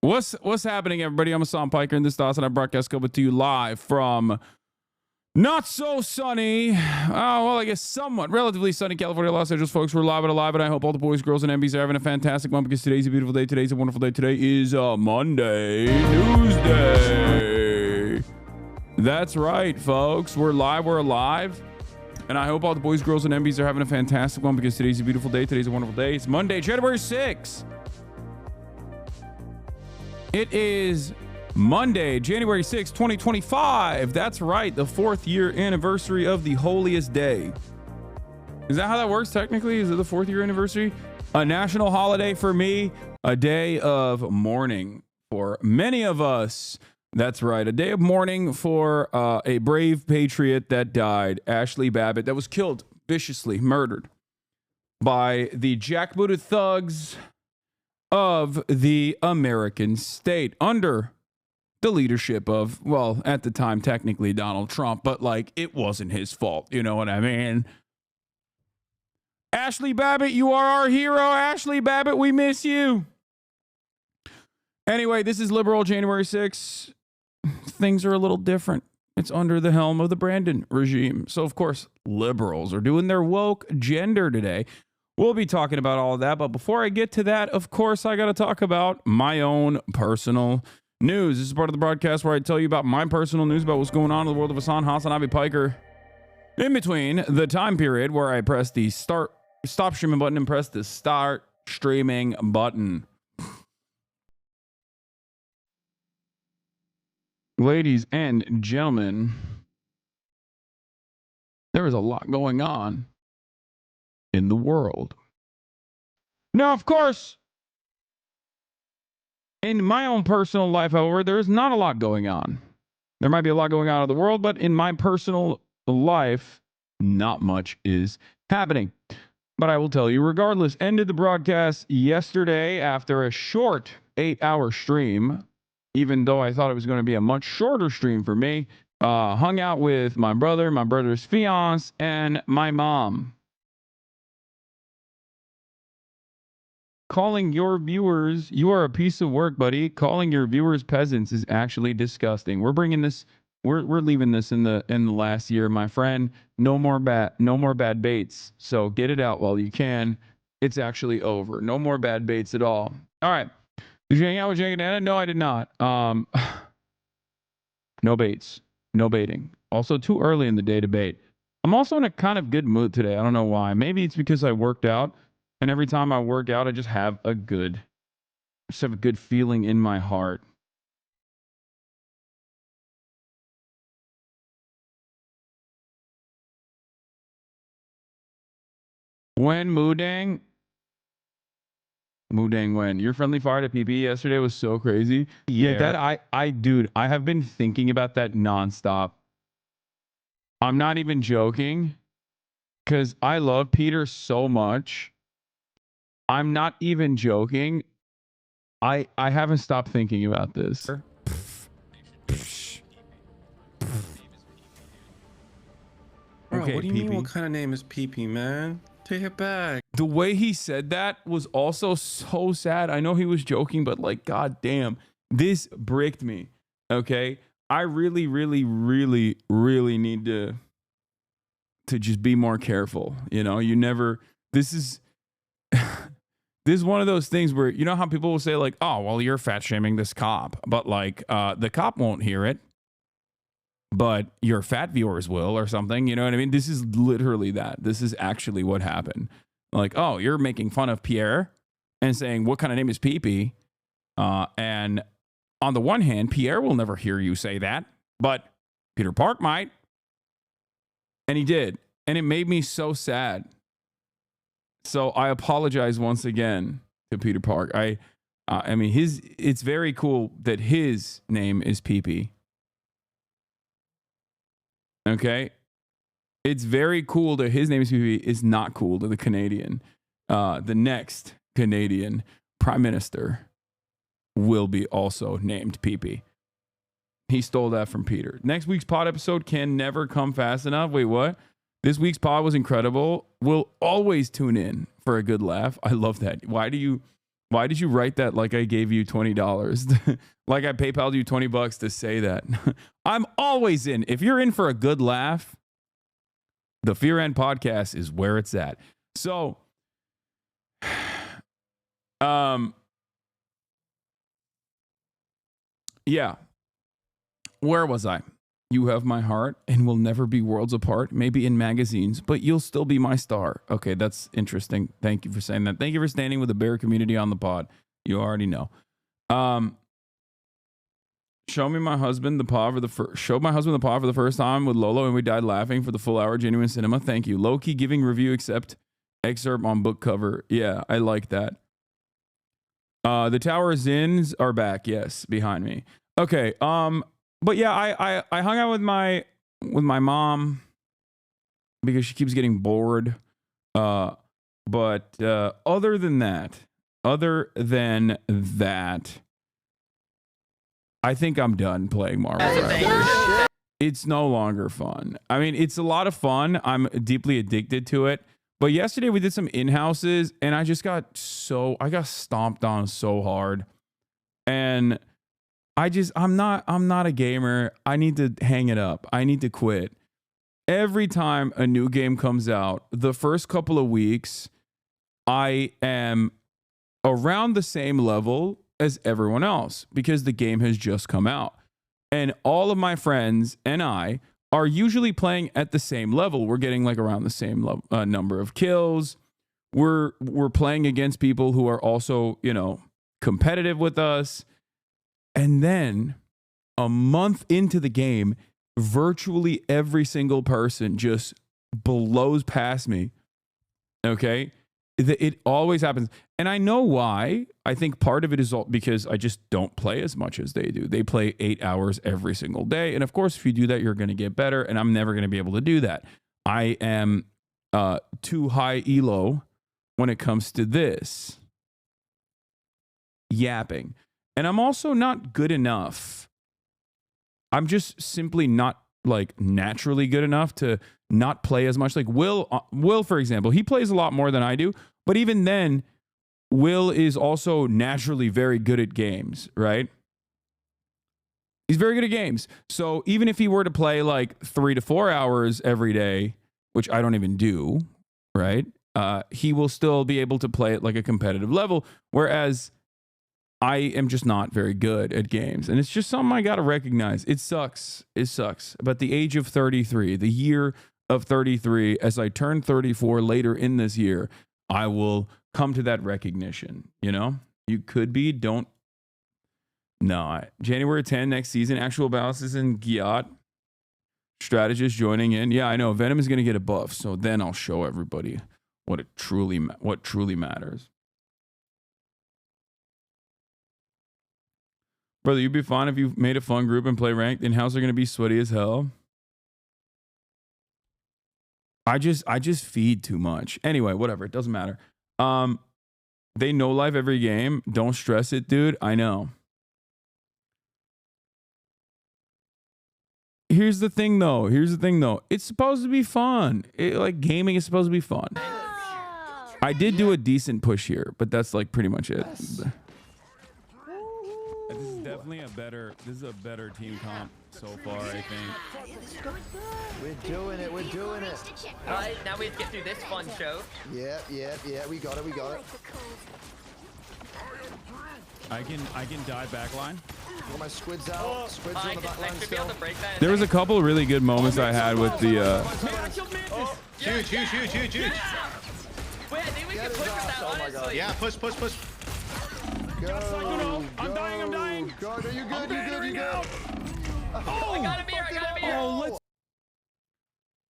What's happening, everybody? I'm Hasan Piker, and this is HasnAbi broadcast coming to you live from not so sunny, well, I guess somewhat relatively sunny California, Los Angeles, folks. We're live and alive, and I hope all the boys, girls, and MBs are having a fantastic one because today's a beautiful day. Today's a wonderful day. Today is Monday, Tuesday. That's right, folks. We're live. We're alive. And I hope all the boys, girls, and MBs are having a fantastic one because today's a beautiful day. Today's a wonderful day. It's Monday, January 6th. It is Monday, January 6th, 2025. That's right, the 4th year anniversary of the holiest day. Is that how that works technically? Is it the 4th year anniversary? A national holiday for me, a day of mourning for many of us. That's right, a day of mourning for a brave patriot that died, ASHLI Babbitt, that was killed, viciously murdered by the jackbooted thugs of the American state under the leadership of, well, at the time, technically Donald Trump, but like it wasn't his fault. You know what I mean? ASHLI Babbitt, you are our hero. ASHLI Babbitt, we miss you. Anyway, this is Liberal January 6th. Things are a little different. It's under the helm of the Brandon regime. So, of course, liberals are doing their woke gender today. We'll be talking about all of that. But before I get to that, of course, I got to talk about my own personal news. This is part of the broadcast where I tell you about my personal news about what's going on in the world of Hasan, HasnAbi Piker. In between the time period where I press the stop streaming button and press the start streaming button. Ladies and gentlemen, there is a lot going on in the world. Now, of course, in my own personal life, however, there is not a lot going on. There might be a lot going on in the world, but in my personal life, not much is happening. But I will tell you, regardless, ended the broadcast yesterday after a short 8-hour stream, even though I thought it was going to be a much shorter stream for me. Hung out with my brother, my brother's fiance, and my mom. Calling your viewers, you are a piece of work, buddy. Calling your viewers peasants is actually disgusting. We're bringing this, we're leaving this in the last year, my friend. No more bad baits. So get it out while you can. It's actually over. No more bad baits at all. All right. Did you hang out with Jake and Anna? No, I did not. No baits. No baiting. Also, too early in the day to bait. I'm also in a kind of good mood today. I don't know why. Maybe it's because I worked out. And every time I work out, I just have a good feeling in my heart. When Moodang when your friendly fire at PP yesterday was so crazy. Yeah, that dude, I have been thinking about that nonstop. I'm not even joking, because I love Peter so much. I'm not even joking. I haven't stopped thinking about this. Bro, okay, what do you mean? PP? What kind of name is PP, man? Take it back. The way he said that was also so sad. I know he was joking, but like, god damn, this bricked me. Okay, I really need to just be more careful. You know, you never. This is this is one of those things where, you know how people will say like, oh, well, you're fat shaming this cop, but like the cop won't hear it, but your fat viewers will or something. You know what I mean? This is literally that. This is actually what happened. Like, oh, you're making fun of Pierre and saying, what kind of name is PP? And on the one hand, Pierre will never hear you say that, but Peter Park might. And he did. And it made me so sad. So I apologize once again to Peter Park. I mean, it's very cool that his name is PP. Okay, it's very cool that his name is PP. Is not cool to the Canadian. The next Canadian Prime Minister will be also named PP. He stole that from Peter. Next week's pod episode can never come fast enough. Wait, what? This week's pod was incredible. We'll always tune in for a good laugh. I love that. Why do you Why did you write that like I gave you $20? Like I PayPal'd you $20 to say that. I'm always in. If you're in for a good laugh, the Fear End podcast is where it's at. So, yeah. Where was I? You have my heart and will never be worlds apart, maybe in magazines, but you'll still be my star. Okay, that's interesting. Thank you for saying that. Thank you for standing with the bear community on the pod. You already know. Show my husband the pod for the first time with Lolo, and we died laughing for the full hour. Genuine cinema. Thank you. Low-key giving review except excerpt on book cover. Yeah, I like that. The Tower Zins are back. Yes, behind me. Okay. But yeah, I hung out with my mom because she keeps getting bored. But other than that, I think I'm done playing Marvel Rivals. It's no longer fun. I mean, it's a lot of fun. I'm deeply addicted to it. But yesterday we did some in-houses and I got stomped on so hard. And I'm not a gamer. I need to hang it up. I need to quit. Every time a new game comes out, the first couple of weeks, I am around the same level as everyone else because the game has just come out. And all of my friends and I are usually playing at the same level. We're getting like around the same number of kills. We're playing against people who are also, competitive with us. And then a month into the game, virtually every single person just blows past me. Okay? It always happens. And I know why. I think part of it is because I just don't play as much as they do. They play 8 hours every single day. And of course, if you do that, you're going to get better. And I'm never going to be able to do that. I am too high elo when it comes to this. Yapping. And I'm also not good enough. I'm just simply not like naturally good enough to not play as much. Like Will, for example, he plays a lot more than I do. But even then, Will is also naturally very good at games, right? He's very good at games. So even if he were to play like 3 to 4 hours every day, which I don't even do, right? He will still be able to play at like a competitive level. Whereas I am just not very good at games. And it's just something I got to recognize. It sucks. It sucks. But the age of 33, the year of 33, as I turn 34 later in this year, I will come to that recognition. You could be, don't. No, January 10 next season, actual balances in Giat. Strategist joining in. Yeah, I know. Venom is going to get a buff. So then I'll show everybody what truly matters. Brother, you'd be fine if you made a fun group and play ranked. In-house are going to be sweaty as hell. I just feed too much. Anyway, whatever. It doesn't matter. They know live every game. Don't stress it, dude. I know. Here's the thing, though. It's supposed to be fun. Gaming is supposed to be fun. I did do a decent push here, but that's like pretty much it. This is definitely a better team comp so far, I think. We're doing it. All right, now we have to get through this fun show. Yeah. We got it. I can dive backline. Got my squids out. Squids on the back line still. There was a couple of really good moments I had with the. Huge. Wait, I think we can push with that, honestly. Yeah, push. Go. I'm dying. God, are you good? You good? I got him here. Oh,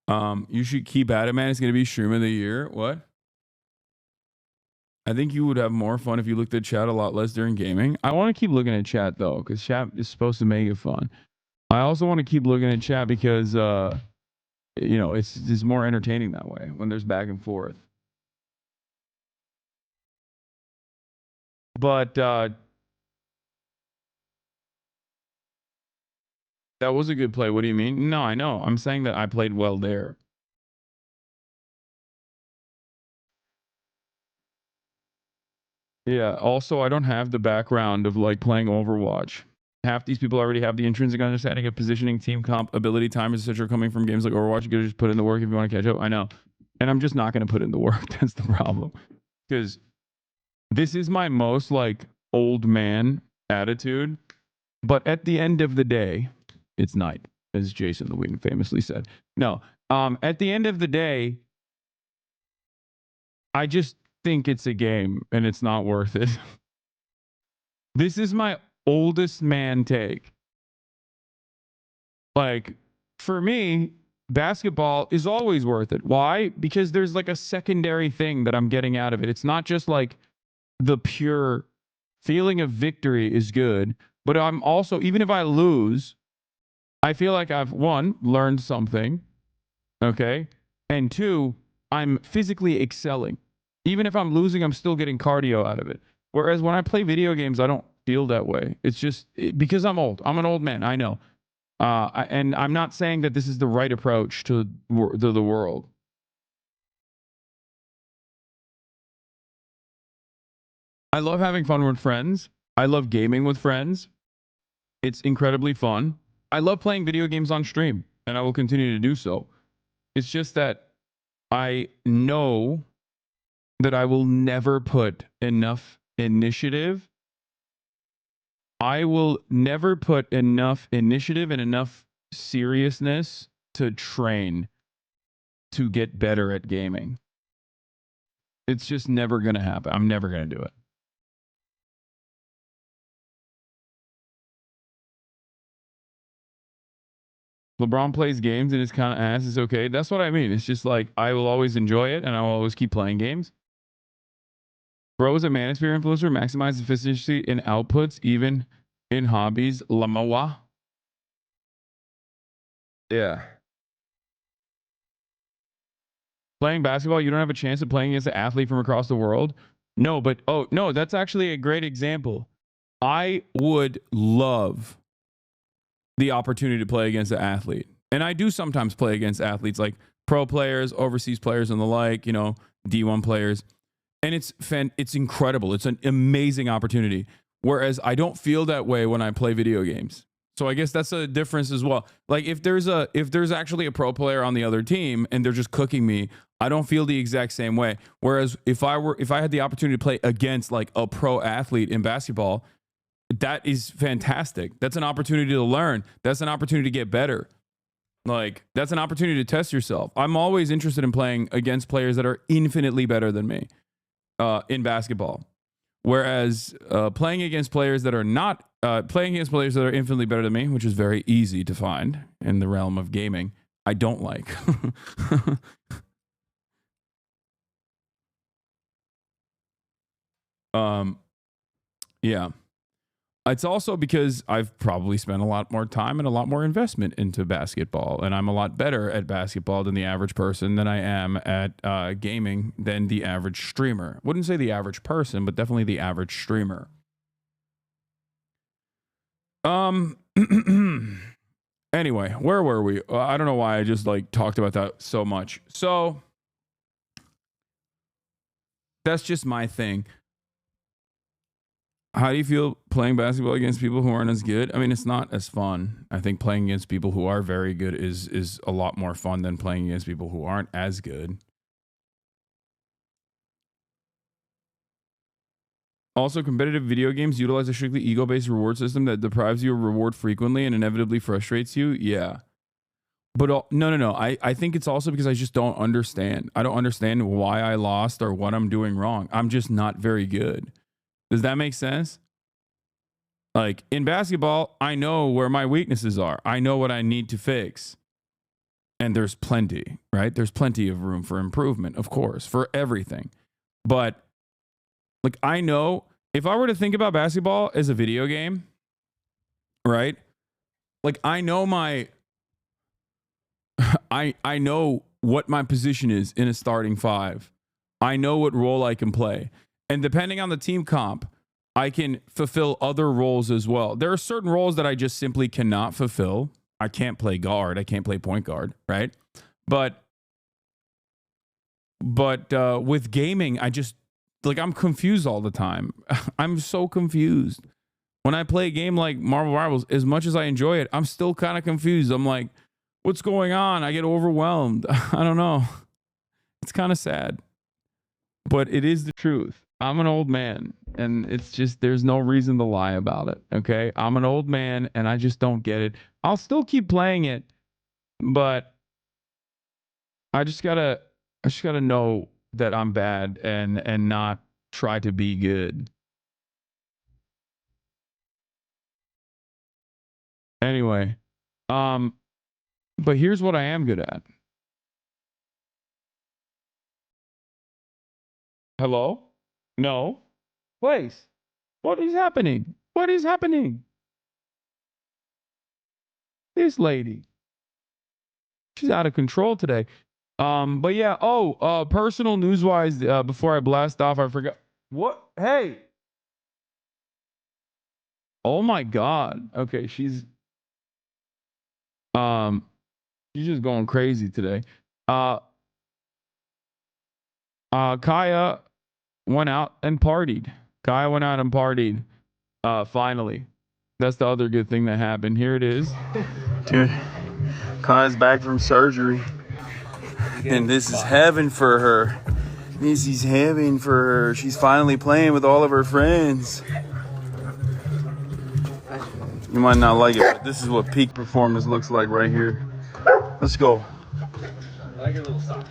let's. You should keep at it, man. It's gonna be stream of the year. What? I think you would have more fun if you looked at chat a lot less during gaming. I want to keep looking at chat though, because chat is supposed to make it fun. I also want to keep looking at chat because it's more entertaining that way when there's back and forth. But that was a good play. What do you mean? No, I know. I'm saying that I played well there. Yeah. Also, I don't have the background of like playing Overwatch. Half these people already have the intrinsic understanding of positioning, team comp, ability, timers, etc. coming from games like Overwatch. You could just put in the work if you want to catch up. I know. And I'm just not going to put in the work. That's the problem. Because this is my most like old man attitude. But at the end of the day, it's night, as Jason the Whedon famously said. No. At the end of the day, I just think it's a game and it's not worth it. This is my oldest man take. Like, for me, basketball is always worth it. Why? Because there's like a secondary thing that I'm getting out of it. It's not just like the pure feeling of victory is good, but I'm also, even if I lose, I feel like I've, one, learned something, okay? And two, I'm physically excelling. Even if I'm losing, I'm still getting cardio out of it. Whereas when I play video games, I don't feel that way. It's just because I'm old. I'm an old man. I know. And I'm not saying that this is the right approach to the world. I love having fun with friends. I love gaming with friends. It's incredibly fun. I love playing video games on stream, and I will continue to do so. It's just that I know that I will never put enough initiative. I will never put enough initiative and enough seriousness to train to get better at gaming. It's just never going to happen. I'm never going to do it. LeBron plays games and it's kind of ass. It's okay. That's what I mean. It's just like I will always enjoy it and I will always keep playing games. Bro is a manosphere influencer, maximize efficiency in outputs, even in hobbies. Lamawa. Yeah. Playing basketball, you don't have a chance of playing against an athlete from across the world. No, but oh no, that's actually a great example. I would love the opportunity to play against an athlete. And I do sometimes play against athletes like pro players, overseas players and the like, you know, D1 players. And it's incredible. It's an amazing opportunity. Whereas I don't feel that way when I play video games. So I guess that's a difference as well. Like if there's actually a pro player on the other team and they're just cooking me, I don't feel the exact same way. Whereas if I had the opportunity to play against like a pro athlete in basketball, that is fantastic. That's an opportunity to learn. That's an opportunity to get better. Like that's an opportunity to test yourself. I'm always interested in playing against players that are infinitely better than me in basketball. Whereas playing against players that are not playing against players that are infinitely better than me, which is very easy to find in the realm of gaming, I don't like. Yeah. It's also because I've probably spent a lot more time and a lot more investment into basketball, and I'm a lot better at basketball than the average person than I am at gaming than the average streamer. Wouldn't say the average person, but definitely the average streamer. Anyway, where were we? I don't know why I just like talked about that so much. So that's just my thing. How do you feel playing basketball against people who aren't as good? I mean, it's not as fun. I think playing against people who are very good is a lot more fun than playing against people who aren't as good. Also, competitive video games utilize a strictly ego-based reward system that deprives you of reward frequently and inevitably frustrates you. Yeah. But no. I think it's also because I just don't understand. I don't understand why I lost or what I'm doing wrong. I'm just not very good. Does that make sense? Like in basketball, I know where my weaknesses are. I know what I need to fix. And there's plenty, right? There's plenty of room for improvement, of course, for everything. But like I know if I were to think about basketball as a video game, right? Like I know I know what my position is in a starting five. I know what role I can play. And depending on the team comp, I can fulfill other roles as well. There are certain roles that I just simply cannot fulfill. I can't play guard. I can't play point guard, right? But with gaming, I just like I'm confused all the time. I'm so confused. When I play a game like Marvel Rivals, as much as I enjoy it, I'm still kind of confused. I'm like, what's going on? I get overwhelmed. I don't know. It's kind of sad, but it is the truth. I'm an old man, and it's just, there's no reason to lie about it. Okay. I'm an old man and I just don't get it. I'll still keep playing it, but I just gotta know that I'm bad and not try to be good. Anyway, but here's what I am good at. Hello? No? Place. What is happening? What is happening? This lady. She's out of control today. But yeah, personal news wise, before I blast off, I forgot. What? Hey. Oh my God. Okay, she's just going crazy today. Kaya went out and partied. Finally. That's the other good thing that happened. Here it is. Dude, Kaya's back from surgery. And this is heaven for her. This is heaven for her. She's finally playing with all of her friends. You might not like it, but this is what peak performance looks like right here. Let's go. I like your little sock.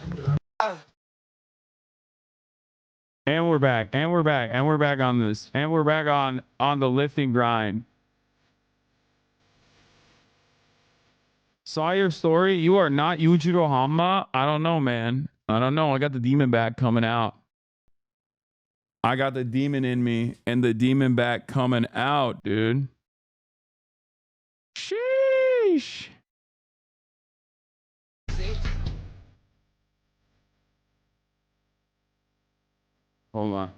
And we're back. And we're back. And we're back on this. And we're back on the lifting grind. Saw your story. You are not Yujiro Hanma. I don't know, man. I don't know. I got the demon back coming out. I got the demon in me and the demon back coming out, dude. Sheesh. Hold on.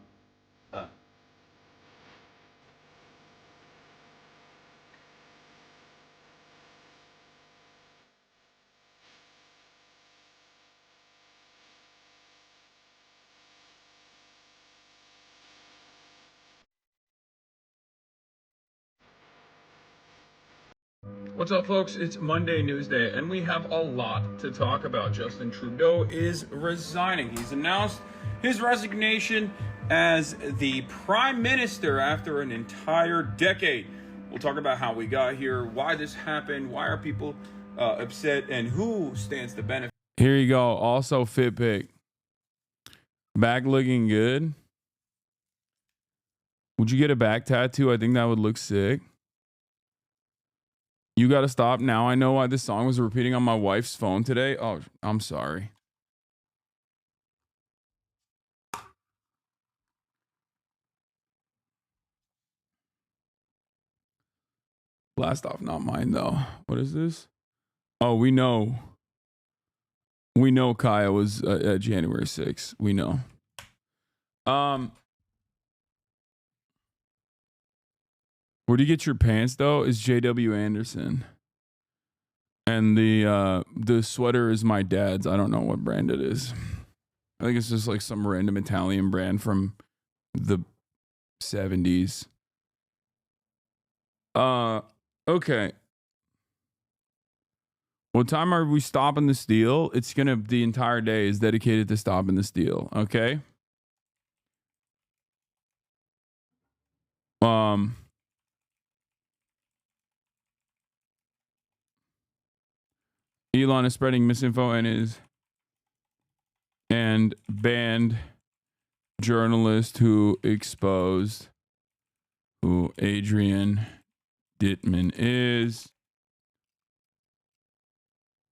What's up, folks? It's Monday News Day, and we have a lot to talk about. Justin Trudeau is resigning. He's announced his resignation as the Prime Minister after an entire decade. We'll talk about how we got here, why this happened, why are people upset, and who stands to benefit. Here you go. Also, fit pic. Back looking good. Would you get a back tattoo? I think that would look sick. You gotta stop. Now I know why this song was repeating on my wife's phone today. Oh, I'm sorry. Blast off, not mine though. What is this? Oh, we know. We know Kaya was at January 6th. We know. Where do you get your pants though? Is JW Anderson. And the sweater is my dad's. I don't know what brand it is. I think it's just like some random Italian brand from the 70s. Okay. What time are we stopping the steal? It's the entire day is dedicated to stopping the steal. Okay. Elon is spreading misinfo and banned journalist who exposed who Adrian DITTMAN is.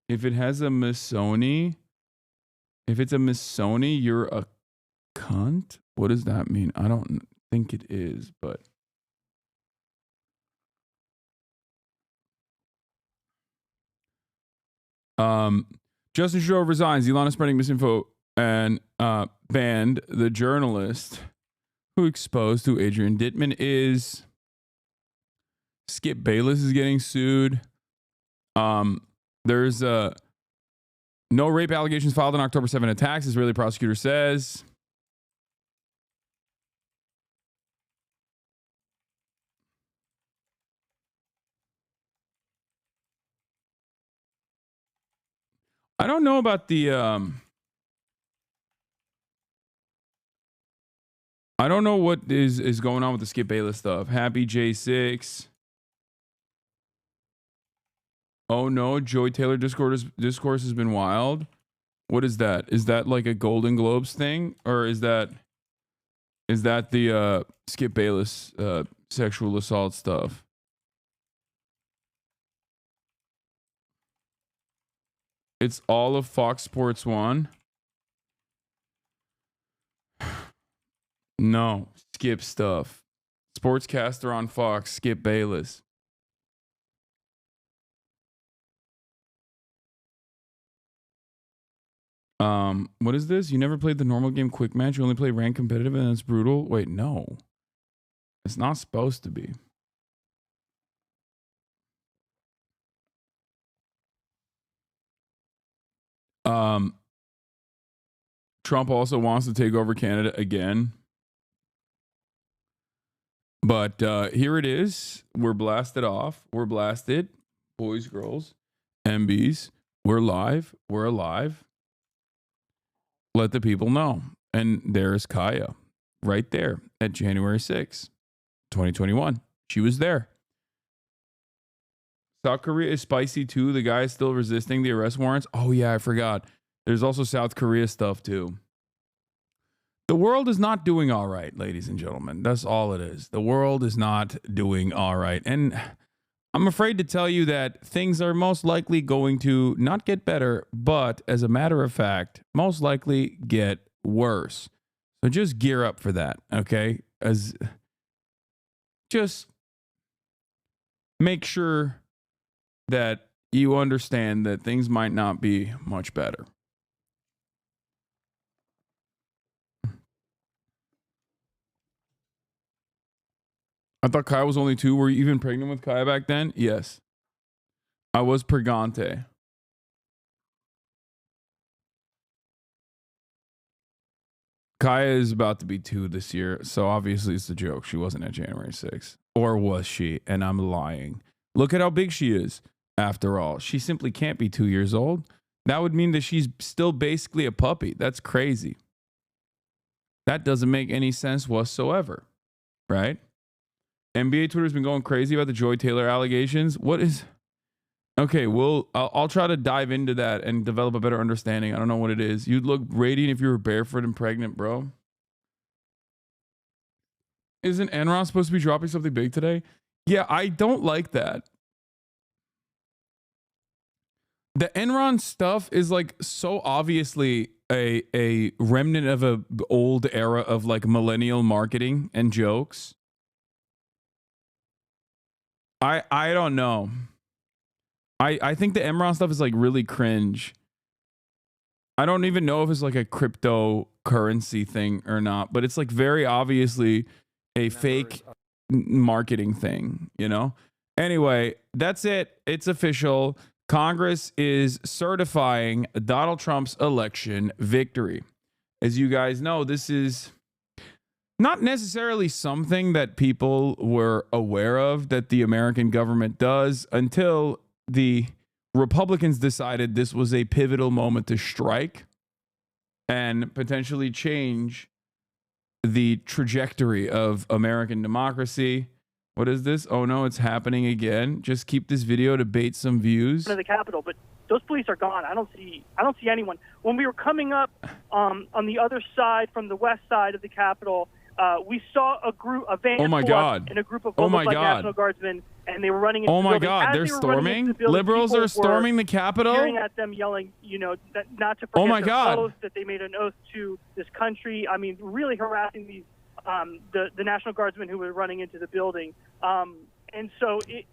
If it has a Missoni, if it's a Missoni, you're a cunt? What does that mean? I don't think it is, but Justin Trudeau resigns. Elon is spreading misinfo and banned the journalist who exposed who Adrian DITTMAN is. Skip Bayless is getting sued. There's no rape allegations filed on October 7 attacks, Israeli prosecutor says. I don't know about the I don't know what is going on with the Skip Bayless stuff. Happy J6. Oh no, Joy Taylor discourse has been wild. What is that? Is that like a Golden Globes thing, or is that the Skip Bayless sexual assault stuff? It's all of Fox Sports 1. No, Skip stuff. Sportscaster on Fox, Skip Bayless. What is this? You never played the normal game quick match? You only play ranked competitive and it's brutal? Wait, no. It's not supposed to be. Trump also wants to take over Canada again. But here it is. We're blasted off. We're blasted. Boys, girls, MBs. We're live. We're alive. Let the people know. And there's Kaya right there at January 6th, 2021. She was there. South Korea is spicy too. The guy is still resisting the arrest warrants. Oh, yeah, I forgot. There's also South Korea stuff too. The world is not doing all right, ladies and gentlemen. That's all it is. The world is not doing all right. And I'm afraid to tell you that things are most likely going to not get better, but as a matter of fact, most likely get worse. So just gear up for that, okay? Just make sure that you understand that things might not be much better. I thought Kaya was only 2. Were you even pregnant with Kaya back then? Yes. I was pregante. Kaya is about to be 2 this year, so obviously it's a joke. She wasn't at January 6th. Or was she? And I'm lying. Look at how big she is. After all, she simply can't be 2 years old. That would mean that she's still basically a puppy. That's crazy. That doesn't make any sense whatsoever, right? NBA Twitter's been going crazy about the Joy Taylor allegations. What is... Okay, I'll try to dive into that and develop a better understanding. I don't know what it is. You'd look radiant if you were barefoot and pregnant, bro. Isn't Enron supposed to be dropping something big today? Yeah, I don't like that. The Enron stuff is like so obviously a remnant of a old era of like millennial marketing and jokes. I don't know. I think the Enron stuff is like really cringe. I don't even know if it's like a cryptocurrency thing or not, but it's like very obviously a fake marketing thing, you know? Anyway, that's it. It's official. Congress is certifying Donald Trump's election victory. As you guys know, this is not necessarily something that people were aware of that the American government does until the Republicans decided this was a pivotal moment to strike and potentially change the trajectory of American democracy. What is this? Oh no, it's happening again. Just keep this video to bait some views. To the Capitol, but those police are gone. I don't see anyone. When we were coming up on the other side, from the west side of the Capitol, we saw a van oh my God. and a group of almost like National Guardsmen, and they were running into oh the my building. God, As they're they were running into storming? the building, Liberals people are storming were the Capitol? Cheering at them, yelling, you know, that not to Oh forget my their God. oath, that they made an oath to this country. I mean, really harassing these the National Guardsmen who were running into the building. And so it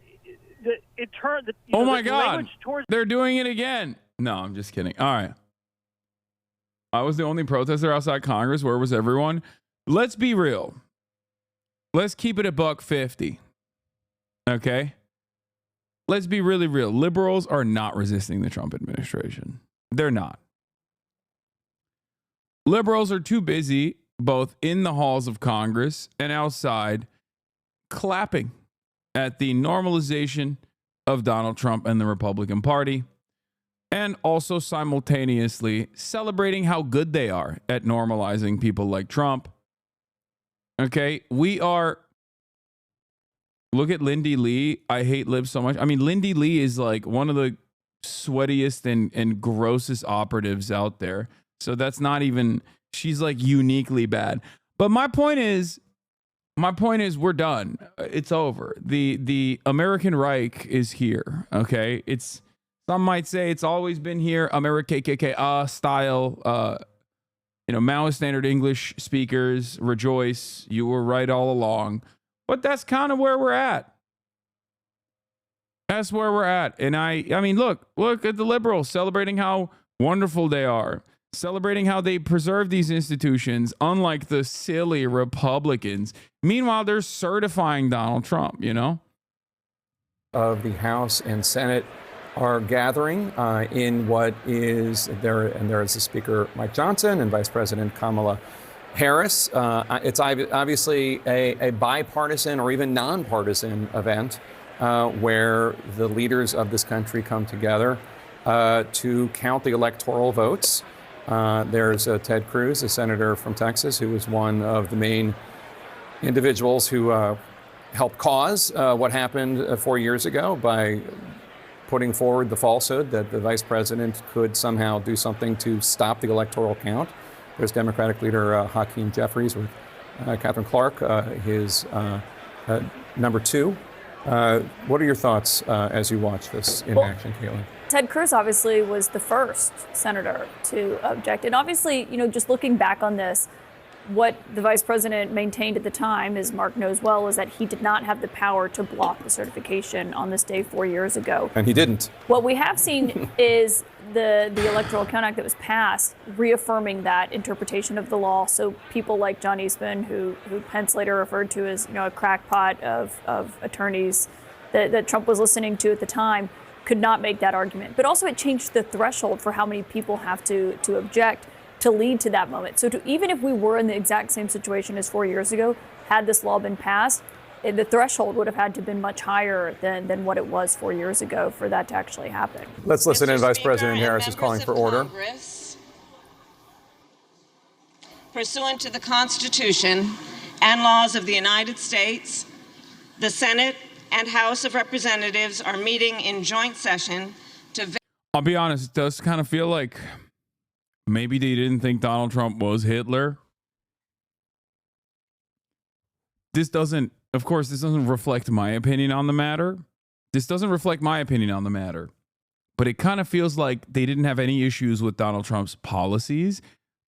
turned. Oh my God, they're doing it again. No, I'm just kidding. All right. I was the only protester outside Congress. Where was everyone? Let's be real. Let's keep it a $1.50. Okay? Let's be really real. Liberals are not resisting the Trump administration. They're not. Liberals are too busy, both in the halls of Congress and outside, clapping at the normalization of Donald Trump and the Republican Party. and also simultaneously celebrating how good they are at normalizing people like Trump. Okay, we are. Look at Lindy Lee. I hate libs so much. I mean, Lindy Lee is like one of the sweatiest and grossest operatives out there. So that's not even, she's like uniquely bad. But my point is we're done. It's over. The American Reich is here. Okay. Some might say it's always been here. America KKK style, Maoist standard English speakers rejoice. You were right all along. But that's kind of where we're at. That's where we're at. And I mean, look at the liberals celebrating how wonderful they are, celebrating how they preserve these institutions, unlike the silly Republicans. Meanwhile, they're certifying Donald Trump, Of the House and Senate are gathering in what is there, and there is the Speaker Mike Johnson and Vice President Kamala Harris. It's obviously a bipartisan or even nonpartisan event where the leaders of this country come together to count the electoral votes. There's Ted Cruz, a senator from Texas, who was one of the main individuals who helped cause what happened 4 years ago by putting forward the falsehood that the vice president could somehow do something to stop the electoral count. There's Democratic leader Hakeem Jeffries with Catherine Clark, his number two. What are your thoughts as you watch this in action, Caitlin? Ted Cruz obviously was the first senator to object. And obviously, just looking back on this, what the vice president maintained at the time, as Mark knows well, is that he did not have the power to block the certification on this day 4 years ago. And he didn't. What we have seen is the Electoral Count Act that was passed reaffirming that interpretation of the law. So people like John Eastman, who Pence later referred to as a crackpot of attorneys that Trump was listening to at the time, could not make that argument. But also it changed the threshold for how many people have to object to lead to that moment. So even if we were in the exact same situation as 4 years ago, had this law been passed, the threshold would have had to have been much higher than what it was 4 years ago for that to actually happen. Let's listen in. Vice President Harris is calling for order. Congress, pursuant to the Constitution and laws of the United States, the Senate and House of Representatives are meeting in joint session to... I'll be honest, it does kind of feel like maybe they didn't think Donald Trump was Hitler. This doesn't reflect my opinion on the matter. But it kind of feels like they didn't have any issues with Donald Trump's policies,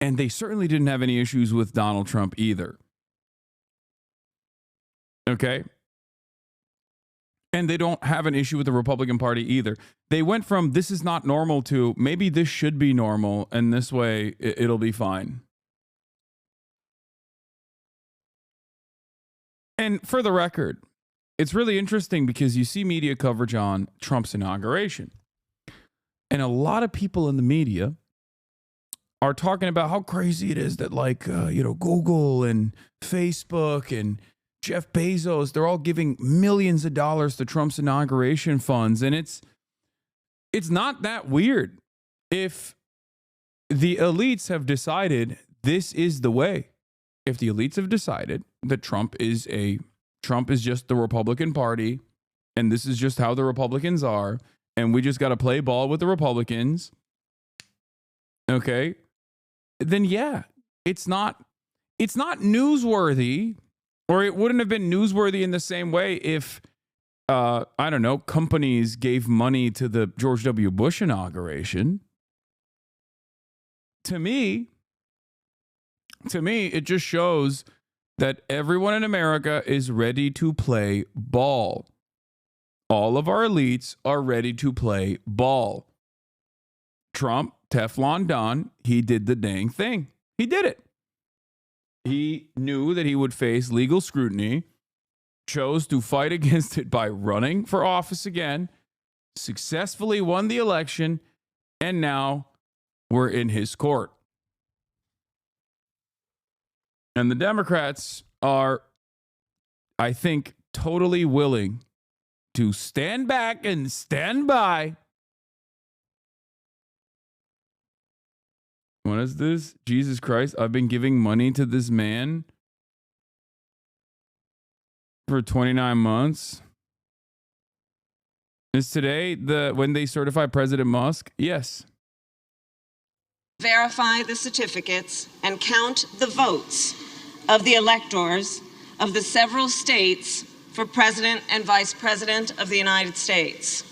and they certainly didn't have any issues with Donald Trump either. Okay? And they don't have an issue with the Republican Party either. They went from this is not normal to maybe this should be normal, and this way it'll be fine. And for the record, it's really interesting because you see media coverage on Trump's inauguration. And a lot of people in the media are talking about how crazy it is that Google and Facebook and Jeff Bezos, they're all giving millions of dollars to Trump's inauguration funds. And it's not that weird if the elites have decided this is the way. If the elites have decided that Trump is just the Republican Party, and this is just how the Republicans are, and we just got to play ball with the Republicans, okay, then yeah, it's not newsworthy, or it wouldn't have been newsworthy in the same way if, companies gave money to the George W. Bush inauguration. To me, it just shows that everyone in America is ready to play ball. All of our elites are ready to play ball. Trump, Teflon Don, he did the dang thing. He did it. He knew that he would face legal scrutiny, chose to fight against it by running for office again, successfully won the election, and now we're in his court. And the Democrats are, I think, totally willing to stand back and stand by What is this? Jesus Christ, I've been giving money to this man for 29 months. Is today when they certify President Musk? Yes. Verify the certificates and count the votes of the electors of the several states for President and Vice President of the United States.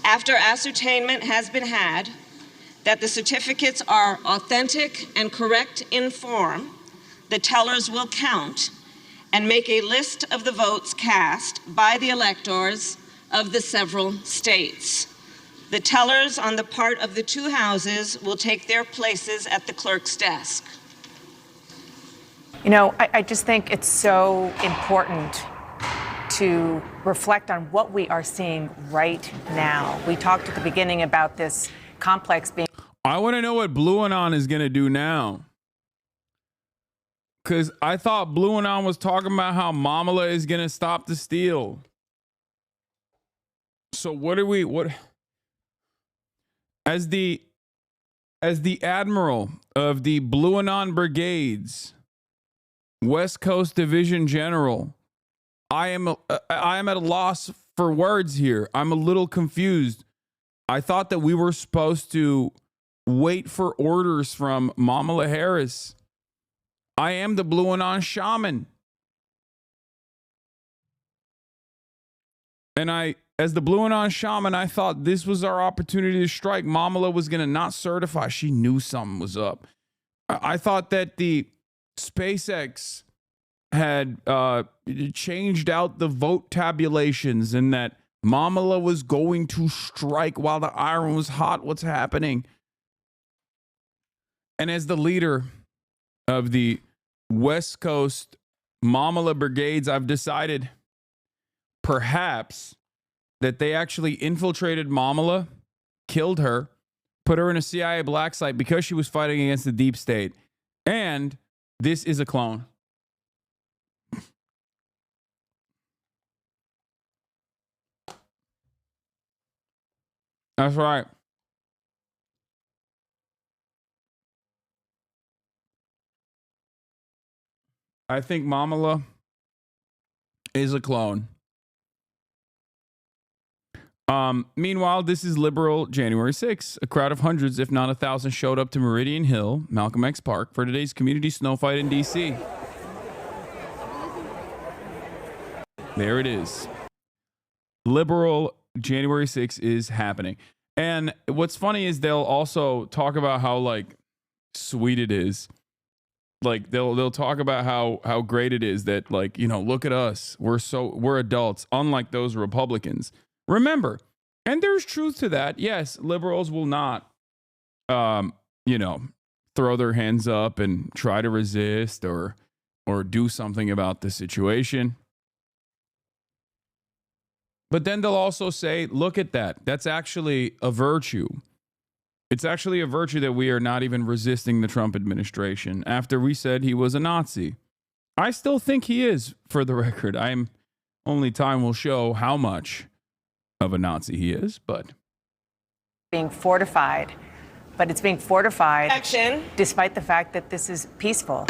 After ascertainment has been had that the certificates are authentic and correct in form, the tellers will count and make a list of the votes cast by the electors of the several states. The tellers on the part of the two houses will take their places at the clerk's desk. You know, I just think it's so important to reflect on what we are seeing right now. We talked at the beginning about this complex being... I want to know what Blue Anon is going to do now. Because I thought Blue Anon was talking about how Mamala is going to stop the steal. So what as the admiral of the Blue Anon Brigades, West Coast Division General, I am at a loss for words here. I'm a little confused. I thought that we were supposed to wait for orders from Kamala Harris. I am the Blue Anon shaman. And as the Blue Anon shaman, I thought this was our opportunity to strike. Mamala was going to not certify. She knew something was up. I thought that the SpaceX had changed out the vote tabulations and that Mamala was going to strike while the iron was hot. What's happening? And as the leader of the West Coast Mamala Brigades, I've decided perhaps that they actually infiltrated Mamala, killed her, put her in a CIA black site because she was fighting against the deep state. And this is a clone. That's right. I think Mamala is a clone. Meanwhile, this is liberal January 6th. A crowd of hundreds, if not 1,000, showed up to Meridian Hill, Malcolm X Park, for today's community snow fight in D.C. There it is. Liberal January 6th is happening. And what's funny is they'll also talk about how, like, sweet it is. Like, they'll talk about how great it is that, like, you know, look at us. We're adults, unlike those Republicans. Remember, and there's truth to that. Yes, liberals will not, you know, throw their hands up and try to resist or do something about the situation. But then they'll also say, look at that. That's actually a virtue. It's actually a virtue that we are not even resisting the Trump administration after we said he was a Nazi. I still think he is, for the record. Only time will show how much of a Nazi he is, but being fortified, but it's being fortified despite the fact that this is peaceful.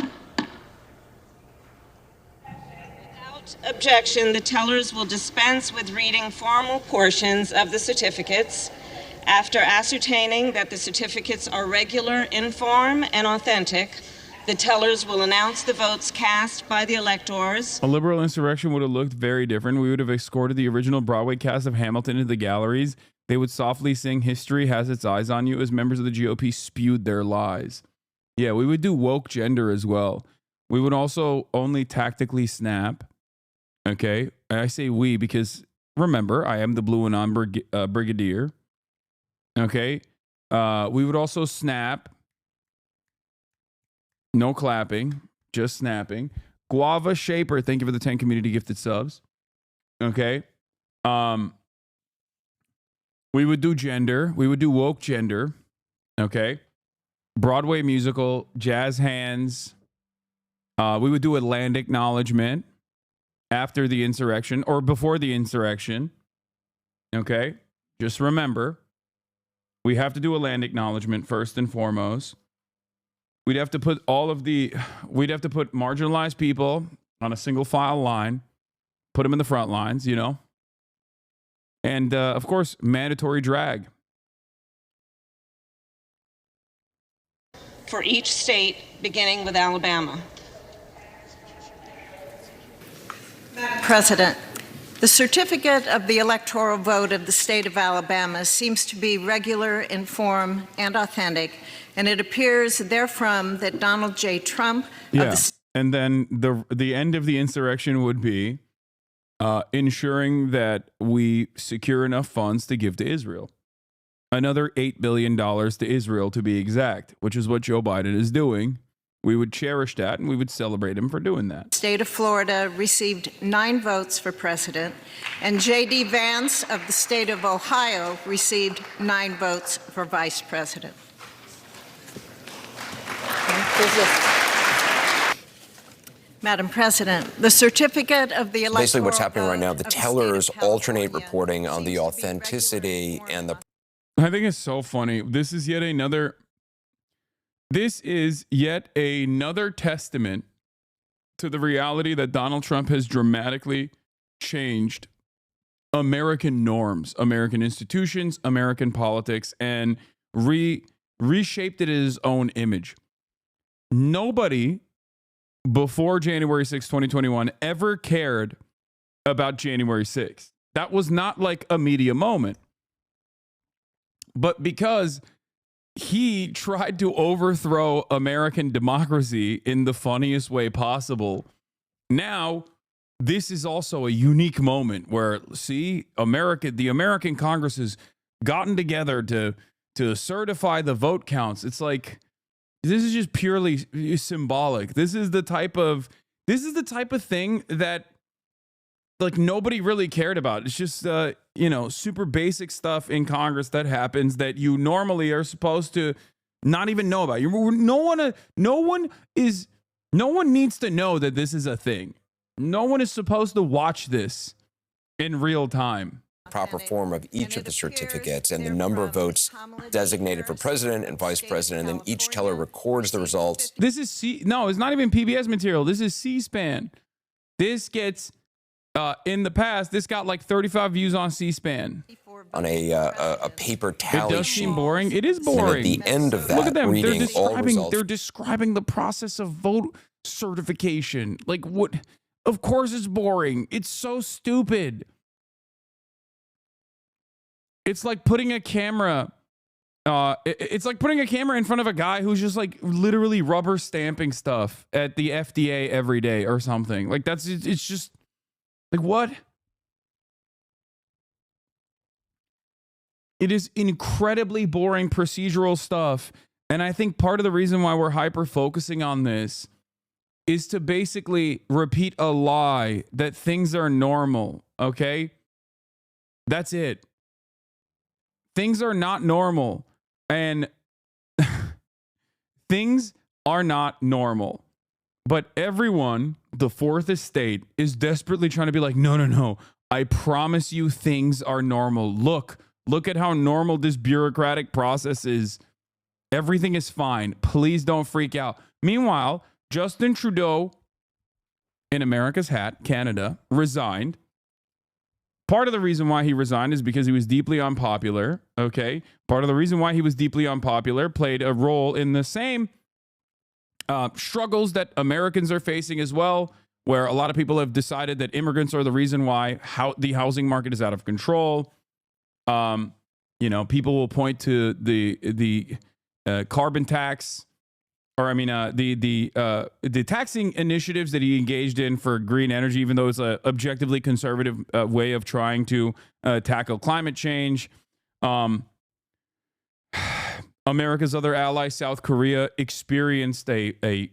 Without objection, the tellers will dispense with reading formal portions of the certificates. After ascertaining that the certificates are regular in form and authentic, the tellers will announce the votes cast by the electors. A liberal insurrection would have looked very different. We would have escorted the original Broadway cast of Hamilton into the galleries. They would softly sing "History Has Its Eyes on You" as members of the GOP spewed their lies. Yeah, we would do woke gender as well. We would also only tactically snap. Okay? And I say we because, remember, I am the Blue Anon Brigadier. Okay? We would also snap. No clapping, just snapping. Guava Shaper, thank you for the 10 community gifted subs. Okay. We would do gender. We would do woke gender. Okay. Broadway musical, jazz hands. We would do a land acknowledgement after the insurrection or before the insurrection. Okay. Just remember, we have to do a land acknowledgement first and foremost. we'd have to put marginalized people on a single file line, put them in the front lines, you know, and of course, mandatory drag. For each state, beginning with Alabama. Madam President, the certificate of the electoral vote of the state of Alabama seems to be regular in form and authentic, and it appears therefrom that Donald J. Trump and then the end of the insurrection would be ensuring that we secure enough funds to give to Israel. Another $8 billion to Israel, to be exact, which is what Joe Biden is doing. We would cherish that, and we would celebrate him for doing that. The state of Florida received 9 votes for president, and J.D. Vance of the state of Ohio received 9 votes for vice president. Madam President, the certificate of the electoral basically what's happening right now, the vote of tellers state of alternate California reporting on the seems to be authenticity regular in and the form I think it's so funny. This is yet another testament to the reality that Donald Trump has dramatically changed American norms, American institutions, American politics, and reshaped it in his own image. Nobody before January 6, 2021 ever cared about January 6th. That was not like a media moment. But because he tried to overthrow American democracy in the funniest way possible, now this is also a unique moment where, see, the American Congress has gotten together to certify the vote counts. It's like, this is just purely symbolic. This is the type of thing that like nobody really cared about. It's just super basic stuff in Congress that happens that you normally are supposed to not even know about. No one needs to know that this is a thing. No one is supposed to watch this in real time. proper form of each of the certificates and the number of votes designated for president and vice president, and then each teller records the results. This is no, it's not even PBS material. This is C-SPAN. This gets in the past, this got like 35 views on C-SPAN. On a paper tally It does sheet. seem boring. It is And boring. at the end of that, Look at them. reading all results. They're describing the process of vote certification. Like what? Of course it's boring. It's so stupid. It's like putting a camera. It's like putting a camera in front of a guy who's just like literally rubber stamping stuff at the FDA every day or something. Like it's just like what? It is incredibly boring procedural stuff. And I think part of the reason why we're hyper focusing on this is to basically repeat a lie that things are normal. Okay? That's it. Things are not normal. And things are not normal. But everyone, the fourth estate, is desperately trying to be like, no. I promise you things are normal. Look at how normal this bureaucratic process is. Everything is fine. Please don't freak out. Meanwhile, Justin Trudeau, in America's hat, Canada, resigned. Part of the reason why he resigned is because he was deeply unpopular. Okay. Part of the reason why he was deeply unpopular played a role in the same struggles that Americans are facing as well, where a lot of people have decided that immigrants are the reason why the housing market is out of control. People will point to the carbon tax, or the taxing initiatives that he engaged in for green energy, even though it's an objectively conservative way of trying to tackle climate change. America's other ally, South Korea, experienced a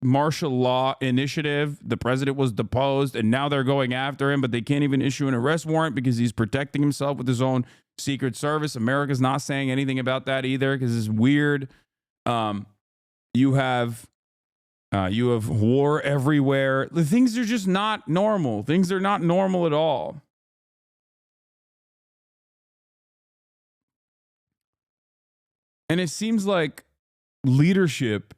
martial law initiative. The president was deposed, and now they're going after him, but they can't even issue an arrest warrant because he's protecting himself with his own Secret Service. America's not saying anything about that either because it's weird. You have war everywhere. The things are just not normal. Things are not normal at all. And it seems like leadership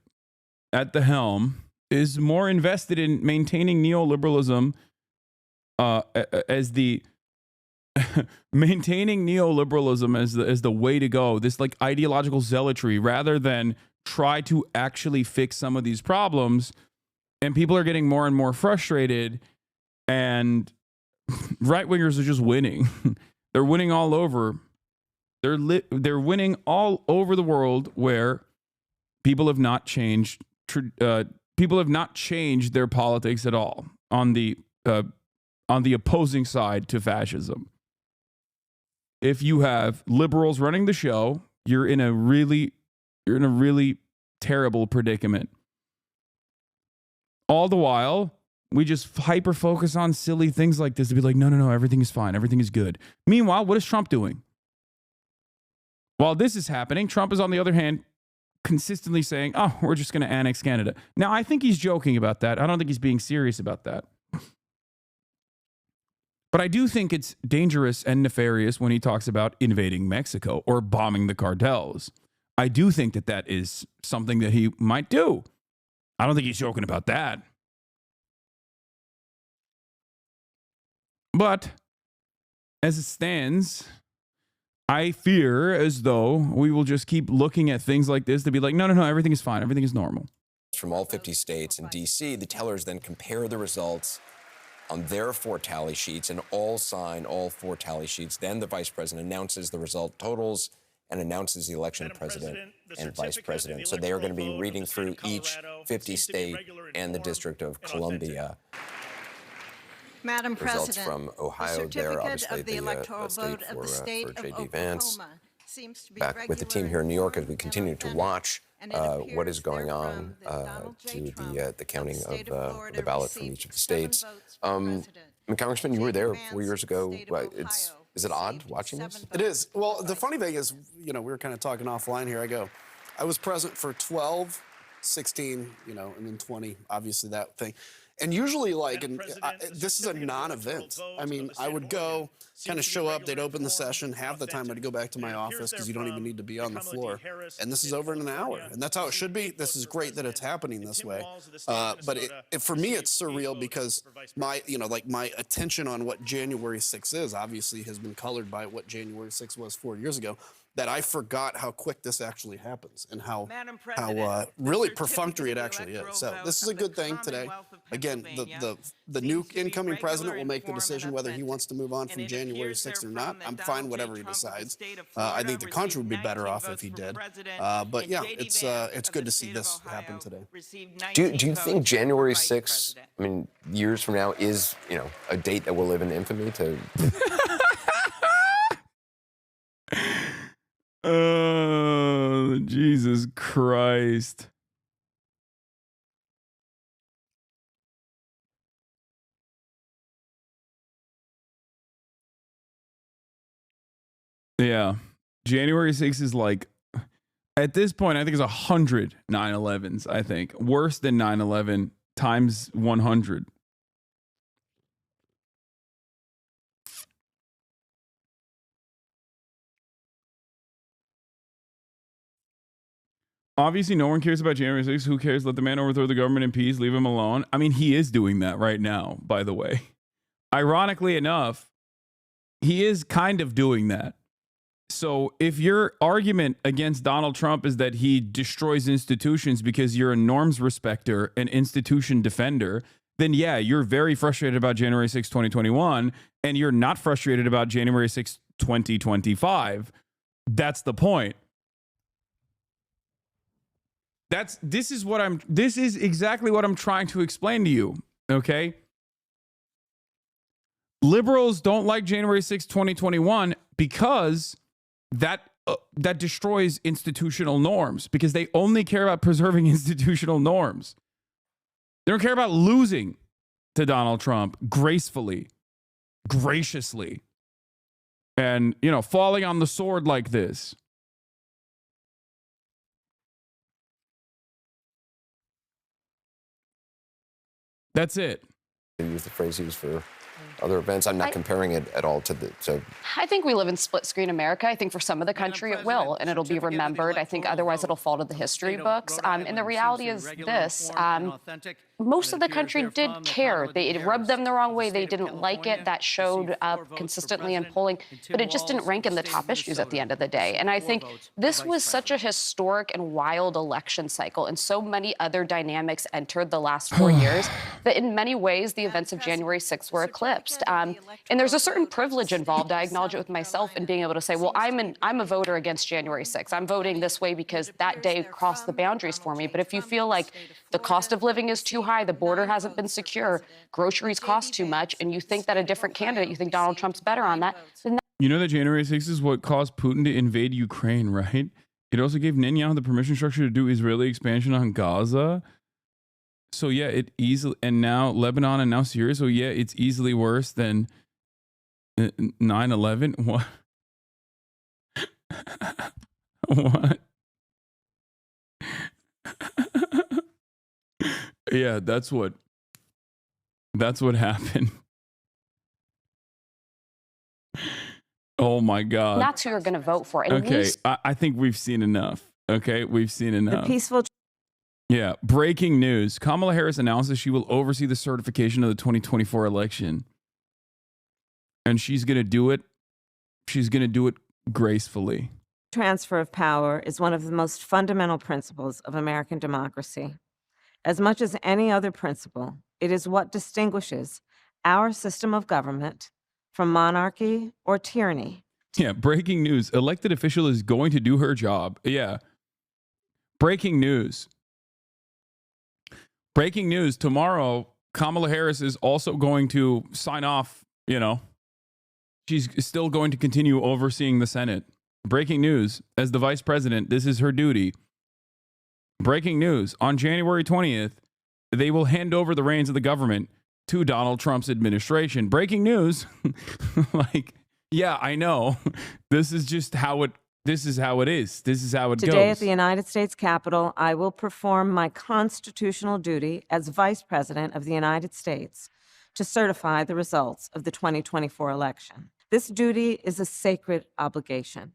at the helm is more invested in maintaining neoliberalism as the maintaining neoliberalism as the way to go, this like ideological zealotry, rather than try to actually fix some of these problems. And people are getting more and more frustrated, and right-wingers are just winning. They're winning all over. They're winning all over the world, where people have not changed. People have not changed their politics at all on the opposing side to fascism. If you have liberals running the show, you're in a really terrible predicament. All the while, we just hyper focus on silly things like this to be like, no, everything is fine, everything is good. Meanwhile, what is Trump doing? While this is happening, Trump is, on the other hand, consistently saying, oh, we're just going to annex Canada. Now, I think he's joking about that. I don't think he's being serious about that. But I do think it's dangerous and nefarious when he talks about invading Mexico or bombing the cartels. I do think that that is something that he might do. I don't think he's joking about that. But as it stands, I fear as though we will just keep looking at things like this to be like, no, everything is fine. Everything is normal. From all 50 states and D.C., the tellers then compare the results on their 4 tally sheets and all sign all 4 tally sheets. Then the vice president announces the result totals and announces the election of president and vice president. So they are going to be reading through each 50 state and the District of Columbia. Madam Results President, from Ohio there, obviously the state for J.D. Vance. Back with the team here in New York as we continue to watch what is going on to the counting of the ballot from each of the states. Congressman, you were there 4 years ago. Is it odd watching this? It is. Well, the funny thing is, we were kind of talking offline here. I was present for 12, 16, and then 20, obviously that thing. And usually, this is a non-event. I mean, I would go, kind of show up, they'd open the session. Half the time I'd go back to my office because you don't even need to be on the floor. And this is over in an hour. And that's how it should be. This is great that it's happening this way. But for me, it's surreal because my attention on what January 6th is obviously has been colored by what January 6th was 4 years ago. That I forgot how quick this actually happens and how really perfunctory it actually is. So this is a good thing today. Again, the new incoming president will make the decision whether he wants to move on from January 6th or not. I'm fine whatever he decides. I think the country would be better off if he did. But yeah, it's good to see this happen today. Do you think January 6th, years from now, is a date that will live in infamy? Oh, Jesus Christ. Yeah. January 6th is like, at this point, I think it's 100 9/11s, I think. Worse than 9/11 times 100. Obviously, no one cares about January 6th. Who cares? Let the man overthrow the government in peace. Leave him alone. I mean, he is doing that right now, by the way. Ironically enough, he is kind of doing that. So if your argument against Donald Trump is that he destroys institutions because you're a norms respecter, an institution defender, then yeah, you're very frustrated about January 6th, 2021, and you're not frustrated about January 6th, 2025. That's the point. This is exactly what I'm trying to explain to you, okay? Liberals don't like January 6th, 2021 because that destroys institutional norms, because they only care about preserving institutional norms. They don't care about losing to Donald Trump gracefully, graciously, and, falling on the sword like this. That's it. Use the phrase used for other events? I'm not comparing it at all to the. I think we live in split screen America. I think for some of the country it will, and it'll be remembered. I think otherwise it'll fall to the history books. And the reality is this. Most of the country did care. It rubbed them the wrong way. They didn't like it. That showed up consistently in polling, but it just didn't rank in the top issues at the end of the day. And I think this was such a historic and wild election cycle, and so many other dynamics entered the last 4 years that in many ways the events of January 6th were eclipsed. And there's a certain privilege involved. I acknowledge it with myself in being able to say, well, I'm a voter against January 6th. I'm voting this way because that day crossed the boundaries for me. But if you feel like the cost of living is too high, the border hasn't been secure, groceries cost too much, and you think that a different candidate, you think Donald Trump's better on that, then You know that January 6th is what caused Putin to invade Ukraine, right? It also gave Netanyahu the permission structure to do Israeli expansion on Gaza. So yeah, it easily, and now Lebanon and now Syria. So yeah, it's easily worse than 9/11. What? What? Yeah, that's what happened. Oh my God. that's who you're going to vote for. And Okay, we I think we've seen enough. Okay, we've seen enough. Peaceful. Yeah, breaking news. Kamala Harris announces she will oversee the certification of the 2024 election. And she's going to do it. She's going to do it gracefully. Transfer of power is one of the most fundamental principles of American democracy. As much as any other principle, it is what distinguishes our system of government from monarchy or tyranny. Yeah, breaking news. Elected official is going to do her job. Yeah. Breaking news. Breaking news. Tomorrow, Kamala Harris is also going to sign off, she's still going to continue overseeing the Senate. Breaking news. As the vice president, this is her duty. Breaking news. On January 20th, they will hand over the reins of the government to Donald Trump's administration. Breaking news. Yeah, I know. This is just how it is. This is how it goes. Today at the United States Capitol, I will perform my constitutional duty as Vice President of the United States to certify the results of the 2024 election. This duty is a sacred obligation,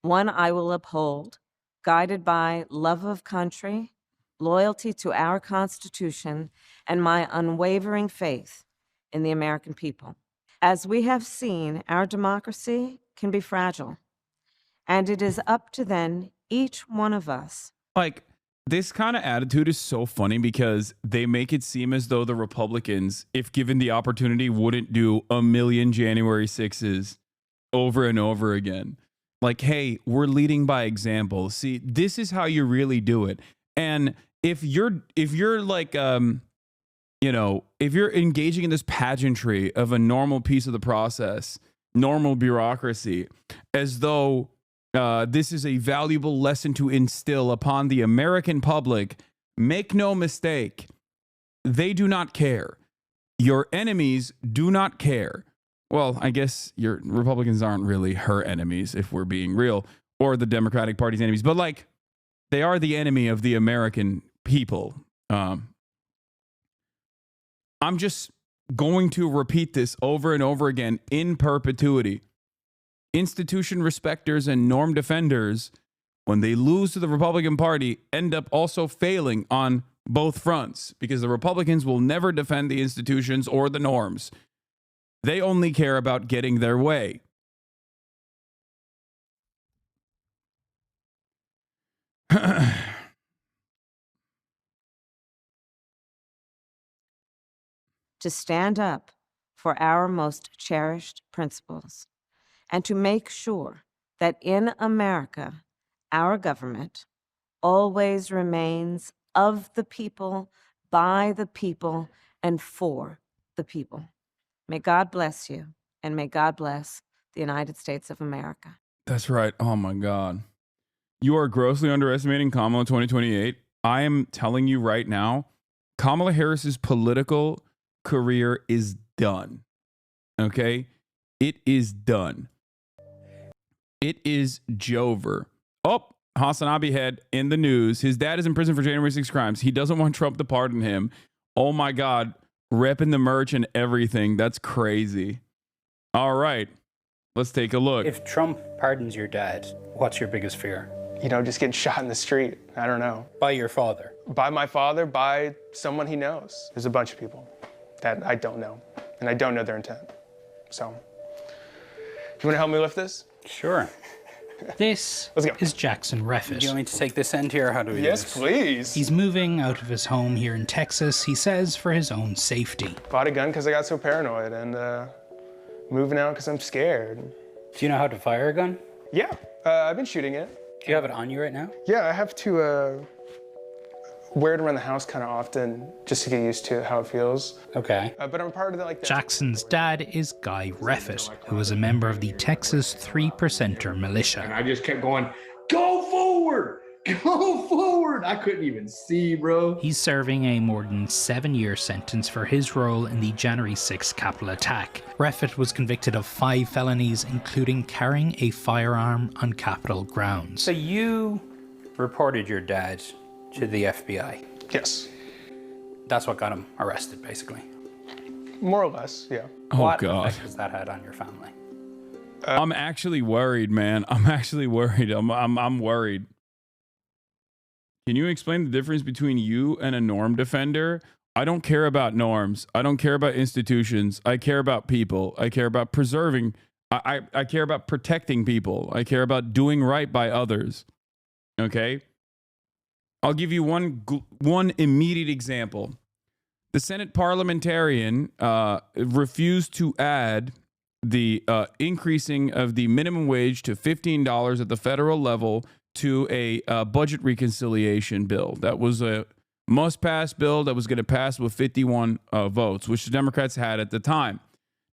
one I will uphold, guided by love of country, loyalty to our Constitution, and my unwavering faith in the American people. As we have seen, our democracy can be fragile, and it is up to then each one of us. This kind of attitude is so funny because they make it seem as though the Republicans, if given the opportunity, wouldn't do a million January 6s over and over again. Hey, we're leading by example. See, this is how you really do it. And if you're engaging in this pageantry of a normal piece of the process, normal bureaucracy, as though this is a valuable lesson to instill upon the American public, make no mistake, they do not care. Your enemies do not care. Well, I guess your Republicans aren't really her enemies, if we're being real, or the Democratic Party's enemies, but they are the enemy of the American people. I'm just going to repeat this over and over again in perpetuity. Institution respecters and norm defenders, when they lose to the Republican Party, end up also failing on both fronts because the Republicans will never defend the institutions or the norms. They only care about getting their way. To stand up for our most cherished principles and to make sure that in America, our government always remains of the people, by the people, and for the people. May God bless you, and may God bless the United States of America. That's right. Oh my God. You are grossly underestimating Kamala 2028. I am telling you right now, Kamala Harris's political career is done. Okay? It is done. It is Jover. Oh, HasnAbi head in the news. His dad is in prison for January 6 crimes. He doesn't want Trump to pardon him. Oh my God. repping the merch and everything. That's crazy. All right, let's take a look. If Trump pardons your dad, what's your biggest fear? You know, just getting shot in the street. I don't know. By your father? By my father, by someone he knows. There's a bunch of people that I don't know, and I don't know their intent. So, you want to help me lift this? Sure. This is Jackson Reffitt. Do you want me to take this end here, or how do we do this? Yes, please. He's moving out of his home here in Texas, he says, for his own safety. Bought a gun because I got so paranoid, and moving out because I'm scared. Do you know how to fire a gun? Yeah, I've been shooting it. Do you have it on you right now? Yeah, I have to wear it around the house kind of often just to get used to how it feels. Okay. But I'm part of the, Jackson's dad is Guy Reffitt, who was a member of the Texas 3%er militia. And I just kept going, go forward! Go forward! I couldn't even see, bro. He's serving a more than 7-year sentence for his role in the January 6th Capitol attack. Reffitt was convicted of 5 felonies, including carrying a firearm on Capitol grounds. So you reported your dad to the FBI? Yes. That's what got him arrested, basically? More or less, yeah. Oh, what God. effect has that had on your family? I'm actually worried, man. I'm actually worried. I'm worried. Can you explain the difference between you and a norm defender? I don't care about norms. I don't care about institutions. I care about people. I care about preserving. I care about protecting people. I care about doing right by others. Okay? I'll give you one immediate example. The Senate parliamentarian refused to add the increasing of the minimum wage to $15 at the federal level to a budget reconciliation bill. That was a must-pass bill that was going to pass with 51 votes, which the Democrats had at the time.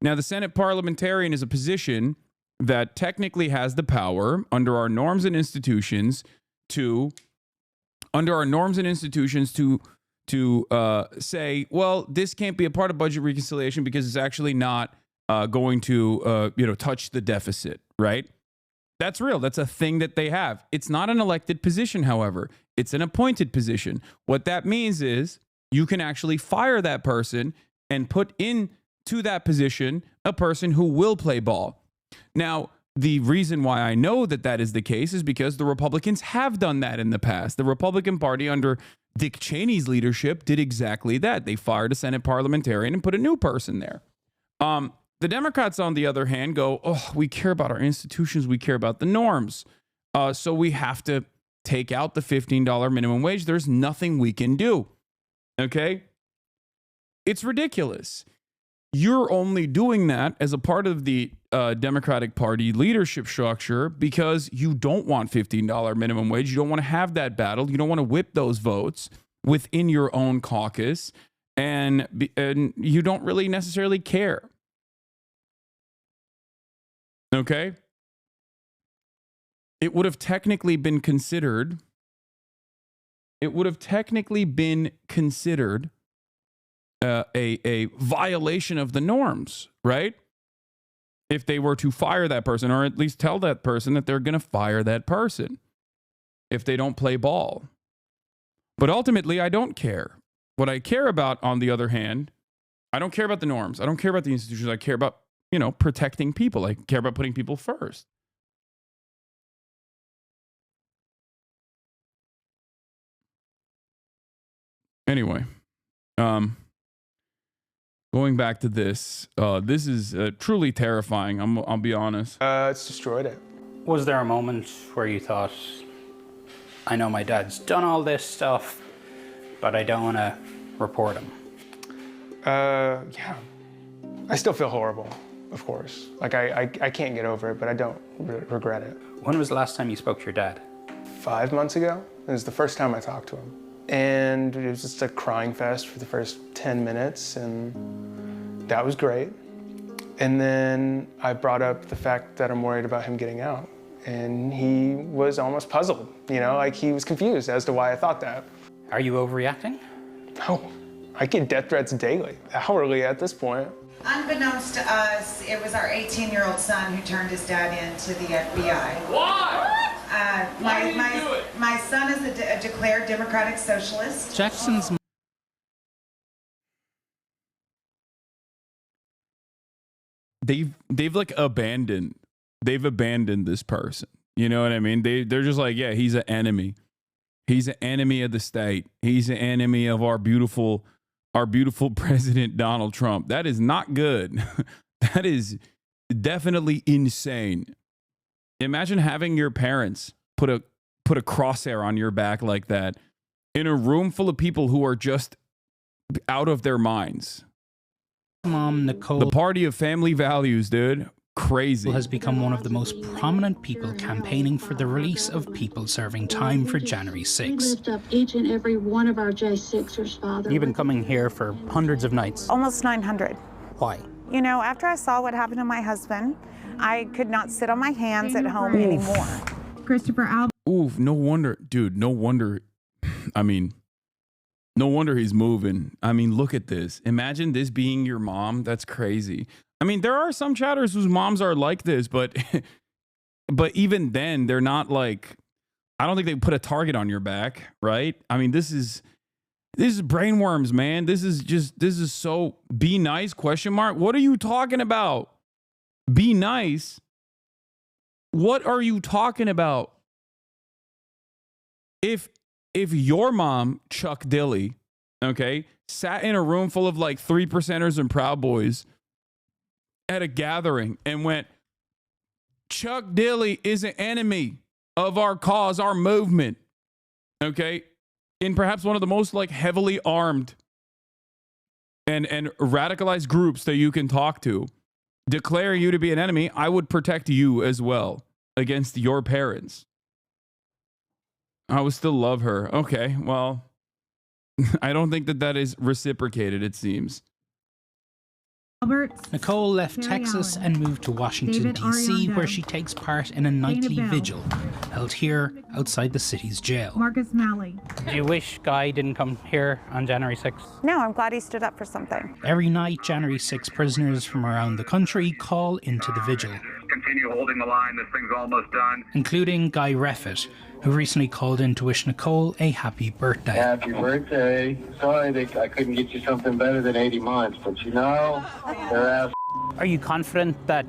Now, the Senate parliamentarian is a position that technically has the power under our norms and institutions to say, well, this can't be a part of budget reconciliation because it's actually not going to touch the deficit, right? That's real. That's a thing that they have. It's not an elected position, however. It's an appointed position. What that means is you can actually fire that person and put into that position a person who will play ball. Now, the reason why I know that that is the case is because the Republicans have done that in the past. The Republican Party under Dick Cheney's leadership did exactly that. They fired a Senate parliamentarian and put a new person there. The Democrats, on the other hand, go, oh, we care about our institutions. We care about the norms. So we have to take out the $15 minimum wage. There's nothing we can do. Okay? It's ridiculous. You're only doing that as a part of the Democratic Party leadership structure because you don't want $15 minimum wage. You don't want to have that battle. You don't want to whip those votes within your own caucus. And you don't really necessarily care. Okay? It would have technically been considered a violation of the norms, right? If they were to fire that person, or at least tell that person that they're going to fire that person if they don't play ball. But ultimately, I don't care. What I care about, on the other hand, I don't care about the norms. I don't care about the institutions. I care about, protecting people. I care about putting people first. Anyway, going back to this, this is truly terrifying. I'll be honest. It's destroyed it. Was there a moment where you thought, I know my dad's done all this stuff, but I don't want to report him? Yeah. I still feel horrible, of course. Like, I can't get over it, but I don't regret it. When was the last time you spoke to your dad? 5 months ago. It was the first time I talked to him. And it was just a crying fest for the first 10 minutes, and that was great. And then I brought up the fact that I'm worried about him getting out. And he was almost puzzled, like he was confused as to why I thought that. Are you overreacting? No, I get death threats daily, hourly at this point. Unbeknownst to us, it was our 18-year-old son who turned his dad in to the FBI. Why? Why did he do it? My son is a declared Democratic Socialist. Jackson's they've like abandoned this person. You know what I mean? They're just like, yeah, he's an enemy. He's an enemy of the state. He's an enemy of our beautiful president, Donald Trump. That is not good. That is definitely insane. Imagine having your parents put a crosshair on your back like that in a room full of people who are just out of their minds. Mom, Nicole, the party of family values, dude. Crazy. Has become one of the most prominent people campaigning for the release of people serving time for January 6th. We lift up each and every one of our J6ers, Father. You've been coming here for hundreds of nights. Almost 900. Why? You know, after I saw what happened to my husband, I could not sit on my hands at home anymore. Christopher Alba. Oof, no wonder, dude, no wonder. I mean, no wonder he's moving. I mean, look at this. Imagine this being your mom. That's crazy. I mean, there are some chatters whose moms are like this, but even then, they're not like, I don't think they put a target on your back, right? I mean, this is brainworms, this is so, be nice, question mark. What are you talking about? Be nice. What are you talking about? If your mom, Chuck Dilly, okay, sat in a room full of like 3%ers and Proud Boys at a gathering and went, Chuck Dilly is an enemy of our cause, our movement, okay, in perhaps one of the most like heavily armed and radicalized groups that you can talk to, declare you to be an enemy, I would protect you as well against your parents. I would still love her. Okay, well, I don't think that is reciprocated, it seems. Nicole left Texas and moved to Washington, D.C., where she takes part in a nightly vigil held here outside the city's jail. Marcus Malley. Do you wish Guy didn't come here on January 6th? No, I'm glad he stood up for something. Every night, January 6 prisoners from around the country call into the vigil. Continue holding the line. This thing's almost done. Including Guy Reffitt, who recently called in to wish Nicole a happy birthday. Happy birthday. Sorry that I couldn't get you something better than 80 months, but you know, they're ass. Are you confident that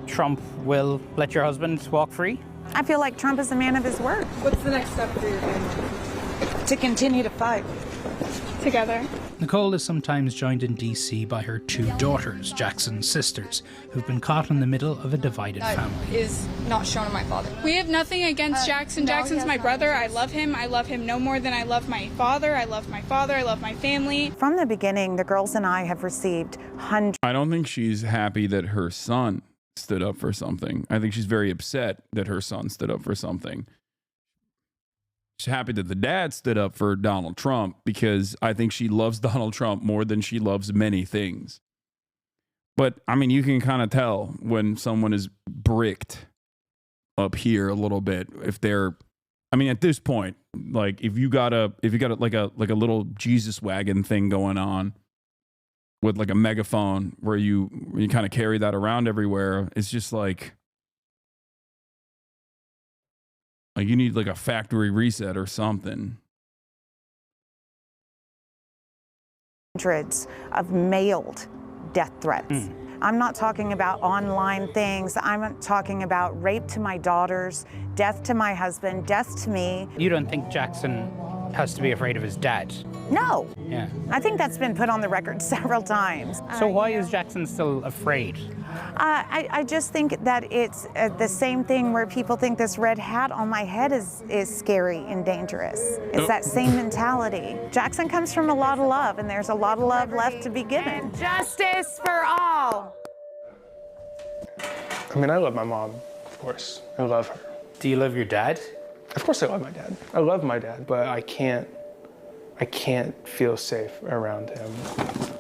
Trump will let your husband walk free? I feel like Trump is a man of his word. What's the next step for your family? To continue to fight. Together. Nicole is sometimes joined in D.C. by her two daughters, Jackson's sisters, who've been caught in the middle of a divided family. Is not shown on my father. We have nothing against Jackson. Jackson's my brother. I love him. I love him no more than I love my father. I love my father. I love my family. From the beginning, the girls and I have received hundreds. I don't think she's happy that her son stood up for something. I think she's very upset that her son stood up for something. She's happy that the dad stood up for Donald Trump because I think she loves Donald Trump more than she loves many things. But, I mean, you can kind of tell when someone is bricked up here a little bit. If they're, I mean, at this point, like if you got like a little Jesus wagon thing going on with like a megaphone where you kind of carry that around everywhere, it's just like you need like a factory reset or something. Hundreds of mailed death threats. I'm not talking about online things. I'm talking about rape to my daughters, death to my husband, death to me. You don't think Jackson has to be afraid of his dad? No. Yeah. I think that's been put on the record several times. So why is Jackson still afraid? I just think that it's the same thing where people think this red hat on my head is scary and dangerous. It's that same mentality. Jackson comes from a lot of love, and there's a lot of love left to be given. And justice for all. I mean, I love my mom, of course. I love her. Do you love your dad? Of course I love my dad. I love my dad, but I can't feel safe around him.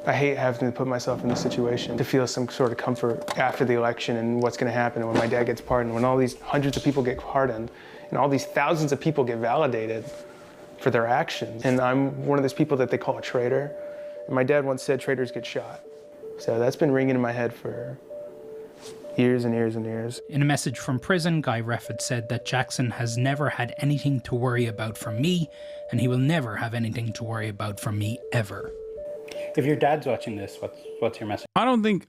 I hate having to put myself in the situation to feel some sort of comfort after the election and what's going to happen when my dad gets pardoned, when all these hundreds of people get pardoned, and all these thousands of people get validated for their actions. And I'm one of those people that they call a traitor. And my dad once said traitors get shot. So that's been ringing in my head for years and years and years. In a message from prison, Guy Reffitt said that Jackson has never had anything to worry about from me, and he will never have anything to worry about from me ever. If your dad's watching this, what's your message? I don't think,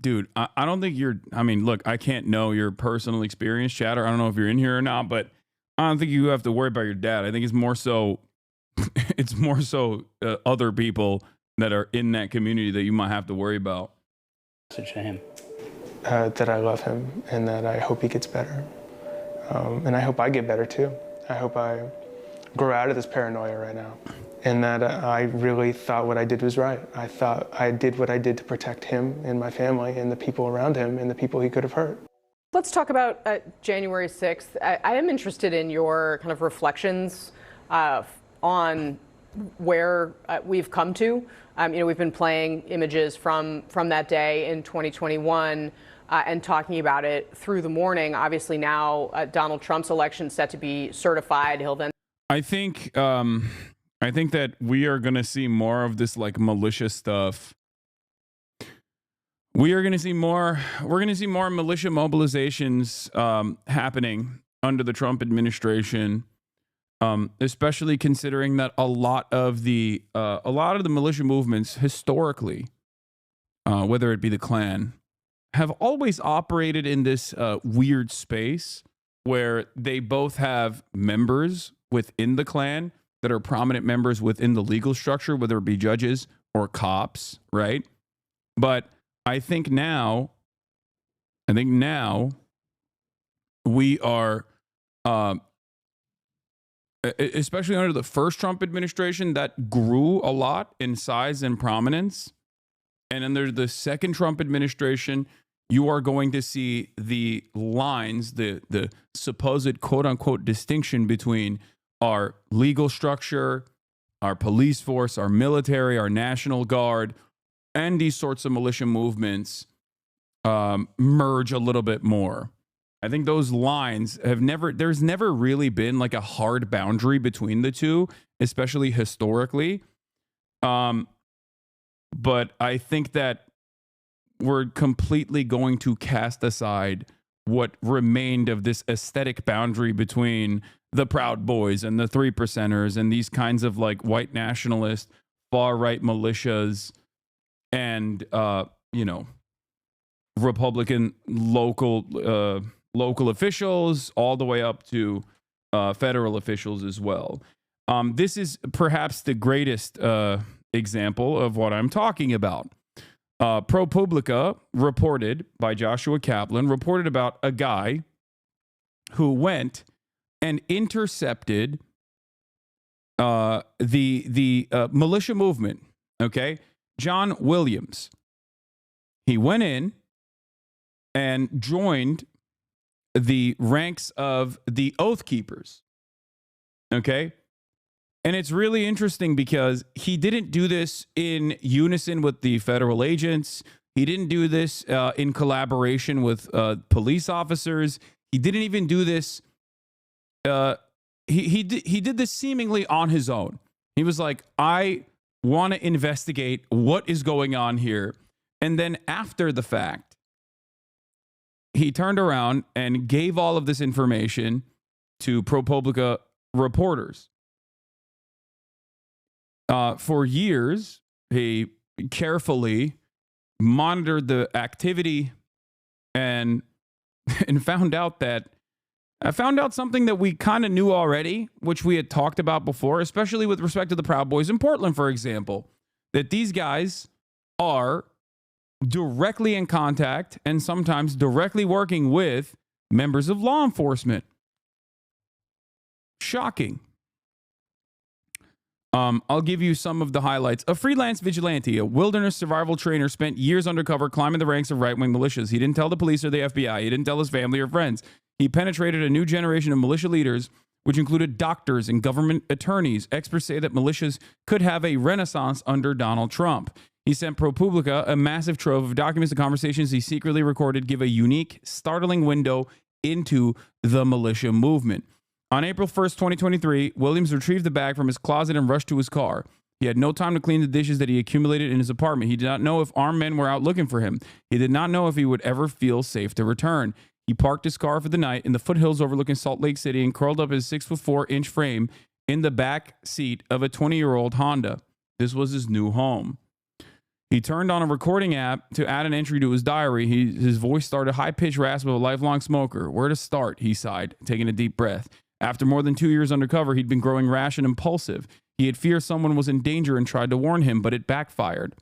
dude, I don't think you're, I mean, look, I can't know your personal experience, Chatter. I don't know if you're in here or not, but I don't think you have to worry about your dad. I think it's more so, other people that are in that community that you might have to worry about. Message to him. That I love him and that I hope he gets better. And I hope I get better too. I hope I grow out of this paranoia right now. And that I really thought what I did was right. I thought I did what I did to protect him and my family and the people around him and the people he could have hurt. Let's talk about January 6th. I am interested in your kind of reflections on where we've come to. We've been playing images from that day in 2021 and talking about it through the morning. Obviously now Donald Trump's election set to be certified. He'll then. I think that we are going to see more of this like malicious stuff. We're going to see more militia mobilizations happening under the Trump administration, especially considering that a lot of the militia movements historically, whether it be the Klan, have always operated in this weird space where they both have members within the Klan that are prominent members within the legal structure, whether it be judges or cops, right? But I think now we are, especially under the first Trump administration, that grew a lot in size and prominence. And under the second Trump administration, you are going to see the lines, the supposed quote unquote distinction between our legal structure, our police force, our military, our National Guard, and these sorts of militia movements merge a little bit more. I think those lines there's never really been like a hard boundary between the two, especially historically. But I think that we're completely going to cast aside what remained of this aesthetic boundary between the Proud Boys and the 3%ers and these kinds of like white nationalist far right militias and Republican local officials all the way up to federal officials as well. This is perhaps the greatest example of what I'm talking about. ProPublica reported by Joshua Kaplan reported about a guy who went and intercepted the militia movement. Okay, John Williams. He went in and joined the ranks of the Oath Keepers. Okay. And it's really interesting because he didn't do this in unison with the federal agents. He didn't do this in collaboration with police officers. He didn't even do this. He did this seemingly on his own. He was like, I want to investigate what is going on here. And then after the fact, he turned around and gave all of this information to ProPublica reporters. For years, he carefully monitored the activity and found out something that we kind of knew already, which we had talked about before, especially with respect to the Proud Boys in Portland, for example, that these guys are directly in contact and sometimes directly working with members of law enforcement. Shocking. I'll give you some of the highlights. A freelance vigilante, a wilderness survival trainer, spent years undercover climbing the ranks of right-wing militias. He didn't tell the police or the FBI. He didn't tell his family or friends. He penetrated a new generation of militia leaders, which included doctors and government attorneys. Experts say that militias could have a renaissance under Donald Trump. He sent ProPublica a massive trove of documents and conversations he secretly recorded, give a unique, startling window into the militia movement. On April 1st, 2023, Williams retrieved the bag from his closet and rushed to his car. He had no time to clean the dishes that he accumulated in his apartment. He did not know if armed men were out looking for him. He did not know if he would ever feel safe to return. He parked his car for the night in the foothills overlooking Salt Lake City and curled up his 6'4" frame in the back seat of a 20-year-old Honda. This was his new home. He turned on a recording app to add an entry to his diary. His voice started high-pitched rasp of a lifelong smoker. Where to start, he sighed, taking a deep breath. After more than 2 years undercover, he'd been growing rash and impulsive. He had feared someone was in danger and tried to warn him, but it backfired.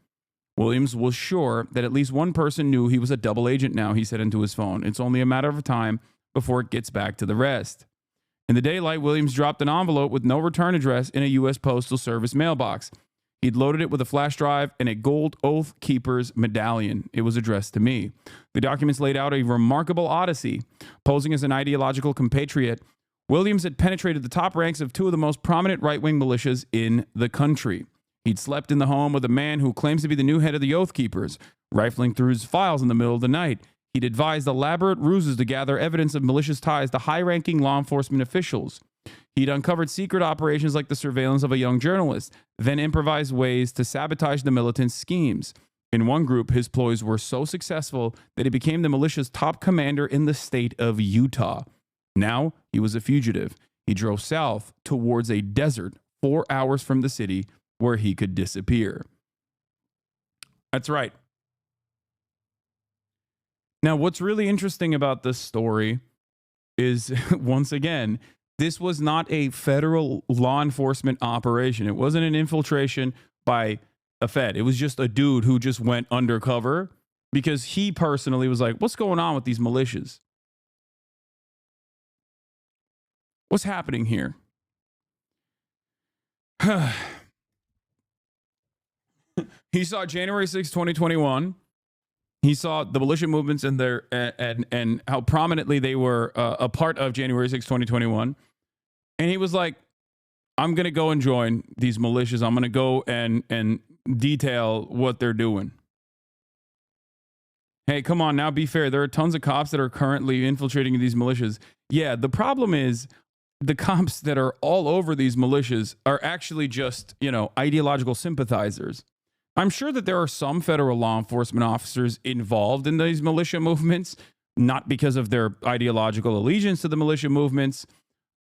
Williams was sure that at least one person knew he was a double agent now, he said into his phone. It's only a matter of time before it gets back to the rest. In the daylight, Williams dropped an envelope with no return address in a U.S. Postal Service mailbox. He'd loaded it with a flash drive and a gold Oath Keeper's medallion. It was addressed to me. The documents laid out a remarkable odyssey. Posing as an ideological compatriot, Williams had penetrated the top ranks of two of the most prominent right-wing militias in the country. He'd slept in the home of a man who claims to be the new head of the Oath Keepers, rifling through his files in the middle of the night. He'd devised elaborate ruses to gather evidence of malicious ties to high-ranking law enforcement officials. He'd uncovered secret operations like the surveillance of a young journalist, then improvised ways to sabotage the militants' schemes. In one group, his ploys were so successful that he became the militia's top commander in the state of Utah. Now, he was a fugitive. He drove south towards a desert 4 hours from the city where he could disappear. That's right. Now, what's really interesting about this story is, once again, this was not a federal law enforcement operation. It wasn't an infiltration by a Fed. It was just a dude who just went undercover because he personally was like, what's going on with these militias? What's happening here? He saw January 6, 2021. He saw the militia movements and their and how prominently they were a part of January 6, 2021. And he was like, I'm going to go and join these militias. I'm going to go and detail what they're doing. Hey, come on now, be fair. There are tons of cops that are currently infiltrating these militias. Yeah, the problem is the cops that are all over these militias are actually just, ideological sympathizers. I'm sure that there are some federal law enforcement officers involved in these militia movements, not because of their ideological allegiance to the militia movements,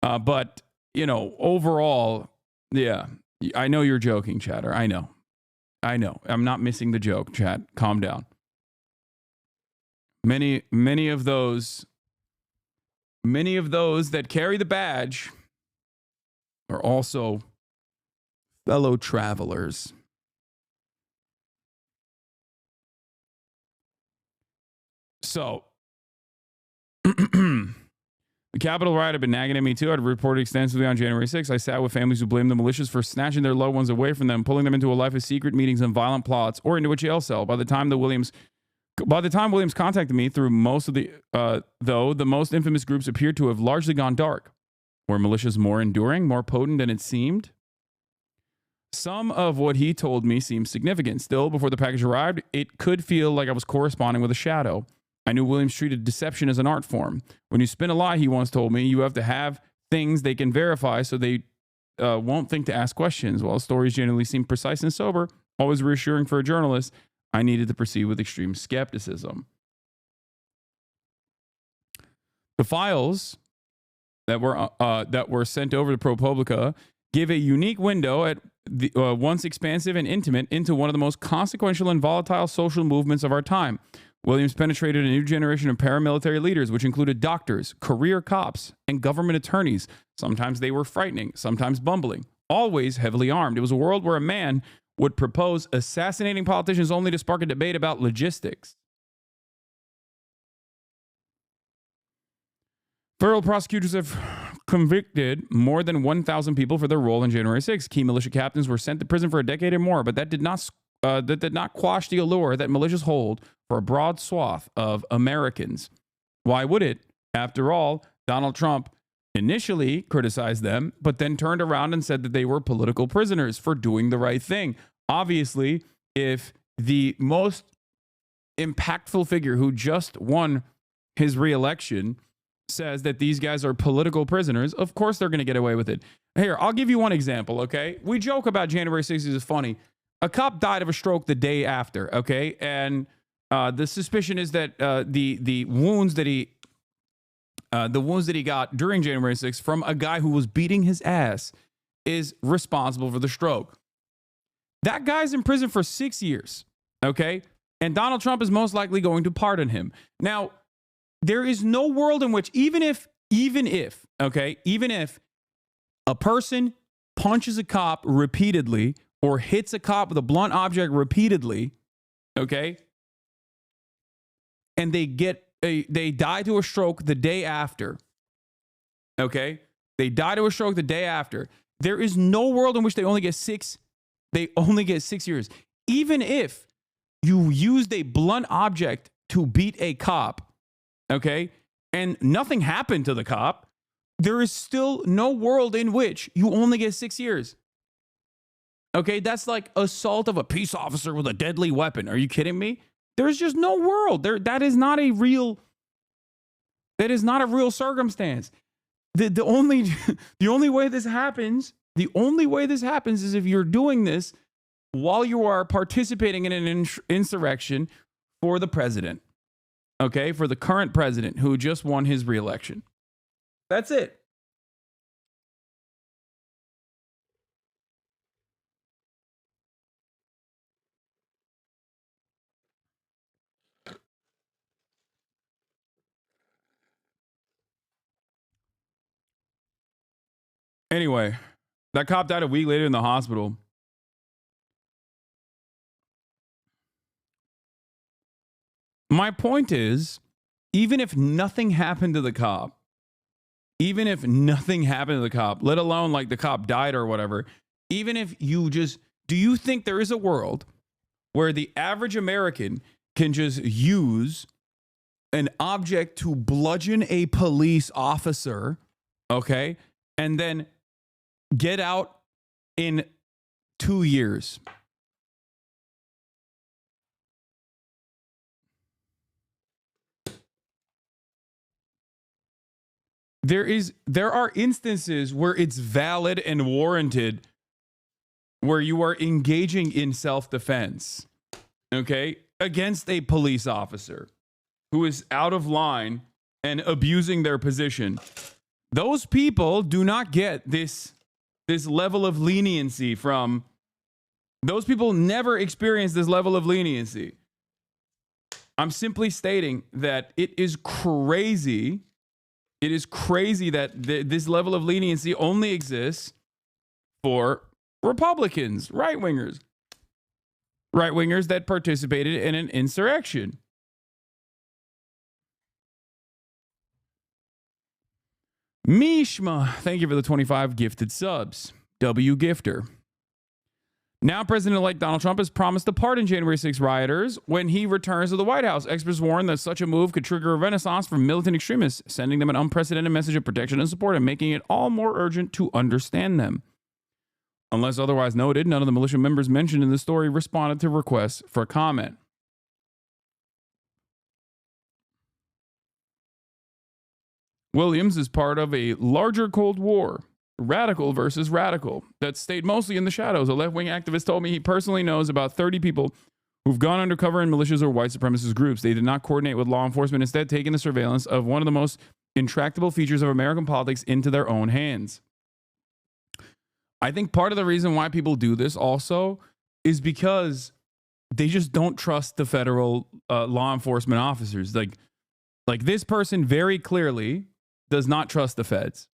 but, overall, yeah, I know you're joking, chatter. I know. I'm not missing the joke, chat. Calm down. Many of those that carry the badge are also fellow travelers. So, the Capitol riot had been nagging at me too. I'd reported extensively on January 6th. I sat with families who blamed the militias for snatching their loved ones away from them, pulling them into a life of secret meetings and violent plots, or into a jail cell. By the time Williams contacted me through most of the most infamous groups appeared to have largely gone dark. Were militias more enduring, more potent than it seemed? Some of what he told me seemed significant. Still, before the package arrived, it could feel like I was corresponding with a shadow. I knew Williams treated deception as an art form. When you spin a lie, he once told me, you have to have things they can verify so they won't think to ask questions. While stories generally seem precise and sober, always reassuring for a journalist, I needed to proceed with extreme skepticism. The files that were sent over to ProPublica give a unique window at the once expansive and intimate into one of the most consequential and volatile social movements of our time. Williams penetrated a new generation of paramilitary leaders, which included doctors, career cops, and government attorneys. Sometimes they were frightening, sometimes bumbling, always heavily armed. It was a world where a man would propose assassinating politicians only to spark a debate about logistics. Federal prosecutors have convicted more than 1,000 people for their role in January 6th. Key militia captains were sent to prison for a decade or more, but that did not quash the allure that militias hold for a broad swath of Americans. Why would it? After all, Donald Trump initially criticized them, but then turned around and said that they were political prisoners for doing the right thing. Obviously, if the most impactful figure who just won his reelection says that these guys are political prisoners, of course they're going to get away with it. Here, I'll give you one example, okay? We joke about January 6th is funny. A cop died of a stroke the day after, okay? And the suspicion is that the wounds that he got during January 6th from a guy who was beating his ass is responsible for the stroke. That guy's in prison for 6 years, okay? And Donald Trump is most likely going to pardon him. Now, there is no world in which even if a person punches a cop repeatedly or hits a cop with a blunt object repeatedly, okay, and they die to a stroke the day after, okay, they die to a stroke the day after. There is no world in which they only get 6 years. Even if you used a blunt object to beat a cop, okay, and nothing happened to the cop, there is still no world in which you only get 6 years. Okay, that's like assault of a peace officer with a deadly weapon. Are you kidding me? There's just no world. That is not a real circumstance. The only way this happens is if you're doing this while you are participating in an insurrection for the president. Okay, for the current president who just won his reelection. That's it. Anyway, that cop died a week later in the hospital. My point is, even if nothing happened to the cop, let alone like the cop died or whatever, even if you just, do you think there is a world where the average American can just use an object to bludgeon a police officer, okay, and then get out in 2 years? There are instances where it's valid and warranted, where you are engaging in self-defense, okay, against a police officer who is out of line and abusing their position. Those people do not get this level of leniency from, those people never experience this level of leniency. I'm simply stating that it is crazy. It is crazy that this level of leniency only exists for Republicans, right-wingers that participated in an insurrection. Mishma, thank you for the 25 gifted subs. W Gifter. Now, President-elect Donald Trump has promised to pardon January 6 rioters when he returns to the White House. Experts warn that such a move could trigger a renaissance from militant extremists, sending them an unprecedented message of protection and support and making it all more urgent to understand them. Unless otherwise noted, none of the militia members mentioned in the story responded to requests for comment. Williams is part of a larger Cold War. Radical versus radical that stayed mostly in the shadows. A left-wing activist told me he personally knows about 30 people who've gone undercover in militias or white supremacist groups. They did not coordinate with law enforcement, instead taking the surveillance of one of the most intractable features of American politics into their own hands. I think part of the reason why people do this also is because they just don't trust the federal law enforcement officers. Like this person very clearly does not trust the feds.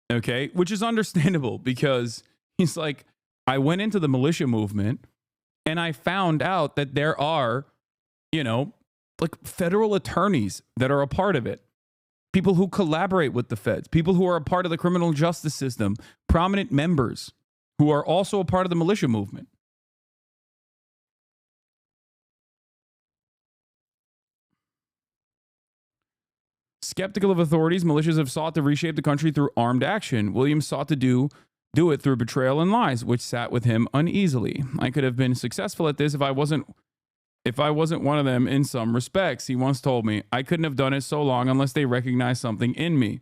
Okay, which is understandable because he's like, I went into the militia movement and I found out that there are, like federal attorneys that are a part of it, people who collaborate with the feds, people who are a part of the criminal justice system, prominent members who are also a part of the militia movement. Skeptical of authorities, militias have sought to reshape the country through armed action. Williams sought to do it through betrayal and lies, which sat with him uneasily. I could have been successful at this if I wasn't one of them in some respects. He once told me, I couldn't have done it so long unless they recognized something in me.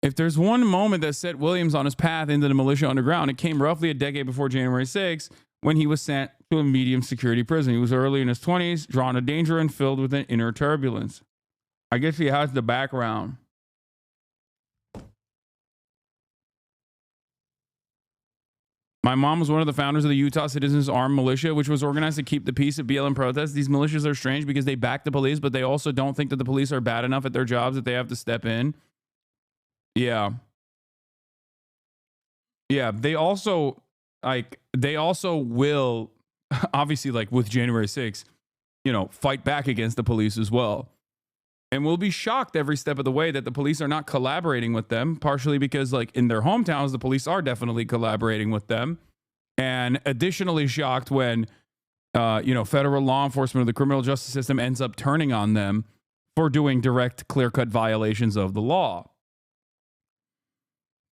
If there's one moment that set Williams on his path into the militia underground, it came roughly a decade before January 6th, when he was sent to a medium security prison. He was early in his 20s, drawn to danger and filled with an inner turbulence. I guess he has the background. My mom was one of the founders of the Utah Citizens Armed Militia, which was organized to keep the peace at BLM protests. These militias are strange because they back the police, but they also don't think that the police are bad enough at their jobs that they have to step in. Yeah. Yeah, they also will, obviously, like with January 6th, you know, fight back against the police as well. And we'll be shocked every step of the way that the police are not collaborating with them, partially because, like, in their hometowns, the police are definitely collaborating with them. And additionally shocked when, you know, federal law enforcement or the criminal justice system ends up turning on them for doing direct, clear-cut violations of the law.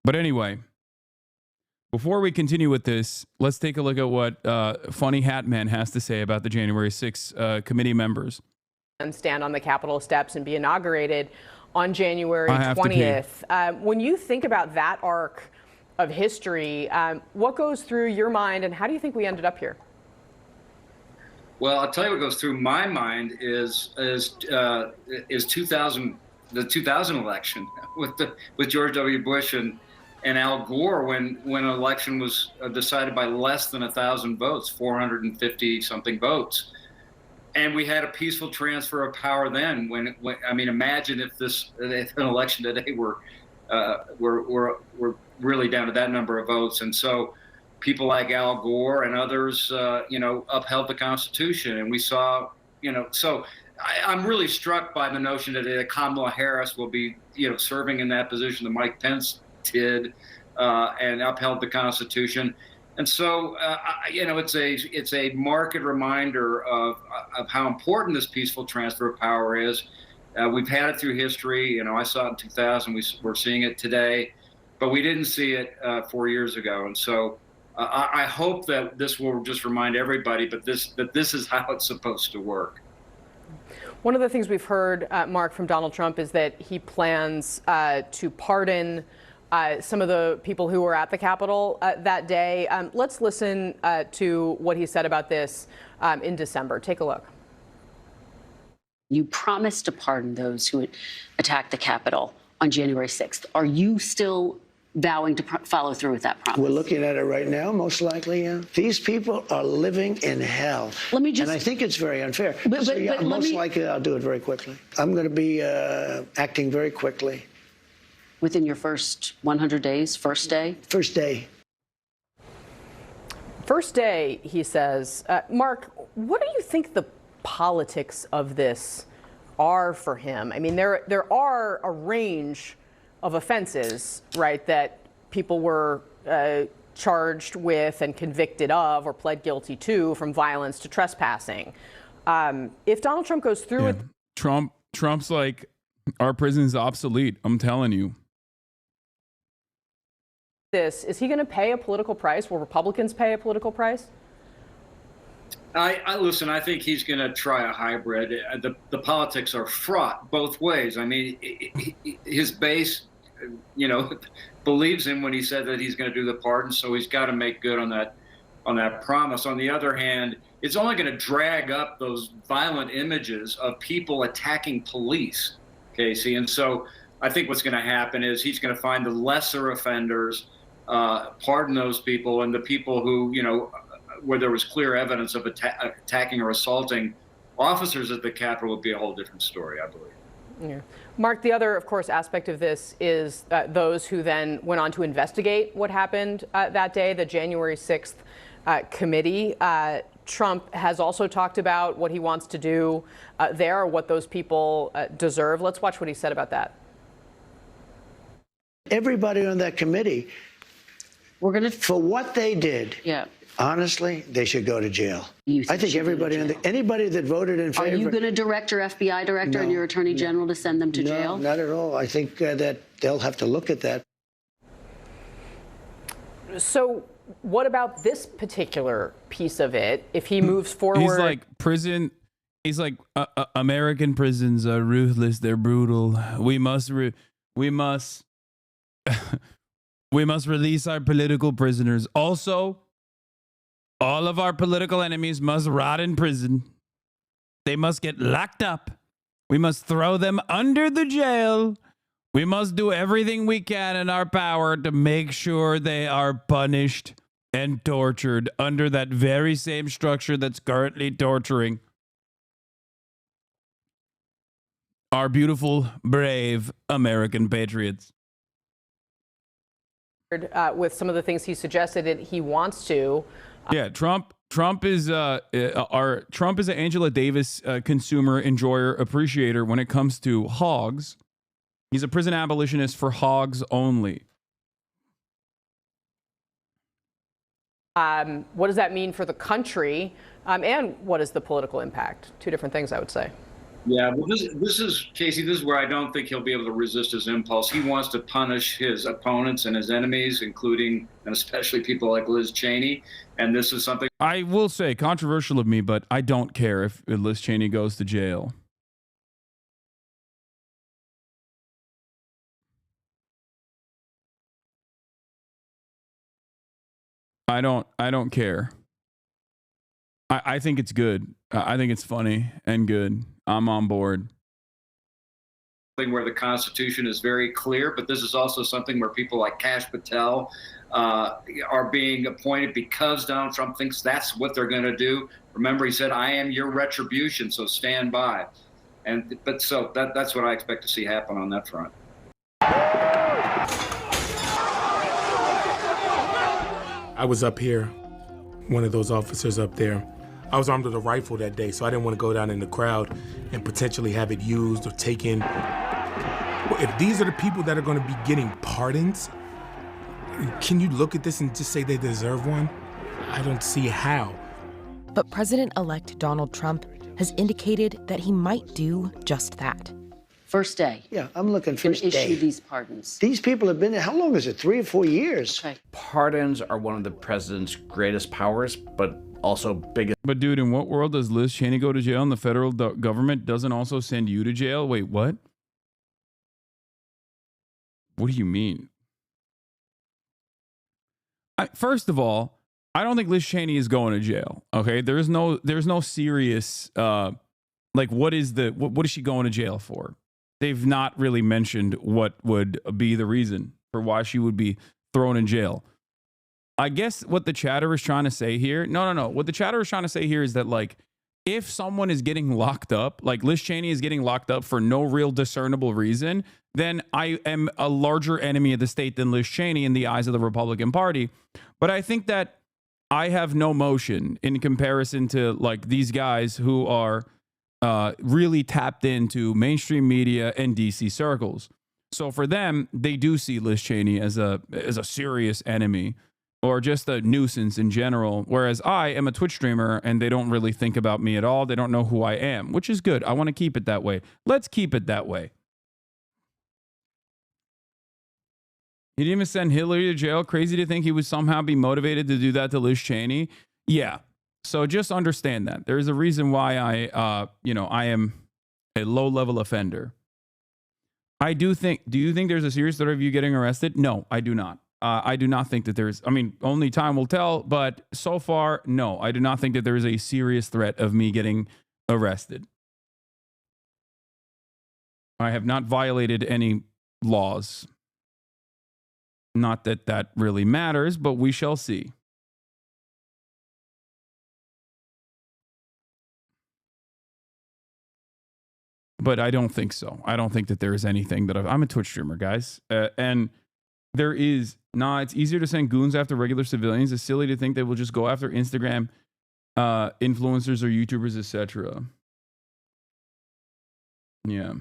But anyway, before we continue with this, let's take a look at what Funny Hat Man has to say about the January 6th committee members. And stand on the Capitol steps and be inaugurated on January 20th. When you think about that arc of history, what goes through your mind and how do you think we ended up here? Well, I'll tell you what goes through my mind is 2000, the 2000 election with George W. Bush and Al Gore when an election was decided by less than 1,000 votes, 450 something votes. And we had a peaceful transfer of power then. When I mean, imagine if an election today were really down to that number of votes. And so people like Al Gore and others, you know, upheld the Constitution. And we saw, you know, so I'm really struck by the notion that Kamala Harris will be, you know, serving in that position that Mike Pence did and upheld the Constitution. And so, you know, it's a marked reminder of how important this peaceful transfer of power is. We've had it through history. You know, I saw it in 2000. We're seeing it today, but we didn't see it 4 years ago. And so, I hope that this will just remind everybody, that this is how it's supposed to work. One of the things we've heard, Mark, from Donald Trump is that he plans to pardon some of the people who were at the Capitol that day. Let's listen to what he said about this in December. Take a look. You promised to pardon those who attacked the Capitol on January 6th. Are you still vowing to follow through with that promise? We're looking at it right now, most likely, yeah. These people are living in hell. Let me just... And I think it's very unfair. So, yeah, most likely I'll do it very quickly. I'm going to be acting very quickly. Within your first 100 days, first day? First day. First day, he says. Mark, what do you think the politics of this are for him? I mean, there are a range of offenses, right, that people were charged with and convicted of or pled guilty to, from violence to trespassing. If Donald Trump goes through with... Trump's like, our prison is obsolete, I'm telling you. This, is he going to pay a political price? Will Republicans pay a political price? Listen, I think he's going to try a hybrid. The politics are fraught both ways. I mean, his base, you know, believes him when he said that he's going to do the pardon, so he's got to make good on that promise. On the other hand, it's only going to drag up those violent images of people attacking police, Casey. And so I think what's going to happen is he's going to find the lesser offenders, pardon those people, and the people who, you know, where there was clear evidence of attacking or assaulting officers at the Capitol would be a whole different story, I believe. Yeah. Mark, the other, of course, aspect of this is those who then went on to investigate what happened that day, the January 6th committee. Trump has also talked about what he wants to do there, or what those people deserve. Let's watch what he said about that. Everybody on that committee, for what they did, honestly, they should go to jail. I think everybody, anybody that voted in favor. Are you going to direct your FBI director and your attorney general to send them to jail? No, not at all. I think that they'll have to look at that. So what about this particular piece of it? If he moves forward, he's like He's like American prisons are ruthless. They're brutal. We must release our political prisoners. Also, all of our political enemies must rot in prison. They must get locked up. We must throw them under the jail. We must do everything we can in our power to make sure they are punished and tortured under that very same structure that's currently torturing our beautiful, brave American patriots. With some of the things he suggested that he wants to. Yeah, Trump is Trump is an Angela Davis consumer enjoyer appreciator when it comes to hogs. He's a prison abolitionist for hogs only. What does that mean for the country? And what is the political impact? Two different things, I would say. Yeah, well, this is, Casey, this is where I don't think he'll be able to resist his impulse. He wants to punish his opponents and his enemies, including and especially people like Liz Cheney. And this is something I will say, controversial of me, but I don't care if Liz Cheney goes to jail. I don't care. I think it's good. I think it's funny and good. I'm on board. where the Constitution is very clear, but this is also something where people like Kash Patel are being appointed because Donald Trump thinks that's what they're going to do. Remember, he said, "I am your retribution, so stand by." But that's what I expect to see happen on that front. I was up here, one of those officers up there. I was armed with a rifle that day, so I didn't want to go down in the crowd and potentially have it used or taken. Well, if these are the people that are going to be getting pardons, can you look at this and just say they deserve one? I don't see how. But President-elect Donald Trump has indicated that he might do just that. First day. Yeah, I'm looking first day. Issue these pardons. These people have been there, how long is it, 3 or 4 years? Okay. Pardons are one of the president's greatest powers, but also biggest. But dude, in what world does Liz Cheney go to jail and the federal government doesn't also send you to jail? Wait, what? What do you mean? First of all, I don't think Liz Cheney is going to jail. Okay, there's no serious like what is she going to jail for? They've not really mentioned what would be the reason for why she would be thrown in jail. I guess what the chatter is trying to say here, no. What the chatter is trying to say here is that, like, if someone is getting locked up, like Liz Cheney is getting locked up for no real discernible reason, then I am a larger enemy of the state than Liz Cheney in the eyes of the Republican Party. But I think that I have no motion in comparison to like these guys who are really tapped into mainstream media and DC circles. So for them, they do see Liz Cheney as a serious enemy or just a nuisance in general. Whereas I am a Twitch streamer and they don't really think about me at all. They don't know who I am, which is good. I want to keep it that way. Let's keep it that way. He didn't even send Hillary to jail. Crazy to think he would somehow be motivated to do that to Liz Cheney. Yeah. So just understand that there's a reason why I am a low-level offender. I do think. Do you think there's a serious threat of you getting arrested? No, I do not. I do not think that there's. I mean, only time will tell. But so far, no, I do not think that there is a serious threat of me getting arrested. I have not violated any laws. Not that that really matters, but we shall see. But I don't think so. I don't think that there is anything that I'm a Twitch streamer, guys. And there is it's easier to send goons after regular civilians. It's silly to think they will just go after Instagram influencers or YouTubers, etc. Yeah.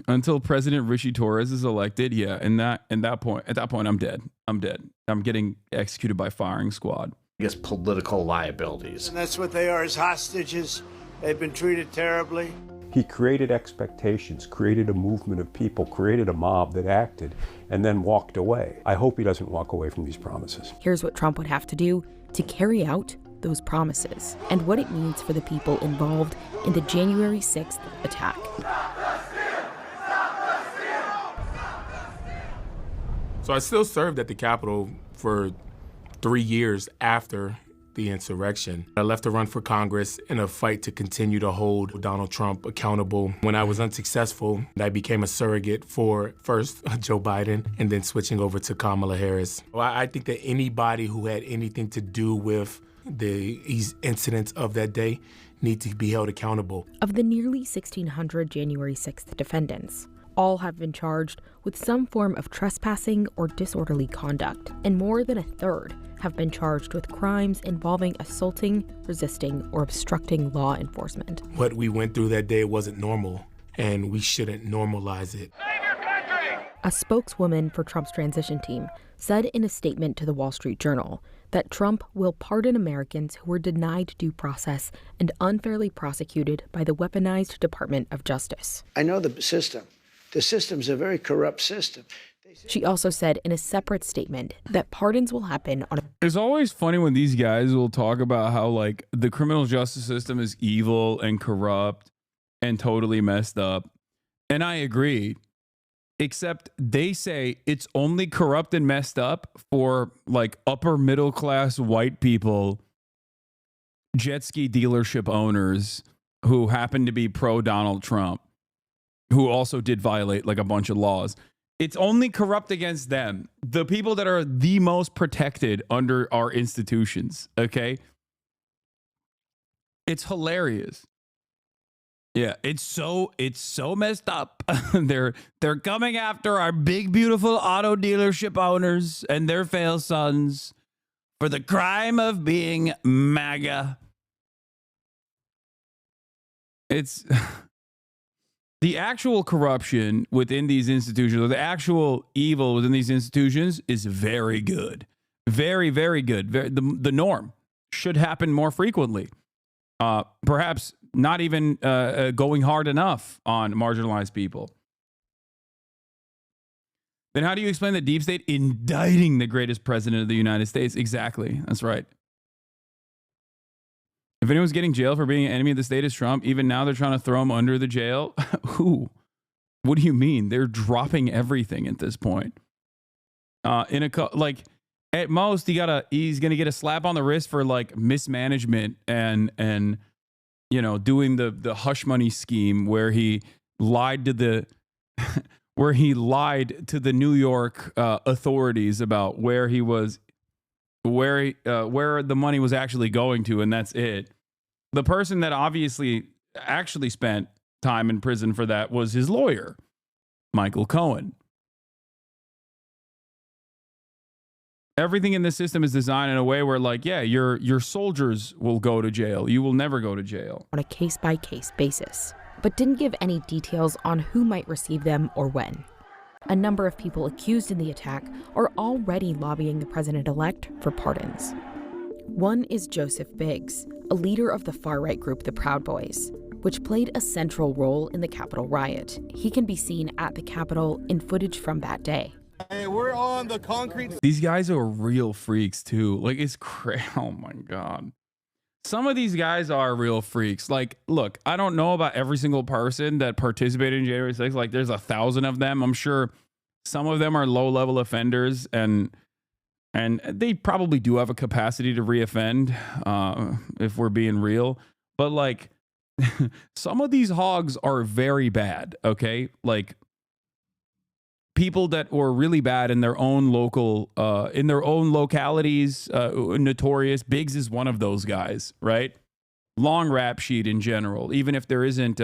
Until President Rishi Torres is elected, yeah, and at that point, I'm dead. I'm dead. I'm getting executed by firing squad. I guess political liabilities. And that's what they are, as hostages. They've been treated terribly. He created expectations, created a movement of people, created a mob that acted, and then walked away. I hope he doesn't walk away from these promises. Here's what Trump would have to do to carry out those promises and what it means for the people involved in the January 6th attack. So I still served at the Capitol for 3 years after the insurrection. I left to run for Congress in a fight to continue to hold Donald Trump accountable. When I was unsuccessful, I became a surrogate for first Joe Biden and then switching over to Kamala Harris. I think that anybody who had anything to do with these incidents of that day need to be held accountable. Of the nearly 1,600 January 6th defendants, all have been charged with some form of trespassing or disorderly conduct, and more than a third have been charged with crimes involving assaulting, resisting, or obstructing law enforcement. What we went through that day wasn't normal, and we shouldn't normalize it. A spokeswoman for Trump's transition team said in a statement to the Wall Street Journal that Trump will pardon Americans who were denied due process and unfairly prosecuted by the weaponized Department of Justice. I know the system. The system's a very corrupt system. She also said in a separate statement that pardons will happen on It's always funny when these guys will talk about how, like, the criminal justice system is evil and corrupt and totally messed up. And I agree. Except they say it's only corrupt and messed up for, like, upper middle class white people, jet ski dealership owners who happen to be pro Donald Trump, who also did violate like a bunch of laws. It's only corrupt against them, the people that are the most protected under our institutions. Okay. It's hilarious. Yeah, it's so messed up. They're coming after our big, beautiful auto dealership owners and their fail sons for the crime of being MAGA. It's the actual corruption within these institutions, or the actual evil within these institutions, is very good. Very, very good. The norm should happen more frequently. Perhaps not even going hard enough on marginalized people. Then how do you explain the deep state indicting the greatest president of the United States? Exactly. That's right. If anyone's getting jailed for being an enemy of the state is Trump, even now they're trying to throw him under the jail. Who? What do you mean? They're dropping everything at this point. Like, at most, he's gonna get a slap on the wrist for like mismanagement and you know, doing the hush money scheme where he lied to the New York authorities about where he was, where the money was actually going to, and that's it. The person that obviously actually spent time in prison for that was his lawyer, Michael Cohen. Everything in the system is designed in a way where, like, yeah, your soldiers will go to jail. You will never go to jail. On a case-by-case basis, but didn't give any details on who might receive them or when. A number of people accused in the attack are already lobbying the president-elect for pardons. One is Joseph Biggs, a leader of the far-right group The Proud Boys, which played a central role in the Capitol riot. He can be seen at the Capitol in footage from that day. Hey, we're on the concrete. These guys are real freaks too. Like, it's crazy. Oh my God. Some of these guys are real freaks. Like, look, I don't know about every single person that participated in January 6th. Like, there's 1,000 of them. I'm sure some of them are low-level offenders, and they probably do have a capacity to reoffend, if we're being real. But like, some of these hogs are very bad. Okay, like, people that were really bad in their own local, in their own localities, notorious. Biggs is one of those guys, right? Long rap sheet in general, even if there isn't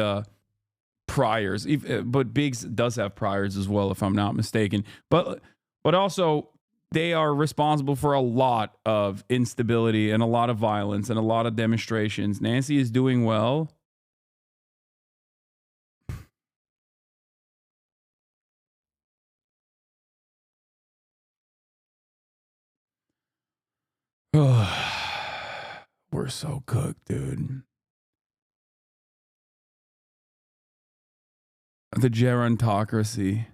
priors. But Biggs does have priors as well, if I'm not mistaken. But also, they are responsible for a lot of instability and a lot of violence and a lot of demonstrations. Nancy is doing well. We're so cooked, dude. The gerontocracy.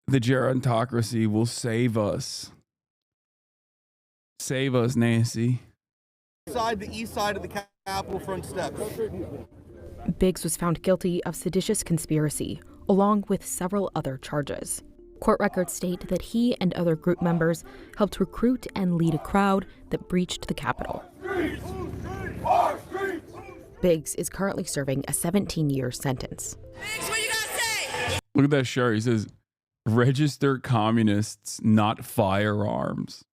The gerontocracy will save us. Save us, Nancy. The east side of the Capitol front steps. Biggs was found guilty of seditious conspiracy, along with several other charges. Court records state that he and other group members helped recruit and lead a crowd that breached the Capitol. Biggs is currently serving a 17-year sentence. Look at that shirt. He says, register communists, not firearms.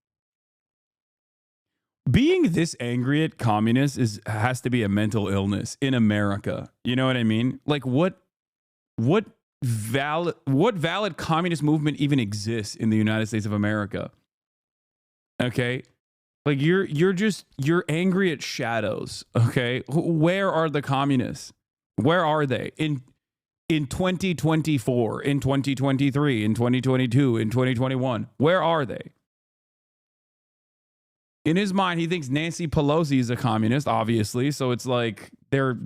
Being this angry at communists has to be a mental illness in America. You know what I mean? Like what valid communist movement even exists in the United States of America? Okay? Like you're angry at shadows, okay? Where are the communists? Where are they? In 2024, in 2023, in 2022, in 2021, where are they? In his mind, he thinks Nancy Pelosi is a communist, obviously. So it's like they're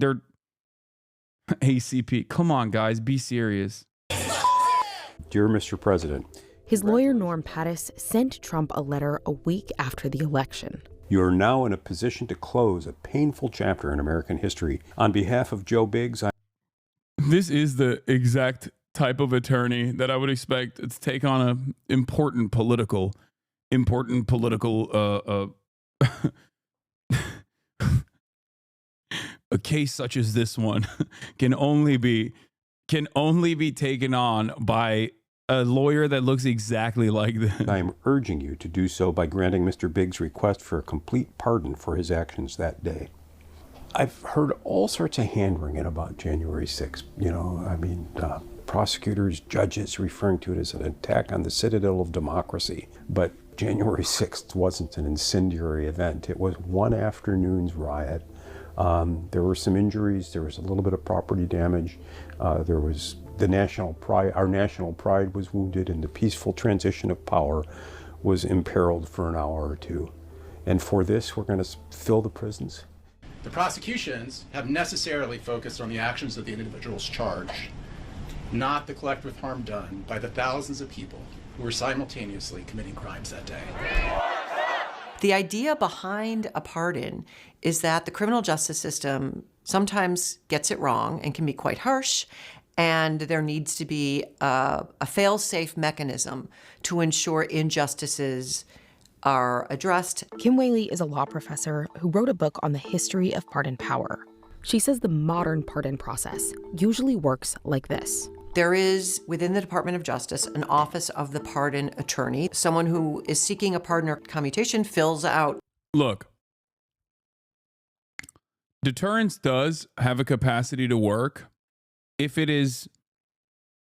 ACP. Come on, guys, be serious. Dear Mr. President, his lawyer, Norm Pattis, sent Trump a letter a week after the election. You are now in a position to close a painful chapter in American history. On behalf of Joe Biggs, This is the exact type of attorney that I would expect to take on a important political a case such as this one can only be taken on by a lawyer that looks exactly like this. I am urging you to do so by granting Mr. Biggs' request for a complete pardon for his actions that day. I've heard all sorts of hand-wringing about January 6th. You know, I mean, prosecutors, judges referring to it as an attack on the citadel of democracy. But January 6th wasn't an incendiary event. It was one afternoon's riot. There were some injuries. There was a little bit of property damage. There was the national pride. Our national pride was wounded, and the peaceful transition of power was imperiled for an hour or two. And for this, we're going to fill the prisons. The prosecutions have necessarily focused on the actions of the individuals charged, not the collective harm done by the thousands of people who were simultaneously committing crimes that day. The idea behind a pardon is that the criminal justice system sometimes gets it wrong and can be quite harsh, and there needs to be a fail-safe mechanism to ensure injustices are addressed. Kim Whaley is a law professor who wrote a book on the history of pardon power. She says the modern pardon process usually works like this. There is, within the Department of Justice, an office of the pardon attorney. Someone who is seeking a pardon or commutation fills out. Look, deterrence does have a capacity to work if it is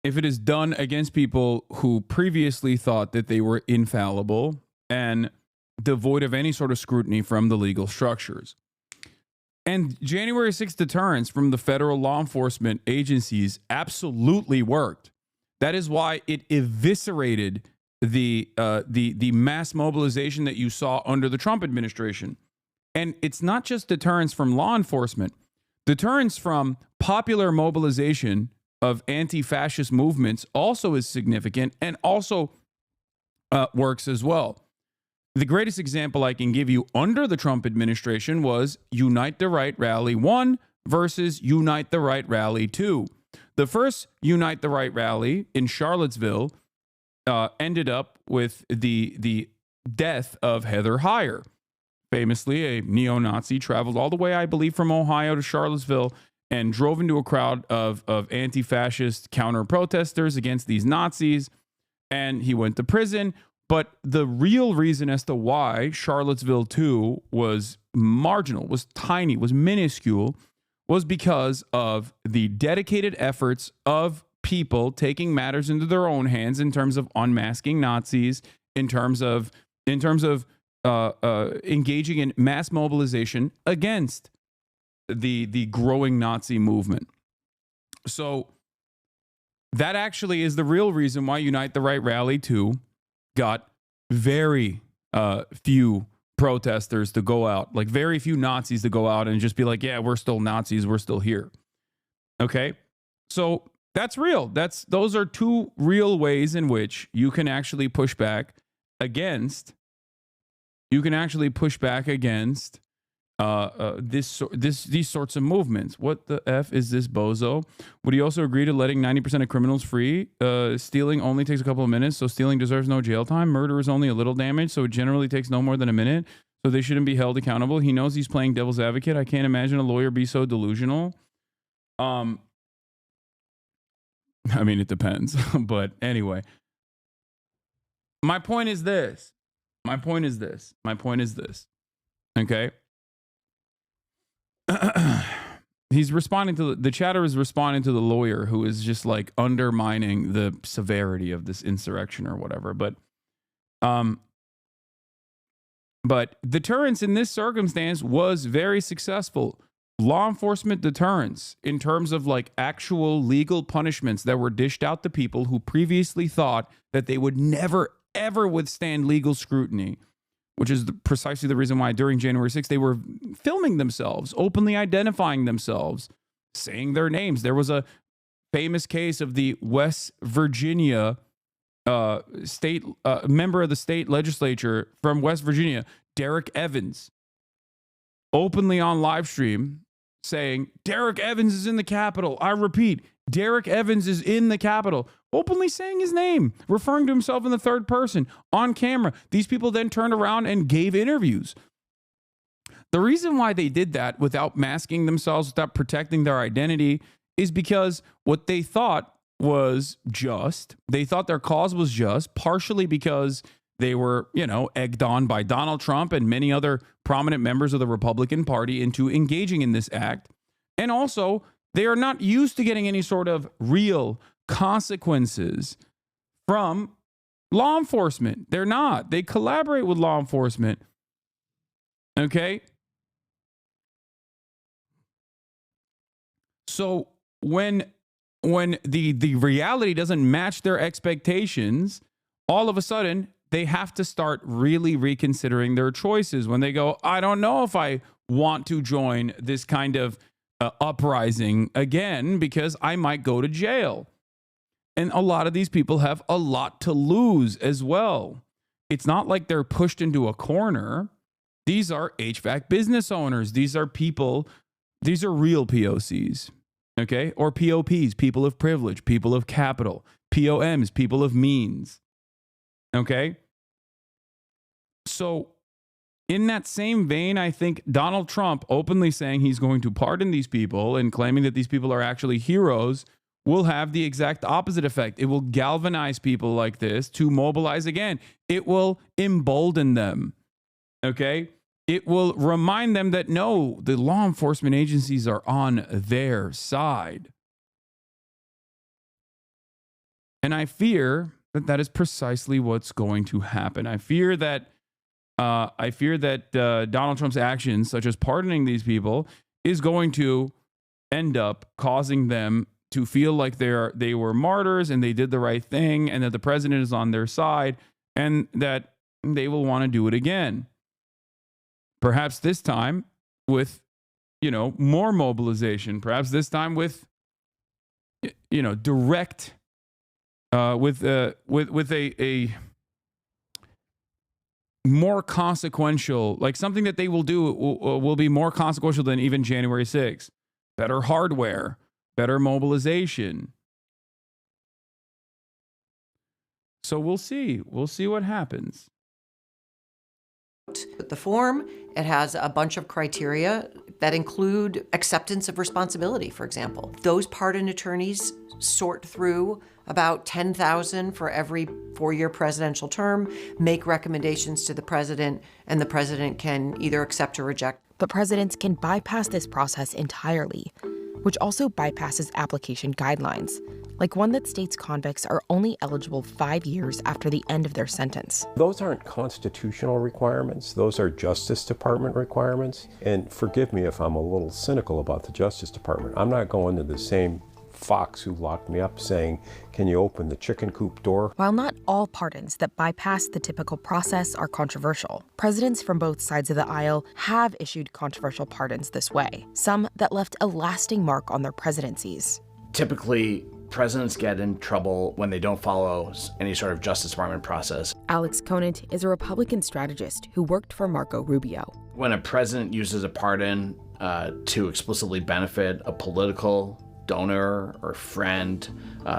done against people who previously thought that they were infallible and devoid of any sort of scrutiny from the legal structures. And January 6th deterrence from the federal law enforcement agencies absolutely worked. That is why it eviscerated the mass mobilization that you saw under the Trump administration. And it's not just deterrence from law enforcement. Deterrence from popular mobilization of anti-fascist movements also is significant and also works as well. The greatest example I can give you under the Trump administration was Unite the Right Rally 1 versus Unite the Right Rally 2. The first Unite the Right rally in Charlottesville ended up with the death of Heather Heyer. Famously, a neo-Nazi traveled all the way, I believe, from Ohio to Charlottesville and drove into a crowd of anti-fascist counter-protesters against these Nazis, and he went to prison. But the real reason as to why Charlottesville 2 was marginal, was tiny, was minuscule, was because of the dedicated efforts of people taking matters into their own hands in terms of unmasking Nazis, in terms of engaging in mass mobilization against the growing Nazi movement. So that actually is the real reason why Unite the Right Rally 2 got very few protesters to go out, like very few Nazis to go out and just be like, yeah, we're still Nazis, we're still here. Okay? So that's real. Those are two real ways in which you can actually push back against these sorts of movements. What the F is this bozo? Would he also agree to letting 90% of criminals free? Stealing only takes a couple of minutes, so stealing deserves no jail time. Murder is only a little damage, so it generally takes no more than a minute, so they shouldn't be held accountable. He knows he's playing devil's advocate. I can't imagine a lawyer be so delusional. I mean, it depends. But anyway, my point is this. Okay? He's responding to the chatter is responding to the lawyer who is just like undermining the severity of this insurrection or whatever. But deterrence in this circumstance was very successful. Law enforcement deterrence in terms of like actual legal punishments that were dished out to people who previously thought that they would never, ever withstand legal scrutiny, which is precisely the reason why during January 6th, they were filming themselves, openly identifying themselves, saying their names. There was a famous case of the West Virginia state member of the state legislature from West Virginia, Derek Evans, openly on live stream saying, Derek Evans is in the Capitol. I repeat, Derek Evans is in the Capitol. Openly saying his name, referring to himself in the third person on camera. These people then turned around and gave interviews. The reason why they did that without masking themselves, without protecting their identity, is because what they thought was just. They thought their cause was just, partially because they were, egged on by Donald Trump and many other prominent members of the Republican Party into engaging in this act. And also, they are not used to getting any sort of real consequences from law enforcement. They're not. They collaborate with law enforcement. Okay? So when the reality doesn't match their expectations, all of a sudden they have to start really reconsidering their choices when they go, I don't know if I want to join this kind of uprising again because I might go to jail. And a lot of these people have a lot to lose as well. It's not like they're pushed into a corner. These are HVAC business owners. These are people, these are real POCs, okay? Or POPs, people of privilege, people of capital, POMs, people of means, okay? So in that same vein, I think Donald Trump openly saying he's going to pardon these people and claiming that these people are actually heroes will have the exact opposite effect. It will galvanize people like this to mobilize again. It will embolden them, okay? It will remind them that, no, the law enforcement agencies are on their side. And I fear that that is precisely what's going to happen. I fear that Donald Trump's actions, such as pardoning these people, is going to end up causing them to feel like they were martyrs and they did the right thing and that the president is on their side and that they will want to do it again. Perhaps this time with, more mobilization. Perhaps this time with, direct, with a more consequential, like something that they will do will be more consequential than even January 6th. Better hardware, better mobilization. So we'll see. We'll see what happens. The form, it has a bunch of criteria that include acceptance of responsibility, for example. Those pardon attorneys sort through about 10,000 for every 4-year presidential term, make recommendations to the president, and the president can either accept or reject. But presidents can bypass this process entirely, which also bypasses application guidelines, like one that states convicts are only eligible 5 years after the end of their sentence. Those aren't constitutional requirements. Those are Justice Department requirements. And forgive me if I'm a little cynical about the Justice Department. I'm not going to the same fox who locked me up saying, can you open the chicken coop door? While not all pardons that bypass the typical process are controversial, presidents from both sides of the aisle have issued controversial pardons this way, some that left a lasting mark on their presidencies. Typically, Presidents get in trouble when they don't follow any sort of Justice Department process. Alex Conant is a Republican strategist who worked for Marco Rubio. When a president uses a pardon to explicitly benefit a political donor or friend,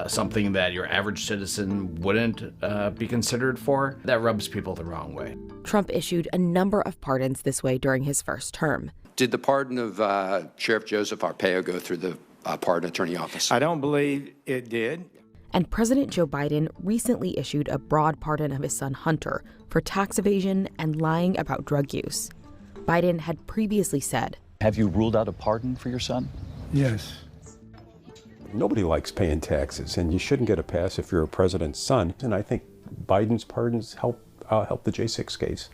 something that your average citizen wouldn't be considered for, that rubs people the wrong way. Trump issued a number of pardons this way during his first term. Did the pardon of Sheriff Joseph Arpaio go through the pardon attorney office? I don't believe it did. And President Joe Biden recently issued a broad pardon of his son Hunter for tax evasion and lying about drug use. Biden had previously said, "Have you ruled out a pardon for your son?" Yes. Nobody likes paying taxes, and you shouldn't get a pass if you're a president's son. And I think Biden's pardons help the J6 case.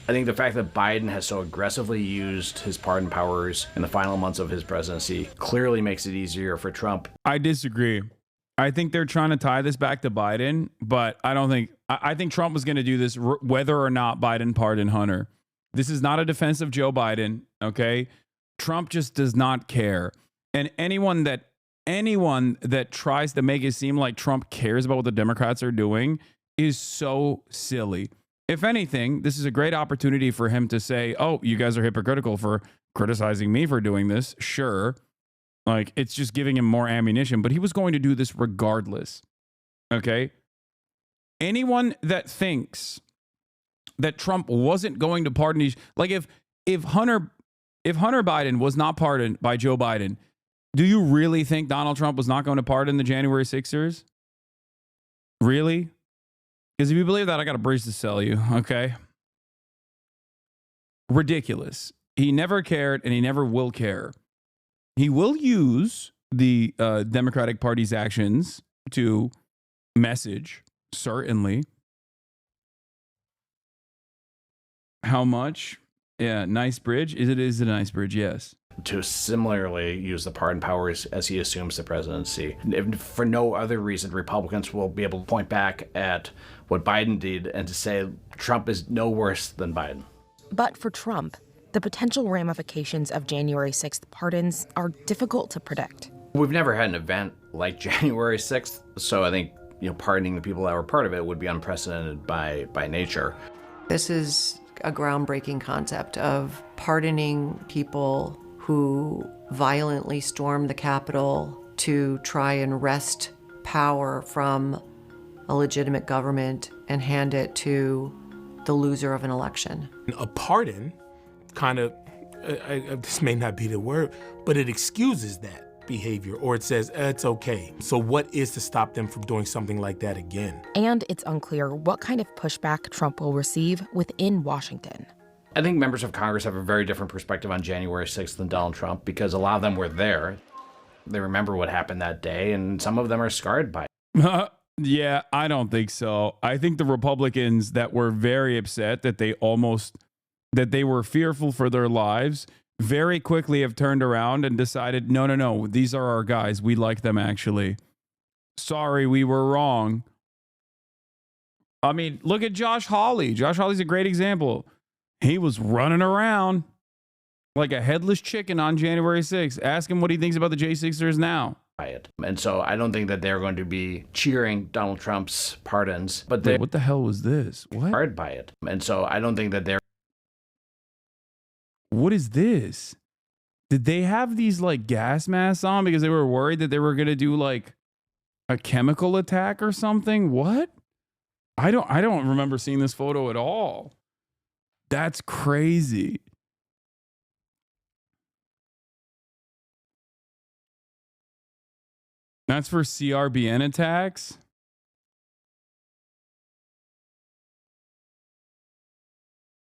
I think the fact that Biden has so aggressively used his pardon powers in the final months of his presidency clearly makes it easier for Trump. I disagree. I think they're trying to tie this back to Biden, but I think Trump was going to do this whether or not Biden pardoned Hunter. This is not a defense of Joe Biden, okay? Trump just does not care. And anyone that tries to make it seem like Trump cares about what the Democrats are doing is so silly. If anything, this is a great opportunity for him to say, oh, you guys are hypocritical for criticizing me for doing this. Sure. Like, it's just giving him more ammunition, but he was going to do this regardless. Okay? Anyone that thinks that Trump wasn't going to pardon these, like if Hunter Biden was not pardoned by Joe Biden, do you really think Donald Trump was not going to pardon the January 6ers? Really? Because if you believe that, I got a bridge to sell you, okay? Ridiculous. He never cared, and he never will care. He will use the Democratic Party's actions to message, certainly. How much? Yeah, nice bridge. Is it a nice bridge? Yes. To similarly use the pardon powers as he assumes the presidency. If for no other reason, Republicans will be able to point back at what Biden did and to say Trump is no worse than Biden. But for Trump, the potential ramifications of January 6th pardons are difficult to predict. We've never had an event like January 6th, so I think pardoning the people that were part of it would be unprecedented by nature. This is a groundbreaking concept of pardoning people who violently stormed the Capitol to try and wrest power from a legitimate government and hand it to the loser of an election. A pardon kind of, this may not be the word, but it excuses that behavior, or it says it's okay. So what is to stop them from doing something like that again? And it's unclear what kind of pushback Trump will receive within Washington. I think members of Congress have a very different perspective on January 6th than Donald Trump because a lot of them were there. They remember what happened that day, and some of them are scarred by it. Yeah, I don't think so. I think the Republicans that were very upset that they were fearful for their lives very quickly have turned around and decided, no, these are our guys. We like them, actually. Sorry, we were wrong. I mean, look at Josh Hawley. Josh Hawley's a great example. He was running around like a headless chicken on January 6th. Ask him what he thinks about the J6ers now. And so I don't think that they're going to be cheering Donald Trump's pardons, but they're what the hell was this? What? Scarred by it. And so I don't think that they're. What is this? Did they have these like gas masks on because they were worried that they were going to do like a chemical attack or something? What? I don't remember seeing this photo at all. That's crazy. That's for CRBN attacks?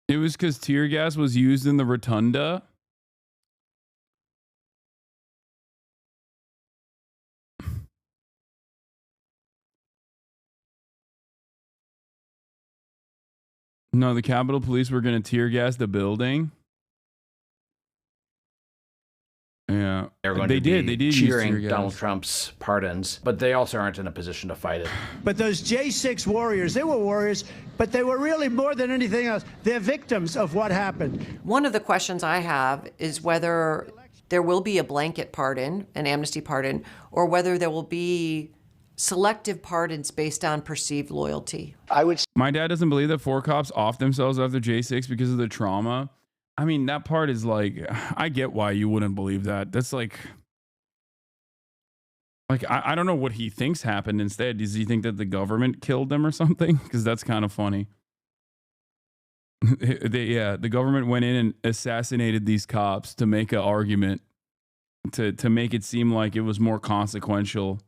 It was because tear gas was used in the rotunda? No, the Capitol Police were going to tear gas the building. Yeah, They did cheering Donald Trump's pardons, but they also aren't in a position to fight it. But those J6 warriors, they were warriors, but they were really more than anything else. They're victims of what happened. One of the questions I have is whether there will be a blanket pardon, an amnesty pardon, or whether there will be selective pardons based on perceived loyalty. My dad doesn't believe that 4 cops off themselves after J6 because of the trauma. I mean, that part is like, I get why you wouldn't believe that. That's like I don't know what he thinks happened instead. Does he think that the government killed them or something? Because that's kind of funny. The government went in and assassinated these cops to make an argument, to make it seem like it was more consequential.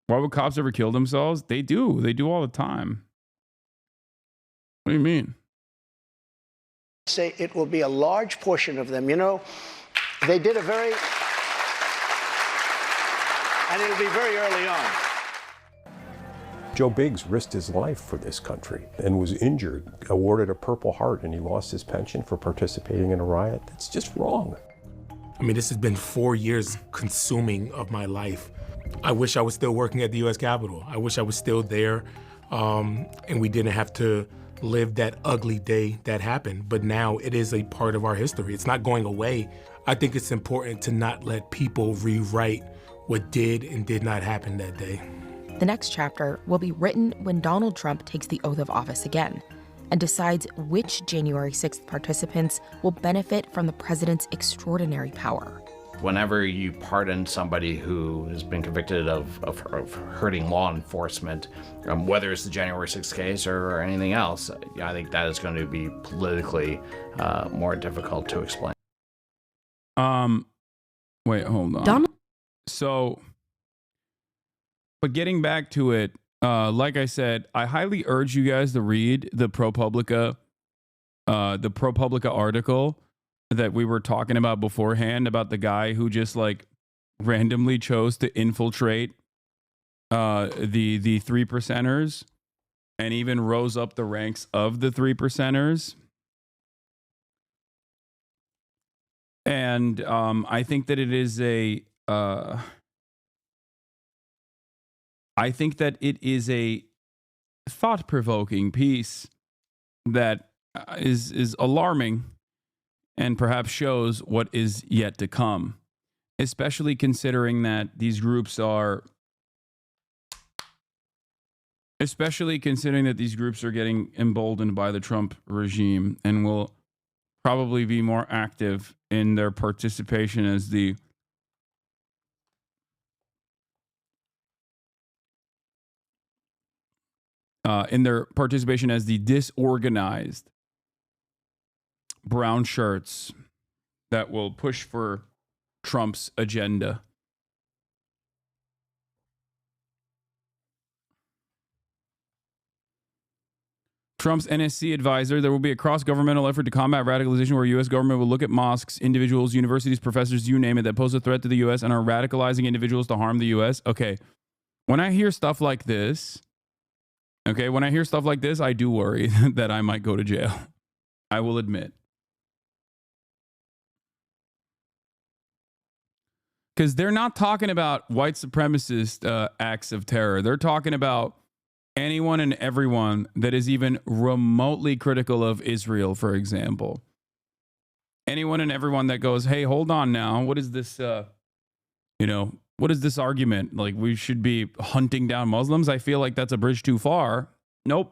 Why would cops ever kill themselves? They do. They do all the time. What do you mean? Say it will be a large portion of them. You know, they did a very, and it'll be very early on. Joe Biggs risked his life for this country and was injured, awarded a Purple Heart, and he lost his pension for participating in a riot. That's just wrong. I mean, this has been 4 years consuming of my life. I wish I was still working at the U.S. Capitol. I wish I was still there, and we didn't have to live that ugly day that happened. But now it is a part of our history. It's not going away. I think it's important to not let people rewrite what did and did not happen that day. The next chapter will be written when Donald Trump takes the oath of office again and decides which January 6th participants will benefit from the president's extraordinary power. Whenever you pardon somebody who has been convicted of hurting law enforcement, whether it's the January 6th case or anything else, I think that is going to be politically more difficult to explain. Wait, hold on. So, but getting back to it, like I said, I highly urge you guys to read the ProPublica article that we were talking about beforehand about the guy who just like randomly chose to infiltrate the 3%ers and even rose up the ranks of the 3%ers. And I think that it is a thought-provoking piece that is alarming and perhaps shows what is yet to come, especially considering that these groups are getting emboldened by the Trump regime and will probably be more active in their participation as the disorganized brown shirts that will push for Trump's agenda. Trump's NSC advisor, there will be a cross-governmental effort to combat radicalization where U.S. government will look at mosques, individuals, universities, professors, you name it, that pose a threat to the U.S. and are radicalizing individuals to harm the U.S. Okay, when I hear stuff like this, I do worry that I might go to jail. I will admit. Because they're not talking about white supremacist acts of terror. They're talking about anyone and everyone that is even remotely critical of Israel, for example. Anyone and everyone that goes, hey, hold on now. What is this, what is this argument? Like, we should be hunting down Muslims? I feel like that's a bridge too far. Nope.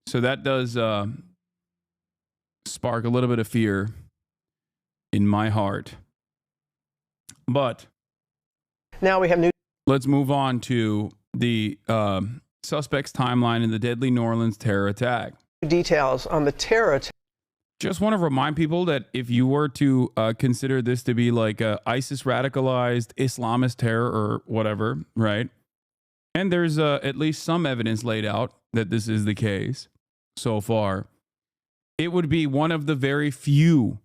So that does spark a little bit of fear in my heart. But now we have new. Let's move on to the suspect's timeline in the deadly New Orleans terror attack. Details on the terror attack. Just want to remind people that if you were to consider this to be like a ISIS radicalized Islamist terror or whatever, right? And there's at least some evidence laid out that this is the case so far. It would be one of the very few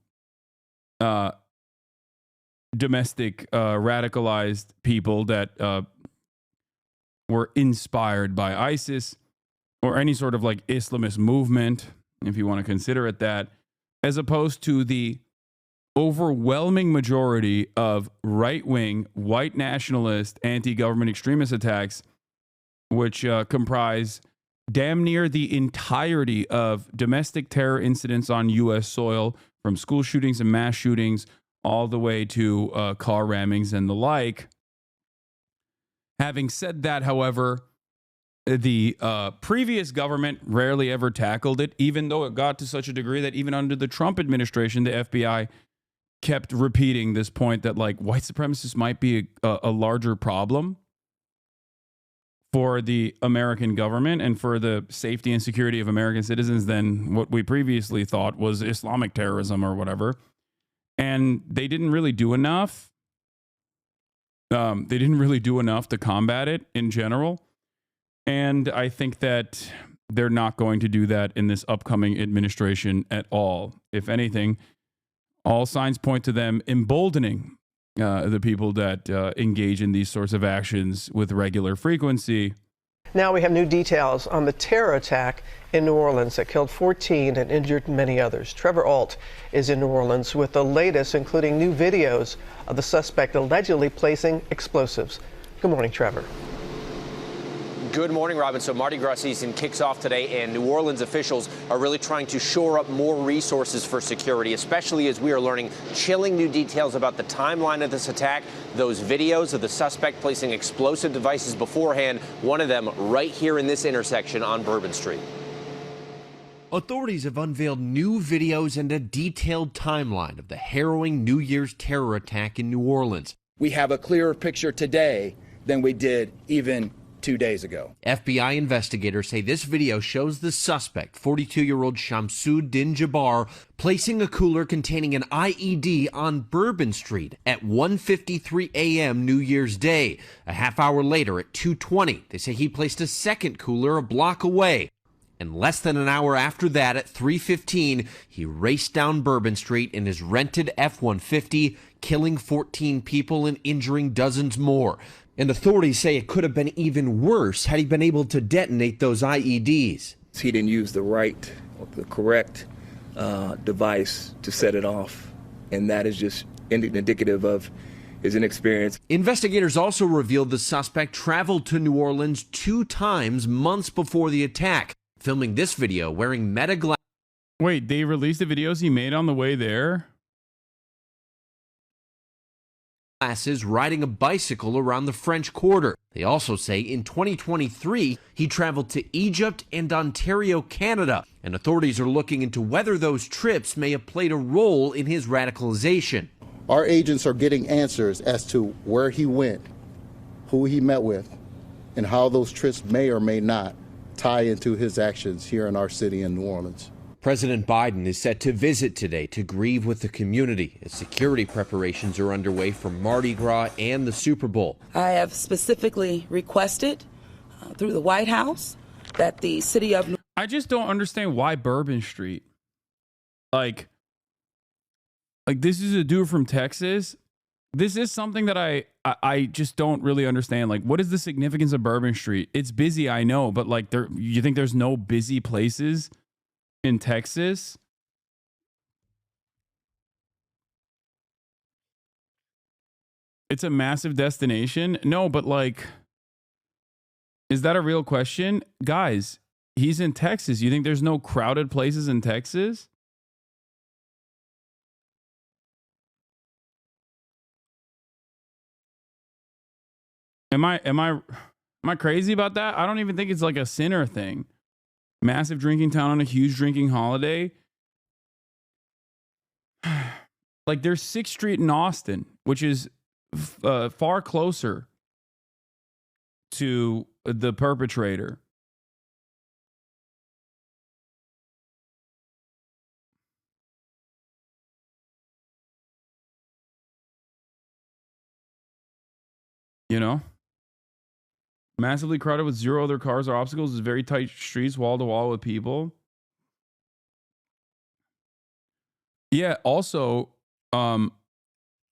domestic radicalized people that were inspired by ISIS. or any sort of like Islamist movement, if you want to consider it that, as opposed to the overwhelming majority of right-wing, white nationalist, anti-government extremist attacks, which comprise damn near the entirety of domestic terror incidents on U.S. soil, from school shootings and mass shootings all the way to car rammings and the like. Having said that, however, the previous government rarely ever tackled it, even though it got to such a degree that even under the Trump administration, the FBI kept repeating this point that like white supremacists might be a larger problem for the American government and for the safety and security of American citizens than what we previously thought was Islamic terrorism or whatever. And they didn't really do enough. They didn't really do enough to combat it in general. And I think that they're not going to do that in this upcoming administration at all. If anything, all signs point to them emboldening the people that engage in these sorts of actions with regular frequency. Now we have new details on the terror attack in New Orleans that killed 14 and injured many others. Trevor Ault is in New Orleans with the latest, including new videos of the suspect allegedly placing explosives. Good morning, Trevor. Good morning, Robin. So Mardi Gras season kicks off today, and New Orleans officials are really trying to shore up more resources for security, especially as we are learning chilling new details about the timeline of this attack, those videos of the suspect placing explosive devices beforehand, one of them right here in this intersection on Bourbon Street. Authorities have unveiled new videos and a detailed timeline of the harrowing New Year's terror attack in New Orleans. We have a clearer picture today than we did even 2 days ago. FBI investigators say this video shows the suspect, 42-year-old Shamsuddin Jabbar, placing a cooler containing an IED on Bourbon Street at 1:53 a.m. New Year's Day. A half hour later at 2:20, they say he placed a second cooler a block away. And less than an hour after that, at 3:15, he raced down Bourbon Street in his rented F-150, killing 14 people and injuring dozens more. And authorities say it could have been even worse had he been able to detonate those IEDs. He didn't use the correct device to set it off, and that is just indicative of his inexperience. Investigators also revealed the suspect traveled to New Orleans 2 times months before the attack, filming this video wearing Meta glasses. Wait, they released the videos he made on the way there? Riding a bicycle around the French Quarter. They also say in 2023, he traveled to Egypt and Ontario, Canada, and authorities are looking into whether those trips may have played a role in his radicalization. Our agents are getting answers as to where he went, who he met with, and how those trips may or may not tie into his actions here in our city in New Orleans. President Biden is set to visit today to grieve with the community as security preparations are underway for Mardi Gras and the Super Bowl. I have specifically requested through the White House that the city of... I just don't understand why Bourbon Street. Like this is a dude from Texas. This is something that I just don't really understand. Like, what is the significance of Bourbon Street? It's busy, I know, but like, you think there's no busy places in Texas? It's a massive destination. No, but like, is that a real question? Guys, he's in Texas. You think there's no crowded places in Texas? Am I crazy about that? I don't even think it's like a sinner thing. Massive drinking town on a huge drinking holiday. Like there's 6th Street in Austin, which is far closer to the perpetrator. You know? Massively crowded with 0 other cars or obstacles. It's very tight streets, wall to wall with people. Yeah, also,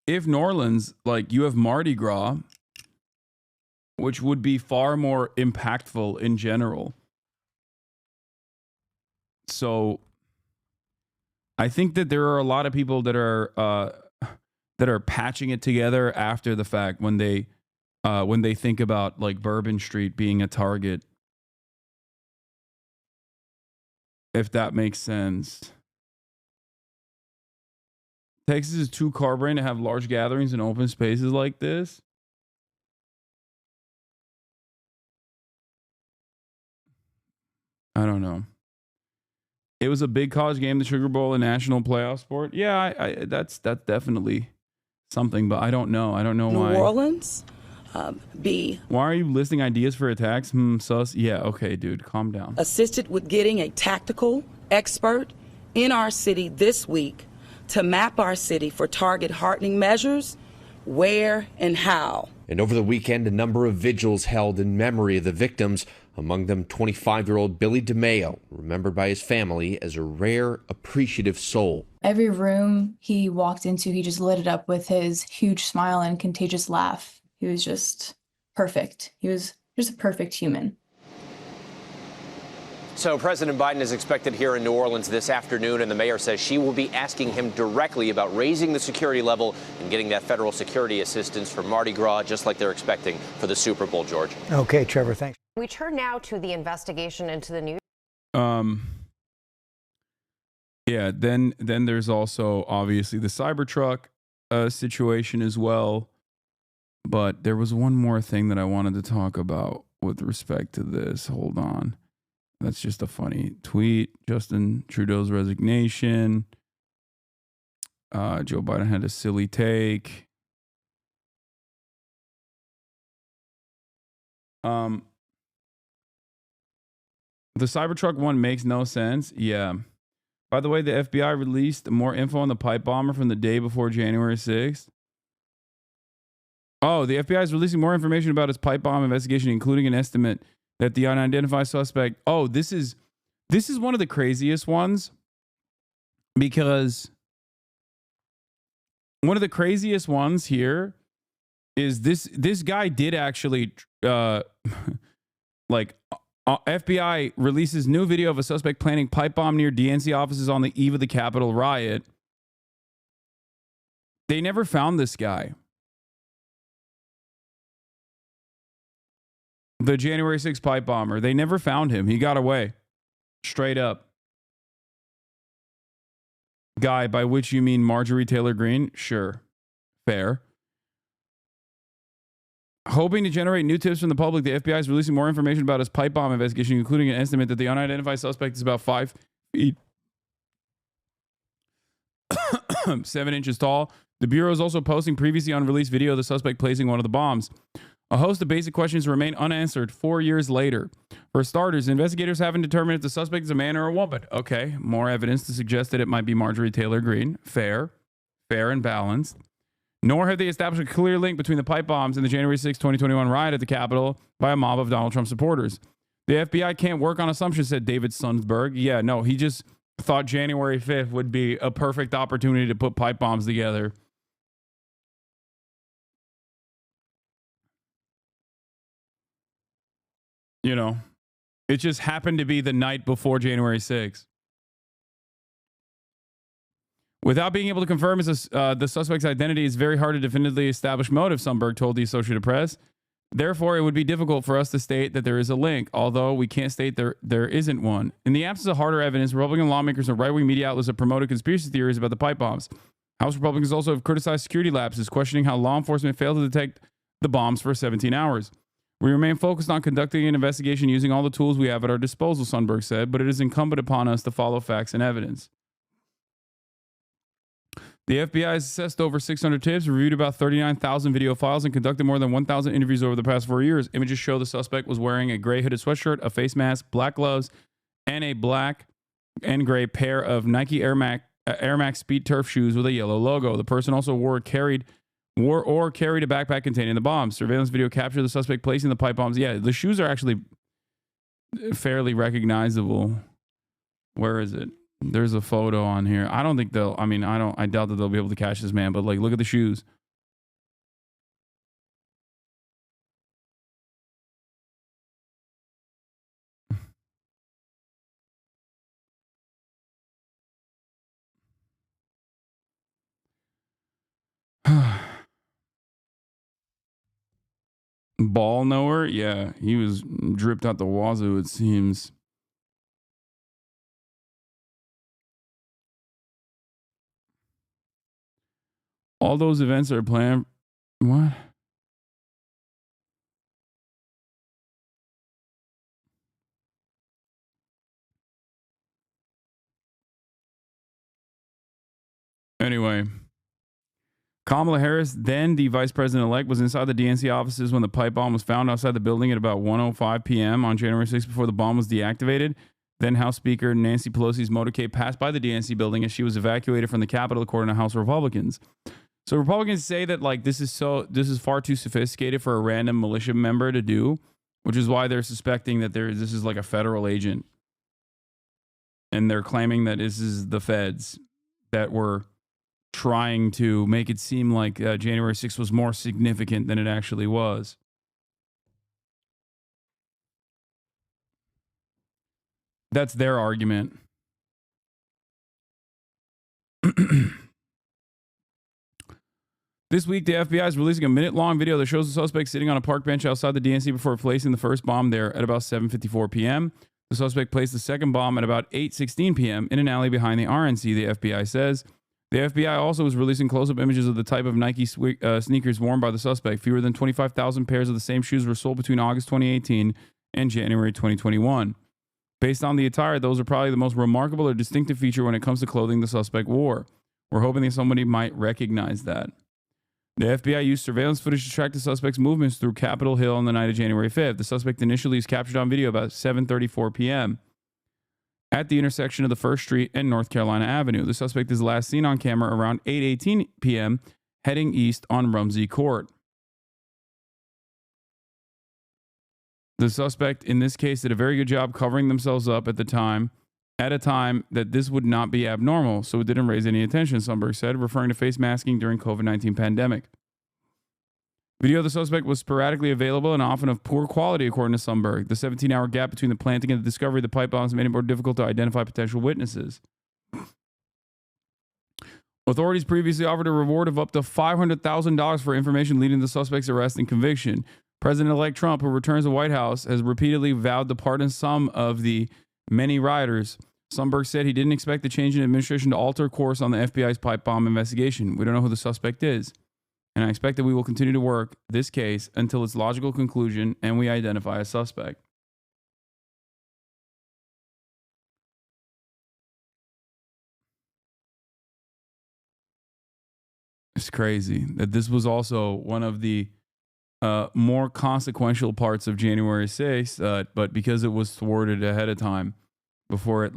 if New Orleans, like you have Mardi Gras, which would be far more impactful in general. So I think that there are a lot of people that are patching it together after the fact when they think about like Bourbon Street being a target. If that makes sense. Texas is too car brain to have large gatherings in open spaces like this. I don't know. It was a big college game, the Sugar Bowl, a national playoff sport. Yeah, that's definitely something, but I don't know. I don't know why. New Orleans, Why are you listing ideas for attacks? Sus. Yeah, okay, dude, calm down. assisted with getting a tactical expert in our city this week to map our city for target hardening measures, where and how. And over the weekend, a number of vigils held in memory of the victims, among them 25-year-old Billy DeMaio, remembered by his family as a rare, appreciative soul. Every room he walked into, he just lit it up with his huge smile and contagious laugh. He was just perfect. He was just a perfect human. So President Biden is expected here in New Orleans this afternoon, and the mayor says she will be asking him directly about raising the security level and getting that federal security assistance for Mardi Gras, just like they're expecting for the Super Bowl, George. Okay, Trevor, thanks. We turn now to the investigation into the news. Yeah, then there's also obviously the Cybertruck situation as well. But there was one more thing that I wanted to talk about with respect to this. Hold on. That's just a funny tweet. Justin Trudeau's resignation. Joe Biden had a silly take. The Cybertruck one makes no sense. Yeah. By the way, the FBI released more info on the pipe bomber from the day before January 6th. Oh, the FBI is releasing more information about its pipe bomb investigation, including an estimate that the unidentified suspect. Oh, this is one of the craziest ones, because one of the craziest ones here is this guy did actually FBI releases new video of a suspect planning pipe bomb near DNC offices on the eve of the Capitol riot. They never found this guy. The January 6th pipe bomber. They never found him. He got away. Straight up. Guy, by which you mean Marjorie Taylor Greene? Sure. Fair. Hoping to generate new tips from the public, the FBI is releasing more information about his pipe bomb investigation, including an estimate that the unidentified suspect is about 5 feet 7 inches tall. The Bureau is also posting previously unreleased video of the suspect placing one of the bombs. A host of basic questions remain unanswered 4 years later. For starters, investigators haven't determined if the suspect is a man or a woman. Okay, more evidence to suggest that it might be Marjorie Taylor Greene. Fair and balanced. Nor have they established a clear link between the pipe bombs and the January 6, 2021 riot at the Capitol by a mob of Donald Trump supporters. The FBI can't work on assumptions, said David Sundberg. Yeah, no, he just thought January 5th would be a perfect opportunity to put pipe bombs together. You know, it just happened to be the night before January 6th. Without being able to confirm the suspect's identity, it's very hard to definitively establish motive, Sundberg told the Associated Press. Therefore, it would be difficult for us to state that there is a link, although we can't state there isn't one. In the absence of harder evidence, Republican lawmakers and right-wing media outlets have promoted conspiracy theories about the pipe bombs. House Republicans also have criticized security lapses, questioning how law enforcement failed to detect the bombs for 17 hours. We remain focused on conducting an investigation using all the tools we have at our disposal, Sundberg said, but it is incumbent upon us to follow facts and evidence. The FBI has assessed over 600 tips, reviewed about 39,000 video files, and conducted more than 1,000 interviews over the past 4 years. Images show the suspect was wearing a gray hooded sweatshirt, a face mask, black gloves, and a black and gray pair of Nike Air Max Speed Turf shoes with a yellow logo. The person also carried a backpack containing the bombs. Surveillance video captured the suspect placing the pipe bombs. Yeah, the shoes are actually fairly recognizable. Where is it? There's a photo on here. I don't think I doubt that they'll be able to catch this man, but like, look at the shoes. Ball knower? Yeah, he was dripped out the wazoo, it seems. All those events are planned. What? Anyway, Kamala Harris, then the vice president-elect, was inside the DNC offices when the pipe bomb was found outside the building at about 1:05 p.m. on January 6th before the bomb was deactivated. Then House Speaker Nancy Pelosi's motorcade passed by the DNC building as she was evacuated from the Capitol, according to House Republicans. So Republicans say that like this is far too sophisticated for a random militia member to do, which is why they're suspecting that this is like a federal agent, and they're claiming that this is the feds that were trying to make it seem like January 6th was more significant than it actually was. That's their argument. This week, the FBI is releasing a minute-long video that shows the suspect sitting on a park bench outside the DNC before placing the first bomb there at about 7:54 p.m. The suspect placed the second bomb at about 8:16 p.m. in an alley behind the RNC, the FBI says. The FBI also was releasing close-up images of the type of Nike sneakers worn by the suspect. Fewer than 25,000 pairs of the same shoes were sold between August 2018 and January 2021. Based on the attire, those are probably the most remarkable or distinctive feature when it comes to clothing the suspect wore. We're hoping that somebody might recognize that. The FBI used surveillance footage to track the suspect's movements through Capitol Hill on the night of January 5th. The suspect initially is captured on video about 7:34 p.m. at the intersection of the 1st Street and North Carolina Avenue. The suspect is last seen on camera around 8:18 p.m. heading east on Rumsey Court. The suspect in this case did a very good job covering themselves up at a time that this would not be abnormal, so it didn't raise any attention, Sundberg said, referring to face masking during COVID-19 pandemic. Video of the suspect was sporadically available and often of poor quality, according to Sundberg. The 17-hour gap between the planting and the discovery of the pipe bombs made it more difficult to identify potential witnesses. Authorities previously offered a reward of up to $500,000 for information leading to the suspect's arrest and conviction. President-elect Trump, who returns to the White House, has repeatedly vowed to pardon some of the many rioters. Sundberg said he didn't expect the change in administration to alter course on the FBI's pipe bomb investigation. We don't know who the suspect is, and I expect that we will continue to work this case until its logical conclusion and we identify a suspect. It's crazy that this was also one of the more consequential parts of January 6th, but because it was thwarted ahead of time before it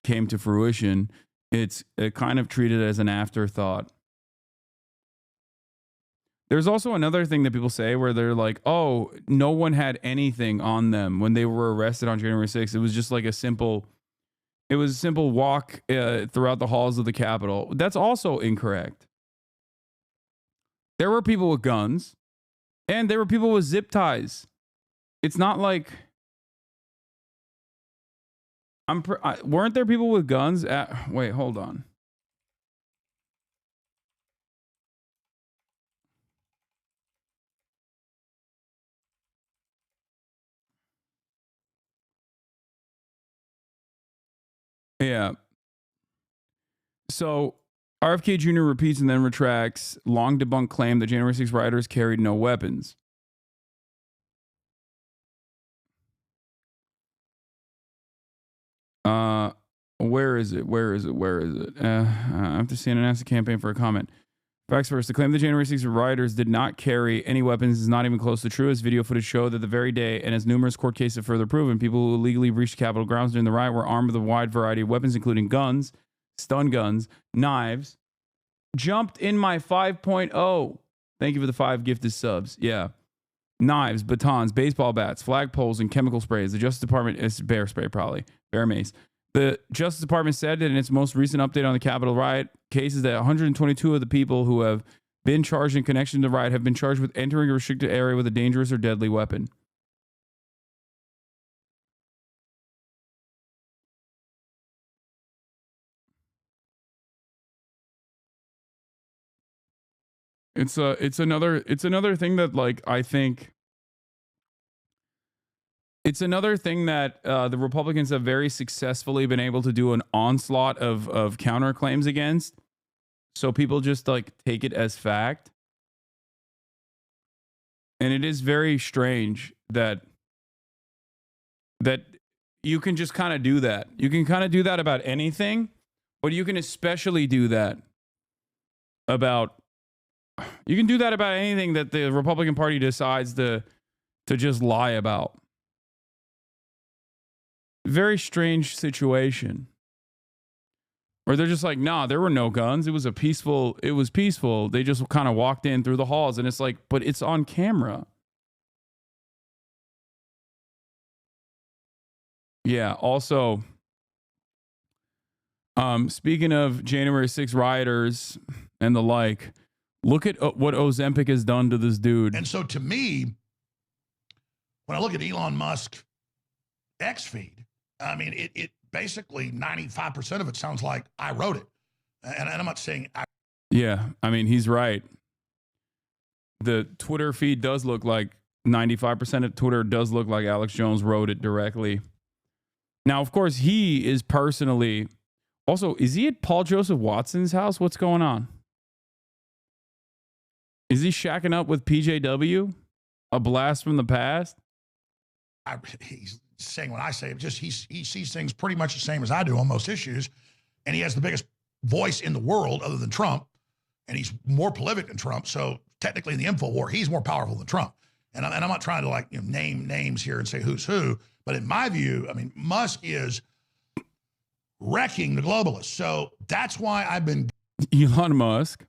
came to fruition, it's kind of treated as an afterthought. There's also another thing that people say where they're like, oh, no one had anything on them when they were arrested on January 6th. It was just like a simple walk throughout the halls of the Capitol. That's also incorrect. There were people with guns and there were people with zip ties. It's not like weren't there people with guns wait, hold on. Yeah. So RFK Jr. repeats and then retracts long debunked claim that January 6 rioters carried no weapons. Where is it? After CNN announced a campaign for a comment. Facts first. The claim that January 6 rioters did not carry any weapons is not even close to true, as video footage show that the very day, and as numerous court cases have further proven, people who illegally breached Capitol grounds during the riot were armed with a wide variety of weapons, including guns, stun guns, knives. Jumped in my 5.0. Thank you for the 5 gifted subs. Yeah. Knives, batons, baseball bats, flagpoles, and chemical sprays. The Justice Department, it's bear spray probably, bear mace. The Justice Department said that in its most recent update on the Capitol riot cases that 122 of the people who have been charged in connection to the riot have been charged with entering a restricted area with a dangerous or deadly weapon. It's another thing that, like, I think it's another thing that the Republicans have very successfully been able to do an onslaught of counterclaims against. So people just, like, take it as fact. And it is very strange that you can just kind of do that. You can kind of do that about anything, but you can especially do that about anything that the Republican Party decides to just lie about. Very strange situation. Or they're just like, nah, there were no guns. It was peaceful. They just kind of walked in through the halls, and it's like, but it's on camera. Yeah, also, speaking of January 6th rioters and the like, look at what Ozempic has done to this dude. And so to me, when I look at Elon Musk X feed, I mean, it basically 95% of it sounds like I wrote it. And I'm not saying Yeah, I mean, he's right. The Twitter feed does look like 95% of Twitter does look like Alex Jones wrote it directly. Now, of course, he is personally... Also, is he at Paul Joseph Watson's house? What's going on? Is he shacking up with PJW? A blast from the past? He's saying what I say. Just he sees things pretty much the same as I do on most issues, and he has the biggest voice in the world other than Trump, and he's more prolific than Trump. So technically, in the info war, he's more powerful than Trump. And I'm not trying to, like, name names here and say who's who, but in my view, I mean, Musk is wrecking the globalists. So that's why I've been... Elon Musk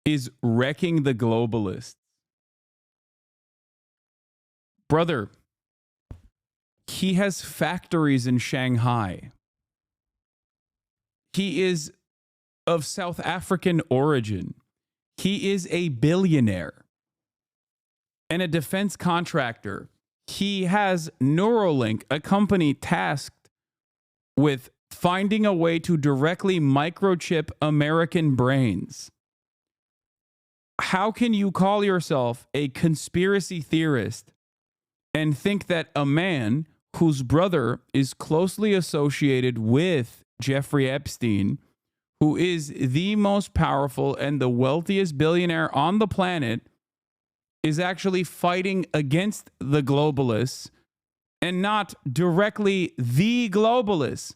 is wrecking the globalists. Brother, he has factories in Shanghai. He is of South African origin. He is a billionaire and a defense contractor. He has Neuralink, a company tasked with finding a way to directly microchip American brains. How can you call yourself a conspiracy theorist and think that a man whose brother is closely associated with Jeffrey Epstein, who is the most powerful and the wealthiest billionaire on the planet, is actually fighting against the globalists and not directly the globalists?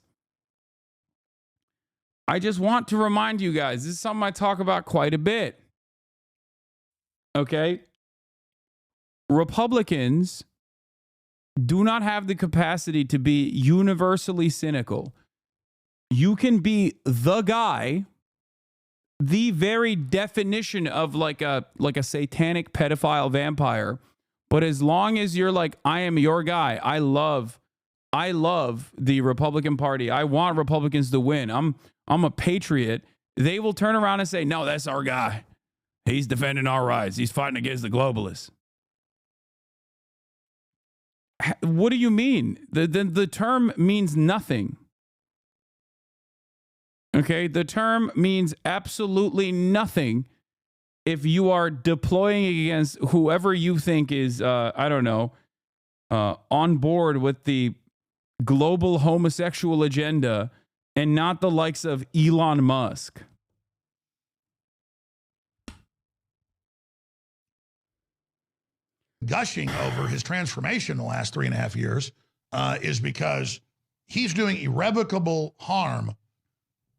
I just want to remind you guys, this is something I talk about quite a bit. Okay? Republicans do not have the capacity to be universally cynical. You can be the guy, the very definition of like a satanic pedophile vampire, but as long as you're like, I am your guy, I love the Republican Party, I want Republicans to win, I'm a patriot, they will turn around and say, no, that's our guy. He's defending our rights. He's fighting against the globalists. What do you mean? The term means nothing. Okay, the term means absolutely nothing if you are deploying against whoever you think is, on board with the global homosexual agenda and not the likes of Elon Musk. Gushing over his transformation in the last 3.5 years is because he's doing irrevocable harm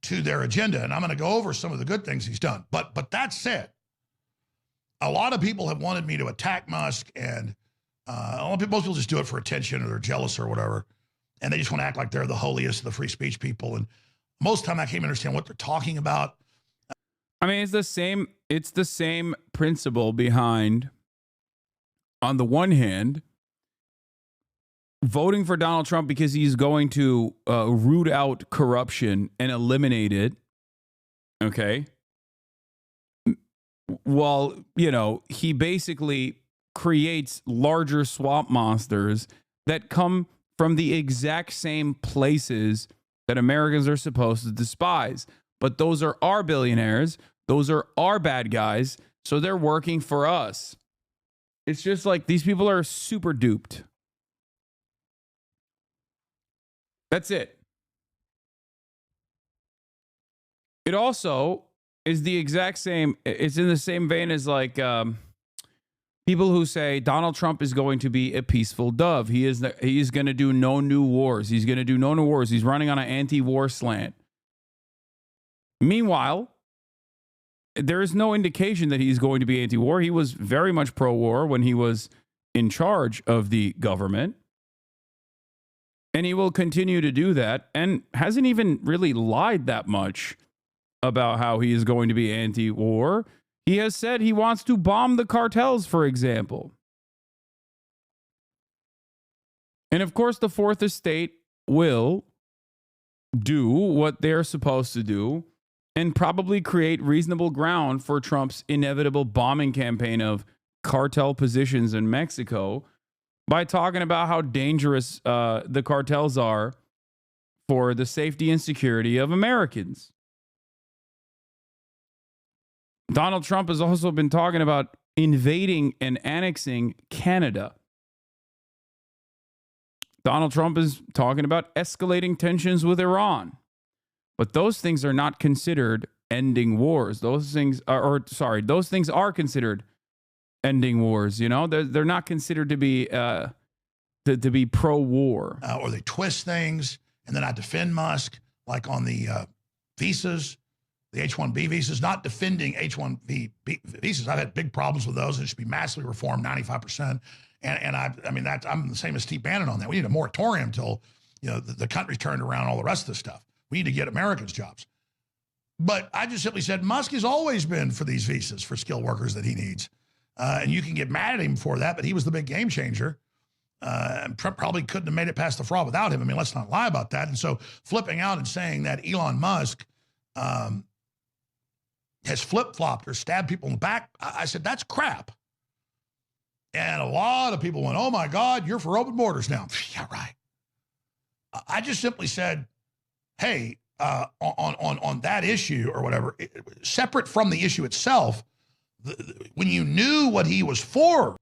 to their agenda. And I'm going to go over some of the good things he's done. But that said, a lot of people have wanted me to attack Musk, and most people just do it for attention, or they're jealous or whatever. And they just want to act like they're the holiest of the free speech people. And most of the time I can't even understand what they're talking about. I mean, it's the same principle behind, on the one hand, voting for Donald Trump because he's going to root out corruption and eliminate it. Okay. Well, he basically creates larger swamp monsters that come from the exact same places that Americans are supposed to despise. But those are our billionaires. Those are our bad guys. So they're working for us. It's just like these people are super duped. That's it. It also is the exact same. It's in the same vein as like people who say Donald Trump is going to be a peaceful dove. He's going to do no new wars. He's going to do no new wars. He's running on an anti-war slant. Meanwhile, there is no indication that he's going to be anti-war. He was very much pro-war when he was in charge of the government. And he will continue to do that and hasn't even really lied that much about how he is going to be anti-war. He has said he wants to bomb the cartels, for example. And of course, the Fourth Estate will do what they're supposed to do and probably create reasonable ground for Trump's inevitable bombing campaign of cartel positions in Mexico by talking about how dangerous the cartels are for the safety and security of Americans. Donald Trump has also been talking about invading and annexing Canada. Donald Trump is talking about escalating tensions with Iran. But those things are not considered ending wars. Those things are considered ending wars. You know, they're not considered to be pro-war. Or they twist things, and then I defend Musk, like on the visas, the H-1B visas, not defending H-1B visas. I've had big problems with those. It should be massively reformed, 95%. And I mean, I'm the same as Steve Bannon on that. We need a moratorium until, you know, the country's turned around, all the rest of this stuff. We need to get Americans jobs. But I just simply said, Musk has always been for these visas for skilled workers that he needs. And you can get mad at him for that, but he was the big game changer. And Trump probably couldn't have made it past the fraud without him. I mean, let's not lie about that. And so flipping out and saying that Elon Musk has flip-flopped or stabbed people in the back, I said, that's crap. And a lot of people went, oh my God, you're for open borders now. Yeah, right. I just simply said, hey, on that issue or whatever, separate from the issue itself, when you knew what he was for.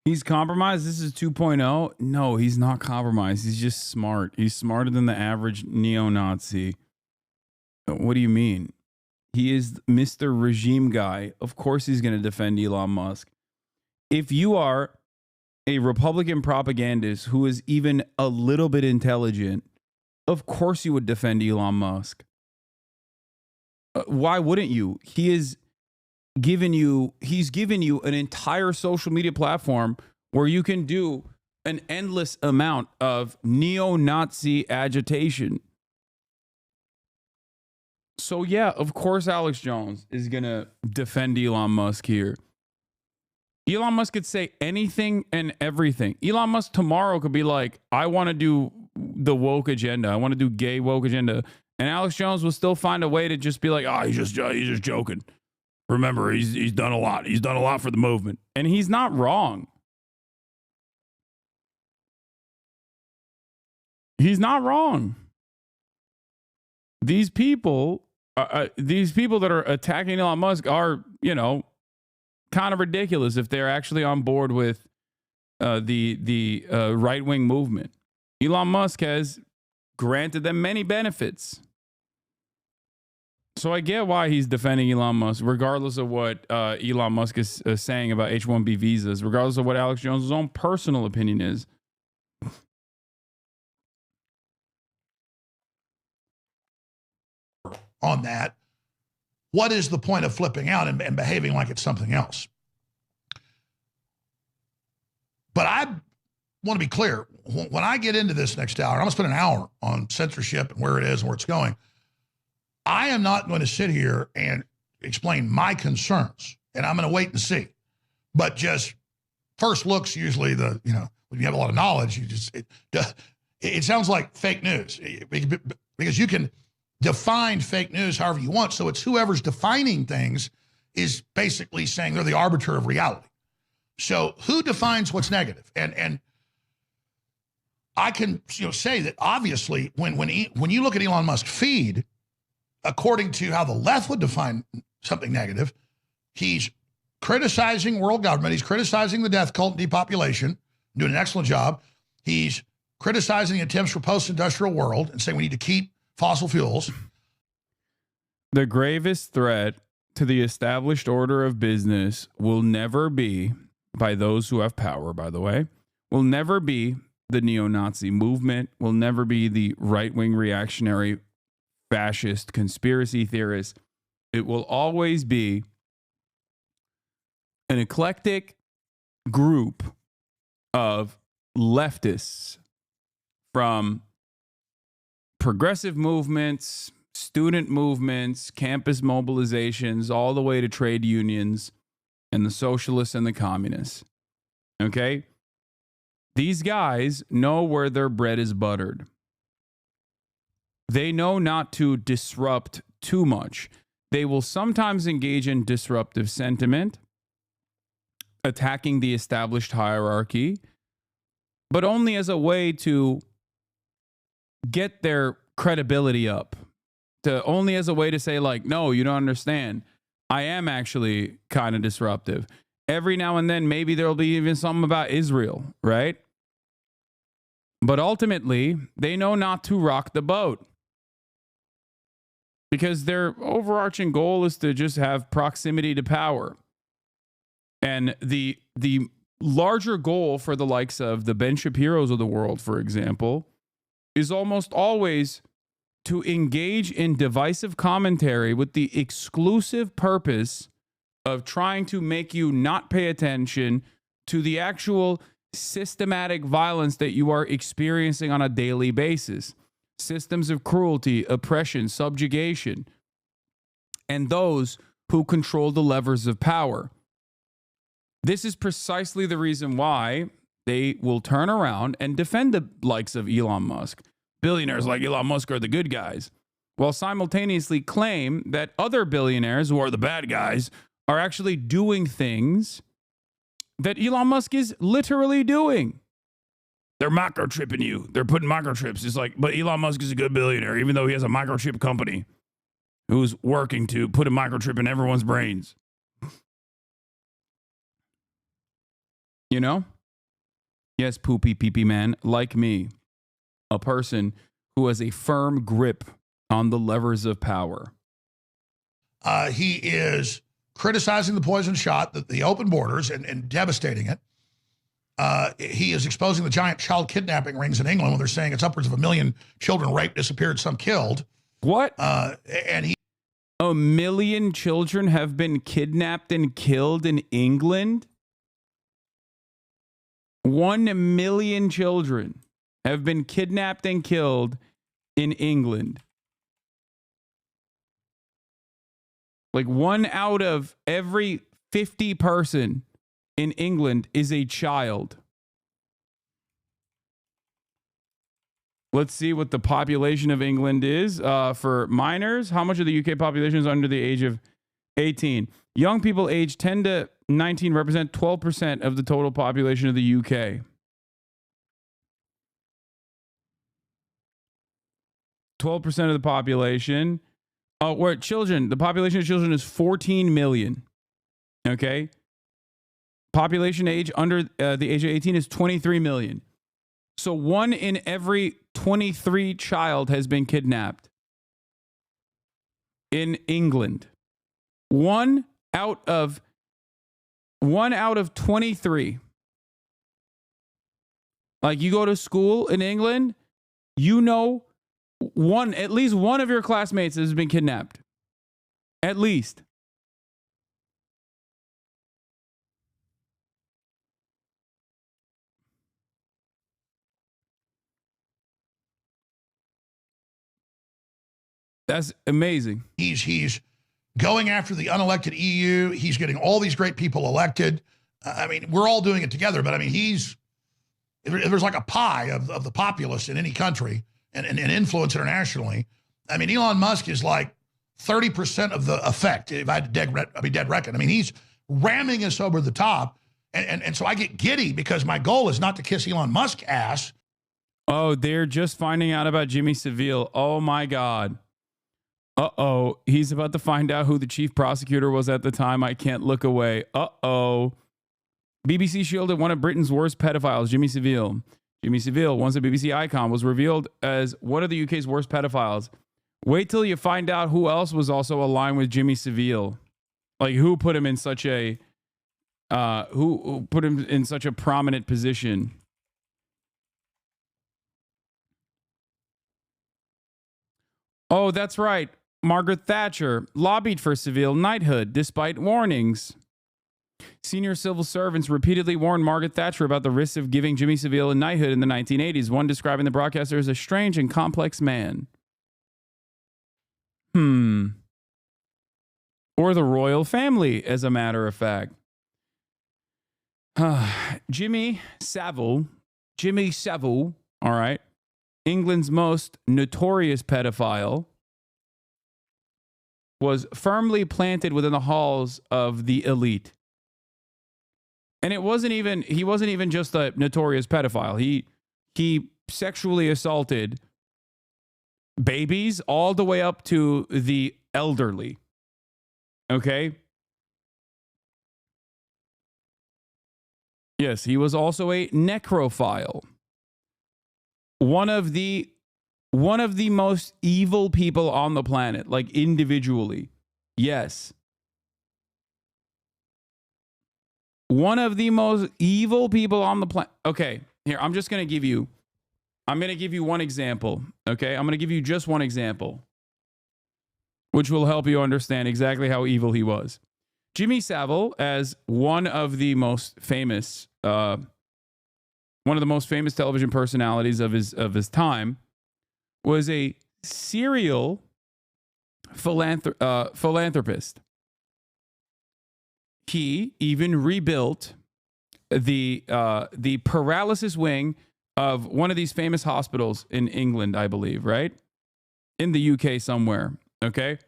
He's compromised. This is 2.0. No, he's not compromised. He's just smart. He's smarter than the average neo-Nazi. What do you mean? He is Mr. Regime guy. Of course he's going to defend Elon Musk. If you are a Republican propagandist who is even a little bit intelligent, of course you would defend Elon Musk. Why wouldn't you? He's given you an entire social media platform where you can do an endless amount of neo-Nazi agitation. So yeah, of course Alex Jones is going to defend Elon Musk here. Elon Musk could say anything and everything. Elon Musk tomorrow could be like, I want to do the woke agenda. I want to do gay woke agenda. And Alex Jones will still find a way to just be like, oh, he's just joking. Remember, he's done a lot. He's done a lot for the movement. And he's not wrong. He's not wrong. These people that are attacking Elon Musk are, you know, kind of ridiculous if they're actually on board with the right-wing movement. Elon Musk has granted them many benefits. So I get why he's defending Elon Musk, regardless of what Elon Musk is saying about H-1B visas, regardless of what Alex Jones' own personal opinion is. On that, what is the point of flipping out and behaving like it's something else? But I want to be clear. When I get into this next hour, I'm going to spend an hour on censorship and where it is and where it's going. I am not going to sit here and explain my concerns, and I'm going to wait and see. But just first looks, usually when you have a lot of knowledge, it sounds like fake news because you can define fake news however you want. So it's whoever's defining things is basically saying they're the arbiter of reality. So who defines what's negative? And I can say that obviously when you look at Elon Musk's feed, according to how the left would define something negative, he's criticizing world government. He's criticizing the death cult and depopulation, doing an excellent job. He's criticizing the attempts for post-industrial world and saying we need to keep fossil fuels. The gravest threat to the established order of business will never be, by those who have power, by the way, will never be the neo-Nazi movement, will never be the right-wing reactionary fascist conspiracy theorists. It will always be an eclectic group of leftists from progressive movements, student movements, campus mobilizations, all the way to trade unions and the socialists and the communists. Okay? These guys know where their bread is buttered. They know not to disrupt too much. They will sometimes engage in disruptive sentiment, attacking the established hierarchy, but only as a way to get their credibility up, only as a way to say, like, no, you don't understand. I am actually kind of disruptive. Every now and then, maybe there'll be even something about Israel, right? But ultimately, they know not to rock the boat because their overarching goal is to just have proximity to power. And the larger goal for the likes of the Ben Shapiros of the world, for example, is almost always to engage in divisive commentary with the exclusive purpose of trying to make you not pay attention to the actual systematic violence that you are experiencing on a daily basis. Systems of cruelty, oppression, subjugation, and those who control the levers of power. This is precisely the reason why they will turn around and defend the likes of Elon Musk. Billionaires like Elon Musk are the good guys, while simultaneously claim that other billionaires who are the bad guys are actually doing things that Elon Musk is literally doing. They're microchipping you. They're putting microchips. It's like, but Elon Musk is a good billionaire, even though he has a microchip company who's working to put a microchip in everyone's brains. You know? Yes, poopy pee-pee man, like me, a person who has a firm grip on the levers of power. He is criticizing the poison shot, the open borders, and devastating it. He is exposing the giant child kidnapping rings in England when they're saying it's upwards of 1 million children raped, disappeared, some killed. What? And he 1 million children have been kidnapped and killed in England? 1 million children have been kidnapped and killed in England. Like 1 out of every 50 person in England is a child. Let's see what the population of England is for minors. How much of the UK population is under the age of 18? Young people aged 10 to 19 represent 12% of the total population of the UK. 12% of the population. Where children, the population of children is 14 million. Okay. Population age under the age of 18 is 23 million. So 1 in every 23 child has been kidnapped in England. 1 out of 23. Like, you go to school in England, you know, at least one of your classmates has been kidnapped. At least. That's amazing. He's going after the unelected EU. He's getting all these great people elected. I mean, we're all doing it together, but I mean, there's like a pie of the populace in any country and influence internationally. I mean, Elon Musk is like 30% of the effect, if I had to be dead reckon. I mean, he's ramming us over the top. And so I get giddy because my goal is not to kiss Elon Musk ass. Oh, they're just finding out about Jimmy Savile. Oh, my God. Uh-oh. He's about to find out who the chief prosecutor was at the time. I can't look away. Uh-oh. BBC shielded one of Britain's worst pedophiles, Jimmy Savile. Jimmy Savile, once a BBC icon, was revealed as one of the UK's worst pedophiles. Wait till you find out who else was also aligned with Jimmy Savile. Like, who put him in such a who put him in such a prominent position. Oh, that's right. Margaret Thatcher lobbied for Savile knighthood despite warnings. Senior civil servants repeatedly warned Margaret Thatcher about the risks of giving Jimmy Savile a knighthood in the 1980s, one describing the broadcaster as a strange and complex man. Or the royal family, as a matter of fact. Jimmy Savile, all right, England's most notorious pedophile, was firmly planted within the halls of the elite. And he wasn't even just a notorious pedophile. He sexually assaulted babies all the way up to the elderly. Okay? Yes, he was also a necrophile. One of the most evil people on the planet, like individually. Yes. One of the most evil people on the planet. Okay, here, I'm going to give you one example. Okay, I'm going to give you just one example, which will help you understand exactly how evil he was. Jimmy Savile, as one of the most famous television personalities of his time, was a serial philanthropist. He even rebuilt the paralysis wing of one of these famous hospitals in England, I believe, right? In the UK somewhere, okay?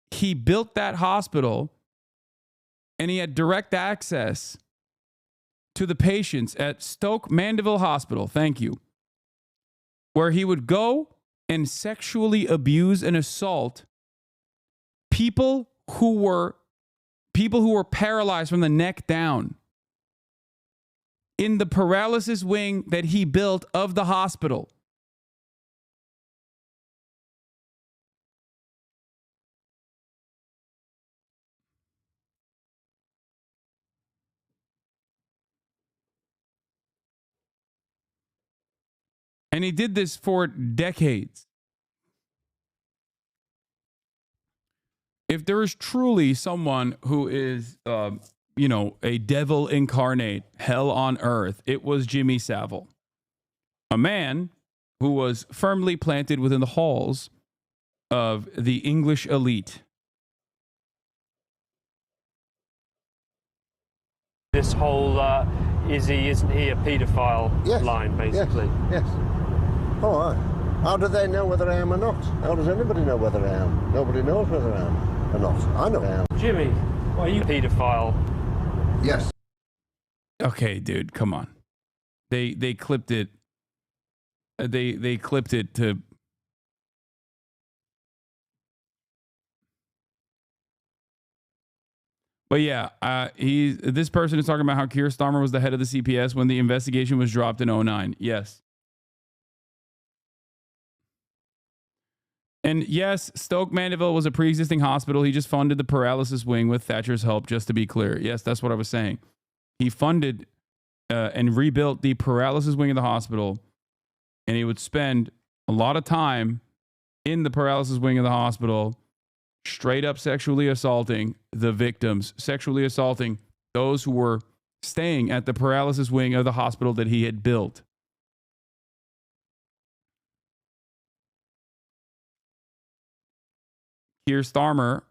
He built that hospital and he had direct access to the patients at Stoke Mandeville Hospital, thank you, where he would go and sexually abuse and assault people who were paralyzed from the neck down in the paralysis wing that he built of the hospital. And he did this for decades. If there is truly someone who is, a devil incarnate, hell on earth, it was Jimmy Savile. A man who was firmly planted within the halls of the English elite. This whole isn't he a paedophile line, basically? Yes. All right. How do they know whether I am or not? How does anybody know whether I am? Nobody knows whether I am or not. I know I am. Jimmy, why are you a paedophile? Yes. Okay, dude, come on. They clipped it. They clipped it to. But yeah, this person is talking about how Keir Starmer was the head of the CPS when the investigation was dropped in 2009. Yes. And yes, Stoke Mandeville was a pre-existing hospital. He just funded the paralysis wing with Thatcher's help, just to be clear. Yes, that's what I was saying. He funded and rebuilt the paralysis wing of the hospital, and he would spend a lot of time in the paralysis wing of the hospital straight up sexually assaulting the victims, sexually assaulting those who were staying at the paralysis wing of the hospital that he had built. Keir Starmer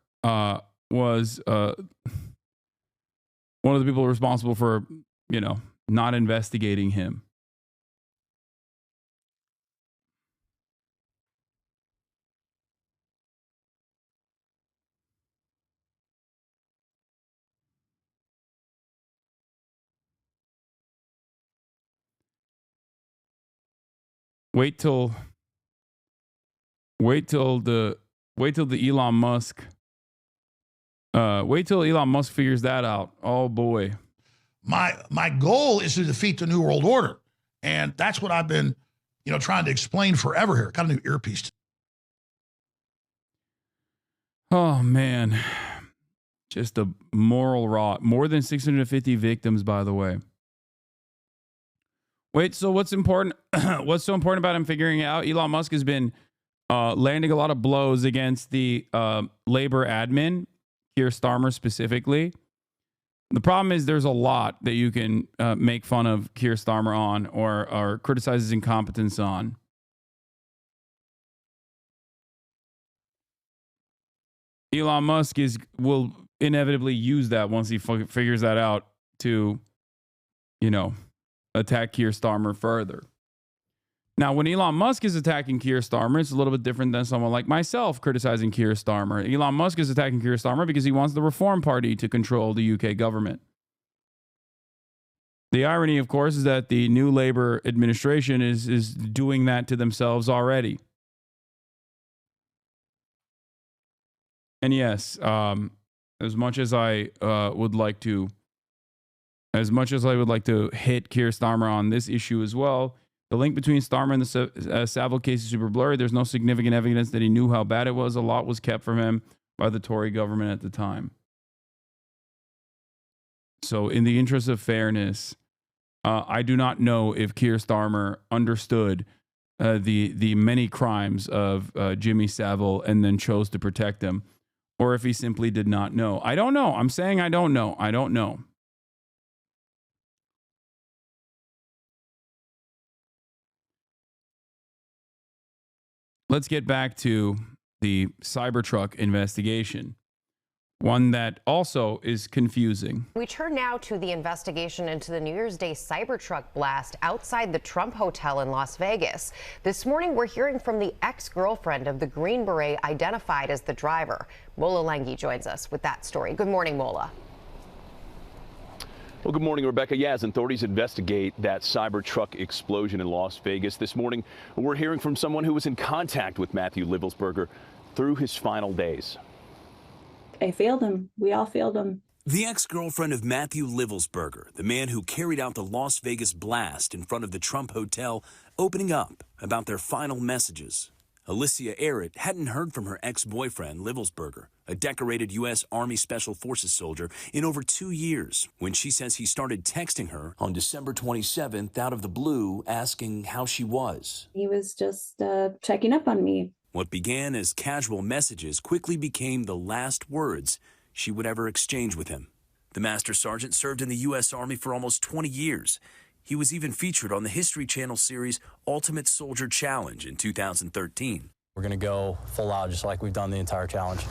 was one of the people responsible for, not investigating him. Wait till Wait till Elon Musk figures that out. Oh boy. My goal is to defeat the New World Order. And that's what I've been, trying to explain forever here. Got a new earpiece. Oh man. Just a moral rot. More than 650 victims, by the way. Wait, so what's important? What's so important about him figuring it out? Elon Musk has been landing a lot of blows against the labor admin, Keir Starmer specifically. The problem is there's a lot that you can make fun of Keir Starmer on or criticize his incompetence on. Elon Musk will inevitably use that once he figures that out to, attack Keir Starmer further. Now, when Elon Musk is attacking Keir Starmer, it's a little bit different than someone like myself criticizing Keir Starmer. Elon Musk is attacking Keir Starmer because he wants the Reform Party to control the UK government. The irony, of course, is that the new Labour administration is doing that to themselves already. And yes, as much as I would like to hit Keir Starmer on this issue as well, the link between Starmer and the Savile case is super blurry. There's no significant evidence that he knew how bad it was. A lot was kept from him by the Tory government at the time. So in the interest of fairness, I do not know if Keir Starmer understood the many crimes of Jimmy Savile and then chose to protect him, or if he simply did not know. I don't know. I'm saying I don't know. I don't know. Let's get back to the Cybertruck investigation, one that also is confusing. We turn now to the investigation into the New Year's Day Cybertruck blast outside the Trump Hotel in Las Vegas. This morning, we're hearing from the ex-girlfriend of the Green Beret identified as the driver. Mola Lenghi joins us with that story. Good morning, Mola. Well, good morning, Rebecca. Yeah, as authorities investigate that Cybertruck explosion in Las Vegas this morning, we're hearing from someone who was in contact with Matthew Livelsberger through his final days. I failed him. We all failed him. The ex-girlfriend of Matthew Livelsberger, the man who carried out the Las Vegas blast in front of the Trump Hotel, opening up about their final messages. Alicia Arrett hadn't heard from her ex-boyfriend, Livelsberger, a decorated U.S. Army Special Forces soldier, in over 2 years, when she says he started texting her on December 27th out of the blue, asking how she was. He was just checking up on me. What began as casual messages quickly became the last words she would ever exchange with him. The Master Sergeant served in the U.S. Army for almost 20 years. He was even featured on the History Channel series Ultimate Soldier Challenge in 2013. We're going to go full out just like we've done the entire challenge.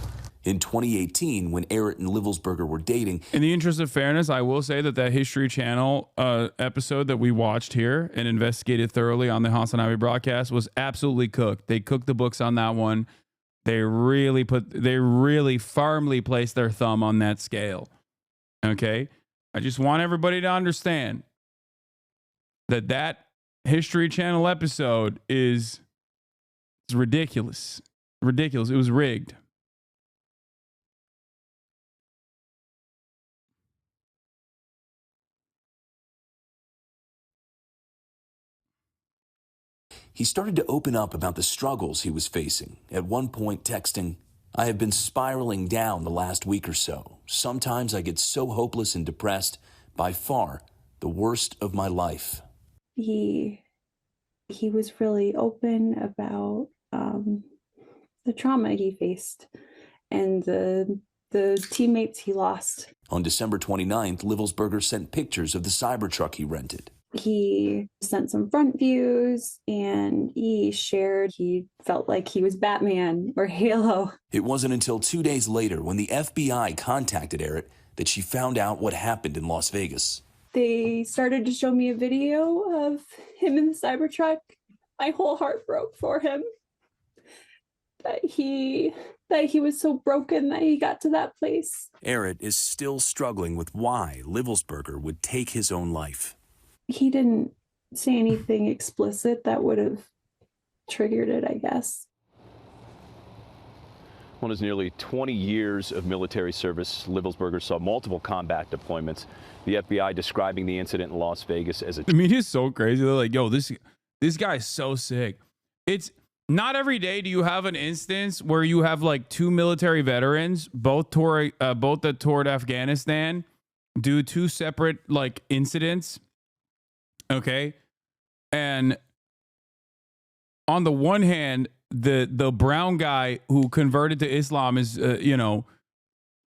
In 2018, when Arrett and Livelsberger were dating. In the interest of fairness, I will say that History Channel episode that we watched here and investigated thoroughly on the HasnAbi broadcast was absolutely cooked. They cooked the books on that one. They really firmly placed their thumb on that scale. Okay? I just want everybody to understand that History Channel episode is ridiculous. Ridiculous. It was rigged. He started to open up about the struggles he was facing, at one point texting, "I have been spiraling down the last week or so. Sometimes I get so hopeless and depressed, by far the worst of my life." He was really open about the trauma he faced and the teammates he lost. On December 29th, Livelsberger sent pictures of the Cybertruck he rented. He sent some front views and he shared he felt like he was Batman or Halo. It wasn't until 2 days later, when the FBI contacted Arrett, that she found out what happened in Las Vegas. They started to show me a video of him in the Cybertruck. My whole heart broke for him. That he was so broken that he got to that place. Arrett is still struggling with why Livelsberger would take his own life. He didn't say anything explicit that would have triggered it, I guess. On his nearly 20 years of military service, Livelsberger saw multiple combat deployments. The FBI describing the incident in Las Vegas as a... I mean, it's so crazy. They're like, yo, this guy's so sick. It's not every day do you have an instance where you have like two military veterans, both that toured Afghanistan, do two separate like incidents. Okay. And on the one hand, the brown guy who converted to Islam is,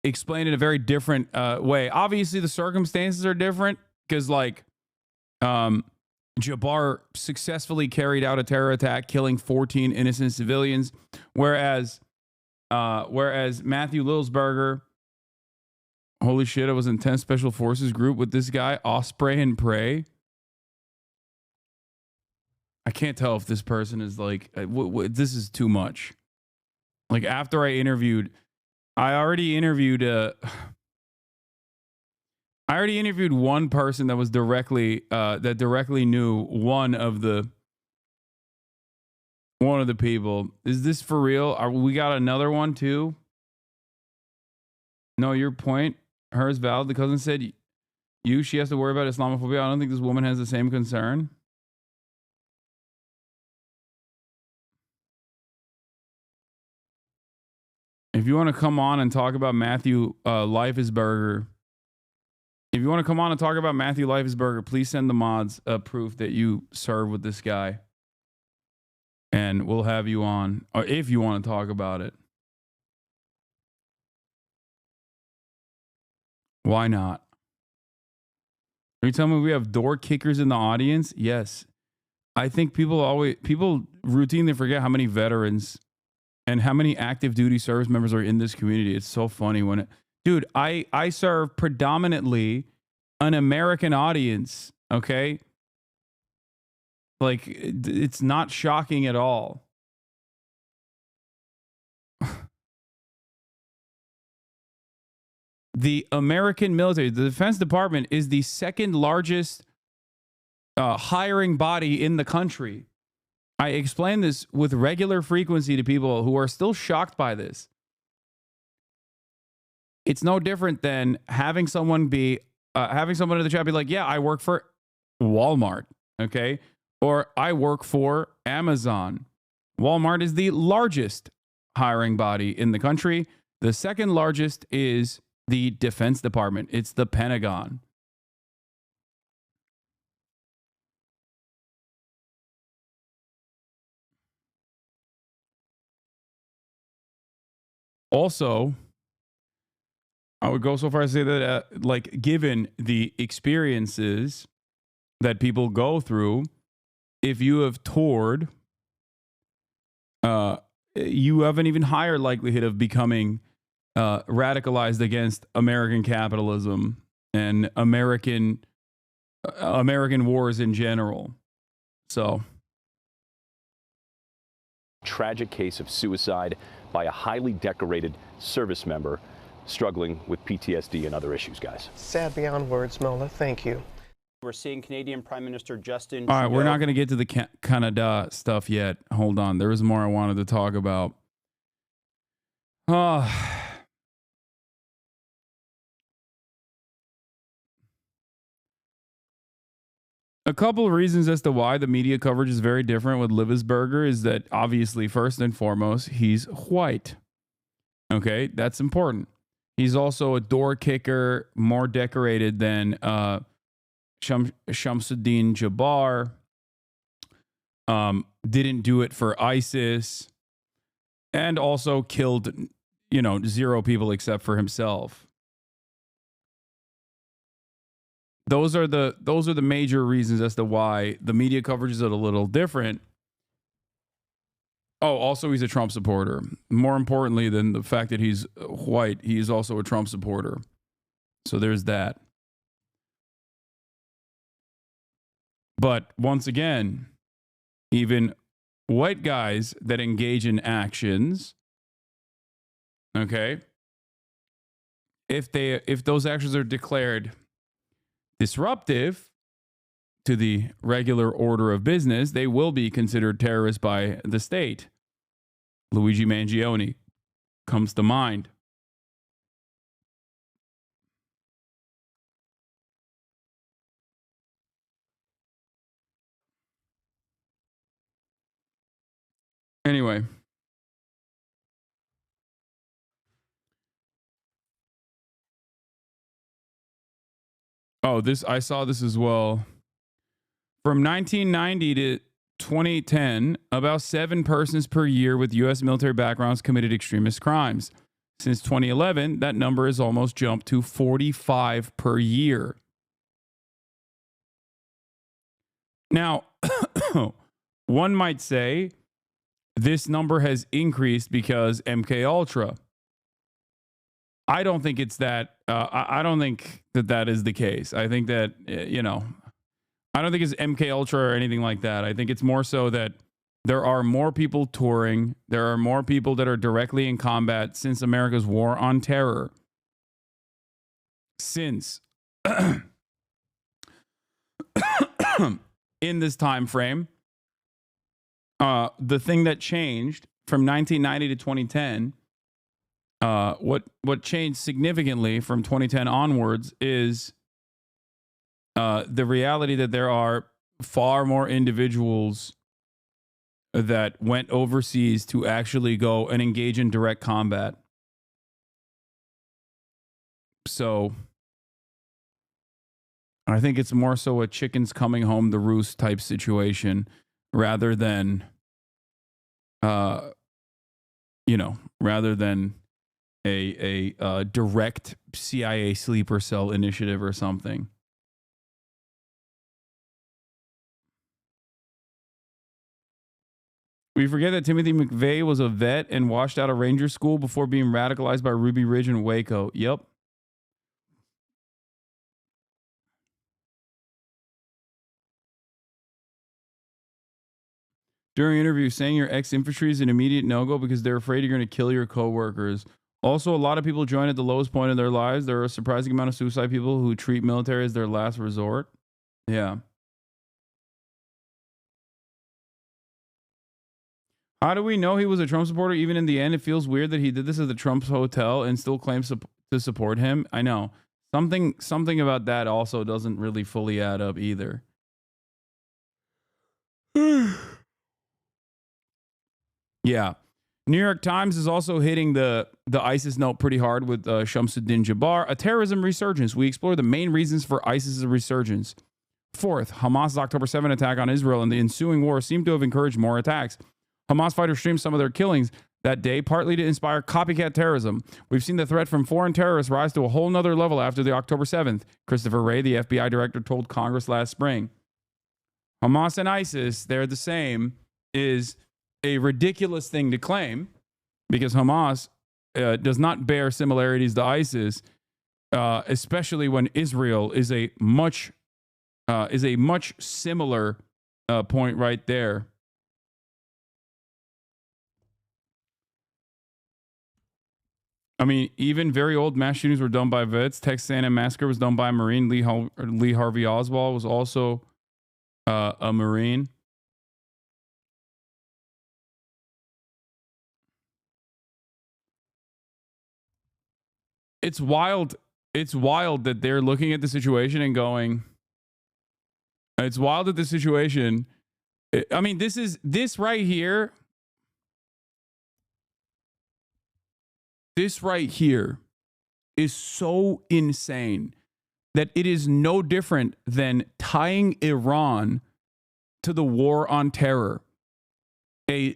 explained in a very different way. Obviously, the circumstances are different because, like, Jabbar successfully carried out a terror attack, killing 14 innocent civilians, whereas Matthew Livelsberger, holy shit, I was in 10 Special Forces group with this guy, Osprey and Prey. I can't tell if this person is like, this is too much. Like, after I already interviewed one person that was directly knew one of the people. Is this for real? We got another one too? No, your point, hers valid. The cousin said she has to worry about Islamophobia. I don't think this woman has the same concern. If you want to come on and talk about Matthew Livelsberger, please send the mods proof that you serve with this guy. And we'll have you on, or if you want to talk about it. Why not? Are you telling me we have door kickers in the audience? Yes. I think people routinely forget how many veterans and how many active duty service members are in this community. It's so funny when dude, I serve predominantly an American audience, okay? Like, it's not shocking at all. The American military, the Defense Department, is the second largest hiring body in the country. I explain this with regular frequency to people who are still shocked by this. It's no different than having someone in the chat be like, yeah, I work for Walmart, okay? Or I work for Amazon. Walmart is the largest hiring body in the country. The second largest is the Defense Department. It's the Pentagon. Also, I would go so far as to say that, like, given the experiences that people go through, if you have toured, you have an even higher likelihood of becoming radicalized against American capitalism and American wars in general. So, tragic case of suicide by a highly decorated service member struggling with PTSD and other issues, guys. Sad beyond words, Mola. Thank you. We're seeing Canadian Prime Minister Justin all right, Trudeau. we're not going to get to the Canada stuff yet. Hold on. There was more I wanted to talk about. A couple of reasons as to why the media coverage is very different with Livelsberger is that, obviously, first and foremost, he's white. Okay, that's important. He's also a door kicker, more decorated than Shamsuddin Jabbar. Didn't do it for ISIS, and also killed, 0 people except for himself. Those are the major reasons as to why the media coverage is a little different. Oh, also he's a Trump supporter. More importantly than the fact that he's white, he is also a Trump supporter. So there's that. But once again, even white guys that engage in actions, okay, if those actions are declared disruptive to the regular order of business, they will be considered terrorists by the state. Luigi Mangione, comes to mind. Anyway. Oh, I saw this as well. From 1990 to 2010, about 7 persons per year with U.S. military backgrounds committed extremist crimes. Since 2011, that number has almost jumped to 45 per year. Now, one might say this number has increased because MK Ultra. I don't think it's that. I don't think that is the case. I think that, I don't think it's MK Ultra or anything like that. I think it's more so that there are more people touring. There are more people that are directly in combat since America's war on terror. Since in this time frame, the thing that changed from 1990 to 2010. What changed significantly from 2010 onwards is the reality that there are far more individuals that went overseas to actually go and engage in direct combat. So I think it's more so a chickens coming home to roost type situation rather than, rather than a direct CIA sleeper cell initiative or something. We forget that Timothy McVeigh was a vet and washed out of Ranger School before being radicalized by Ruby Ridge and Waco. Yep. During interview, saying your ex-infantry is an immediate no-go because they're afraid you're going to kill your coworkers. Also, a lot of people join at the lowest point of their lives. There are a surprising amount of suicide people who treat military as their last resort. Yeah. How do we know he was a Trump supporter? Even in the end, it feels weird that he did this at the Trump hotel and still claims to support him. I know. Something about that also doesn't really fully add up either. Yeah. New York Times is also hitting the ISIS note pretty hard with Shamsuddin Jabbar. A terrorism resurgence. We explore the main reasons for ISIS's resurgence. Fourth, Hamas's October 7 attack on Israel and the ensuing war seem to have encouraged more attacks. Hamas fighters streamed some of their killings that day, partly to inspire copycat terrorism. We've seen the threat from foreign terrorists rise to a whole nother level after the October 7th, Christopher Wray, the FBI director, told Congress last spring. Hamas and ISIS, they're the same, is a ridiculous thing to claim because Hamas does not bear similarities to ISIS, especially when Israel is a much similar point right there. I mean, even very old mass shootings were done by vets. Texas A&M massacre was done by a Marine. Lee Harvey Oswald was also a Marine. It's wild. It's wild that they're looking at the situation and going, it's wild that the situation, I mean, this right here is so insane that it is no different than tying Iran to the war on terror. A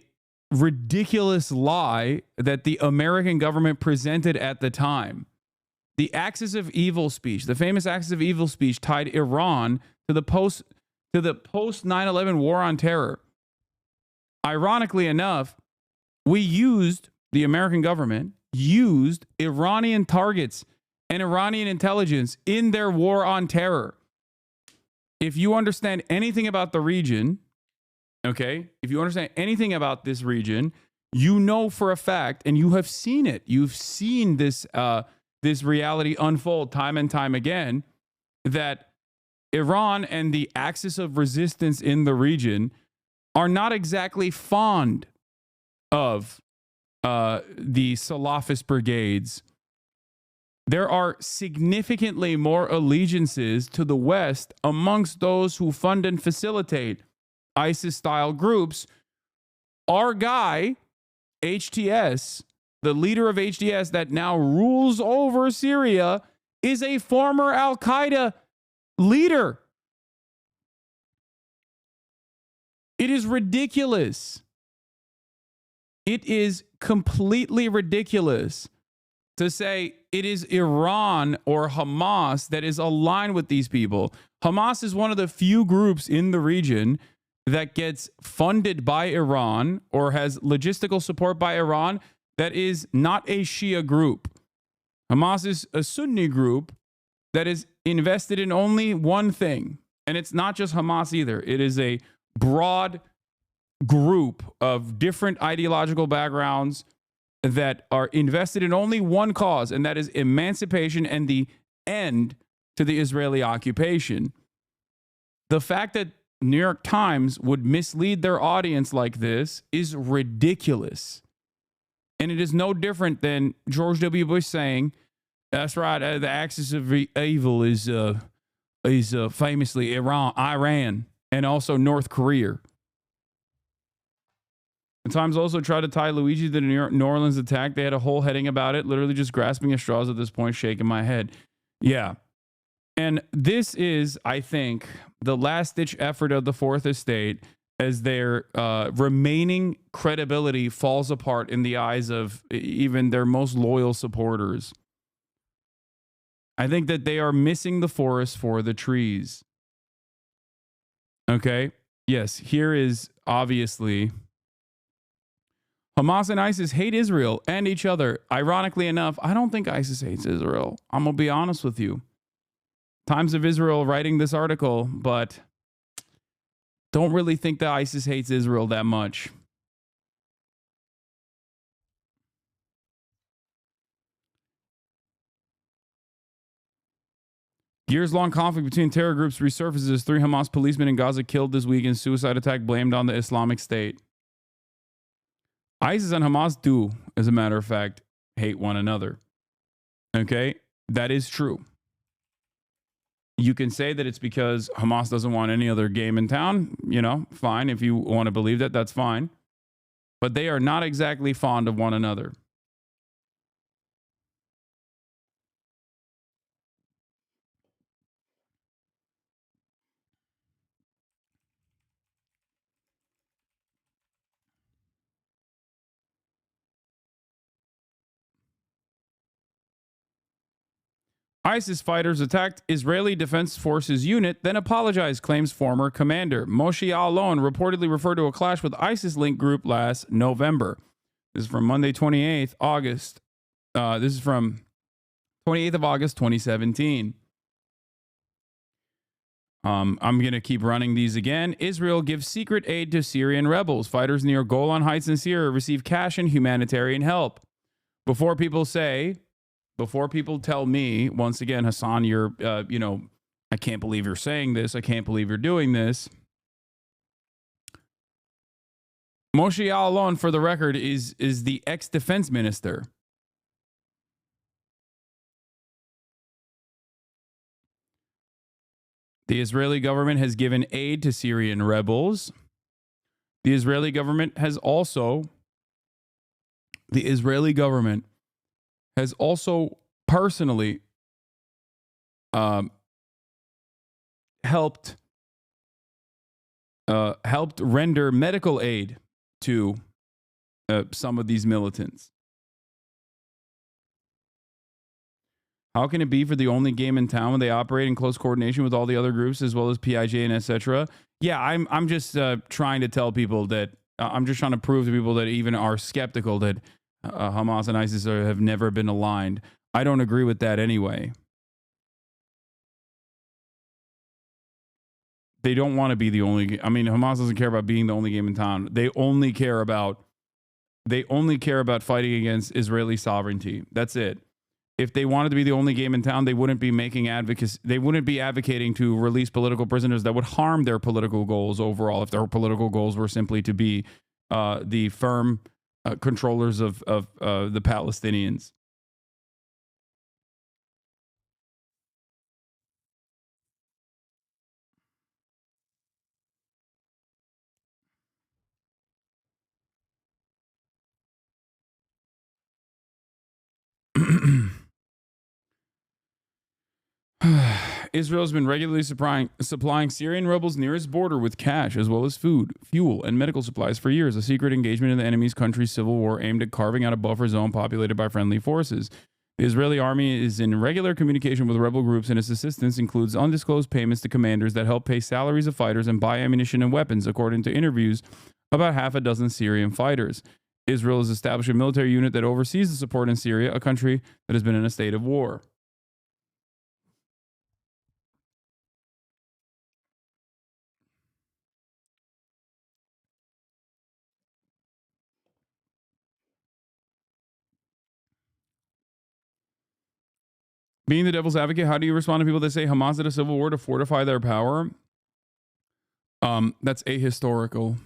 ridiculous lie that the American government presented at the time. The axis of evil speech, the famous axis of evil speech, tied Iran to the post 9/11 war on terror. Ironically enough, the American government used Iranian targets and Iranian intelligence in their war on terror. If you understand anything about the region, okay, if you understand anything about this region, you know for a fact, and you have seen it, you've seen this reality unfold time and time again, that Iran and the axis of resistance in the region are not exactly fond of the Salafist brigades, there are significantly more allegiances to the West amongst those who fund and facilitate ISIS-style groups. Our guy, HTS, the leader of HTS that now rules over Syria, is a former Al-Qaeda leader. It is ridiculous. It is completely ridiculous to say it is Iran or Hamas that is aligned with these people. Hamas is one of the few groups in the region that gets funded by Iran or has logistical support by Iran that is not a Shia group. Hamas is a Sunni group that is invested in only one thing. And it's not just Hamas either. It is a broad group of different ideological backgrounds that are invested in only one cause, and that is emancipation and the end to the Israeli occupation. The fact that New York Times would mislead their audience like this is ridiculous. And it is no different than George W. Bush saying, that's right, the axis of evil is famously Iran, and also North Korea. The Times also tried to tie Luigi to the New Orleans attack. They had a whole heading about it, literally just grasping at straws at this point, shaking my head. Yeah. And this is, I think, the last-ditch effort of the Fourth Estate as their remaining credibility falls apart in the eyes of even their most loyal supporters. I think that they are missing the forest for the trees. Okay? Yes, here is obviously... Hamas and ISIS hate Israel and each other. Ironically enough, I don't think ISIS hates Israel. I'm going to be honest with you. Times of Israel writing this article, but don't really think that ISIS hates Israel that much. Years-long conflict between terror groups resurfaces. 3 Hamas policemen in Gaza killed this week in suicide attack blamed on the Islamic State. ISIS and Hamas do, as a matter of fact, hate one another. Okay? That is true. You can say that it's because Hamas doesn't want any other game in town. You know, fine. If you want to believe that, that's fine. But they are not exactly fond of one another. ISIS fighters attacked Israeli Defense Forces unit, then apologized, claims former commander. Moshe ELON reportedly referred to a clash with ISIS-linked group last November. This is from Monday, 28th August. This is from 28th of August, 2017. I'm going to keep running these again. Israel gives secret aid to Syrian rebels. Fighters near Golan Heights in Syria receive cash and humanitarian help. Before people tell me, once again, Hasan, you're, I can't believe you're saying this. I can't believe you're doing this. Moshe ELON, for the record, is the ex-defense minister. The Israeli government has given aid to Syrian rebels. The Israeli government has also personally helped render medical aid to some of these militants. How can it be for the only game in town when they operate in close coordination with all the other groups as well as PIJ and etc.? Yeah, I'm just trying to tell people that I'm just trying to prove to people that even are skeptical that Hamas and ISIS have never been aligned. I don't agree with that anyway. They don't want to be the only. I mean, Hamas doesn't care about being the only game in town. They only care about fighting against Israeli sovereignty. That's it. If they wanted to be the only game in town, they wouldn't be making advocacy. They wouldn't be advocating to release political prisoners that would harm their political goals overall. If their political goals were simply to be the firm controllers of the Palestinians. Israel has been regularly supplying Syrian rebels near its border with cash as well as food, fuel, and medical supplies for years, a secret engagement in the enemy's country's civil war aimed at carving out a buffer zone populated by friendly forces. The Israeli army is in regular communication with rebel groups, and its assistance includes undisclosed payments to commanders that help pay salaries of fighters and buy ammunition and weapons, according to interviews about half a dozen Syrian fighters. Israel has established a military unit that oversees the support in Syria, a country that has been in a state of war. Being the devil's advocate, how do you respond to people that say Hamas did a civil war to fortify their power? That's ahistorical.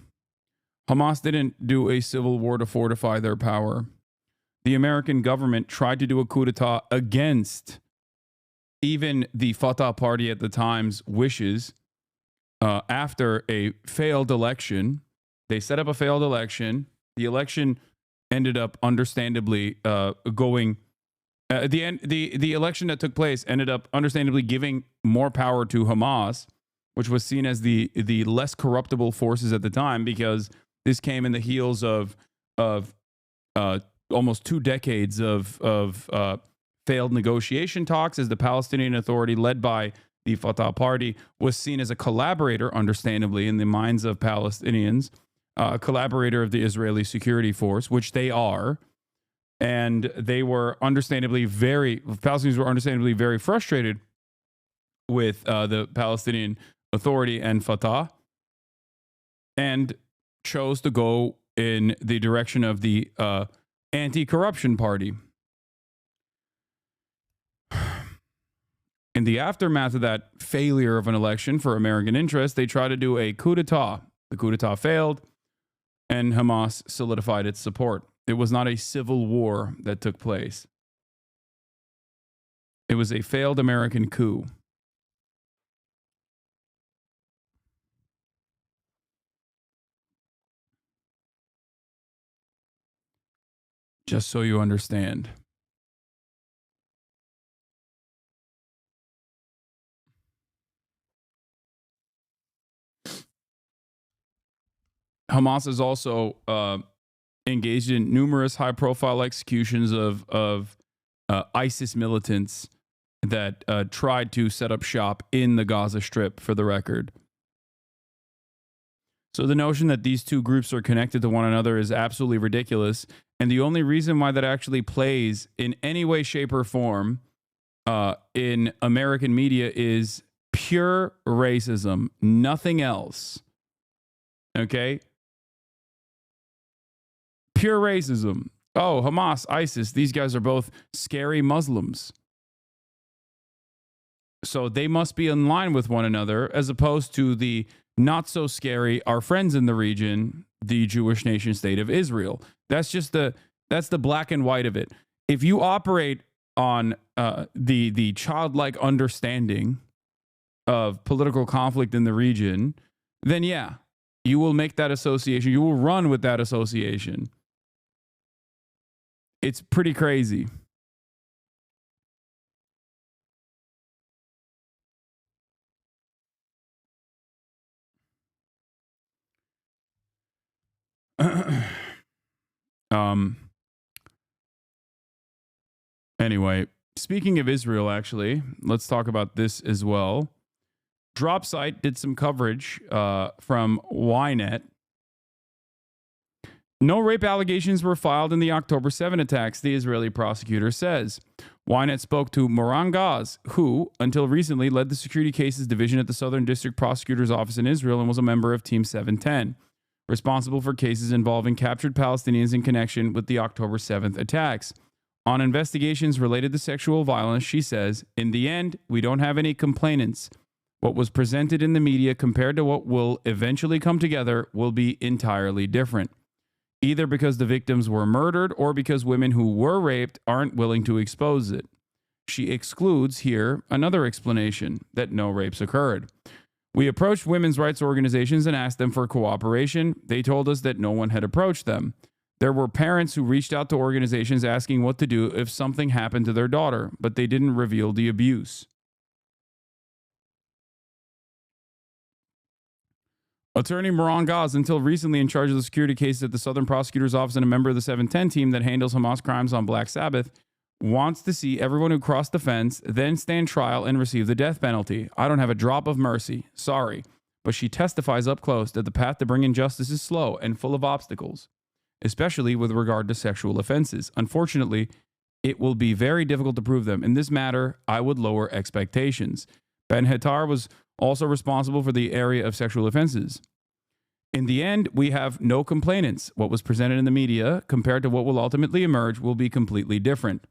Hamas didn't do a civil war to fortify their power. The American government tried to do a coup d'etat against even the Fatah party at the time's wishes after a failed election. They set up a failed election. The election ended up understandably going... the election that took place ended up understandably giving more power to Hamas, which was seen as the less corruptible forces at the time, because this came in the heels of almost 2 decades of failed negotiation talks, as the Palestinian Authority, led by the Fatah party, was seen as a collaborator, understandably, in the minds of Palestinians, a collaborator of the Israeli security force, which they are. And they were Palestinians were understandably very frustrated with the Palestinian Authority and Fatah, and chose to go in the direction of the anti-corruption party. In the aftermath of that failure of an election for American interests, they tried to do a coup d'etat. The coup d'etat failed, and Hamas solidified its support. It was not a civil war that took place. It was a failed American coup. Just so you understand. Hamas is also engaged in numerous high-profile executions of ISIS militants that tried to set up shop in the Gaza Strip, for the record. So the notion that these two groups are connected to one another is absolutely ridiculous. And the only reason why that actually plays in any way, shape, or form in American media is pure racism, nothing else. Okay? Pure racism. Oh, Hamas, ISIS, these guys are both scary Muslims. So they must be in line with one another, as opposed to the not so scary, our friends in the region, the Jewish nation state of Israel. That's the black and white of it. If you operate on the childlike understanding of political conflict in the region, then yeah, you will make that association. You will run with that association. It's pretty crazy. Anyway, speaking of Israel, actually, let's talk about this as well. Dropsite did some coverage from Ynet. No rape allegations were filed in the October 7 attacks, the Israeli prosecutor says. Ynet spoke to Moran Gaz, who, until recently, led the Security Cases Division at the Southern District Prosecutor's Office in Israel and was a member of Team 710, responsible for cases involving captured Palestinians in connection with the October 7th attacks. On investigations related to sexual violence, she says, in the end, we don't have any complainants. What was presented in the media compared to what will eventually come together will be entirely different. either because the victims were murdered or because women who were raped aren't willing to expose it. She excludes here another explanation that no rapes occurred. We approached women's rights organizations and asked them for cooperation. They told us that no one had approached them. There were parents who reached out to organizations asking what to do if something happened to their daughter, but they didn't reveal the abuse. Attorney Moran Gaz, until recently in charge of the security case at the Southern Prosecutor's Office and a member of the 710 team that handles Hamas crimes on Black Sabbath, wants to see everyone who crossed the fence then stand trial and receive the death penalty. I don't have a drop of mercy. Sorry. But she testifies up close that the path to bringing justice is slow and full of obstacles, especially with regard to sexual offenses. Unfortunately, it will be very difficult to prove them. In this matter, I would lower expectations. Ben Hattar was also responsible for the area of sexual offenses. In the end, we have no complainants. What was presented in the media compared to what will ultimately emerge will be completely different.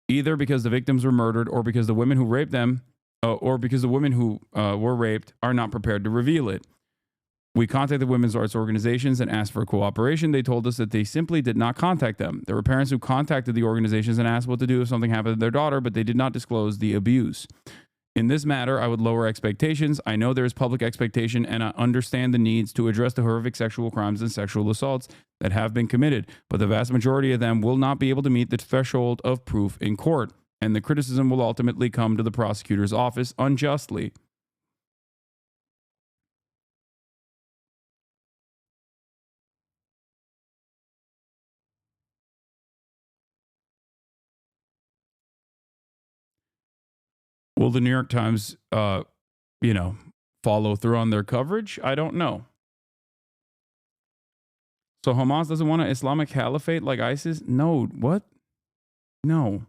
Either because the victims were murdered or because the women who raped them or because the women who were raped are not prepared to reveal it. We contacted women's rights organizations and asked for cooperation. They told us that they simply did not contact them. There were parents who contacted the organizations and asked what to do if something happened to their daughter, but they did not disclose the abuse. In this matter, I would lower expectations. I know there is public expectation, and I understand the needs to address the horrific sexual crimes and sexual assaults that have been committed, but the vast majority of them will not be able to meet the threshold of proof in court, and the criticism will ultimately come to the prosecutor's office unjustly. Will the New York Times, follow through on their coverage? I don't know. So Hamas doesn't want an Islamic caliphate like ISIS? No. What? No.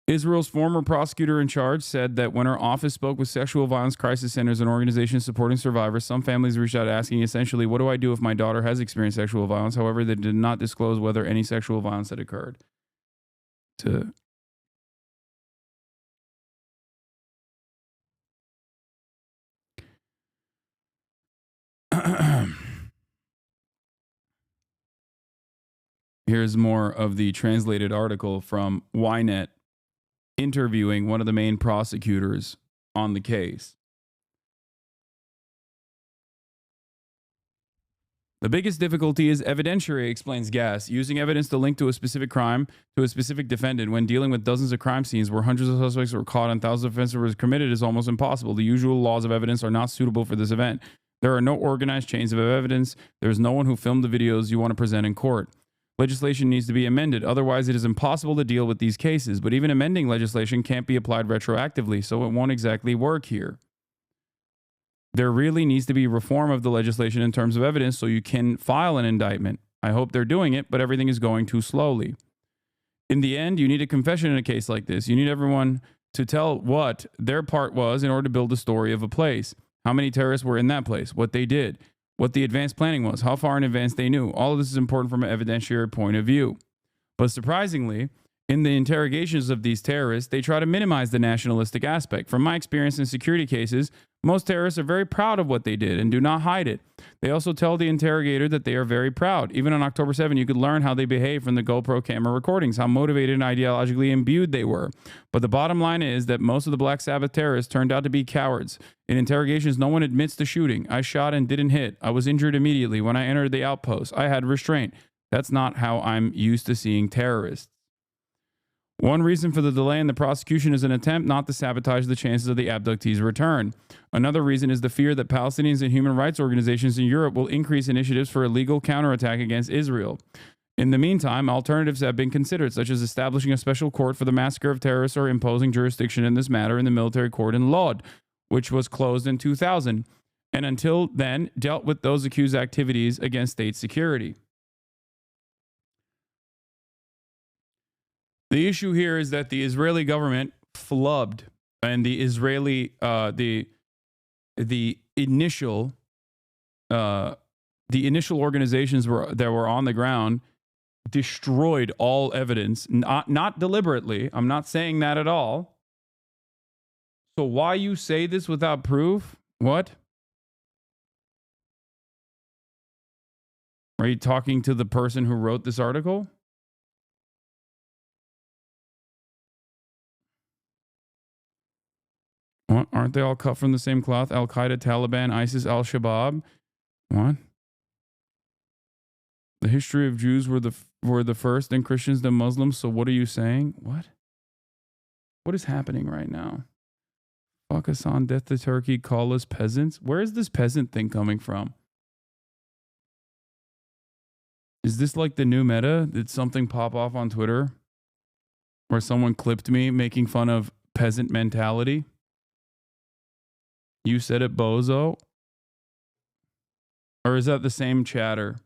Israel's former prosecutor in charge said that when her office spoke with sexual violence crisis centers and organizations supporting survivors, some families reached out asking essentially, what do I do if my daughter has experienced sexual violence? However, they did not disclose whether any sexual violence had occurred. Here's more of the translated article from Ynet interviewing one of the main prosecutors on the case. The biggest difficulty is evidentiary, explains Gass. Using evidence to link to a specific crime to a specific defendant when dealing with dozens of crime scenes where hundreds of suspects were caught and thousands of offenses were committed is almost impossible. The usual laws of evidence are not suitable for this event. There are no organized chains of evidence. There is no one who filmed the videos you want to present in court. Legislation needs to be amended. Otherwise, it is impossible to deal with these cases. But even amending legislation can't be applied retroactively, so it won't exactly work here. There really needs to be reform of the legislation in terms of evidence so you can file an indictment. I hope they're doing it, but everything is going too slowly. In the end, you need a confession in a case like this. You need everyone to tell what their part was in order to build a story of a place. How many terrorists were in that place, what they did, what the advanced planning was, how far in advance they knew. All of this is important from an evidentiary point of view. But surprisingly, in the interrogations of these terrorists, they try to minimize the nationalistic aspect. From my experience in security cases, most terrorists are very proud of what they did and do not hide it. They also tell the interrogator that they are very proud. Even on October 7, you could learn how they behaved from the GoPro camera recordings, how motivated and ideologically imbued they were. But the bottom line is that most of the Black Sabbath terrorists turned out to be cowards. In interrogations, no one admits to shooting. I shot and didn't hit. I was injured immediately when I entered the outpost. I had restraint. That's not how I'm used to seeing terrorists. One reason for the delay in the prosecution is an attempt not to sabotage the chances of the abductees' return. Another reason is the fear that Palestinians and human rights organizations in Europe will increase initiatives for a legal counterattack against Israel. In the meantime, alternatives have been considered, such as establishing a special court for the massacre of terrorists or imposing jurisdiction in this matter in the military court in Lod, which was closed in 2000, and until then dealt with those accused activities against state security. The issue here is that the Israeli government flubbed, and the Israeli the initial organizations that were on the ground destroyed all evidence, not deliberately. I'm not saying that at all. So why you say this without proof? What? Are you talking to the person who wrote this article? What? Aren't they all cut from the same cloth? Al-Qaeda, Taliban, ISIS, Al-Shabaab? What? The history of Jews were the first, then Christians, then Muslims. So what are you saying? What? What is happening right now? Fuck Hasan, death to Turkey, call us peasants. Where is this peasant thing coming from? Is this like the new meta? Did something pop off on Twitter where someone clipped me making fun of peasant mentality? You said it, bozo? Or is that the same chatter?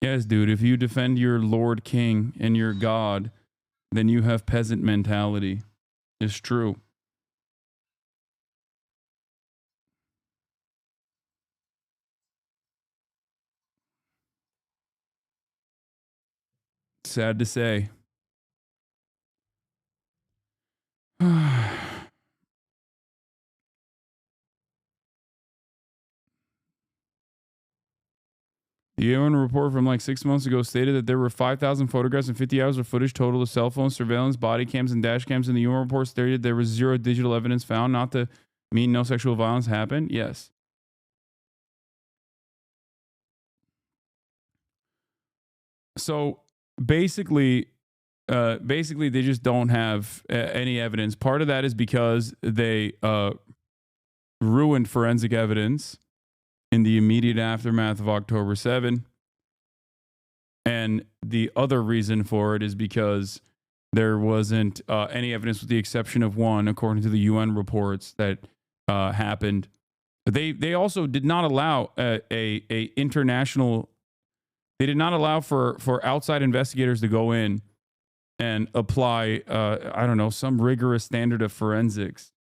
Yes, dude, if you defend your Lord King and your God, then you have peasant mentality. It's true. Sad to say. The ELON report from like 6 months ago stated that there were 5,000 photographs and 50 hours of footage total of cell phones, surveillance, body cams, and dash cams. In the ELON report stated there was zero digital evidence found, not to mean no sexual violence happened. Yes. So basically they just don't have any evidence. Part of that is because they ruined forensic evidence in the immediate aftermath of October 7. And the other reason for it is because there wasn't any evidence with the exception of one, according to the UN reports, that happened. They also did not allow a international. They did not allow for outside investigators to go in and apply, I don't know, some rigorous standard of forensics.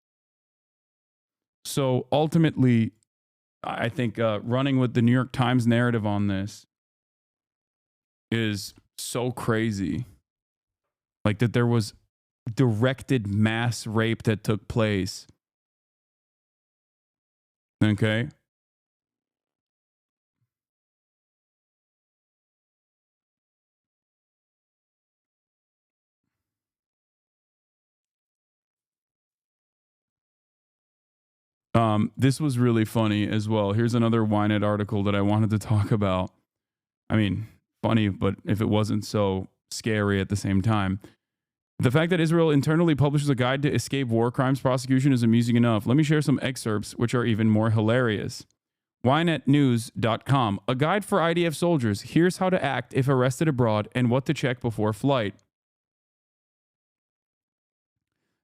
So ultimately, I think running with the New York Times narrative on this is so crazy. Like that there was directed mass rape that took place. Okay. This was really funny as well. Here's another Ynet article that I wanted to talk about. I mean, funny, but if it wasn't so scary at the same time. The fact that Israel internally publishes a guide to escape war crimes prosecution is amusing enough. Let me share some excerpts, which are even more hilarious. YNetNews.com, a guide for IDF soldiers. Here's how to act if arrested abroad and what to check before flight.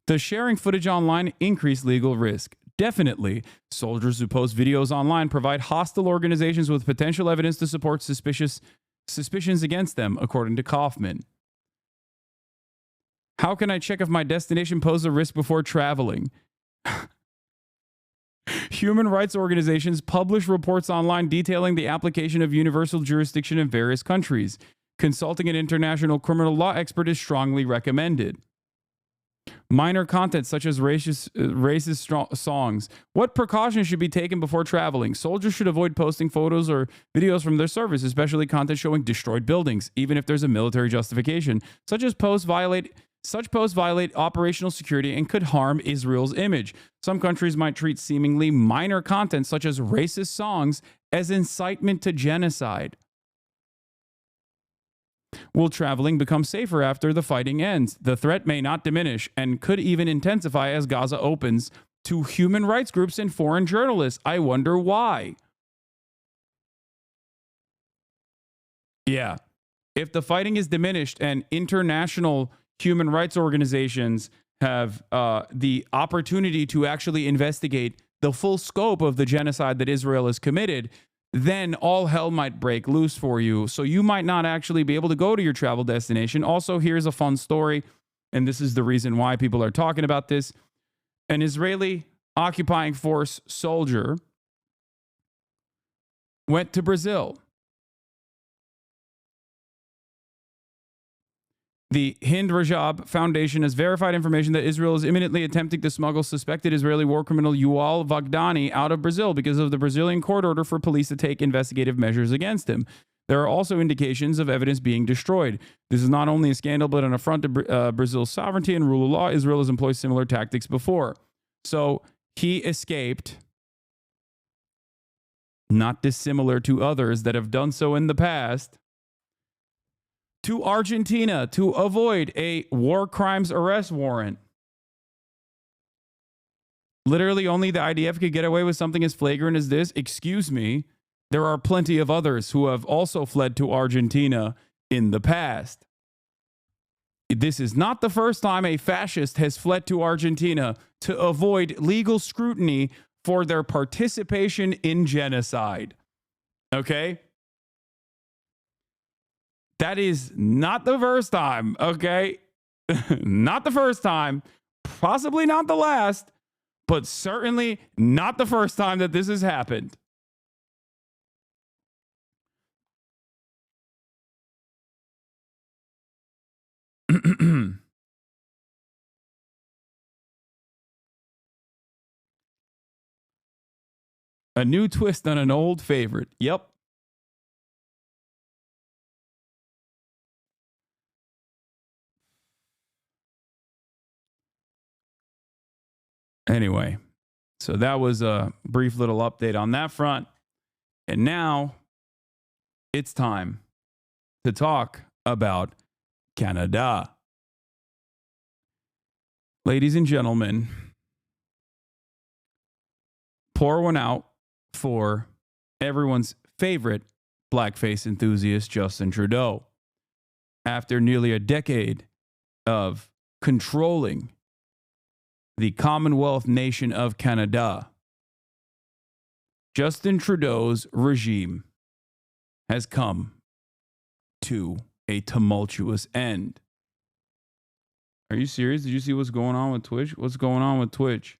Does sharing footage online increase legal risk? Definitely. Soldiers who post videos online provide hostile organizations with potential evidence to support suspicions against them, according to Kaufman. How can I check if my destination poses a risk before traveling? Human rights organizations publish reports online detailing the application of universal jurisdiction in various countries. Consulting an international criminal law expert is strongly recommended. Minor content such as racist songs. What precautions should be taken before traveling? Soldiers should avoid posting photos or videos from their service, especially content showing destroyed buildings, even if there's a military justification. Such posts violate operational security and could harm Israel's image. Some countries might treat seemingly minor content such as racist songs as incitement to genocide. Will traveling become safer after the fighting ends? The threat may not diminish and could even intensify as Gaza opens to human rights groups and foreign journalists. I wonder why. Yeah. If the fighting is diminished and international human rights organizations have the opportunity to actually investigate the full scope of the genocide that Israel has committed, then all hell might break loose for you. So you might not actually be able to go to your travel destination. Also, here's a fun story, and this is the reason why people are talking about this. An Israeli occupying force soldier went to Brazil. The Hind Rajab Foundation has verified information that Israel is imminently attempting to smuggle suspected Israeli war criminal Yuval Vagdani out of Brazil because of the Brazilian court order for police to take investigative measures against him. There are also indications of evidence being destroyed. This is not only a scandal, but an affront to Brazil's sovereignty and rule of law. Israel has employed similar tactics before. So he escaped, not dissimilar to others that have done so in the past, to Argentina to avoid a war crimes arrest warrant. Literally, only the IDF could get away with something as flagrant as this. Excuse me. There are plenty of others who have also fled to Argentina in the past. This is not the first time a fascist has fled to Argentina to avoid legal scrutiny for their participation in genocide. Okay? That is not the first time, okay? Not the first time, possibly not the last, but certainly not the first time that this has happened. A new twist on an old favorite. Yep. Anyway, so that was a brief little update on that front. And now it's time to talk about Canada. Ladies and gentlemen, pour one out for everyone's favorite blackface enthusiast, Justin Trudeau. After nearly a decade of controlling the Commonwealth nation of Canada, Justin Trudeau's regime has come to a tumultuous end. Are you serious? Did you see what's going on with Twitch? What's going on with Twitch?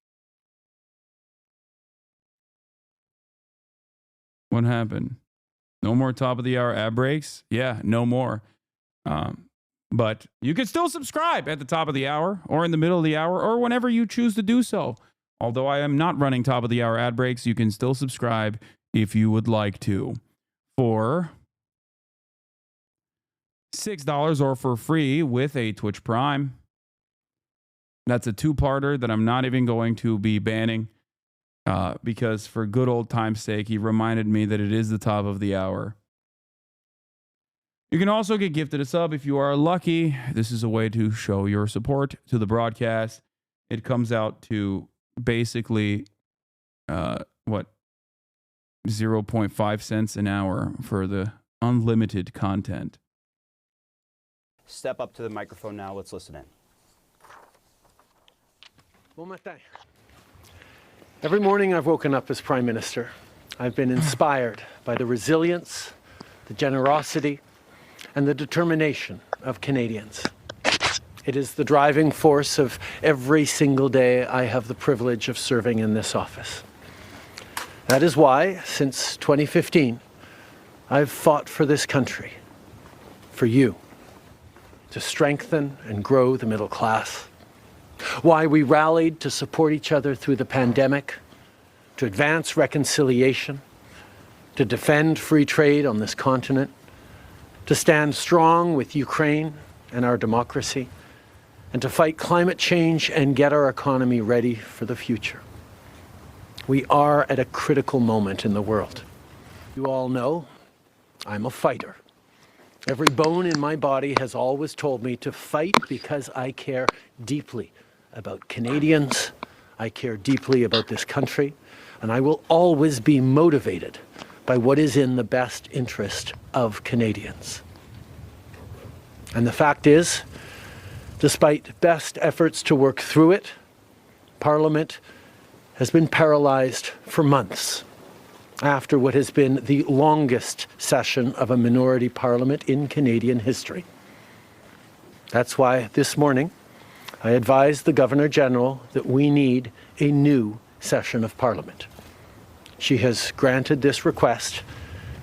What happened? No more top of the hour ad breaks? Yeah, no more. But you can still subscribe at the top of the hour or in the middle of the hour or whenever you choose to do so. Although I am not running top of the hour ad breaks, you can still subscribe if you would like to. For $6 or for free with a Twitch Prime. That's a two-parter that I'm not even going to be banning because for good old time's sake, he reminded me that it is the top of the hour. You can also get gifted a sub if you are lucky. This is a way to show your support to the broadcast. It comes out to basically, 0.5 cents an hour for the unlimited content. Step up to the microphone now. Let's listen in. Bon matin. Every morning I've woken up as Prime Minister. I've been inspired by the resilience, the generosity, and the determination of Canadians. It is the driving force of every single day I have the privilege of serving in this office. That is why, since 2015, I've fought for this country, for you, to strengthen and grow the middle class. Why we rallied to support each other through the pandemic, to advance reconciliation, to defend free trade on this continent, to stand strong with Ukraine and our democracy, and to fight climate change and get our economy ready for the future. We are at a critical moment in the world. You all know I'm a fighter. Every bone in my body has always told me to fight because I care deeply about Canadians, I care deeply about this country, and I will always be motivated by what is in the best interest of Canadians. And the fact is, despite best efforts to work through it, Parliament has been paralyzed for months after what has been the longest session of a minority parliament in Canadian history. That's why this morning I advised the Governor-General that we need a new session of Parliament. She has granted this request,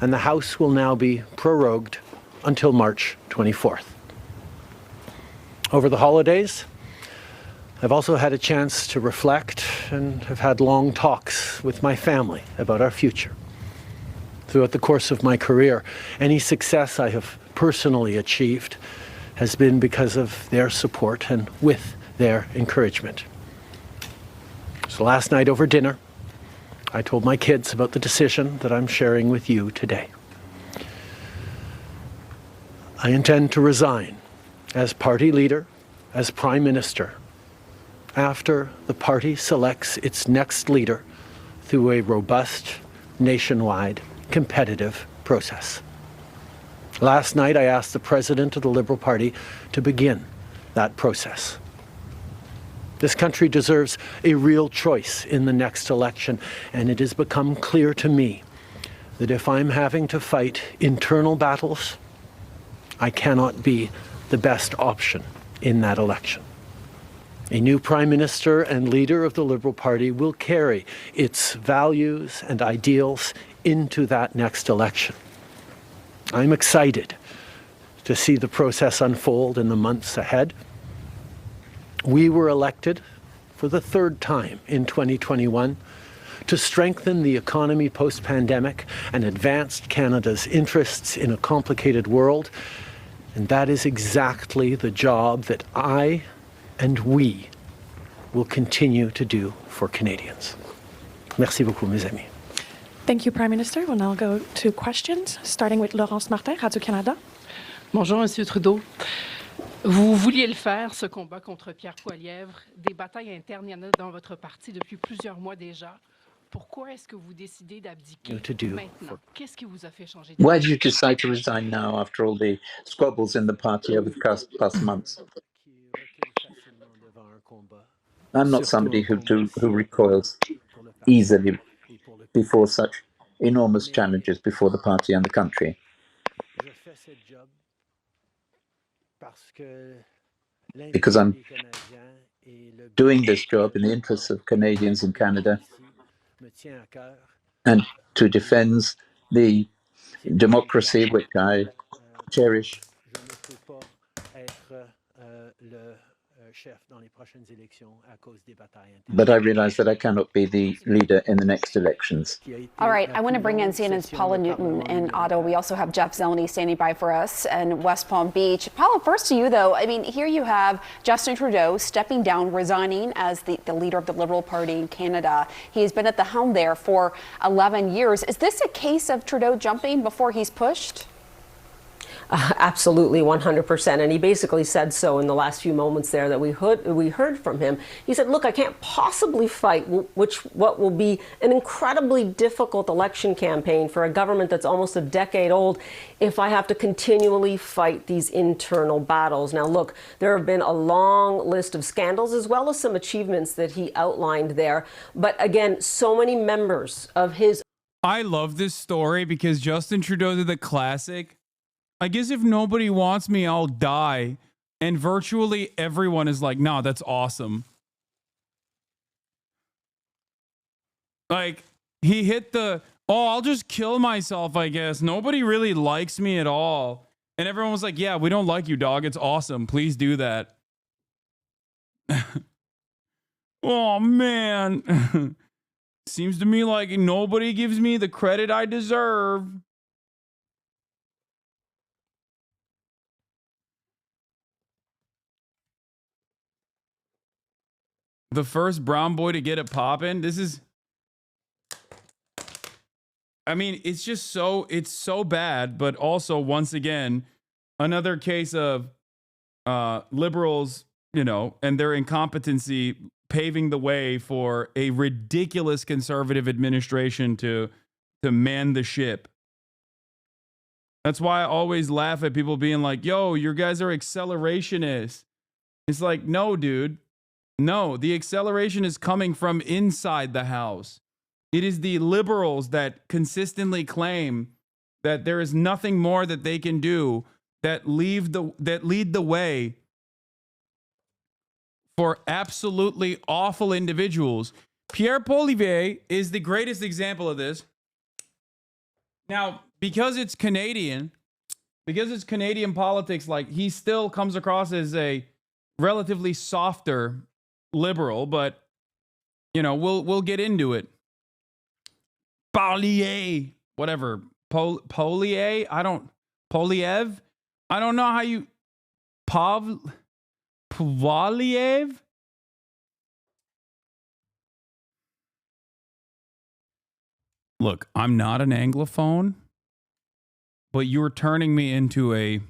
and the House will now be prorogued until March 24th. Over the holidays, I've also had a chance to reflect and have had long talks with my family about our future. Throughout the course of my career, any success I have personally achieved has been because of their support and with their encouragement. So last night over dinner, I told my kids about the decision that I'm sharing with you today. I intend to resign as party leader, as Prime Minister, after the party selects its next leader through a robust, nationwide, competitive process. Last night, I asked the President of the Liberal Party to begin that process. This country deserves a real choice in the next election, and it has become clear to me that if I'm having to fight internal battles, I cannot be the best option in that election. A new Prime Minister and leader of the Liberal Party will carry its values and ideals into that next election. I'm excited to see the process unfold in the months ahead. We were elected for the third time in 2021 to strengthen the economy post-pandemic and advance Canada's interests in a complicated world. And that is exactly the job that I and we will continue to do for Canadians. Merci beaucoup, mes amis. Thank you, Prime Minister. We'll now go to questions, starting with Laurence Martin, Radio-Canada. Bonjour, Monsieur Trudeau. Vous vouliez le faire, ce combat contre Pierre Poilievre. Des batailles internes, il y en a dans votre parti depuis plusieurs mois déjà. Pourquoi est-ce que vous décidez d'abdiquer maintenant? Qu'est-ce qui vous a fait changer Why did you decide to resign now after all the squabbles in the party over the past months? I'm not somebody who recoils easily before such enormous challenges before the party and the country. Because I'm doing this job in the interests of Canadians in Canada and to defend the democracy which I cherish. But I realize that I cannot be the leader in the next elections. All right, I want to bring in CNN's Paula Newton in Ottawa. We also have Jeff Zeleny standing by for us in West Palm Beach. Paula, first to you, though. I mean, here you have Justin Trudeau stepping down, resigning as the leader of the Liberal Party in Canada. He's been at the helm there for 11 years. Is this a case of Trudeau jumping before he's pushed? Absolutely, 100%. And he basically said so in the last few moments there that we heard from him. He said, look, I can't possibly fight what will be an incredibly difficult election campaign for a government that's almost a decade old if I have to continually fight these internal battles. Now, look, there have been a long list of scandals as well as some achievements that he outlined there. But again, so many members of his... I love this story because Justin Trudeau did the classic. I guess if nobody wants me, I'll die. And virtually everyone is like, nah, that's awesome. Like, he hit the, oh, I'll just kill myself, I guess. Nobody really likes me at all. And everyone was like, yeah, we don't like you, dog. It's awesome. Please do that. Oh, man. Seems to me like nobody gives me the credit I deserve. The first brown boy to get it poppin'. This is, I mean, it's just so, it's so bad, but also once again, another case of liberals, you know, and their incompetency paving the way for a ridiculous conservative administration to man the ship. That's why I always laugh at people being like, yo, you guys are accelerationists. It's like, no, dude. No, the acceleration is coming from inside the house. It is the liberals that consistently claim that there is nothing more that they can do that lead the way for absolutely awful individuals. Pierre Poilievre is the greatest example of this. Now, because it's Canadian politics, like he still comes across as a relatively softer liberal, but you know, we'll get into it. Poliev, whatever. Poliev? Poliev? I don't know how you Povaliev? Look, I'm not an Anglophone, but you're turning me into a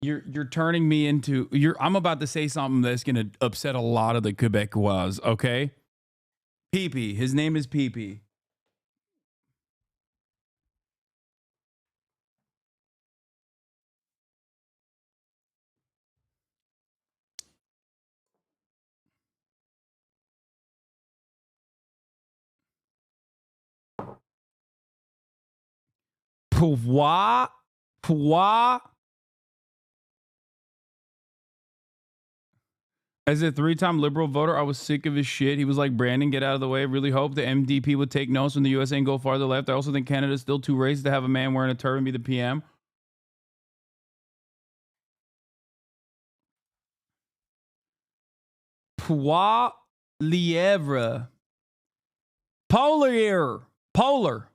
I'm about to say something that's going to upset a lot of the Quebecois, okay? Pee-pee. His name is Pee-pee. Pouvoir. As a 3-time liberal voter, I was sick of his shit. He was like, Brandon, get out of the way. I really hope the MDP would take notes when the USA and go farther left. I also think Canada's still too racist to have a man wearing a turban be the PM. Poilievre. Polar.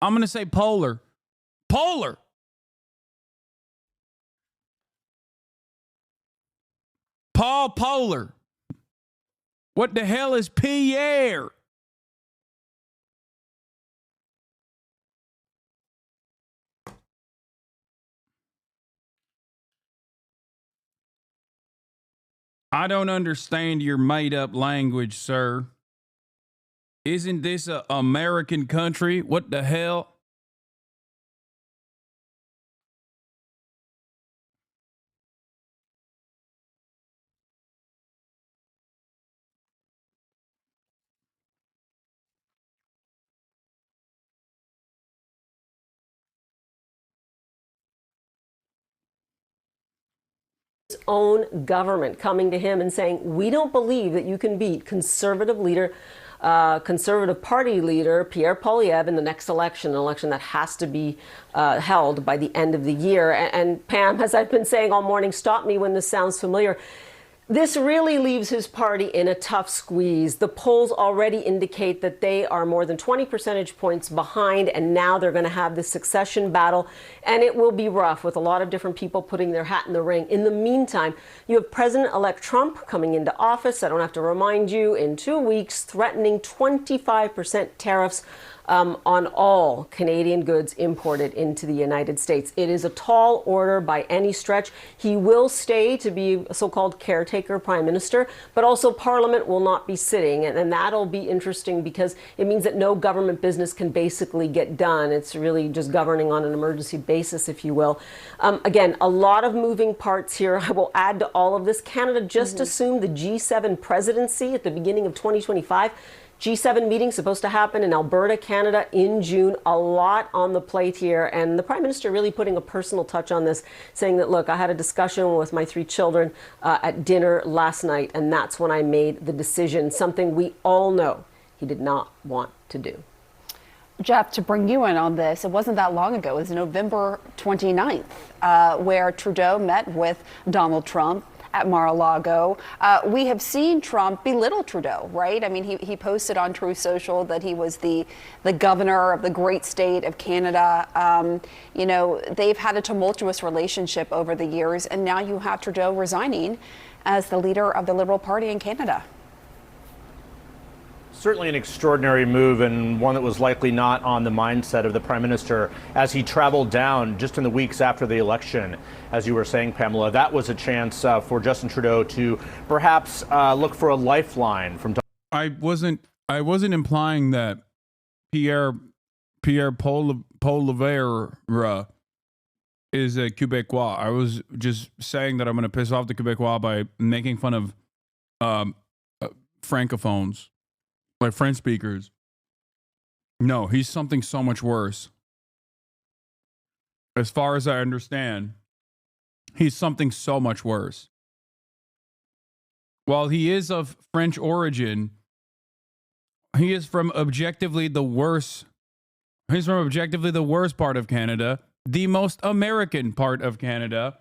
I'm going to say polar. Polar. Paul Polar. What the hell is Pierre? I don't understand your made-up language, sir. Isn't this an American country? What the hell? His own government coming to him and saying, we don't believe that you can beat Conservative Party leader Pierre Poilievre in the next election, an election that has to be held by the end of the year. And Pam, as I've been saying all morning, stop me when this sounds familiar. This really leaves his party in a tough squeeze. The polls already indicate that they are more than 20 percentage points behind, and now they're going to have this succession battle, and it will be rough with a lot of different people putting their hat in the ring. In the meantime, you have President-elect Trump coming into office, I don't have to remind you, in 2 weeks, threatening 25% tariffs on all Canadian goods imported into the United States. It is a tall order by any stretch. He will stay to be a so-called caretaker prime minister, but also Parliament will not be sitting. And that'll be interesting because it means that no government business can basically get done. It's really just governing on an emergency basis, if you will. Again, a lot of moving parts here. I will add to all of this. Canada just assumed the G7 presidency at the beginning of 2025. G7 meeting supposed to happen in Alberta, Canada in June. A lot on the plate here. And the Prime Minister really putting a personal touch on this, saying that, look, I had a discussion with my 3 children at dinner last night, and that's when I made the decision, something we all know he did not want to do. Jeff, to bring you in on this, it wasn't that long ago. It was November 29th, where Trudeau met with Donald Trump at Mar-a-Lago. We have seen Trump belittle Trudeau, right? I mean, he posted on Truth Social that he was the governor of the great state of Canada. You know, they've had a tumultuous relationship over the years, and now you have Trudeau resigning as the leader of the Liberal Party in Canada. Certainly an extraordinary move, and one that was likely not on the mindset of the Prime Minister as he traveled down just in the weeks after the election. As you were saying, Pamela, that was a chance for Justin Trudeau to perhaps look for a lifeline from. I wasn't implying that Pierre Poilievre is a Quebecois. I was just saying that I'm going to piss off the Quebecois by making fun of francophones. Like French speakers. No, he's something so much worse. As far as I understand, he's something so much worse. While he is of French origin, he is from objectively the worst. He's from objectively the worst part of Canada, the most American part of Canada.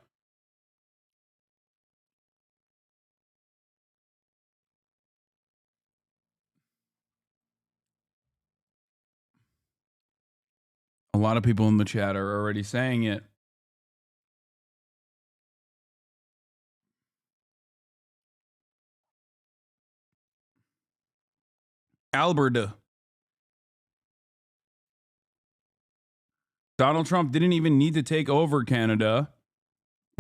A lot of people in the chat are already saying it. Alberta. Donald Trump didn't even need to take over Canada.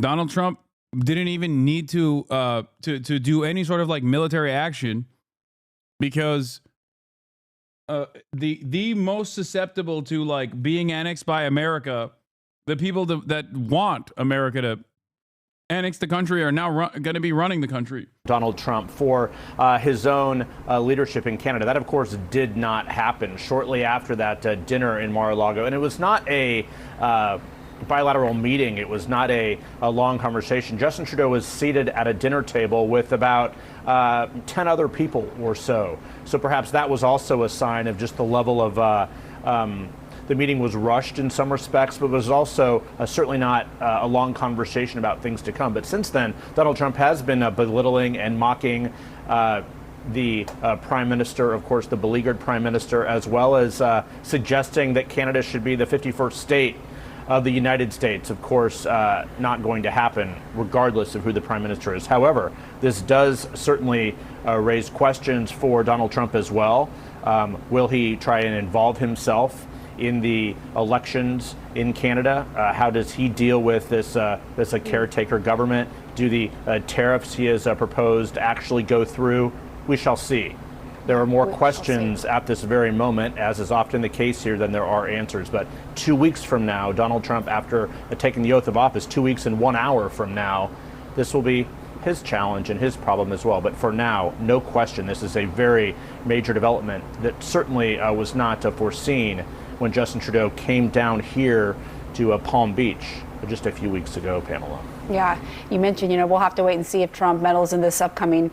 Donald Trump didn't even need to do any sort of like military action, because the most susceptible to like being annexed by America, the people that want America to annex the country, are now going to be running the country. Donald Trump for his own leadership in Canada. That, of course, did not happen shortly after that dinner in Mar-a-Lago. And it was not a bilateral meeting. It was not a long conversation. Justin Trudeau was seated at a dinner table with about 10 other people or so. So perhaps that was also a sign of just the level of the meeting was rushed in some respects, but was also certainly not a long conversation about things to come. But since then, Donald Trump has been belittling and mocking the prime minister, of course, the beleaguered prime minister, as well as suggesting that Canada should be the 51st state of the United States. Of course, not going to happen regardless of who the prime minister is. However, this does certainly raise questions for Donald Trump as well. Will he try and involve himself in the elections in Canada? How does he deal with this caretaker government? Do the tariffs he has proposed actually go through? We shall see. There are more questions at this very moment, as is often the case here, than there are answers. But 2 weeks from now, Donald Trump, after taking the oath of office, 2 weeks and 1 hour from now, this will be his challenge and his problem as well. But for now, no question, this is a very major development that certainly was not foreseen when Justin Trudeau came down here to Palm Beach just a few weeks ago, Pamela. Yeah, you mentioned, we'll have to wait and see if Trump meddles in this upcoming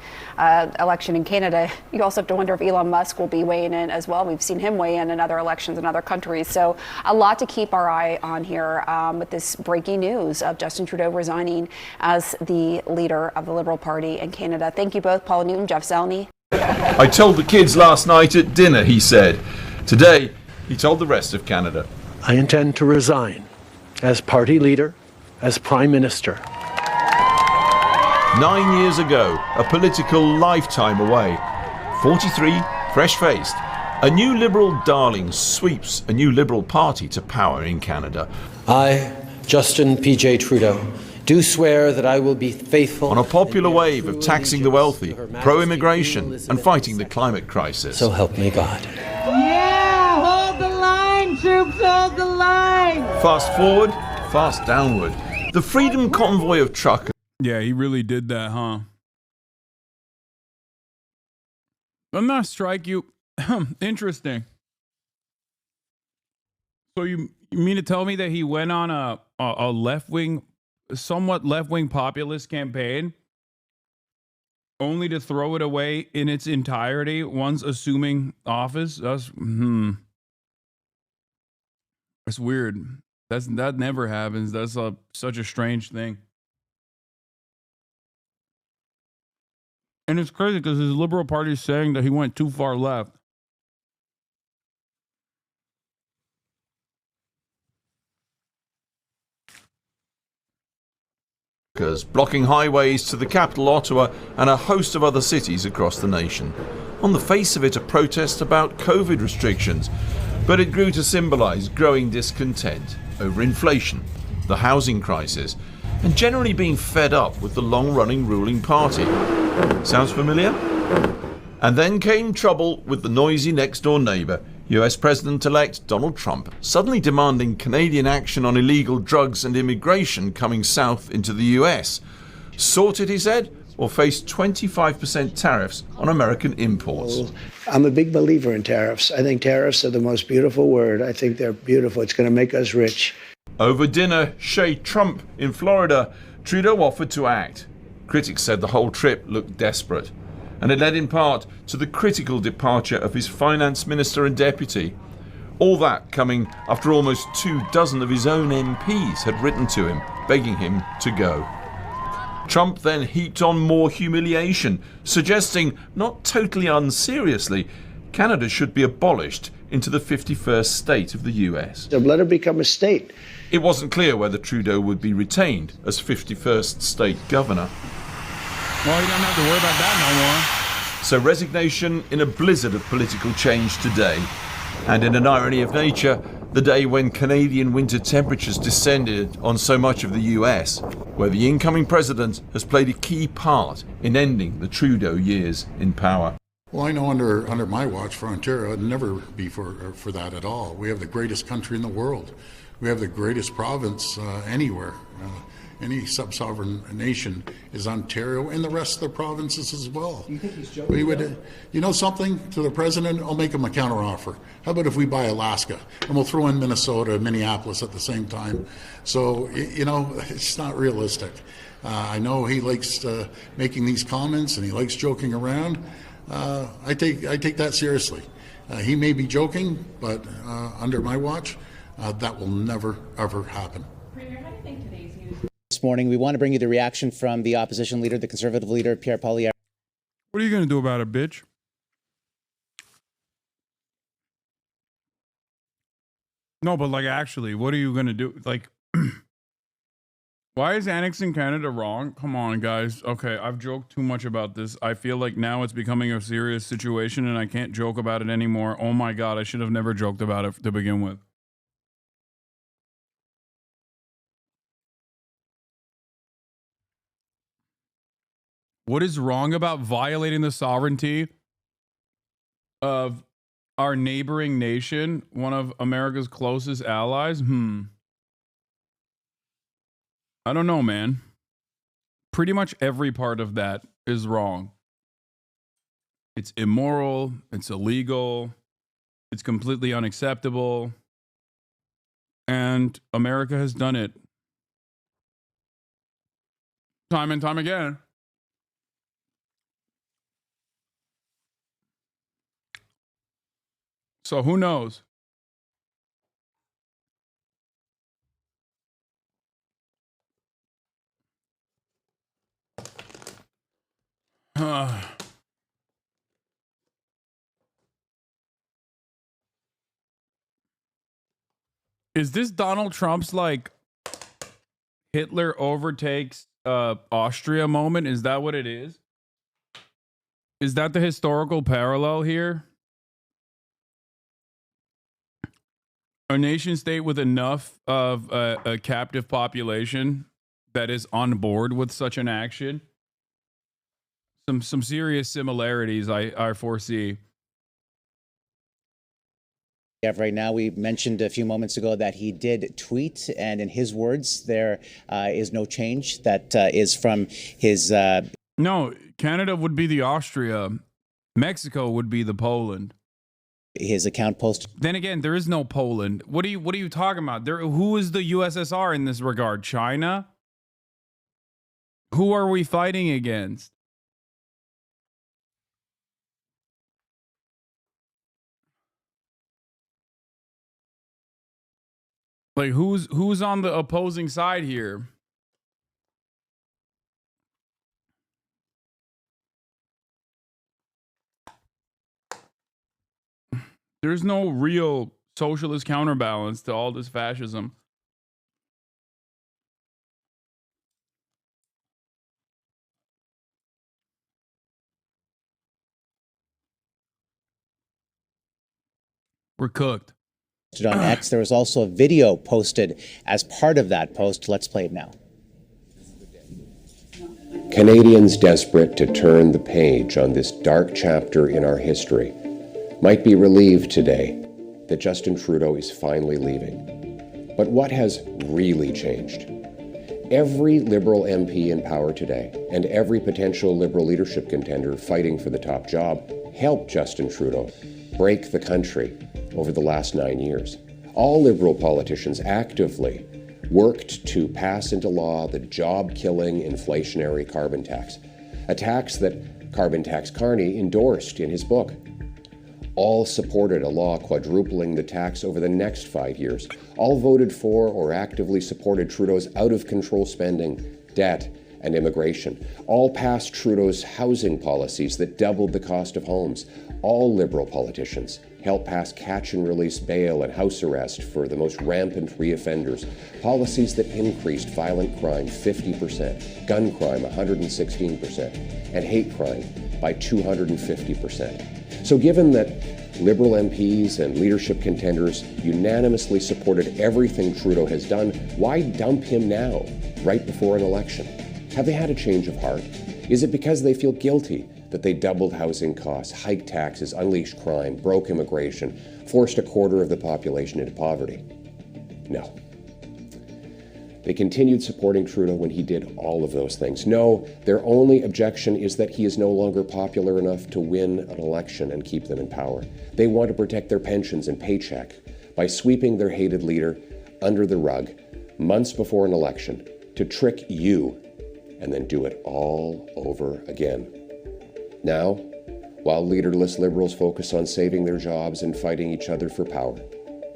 election in Canada. You also have to wonder if Elon Musk will be weighing in as well. We've seen him weigh in other elections in other countries. So a lot to keep our eye on here with this breaking news of Justin Trudeau resigning as the leader of the Liberal Party in Canada. Thank you both, Paula Newton, Jeff Zeleny. I told the kids last night at dinner, he said. Today, he told the rest of Canada. I intend to resign as party leader, as Prime Minister. 9 years ago, a political lifetime away. 43, fresh-faced. A new Liberal darling sweeps a new Liberal Party to power in Canada. I, Justin P.J. Trudeau, do swear that I will be faithful on a popular wave of taxing the wealthy, pro-immigration, and fighting the climate crisis. So help me God. Yeah, hold the line, troops, hold the line. Fast forward, fast downward. The freedom convoy of truckers. Yeah, he really did that, huh? Doesn't that strike you? Interesting. So you mean to tell me that he went on a left-wing, somewhat left-wing populist campaign only to throw it away in its entirety once assuming office? That's weird. That never happens. That's such a strange thing. And it's crazy because his Liberal Party is saying that he went too far left. Blocking highways to the capital, Ottawa, and a host of other cities across the nation. On the face of it, a protest about COVID restrictions, but it grew to symbolise growing discontent over inflation, the housing crisis, and generally being fed up with the long-running ruling party. Sounds familiar? And then came trouble with the noisy next-door neighbour, US President-elect Donald Trump, suddenly demanding Canadian action on illegal drugs and immigration coming south into the US. Sorted, he said, or face 25% tariffs on American imports. I'm a big believer in tariffs. I think tariffs are the most beautiful word. I think they're beautiful. It's going to make us rich. Over dinner, Shea Trump in Florida, Trudeau offered to act. Critics said the whole trip looked desperate, and it led in part to the critical departure of his finance minister and deputy. All that coming after almost 24 of his own MPs had written to him, begging him to go. Trump then heaped on more humiliation, suggesting, not totally unseriously, Canada should be abolished into the 51st state of the US. So let it become a state. It wasn't clear whether Trudeau would be retained as 51st state governor. Well, you don't have to worry about that no more. So resignation in a blizzard of political change today. And in an irony of nature, the day when Canadian winter temperatures descended on so much of the US, where the incoming president has played a key part in ending the Trudeau years in power. Well, I know under my watch for Ontario, it'd never be for that at all. We have the greatest country in the world. We have the greatest province anywhere. Any sub-sovereign nation is Ontario and the rest of the provinces as well. You think he's joking? You know something, to the president, I'll make him a counteroffer. How about if we buy Alaska and we'll throw in Minnesota and Minneapolis at the same time? So, it's not realistic. I know he likes making these comments and he likes joking around. I take that seriously. He may be joking, but under my watch, that will never, ever happen. Premier, how do you think today's news? This morning, we want to bring you the reaction from the opposition leader, the Conservative leader, Pierre Poilievre. What are you going to do about it, bitch? No, but actually, what are you going to do? Why is annexing Canada wrong? Come on, guys. Okay, I've joked too much about this. I feel like now it's becoming a serious situation and I can't joke about it anymore. Oh my God, I should have never joked about it to begin with. What is wrong about violating the sovereignty of our neighboring nation, one of America's closest allies? I don't know, man. Pretty much every part of that is wrong. It's immoral. It's illegal. It's completely unacceptable. And America has done it time and time again. So who knows? Is this Donald Trump's Hitler overtakes Austria moment? Is that what it is? Is that the historical parallel here? A nation state with enough of a captive population that is on board with such an action. Some serious similarities I foresee. Right now, we mentioned a few moments ago that he did tweet, and in his words, there is no change. That is from his... No, Canada would be the Austria. Mexico would be the Poland. His account posted. Then again, there is no Poland. What are you talking about? Who is the USSR in this regard? China? Who are we fighting against? Who's on the opposing side here? There's no real socialist counterbalance to all this fascism. We're cooked. On X, there was also a video posted as part of that post. Let's play it now. Canadians desperate to turn the page on this dark chapter in our history might be relieved today that Justin Trudeau is finally leaving. But what has really changed? Every Liberal MP in power today and every potential Liberal leadership contender fighting for the top job helped Justin Trudeau break the country over the last 9 years. All Liberal politicians actively worked to pass into law the job-killing inflationary carbon tax, a tax that Carbon Tax Carney endorsed in his book. All supported a law quadrupling the tax over the next 5 years. All voted for or actively supported Trudeau's out-of-control spending, debt, and immigration, all past Trudeau's housing policies that doubled the cost of homes. All Liberal politicians helped pass catch-and-release bail and house arrest for the most rampant reoffenders, policies that increased violent crime 50%, gun crime 116%, and hate crime by 250%. So given that Liberal MPs and leadership contenders unanimously supported everything Trudeau has done, why dump him now, right before an election? Have they had a change of heart? Is it because they feel guilty that they doubled housing costs, hiked taxes, unleashed crime, broke immigration, forced a quarter of the population into poverty? No. They continued supporting Trudeau when he did all of those things. No, their only objection is that he is no longer popular enough to win an election and keep them in power. They want to protect their pensions and paycheck by sweeping their hated leader under the rug months before an election to trick you and then do it all over again. Now, while leaderless Liberals focus on saving their jobs and fighting each other for power,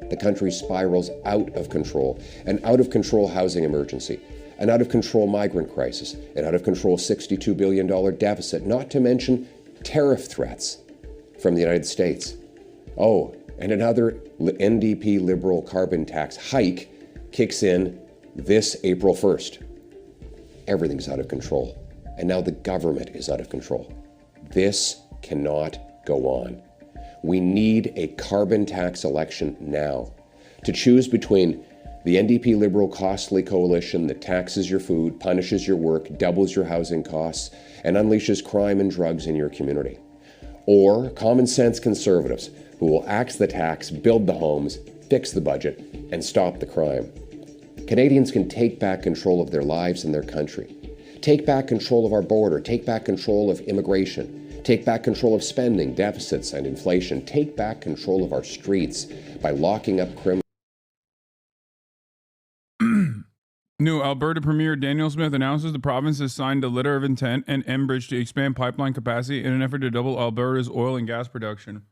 the country spirals out of control, an out-of-control housing emergency, an out-of-control migrant crisis, an out-of-control $62 billion deficit, not to mention tariff threats from the United States. Oh, and another NDP Liberal carbon tax hike kicks in this April 1st. Everything's out of control, and now the government is out of control. This cannot go on. We need a carbon tax election now to choose between the NDP Liberal costly coalition that taxes your food, punishes your work, doubles your housing costs, and unleashes crime and drugs in your community, or common sense Conservatives who will axe the tax, build the homes, fix the budget, and stop the crime. Canadians can take back control of their lives and their country. Take back control of our border. Take back control of immigration. Take back control of spending, deficits, and inflation. Take back control of our streets by locking up criminals. New Alberta Premier Daniel Smith announces the province has signed a letter of intent and Enbridge to expand pipeline capacity in an effort to double Alberta's oil and gas production.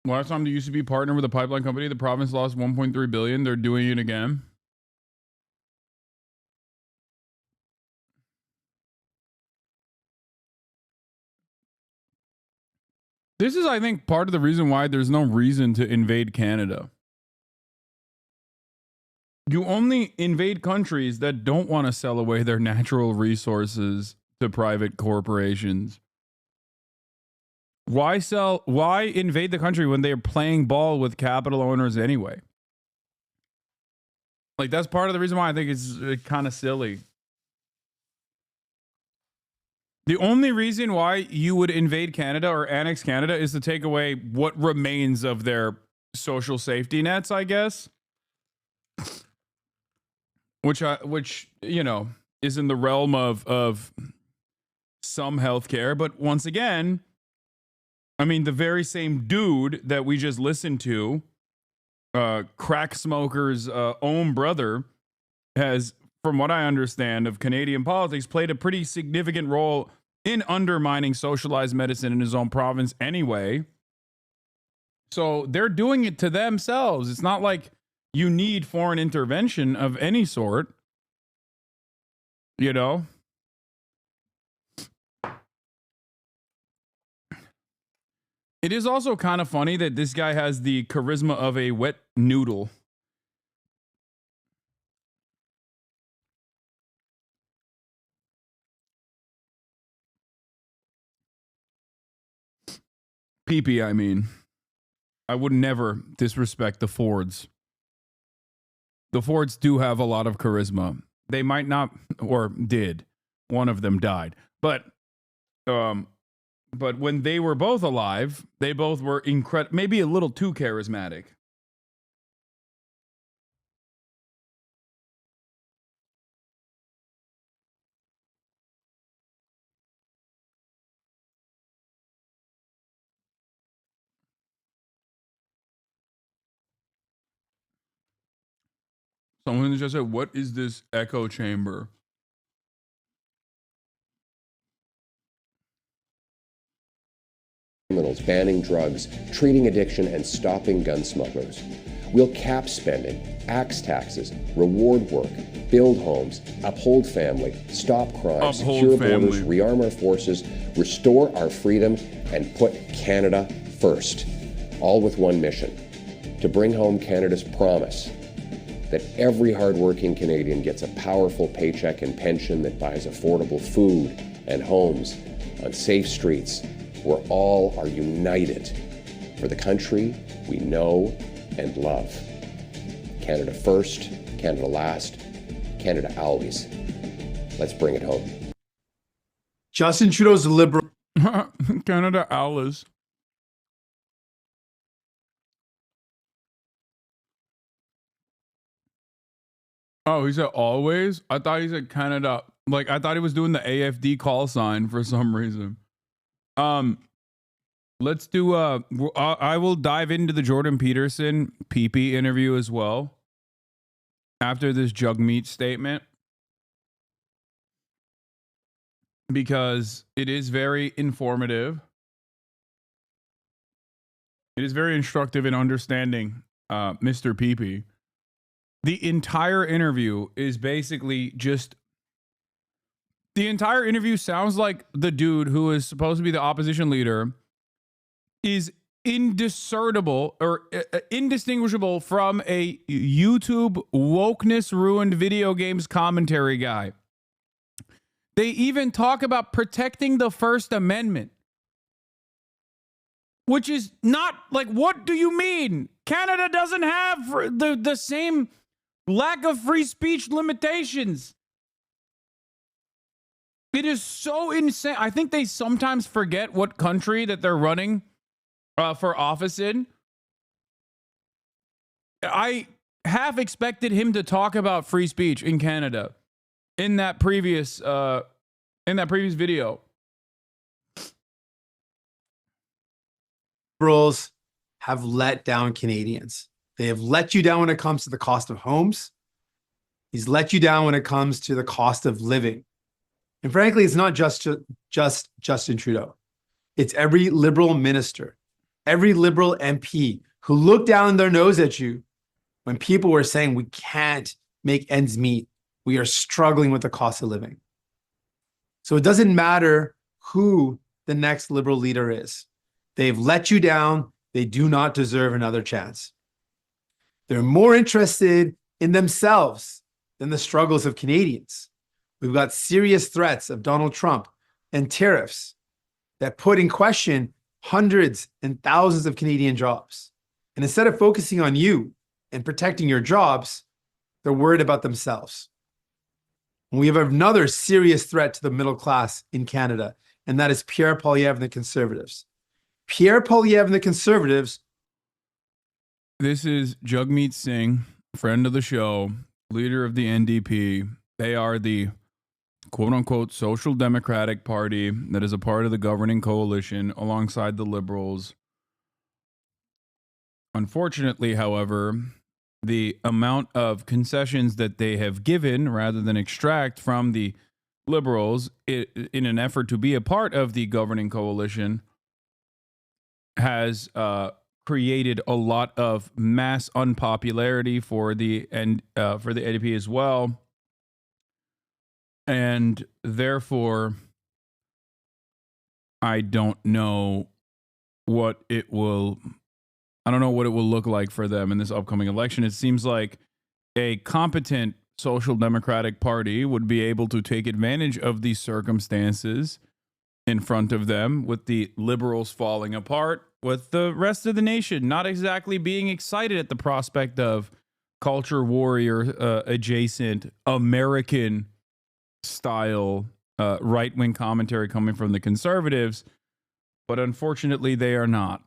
Last time the UCP partnered with a pipeline company, the province lost $1.3 billion. They're doing it again. This is, I think, part of the reason why there's no reason to invade Canada. You only invade countries that don't want to sell away their natural resources to private corporations. Why invade the country when they're playing ball with capital owners anyway? Like, that's part of the reason why I think it's kind of silly. The only reason why you would invade Canada or annex Canada is to take away what remains of their social safety nets, I guess. Which you know, is in the realm of some healthcare, but once again, I mean, the very same dude that we just listened to, crack smoker's own brother, has, from what I understand of Canadian politics, played a pretty significant role in undermining socialized medicine in his own province anyway. So they're doing it to themselves. It's not like you need foreign intervention of any sort, you know? It is also kind of funny that this guy has the charisma of a wet noodle. PP, I mean. I would never disrespect the Fords. The Fords do have a lot of charisma. They might not, or did. One of them died. But when they were both alive, they both were maybe a little too charismatic. Someone just said, "What is this echo chamber?" Criminals, banning drugs, treating addiction, and stopping gun smugglers. We'll cap spending, axe taxes, reward work, build homes, uphold family, stop crime, secure borders, rearm our forces, restore our freedom, and put Canada first. All with one mission: to bring home Canada's promise that every hardworking Canadian gets a powerful paycheck and pension that buys affordable food and homes on safe streets where all are united for the country we know and love. Canada first, Canada last, Canada always. Let's bring it home. Justin Trudeau's liberal. Canada always. Oh, he said always? I thought he said Canada. Like, I thought he was doing the AFD call sign for some reason. Let's do, I will dive into the Jordan Peterson PP interview as well after this Jugmeat statement, because it is very informative. It is very instructive in understanding Mr. PP. The entire interview is basically just... The entire interview sounds like the dude who is supposed to be the opposition leader is indiscernible or indistinguishable from a YouTube wokeness ruined video games commentary guy. They even talk about protecting the First Amendment, which is not like, what do you mean? Canada doesn't have the same lack of free speech limitations. It is so insane. I think they sometimes forget what country that they're running for office in. I half expected him to talk about free speech in Canada in that previous video. Liberals have let down Canadians. They have let you down when it comes to the cost of homes. He's let you down when it comes to the cost of living. And frankly, it's not just Justin Trudeau. It's every Liberal minister, every Liberal MP who looked down their nose at you when people were saying we can't make ends meet. We are struggling with the cost of living. So it doesn't matter who the next Liberal leader is. They've let you down. They do not deserve another chance. They're more interested in themselves than the struggles of Canadians. We've got serious threats of Donald Trump and tariffs that put in question hundreds and thousands of Canadian jobs. And instead of focusing on you and protecting your jobs, they're worried about themselves. And we have another serious threat to the middle class in Canada, and that is Pierre Poilievre and the Conservatives. Pierre Poilievre and the Conservatives. This is Jagmeet Singh, friend of the show, leader of the NDP. They are the quote-unquote social democratic party that is a part of the governing coalition alongside the Liberals. Unfortunately, however, the amount of concessions that they have given rather than extract from the Liberals in an effort to be a part of the governing coalition has created a lot of mass unpopularity for the NDP as well. And therefore, I don't know what it will look like for them in this upcoming election. It seems like a competent social democratic party would be able to take advantage of these circumstances in front of them, with the Liberals falling apart, with the rest of the nation not exactly being excited at the prospect of culture warrior adjacent American style right-wing commentary coming from the Conservatives. But unfortunately, they are not.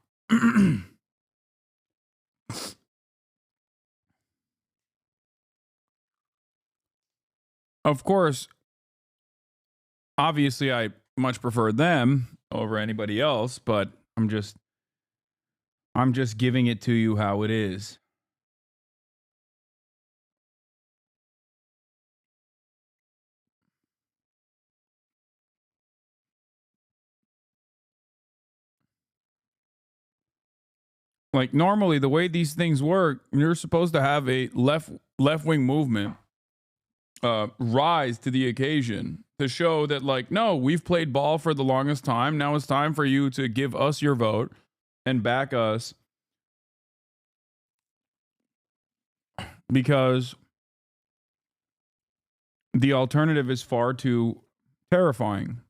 Of course, obviously, I much prefer them over anybody else, but I'm just giving it to you how it is. Like normally the way these things work, you're supposed to have a left-wing movement rise to the occasion to show that, like, no, we've played ball for the longest time. Now it's time for you to give us your vote and back us, because the alternative is far too terrifying.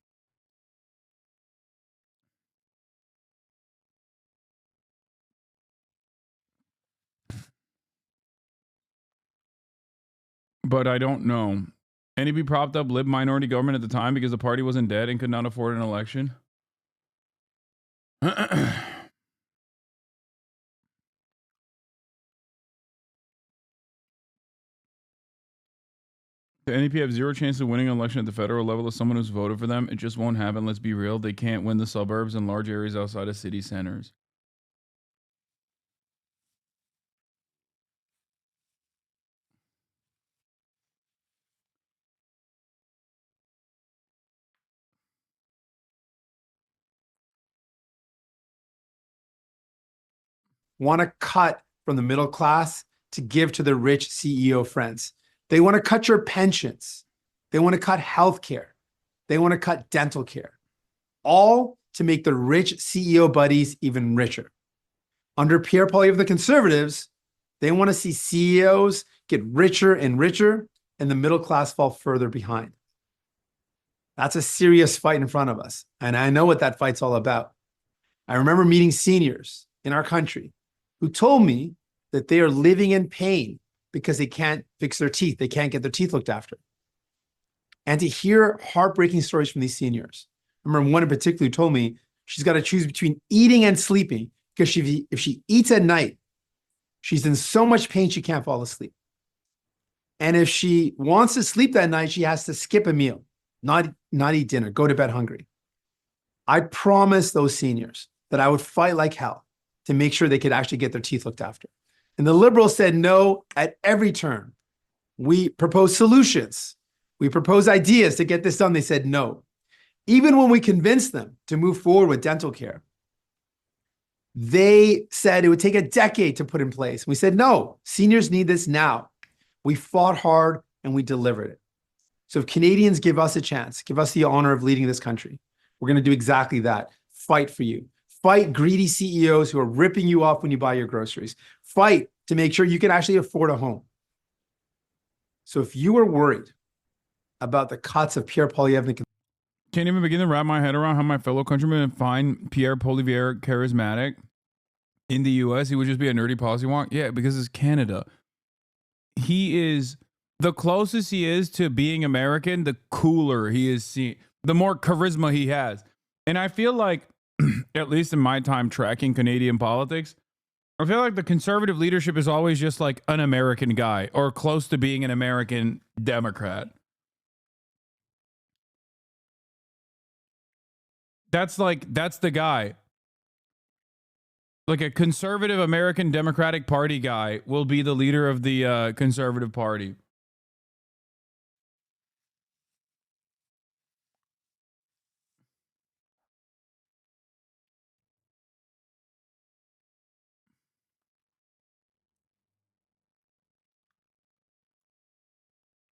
But I don't know. NEB propped up lib minority government at the time because the party wasn't dead and could not afford an election. The NEP have zero chance of winning an election at the federal level as someone who's voted for them. It just won't happen. Let's be real. They can't win the suburbs and large areas outside of city centers. Want to cut from the middle class to give to their rich CEO friends. They want to cut your pensions. They want to cut healthcare. They want to cut dental care, all to make the rich CEO buddies even richer. Under Pierre Poilievre, the conservatives, they want to see CEOs get richer and richer and the middle class fall further behind. That's a serious fight in front of us. And I know what that fight's all about. I remember meeting seniors in our country who told me that they are living in pain because they can't fix their teeth. They can't get their teeth looked after. And to hear heartbreaking stories from these seniors. I remember one in particular who told me she's got to choose between eating and sleeping because if she eats at night, she's in so much pain she can't fall asleep. And if she wants to sleep that night, she has to skip a meal, not eat dinner, go to bed hungry. I promised those seniors that I would fight like hell to make sure they could actually get their teeth looked after. And the liberals said no at every turn. We proposed solutions. We proposed ideas to get this done. They said no. Even when we convinced them to move forward with dental care, they said it would take a decade to put in place. We said, no, seniors need this now. We fought hard and we delivered it. So if Canadians give us a chance, give us the honor of leading this country, we're going to do exactly that. Fight for you. Fight greedy CEOs who are ripping you off when you buy your groceries. Fight to make sure you can actually afford a home. So if you are worried about the cuts of Pierre Poilievre, can't even begin to wrap my head around how my fellow countrymen find Pierre Poilievre charismatic. In the US, he would just be a nerdy policy wonk. Yeah, because it's Canada. He is the closest he is to being American, the cooler he is seen, the more charisma he has. And I feel like, at least in my time tracking Canadian politics, I feel like the conservative leadership is always just like an American guy or close to being an American Democrat. That's the guy. Like a conservative American Democratic Party guy will be the leader of the Conservative Party.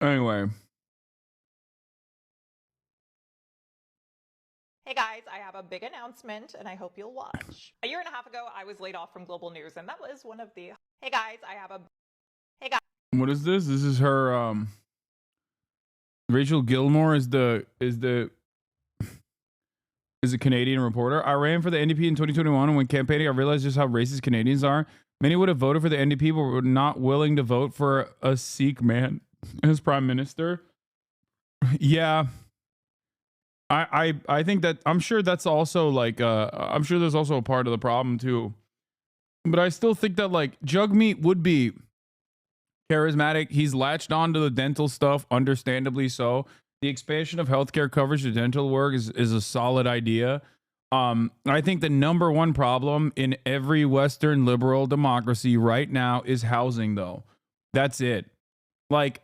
Anyway. Hey guys, I have a big announcement and I hope you'll watch. A year and a half ago, I was laid off from Global News and that was one of the... Hey guys, I have a... Hey guys. What is this? This is her, Rachel Gilmore is a Canadian reporter. I ran for the NDP in 2021 and when campaigning, I realized just how racist Canadians are. Many would have voted for the NDP, but were not willing to vote for a Sikh man as prime minister. Yeah. I think that I'm sure that's also like I'm sure there's also a part of the problem too. But I still think that like Jagmeet would be charismatic. He's latched on to the dental stuff, understandably so. The expansion of healthcare coverage to dental work is a solid idea. I think the number one problem in every Western liberal democracy right now is housing, though. That's it. Like,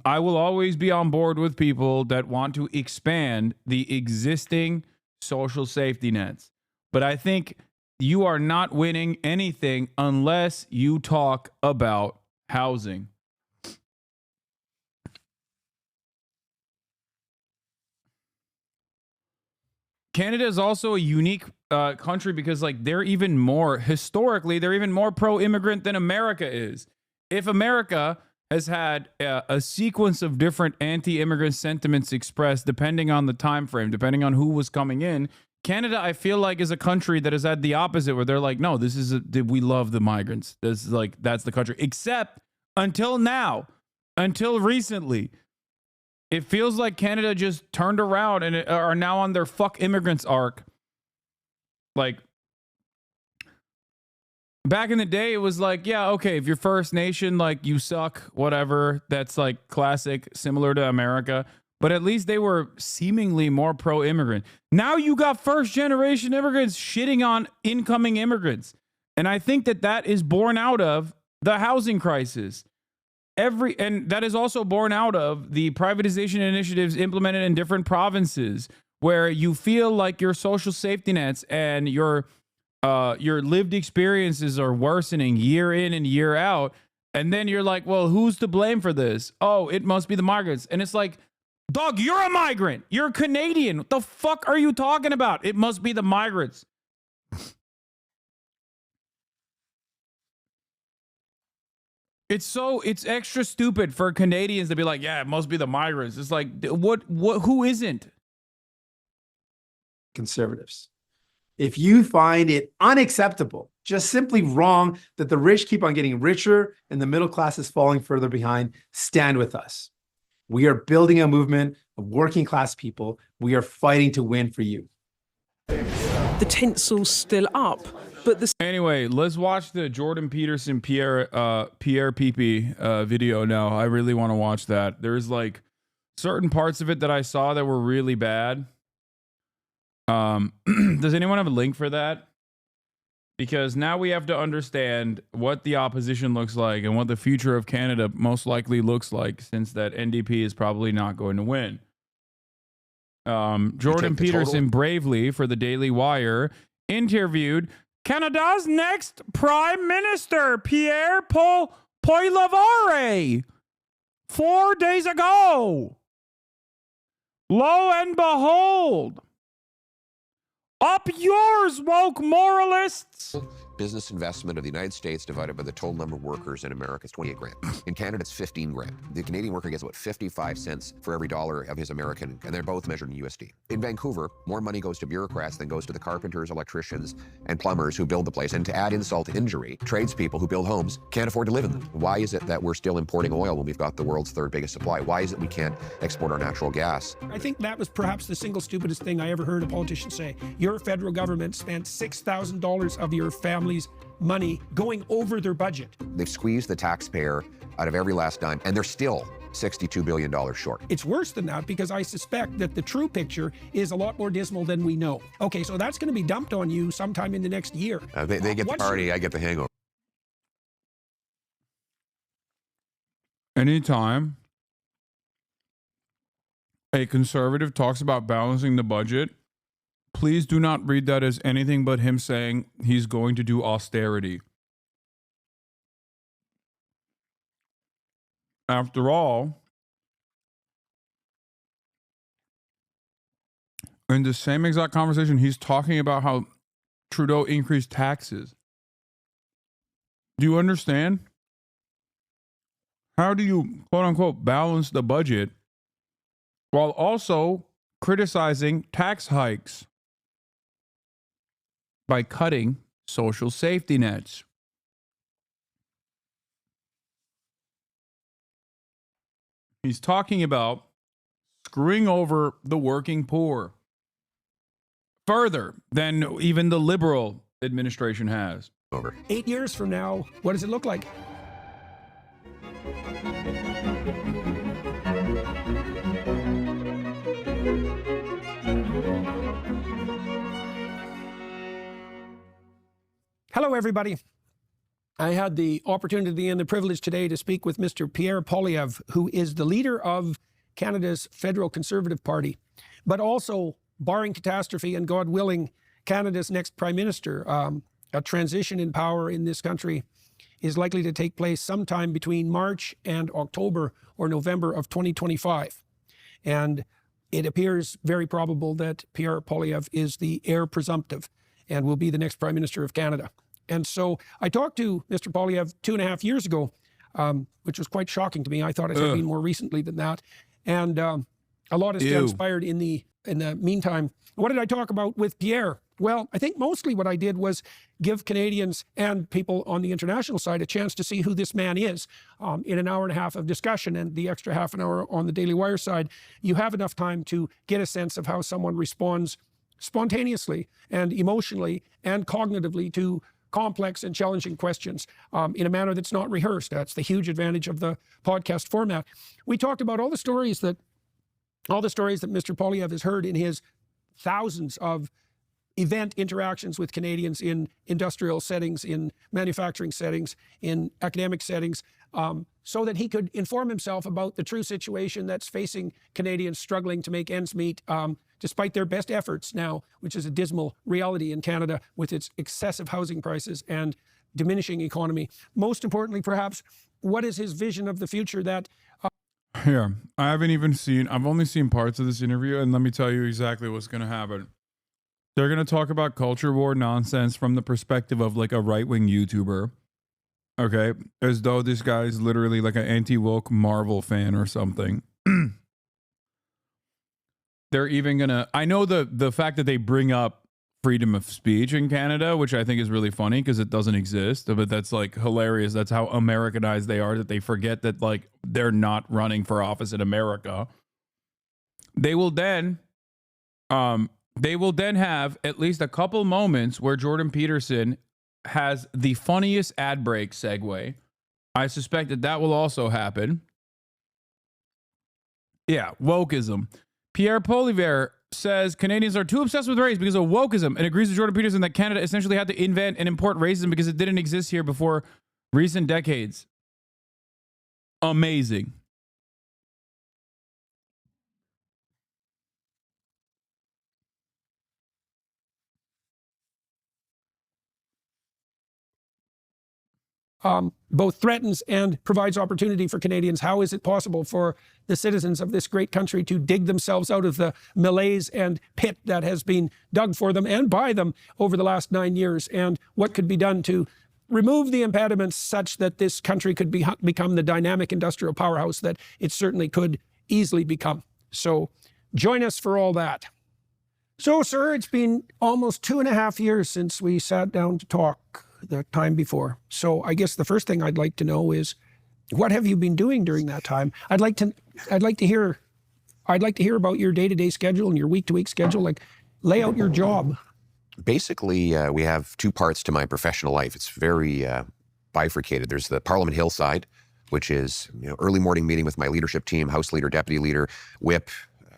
I will always be on board with people that want to expand the existing social safety nets. But I think you are not winning anything unless you talk about housing. Canada is also a unique country because, like, they're even more, historically, they're even more pro-immigrant than America is. If America has had a sequence of different anti-immigrant sentiments expressed depending on the time frame, depending on who was coming in, Canada, I feel like, is a country that has had the opposite, where they're like, no, this is we love the migrants. This is like, that's the country. Except until now, until recently, it feels like Canada just turned around and are now on their fuck immigrants arc. Like, back in the day, it was like, yeah, okay, if you're First Nation, like, you suck, whatever. That's like classic, similar to America. But at least they were seemingly more pro-immigrant. Now you got first-generation immigrants shitting on incoming immigrants. And I think that is born out of the housing crisis. And that is also born out of the privatization initiatives implemented in different provinces, where you feel like your social safety nets and your lived experiences are worsening year in and year out. And then you're like, well, who's to blame for this? Oh, it must be the migrants. And it's like, dog, you're a migrant. You're a Canadian. What the fuck are you talking about? It must be the migrants. It's extra stupid for Canadians to be like, yeah, it must be the migrants. It's like, who isn't? Conservatives. If you find it unacceptable, just simply wrong, that the rich keep on getting richer and the middle class is falling further behind, stand with us. We are building a movement of working class people. We are fighting to win for you. The tinsel's still up, but anyway, let's watch the Jordan Peterson Pierre Pepe video now. I really want to watch that. There's like certain parts of it that I saw that were really bad. Does anyone have a link for that? Because now we have to understand what the opposition looks like and what the future of Canada most likely looks like, since that NDP is probably not going to win. Jordan Peterson bravely, for the Daily Wire, interviewed Canada's next Prime Minister, Pierre Poilievre, 4 days ago. Lo and behold, up yours, woke moralists. Business investment of the United States divided by the total number of workers in America is 28 grand. In Canada, it's 15 grand. The Canadian worker gets about 55 cents for every dollar of his American, and they're both measured in USD. In Vancouver, more money goes to bureaucrats than goes to the carpenters, electricians, and plumbers who build the place. And to add insult to injury, tradespeople who build homes can't afford to live in them. Why is it that we're still importing oil when we've got the world's third biggest supply? Why is it we can't export our natural gas? I think that was perhaps the single stupidest thing I ever heard a politician say. Your federal government spent $6,000 of your family's money going over their budget. They've squeezed the taxpayer out of every last dime, and they're still $62 billion short. It's worse than that, because I suspect that the true picture is a lot more dismal than we know. Okay, so that's going to be dumped on you sometime in the next year. They get the party, I get the hangover. Anytime a conservative talks about balancing the budget, please do not read that as anything but him saying he's going to do austerity. After all, in the same exact conversation, he's talking about how Trudeau increased taxes. Do you understand? How do you, quote unquote, balance the budget while also criticizing tax hikes by cutting social safety nets? He's talking about screwing over the working poor further than even the Liberal administration has. Over 8 years from now, what does it look like? Hello, everybody. I had the opportunity and the privilege today to speak with Mr. Pierre Poilievre, who is the leader of Canada's Federal Conservative Party, but also, barring catastrophe and God willing, Canada's next Prime Minister. a transition in power in this country is likely to take place sometime between March and October or November of 2025. And it appears very probable that Pierre Poilievre is the heir presumptive and will be the next Prime Minister of Canada. And so I talked to Mr. Poilievre 2.5 years ago, which was quite shocking to me. I thought it had been more recently than that. And a lot has transpired in the meantime. What did I talk about with Pierre? Well, I think mostly what I did was give Canadians and people on the international side a chance to see who this man is. In an hour and a half of discussion and the extra half an hour on the Daily Wire side, you have enough time to get a sense of how someone responds spontaneously and emotionally and cognitively to complex and challenging questions in a manner that's not rehearsed. That's the huge advantage of the podcast format. We talked about all the stories that Mr. Poilievre has heard in his thousands of event interactions with Canadians in industrial settings, in manufacturing settings, in academic settings, so that he could inform himself about the true situation that's facing Canadians struggling to make ends meet, despite their best efforts now, which is a dismal reality in Canada with its excessive housing prices and diminishing economy. Most importantly, perhaps, what is his vision of the future that... I've only seen parts of this interview, and let me tell you exactly what's going to happen. They're going to talk about culture war nonsense from the perspective of like a right-wing YouTuber. Okay? As though this guy is literally like an anti-woke Marvel fan or something. They're even going to... I know the fact that they bring up freedom of speech in Canada, which I think is really funny because it doesn't exist, but that's like hilarious. That's how Americanized they are, that they forget that like they're not running for office in America. They will then have at least a couple moments where Jordan Peterson has the funniest ad break segue. I suspect that will also happen. Yeah, wokeism. Pierre Poilievre says Canadians are too obsessed with race because of wokeism and agrees with Jordan Peterson that Canada essentially had to invent and import racism because it didn't exist here before recent decades. Amazing. Both threatens and provides opportunity for Canadians. How is it possible for the citizens of this great country to dig themselves out of the malaise and pit that has been dug for them and by them over the last 9 years? And what could be done to remove the impediments such that this country could become the dynamic industrial powerhouse that it certainly could easily become? So join us for all that. So, sir, it's been almost 2.5 years since we sat down to talk the time before. So I guess the first thing I'd like to know is, what have you been doing during that time? I'd like to hear about your day-to-day schedule and your week-to-week schedule. Like, lay out your job. Basically, we have two parts to my professional life. It's very bifurcated. There's the Parliament Hill side, which is early morning meeting with my leadership team, House Leader, Deputy Leader, Whip,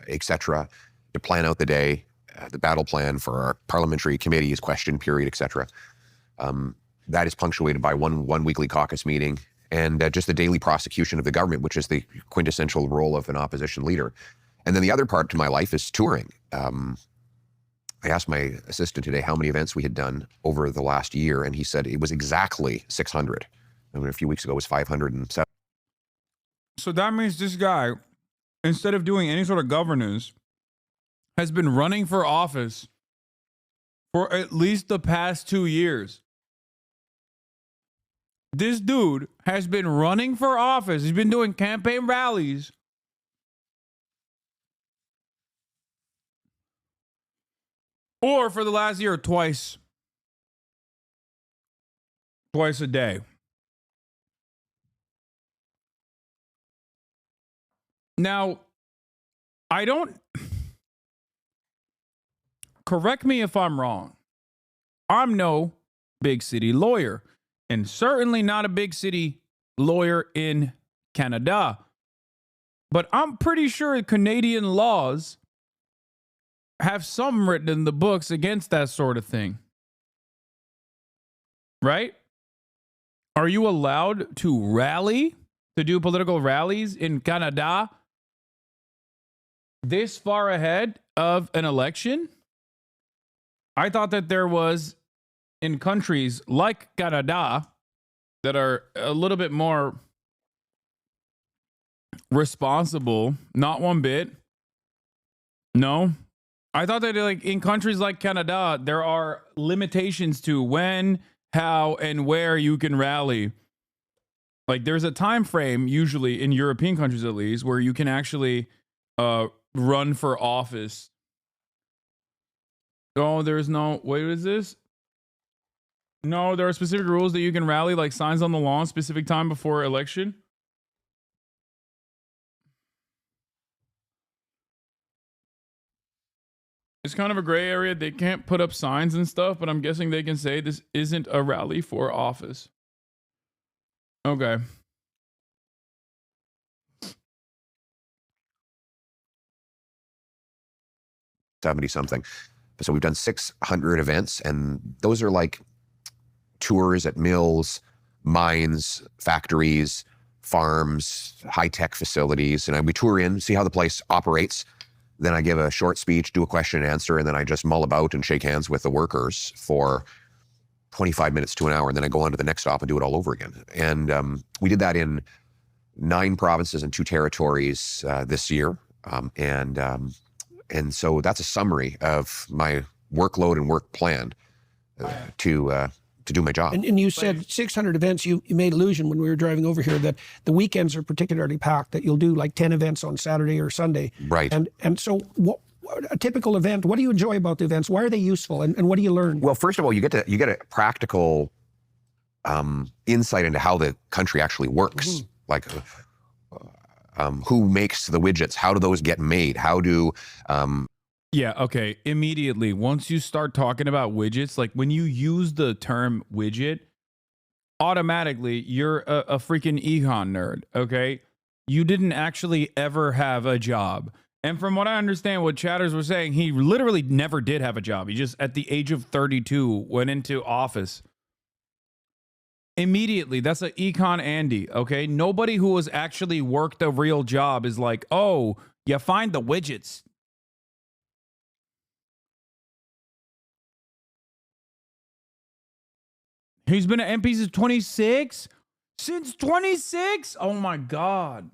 etc., to plan out the day, the battle plan for our parliamentary committees, question period, etc. That is punctuated by one weekly caucus meeting and just the daily prosecution of the government, which is the quintessential role of an opposition leader. And then the other part to my life is touring. I asked my assistant today how many events we had done over the last year, and he said it was exactly 600. I mean, a few weeks ago it was 507. So that means this guy, instead of doing any sort of governance, has been running for office for at least the past 2 years. This dude has been running for office. He's been doing campaign rallies or for the last year, twice a day. Now, correct me if I'm wrong. I'm no big city lawyer, and certainly not a big city lawyer in Canada. But I'm pretty sure Canadian laws have some written in the books against that sort of thing. Right? Are you allowed to rally, to do political rallies in Canada this far ahead of an election? I thought that there was in countries like Canada that are a little bit more responsible, not one bit. No. I thought that like in countries like Canada, there are limitations to when, how, and where you can rally. Like there's a time frame, usually in European countries at least, where you can actually run for office. Oh, there's no, wait, what is this? No, there are specific rules that you can rally, like signs on the lawn, specific time before election. It's kind of a gray area. They can't put up signs and stuff, but I'm guessing they can say this isn't a rally for office. Okay. 70 something. So we've done 600 events, and those are like tours at mills, mines, factories, farms, high-tech facilities. And we tour in, see how the place operates. Then I give a short speech, do a question and answer, and then I just mull about and shake hands with the workers for 25 minutes to an hour. And then I go on to the next stop and do it all over again. And we did that in 9 provinces and 2 territories this year. And so that's a summary of my workload and work plan to do my job. And you said 600 events. You made allusion when we were driving over here that the weekends are particularly packed, that you'll do like 10 events on Saturday or Sunday. Right. And so what, a typical event, what do you enjoy about the events? Why are they useful? And what do you learn? Well, first of all, you get a practical insight into how the country actually works. Mm-hmm. Like who makes the widgets? How do those get made? How do... Yeah, okay. Immediately, once you start talking about widgets, like when you use the term widget, automatically you're a freaking econ nerd, okay? You didn't actually ever have a job. And from what I understand, what chatters were saying, he literally never did have a job. He just, at the age of 32, went into office. Immediately, that's an econ Andy, okay? Nobody who has actually worked a real job is like, oh, you find the widgets. He's been at MP since 26? Since 26? Oh my God.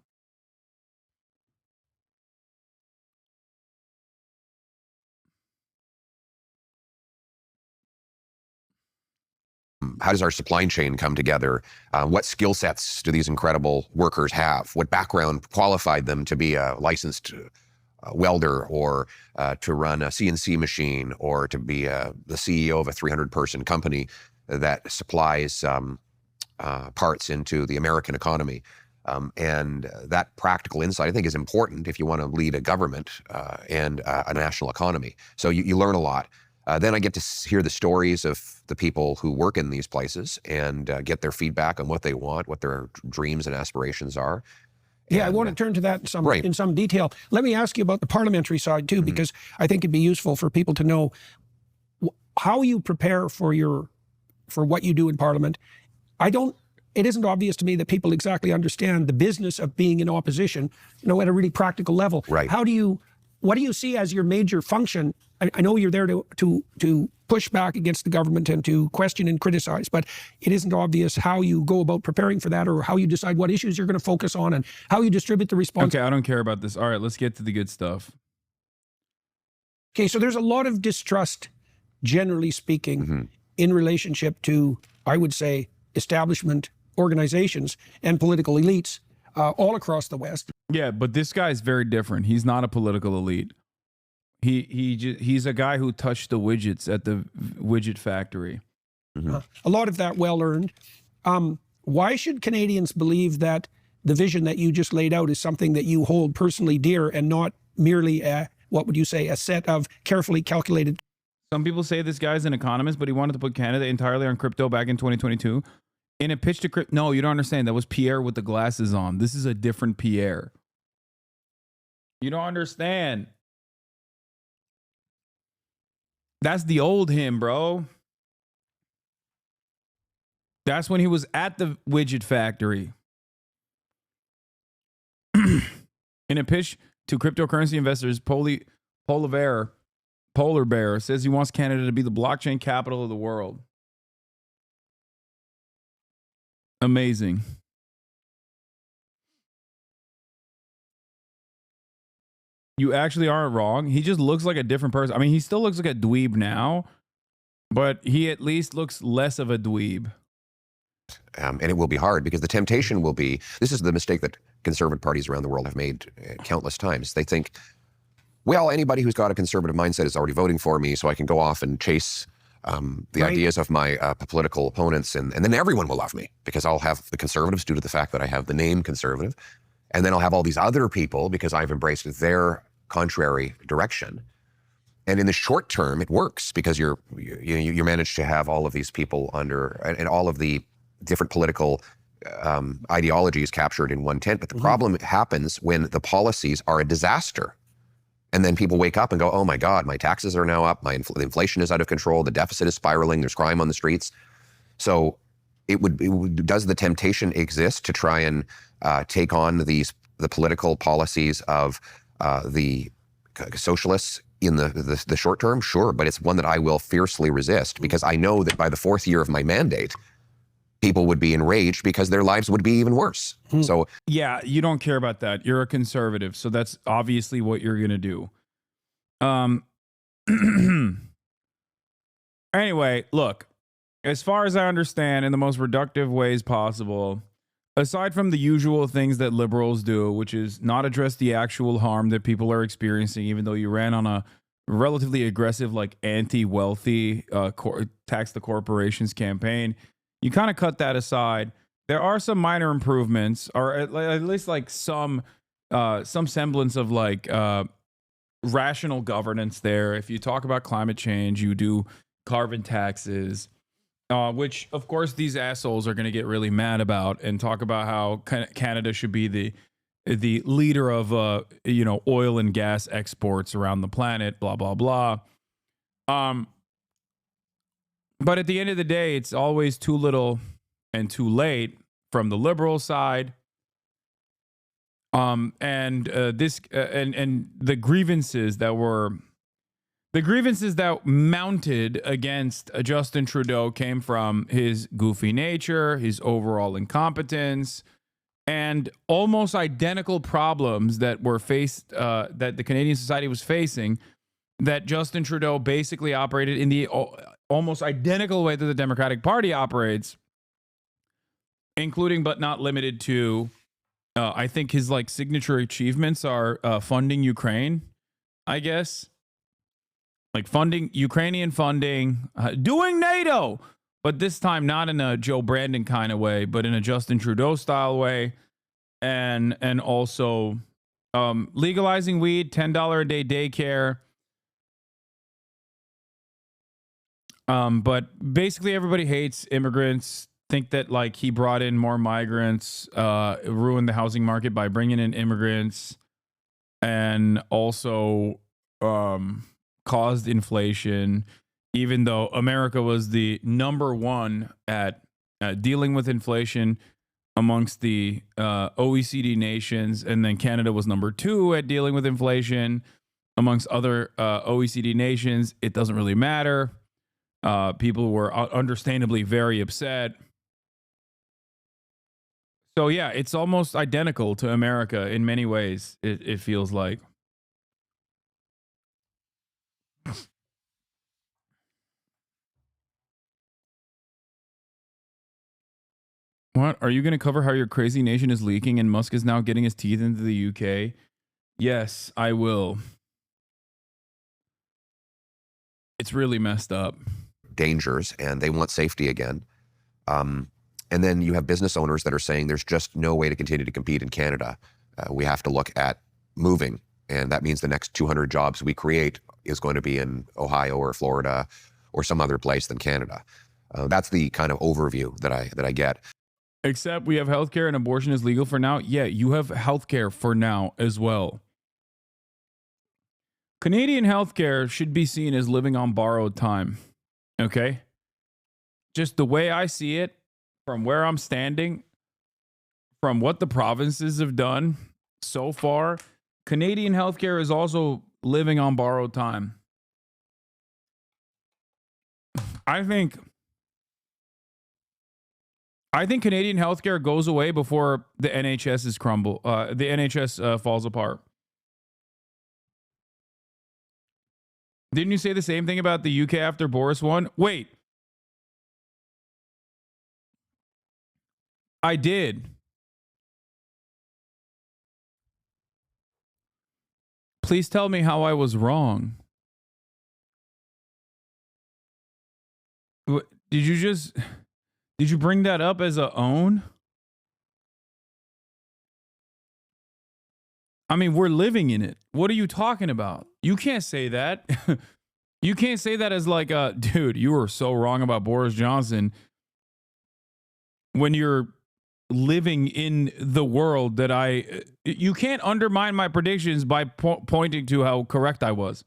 How does our supply chain come together? What skill sets do these incredible workers have? What background qualified them to be a licensed welder, or to run a CNC machine, or to be the CEO of a 300-person company that supplies parts into the American economy? And that practical insight, I think, is important if you want to lead a government and a national economy. So you learn a lot. Then I get to hear the stories of the people who work in these places and get their feedback on what they want, what their dreams and aspirations are. Yeah, I want to turn to that in some detail. Let me ask you about the parliamentary side too, because I think it'd be useful for people to know how you prepare for what you do in Parliament. It isn't obvious to me that people exactly understand the business of being in opposition, at a really practical level. Right. What do you see as your major function? I know you're there to push back against the government and to question and criticize, but it isn't obvious how you go about preparing for that, or how you decide what issues you're going to focus on and how you distribute the response. Okay, I don't care about this. All right, let's get to the good stuff. Okay, so there's a lot of distrust, generally speaking, in relationship to, I would say, establishment organizations and political elites all across the West. Yeah, but this guy is very different. He's not a political elite. He's a guy who touched the widgets at the widget factory. A lot of that well-earned. Why should Canadians believe that the vision that you just laid out is something that you hold personally dear and not merely what would you say, a set of carefully calculated... Some people say this guy's an economist, but he wanted to put Canada entirely on crypto back in 2022. In a pitch to crypto... No, you don't understand. That was Pierre with the glasses on. This is a different Pierre. You don't understand. That's the old him, bro. That's when he was at the widget factory. In a pitch to cryptocurrency investors, Polar Bear says he wants Canada to be the blockchain capital of the world. Amazing. You actually aren't wrong. He just looks like a different person. I mean, he still looks like a dweeb now, but he at least looks less of a dweeb. And it will be hard because the temptation will be, this is the mistake that conservative parties around the world have made countless times. They think, well, anybody who's got a conservative mindset is already voting for me, so I can go off and chase the ideas of my political opponents, and then everyone will love me because I'll have the conservatives due to the fact that I have the name conservative, and then I'll have all these other people because I've embraced their contrary direction. And in the short term, it works because you manage to have all of these people under, and all of the different political ideologies captured in one tent. But the problem happens when the policies are a disaster. And then people wake up and go, oh my God, my taxes are now up, the inflation is out of control, the deficit is spiraling, there's crime on the streets. So does the temptation exist to try and take on the political policies of the socialists in the short term? Sure, but it's one that I will fiercely resist because I know that by the 4th year of my mandate, people would be enraged because their lives would be even worse. So yeah, you don't care about that. You're a conservative, so that's obviously what you're gonna do. Anyway, look, as far as I understand, in the most reductive ways possible, aside from the usual things that liberals do, which is not address the actual harm that people are experiencing, even though you ran on a relatively aggressive, like anti-wealthy tax the corporations campaign, you kind of cut that aside. There are some minor improvements, or at least like some semblance of like rational governance there. If you talk about climate change, you do carbon taxes, which of course these assholes are going to get really mad about and talk about how Canada should be the leader of oil and gas exports around the planet, blah blah blah. But at the end of the day, it's always too little and too late from the liberal side. And the grievances that mounted against Justin Trudeau came from his goofy nature, his overall incompetence, and almost identical problems that were faced, that the Canadian society was facing, that Justin Trudeau basically operated in the almost identical way that the Democratic Party operates, including but not limited to, I think his like signature achievements are funding Ukraine, I guess. Like funding, Ukrainian funding, doing NATO, but this time not in a Joe Brandon kind of way, but in a Justin Trudeau style way. And also legalizing weed, $10 a day daycare. But basically everybody hates immigrants, think that like he brought in more migrants, ruined the housing market by bringing in immigrants, and also caused inflation, even though America was the #1 at dealing with inflation amongst the OECD nations, and then Canada was #2 at dealing with inflation amongst other OECD nations. It doesn't really matter. People were understandably very upset. So yeah, it's almost identical to America in many ways, it feels like. What? Are you going to cover how your crazy nation is leaking and Musk is now getting his teeth into the UK? Yes, I will. It's really messed up. Dangers, and they want safety again. And then you have business owners that are saying there's just no way to continue to compete in Canada. We have to look at moving, and that means the next 200 jobs we create is going to be in Ohio or Florida or some other place than Canada. That's the kind of overview that I get. Except we have healthcare and abortion is legal for now. Yeah, you have healthcare for now as well. Canadian healthcare should be seen as living on borrowed time. Okay? Just the way I see it, from where I'm standing, from what the provinces have done so far, Canadian healthcare is also living on borrowed time. I think I think Canadian healthcare goes away before the NHS is the NHS falls apart. Didn't you say the same thing about the UK after Boris won? Wait. I did. Please tell me how I was wrong. Did you bring that up as a own? I mean, we're living in it. What are you talking about? You can't say that. You can't say that as like, dude, you were so wrong about Boris Johnson when you're living in the world that you can't undermine my predictions by pointing to how correct I was.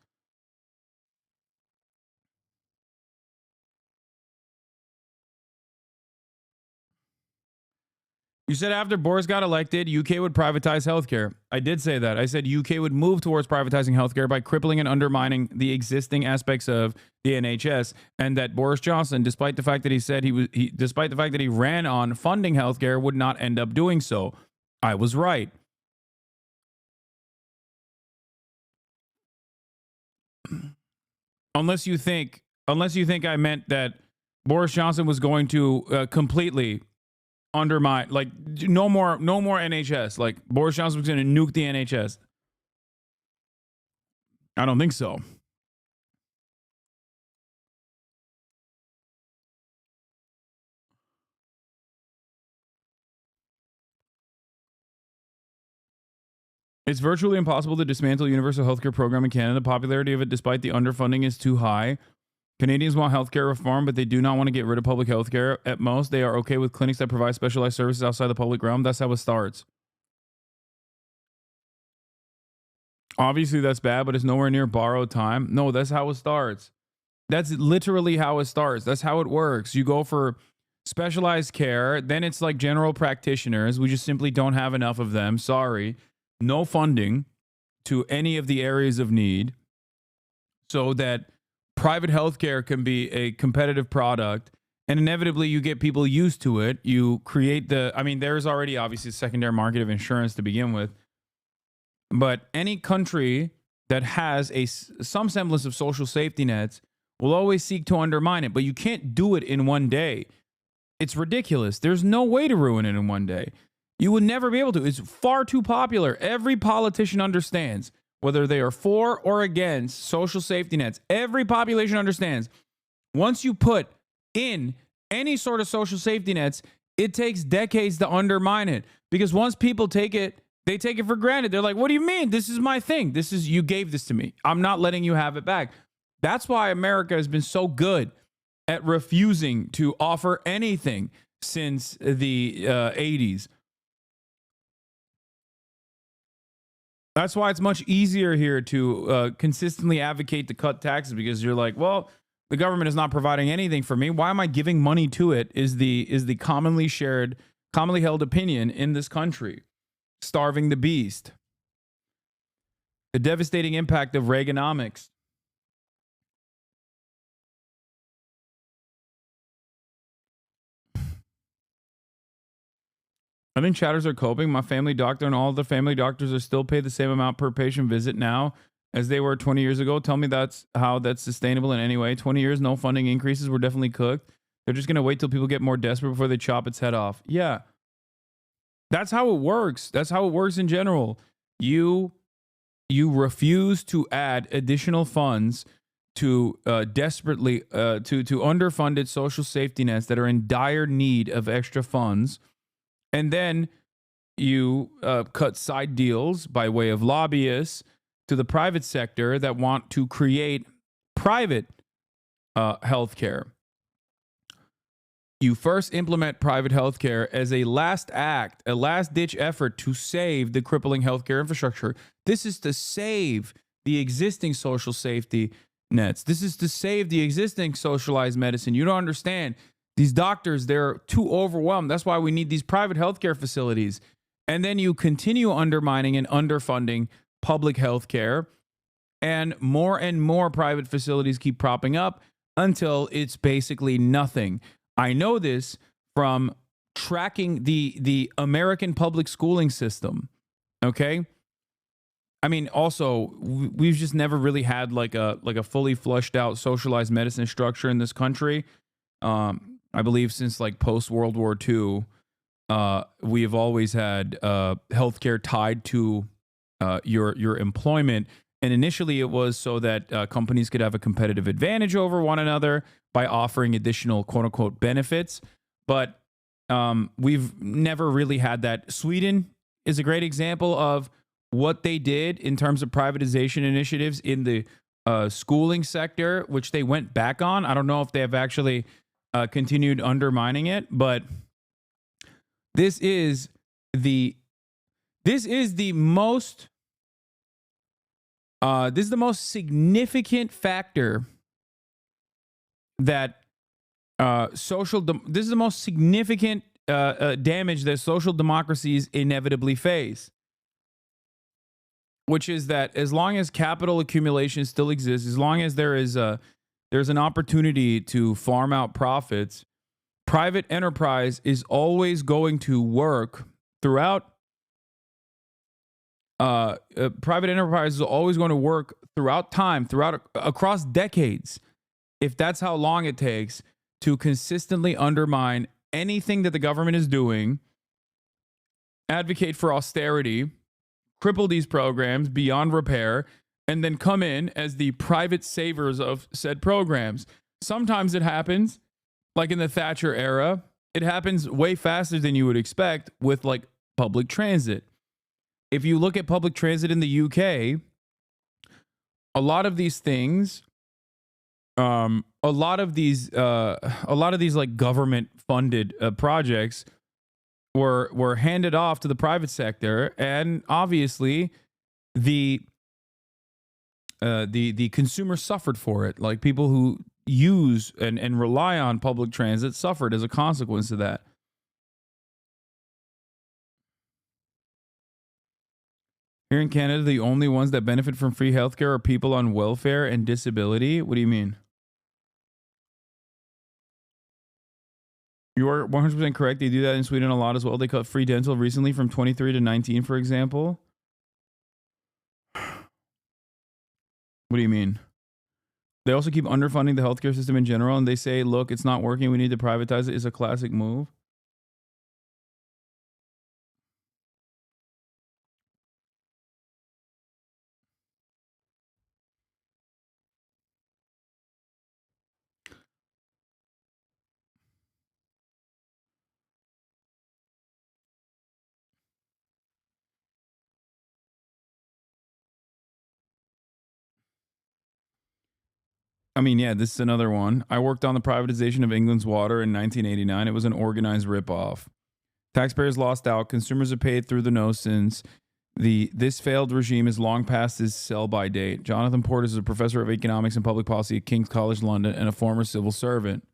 You said after Boris got elected, UK would privatize healthcare. I did say that. I said UK would move towards privatizing healthcare by crippling and undermining the existing aspects of the NHS, and that Boris Johnson, despite the fact that despite the fact that he ran on funding healthcare, would not end up doing so. I was right. Unless you think I meant that Boris Johnson was going to completely undermine, like, no more NHS. Like, Boris Johnson was going to nuke the NHS. I don't think so. It's virtually impossible to dismantle universal healthcare program in Canada. The popularity of it, despite the underfunding, is too high. Canadians want healthcare reform, but they do not want to get rid of public healthcare. At most, they are okay with clinics that provide specialized services outside the public realm. That's how it starts. Obviously, that's bad, but it's nowhere near borrowed time. No, that's how it starts. That's literally how it starts. That's how it works. You go for specialized care, then it's like general practitioners. We just simply don't have enough of them. Sorry. No funding to any of the areas of need so that private healthcare can be a competitive product, and inevitably you get people used to it. You create there's already obviously a secondary market of insurance to begin with, but any country that has some semblance of social safety nets will always seek to undermine it, but you can't do it in one day. It's ridiculous. There's no way to ruin it in one day. You would never be able to. It's far too popular. Every politician understands, whether they are for or against social safety nets. Every population understands. Once you put in any sort of social safety nets, it takes decades to undermine it. Because once people take it, they take it for granted. They're like, what do you mean? This is my thing. You gave this to me. I'm not letting you have it back. That's why America has been so good at refusing to offer anything since the 80s. That's why it's much easier here to consistently advocate to cut taxes, because you're like, well, the government is not providing anything for me. Why am I giving money to it? Is the commonly held opinion in this country. Starving the beast. The devastating impact of Reaganomics. I think chatters are coping. My family doctor and all the family doctors are still paid the same amount per patient visit now as they were 20 years ago. Tell me that's sustainable in any way. 20 years, no funding increases. We're definitely cooked. They're just going to wait till people get more desperate before they chop its head off. Yeah. That's how it works. That's how it works in general. You refuse to add additional funds to desperately to underfunded social safety nets that are in dire need of extra funds. And then you cut side deals by way of lobbyists to the private sector that want to create private healthcare. You first implement private healthcare as a last act, a last-ditch effort to save the crippling healthcare infrastructure. This is to save the existing social safety nets. This is to save the existing socialized medicine. You don't understand. These doctors, they're too overwhelmed. That's why we need these private healthcare facilities. And then you continue undermining and underfunding public healthcare, and more private facilities keep propping up until it's basically nothing. I know this from tracking the American public schooling system. Okay. I mean, also, we've just never really had like a fully flushed out socialized medicine structure in this country. I believe since like post World War II, we have always had healthcare tied to your employment. And initially it was so that companies could have a competitive advantage over one another by offering additional quote unquote benefits. But we've never really had that. Sweden is a great example of what they did in terms of privatization initiatives in the schooling sector, which they went back on. I don't know if they have actually continued undermining it, but this is the most significant factor that this is the most significant damage that social democracies inevitably face, which is that as long as capital accumulation still exists, as long as there's an opportunity to farm out profits, private enterprise is always going to work throughout. Private enterprise is always going to work throughout time, across decades, if that's how long it takes to consistently undermine anything that the government is doing, advocate for austerity, cripple these programs beyond repair, and then come in as the private savers of said programs. Sometimes it happens, like in the Thatcher era, it happens way faster than you would expect with like public transit. If you look at public transit in the UK, a lot of these things, a lot of these like government funded projects were handed off to the private sector, and obviously the consumer suffered for it. Like people who use and rely on public transit suffered as a consequence of that. Here in Canada, the only ones that benefit from free healthcare are people on welfare and disability. What do you mean? You are 100% correct. They do that in Sweden a lot as well. They cut free dental recently from 23 to 19, for example. What do you mean? They also keep underfunding the healthcare system in general, and they say, look, it's not working. We need to privatize it. It's a classic move. I mean, yeah, this is another one. I worked on the privatization of England's water in 1989. It was an organized ripoff. Taxpayers lost out. Consumers have paid through the nose since. This failed regime is long past its sell-by date. Jonathan Portes is a professor of economics and public policy at King's College London and a former civil servant.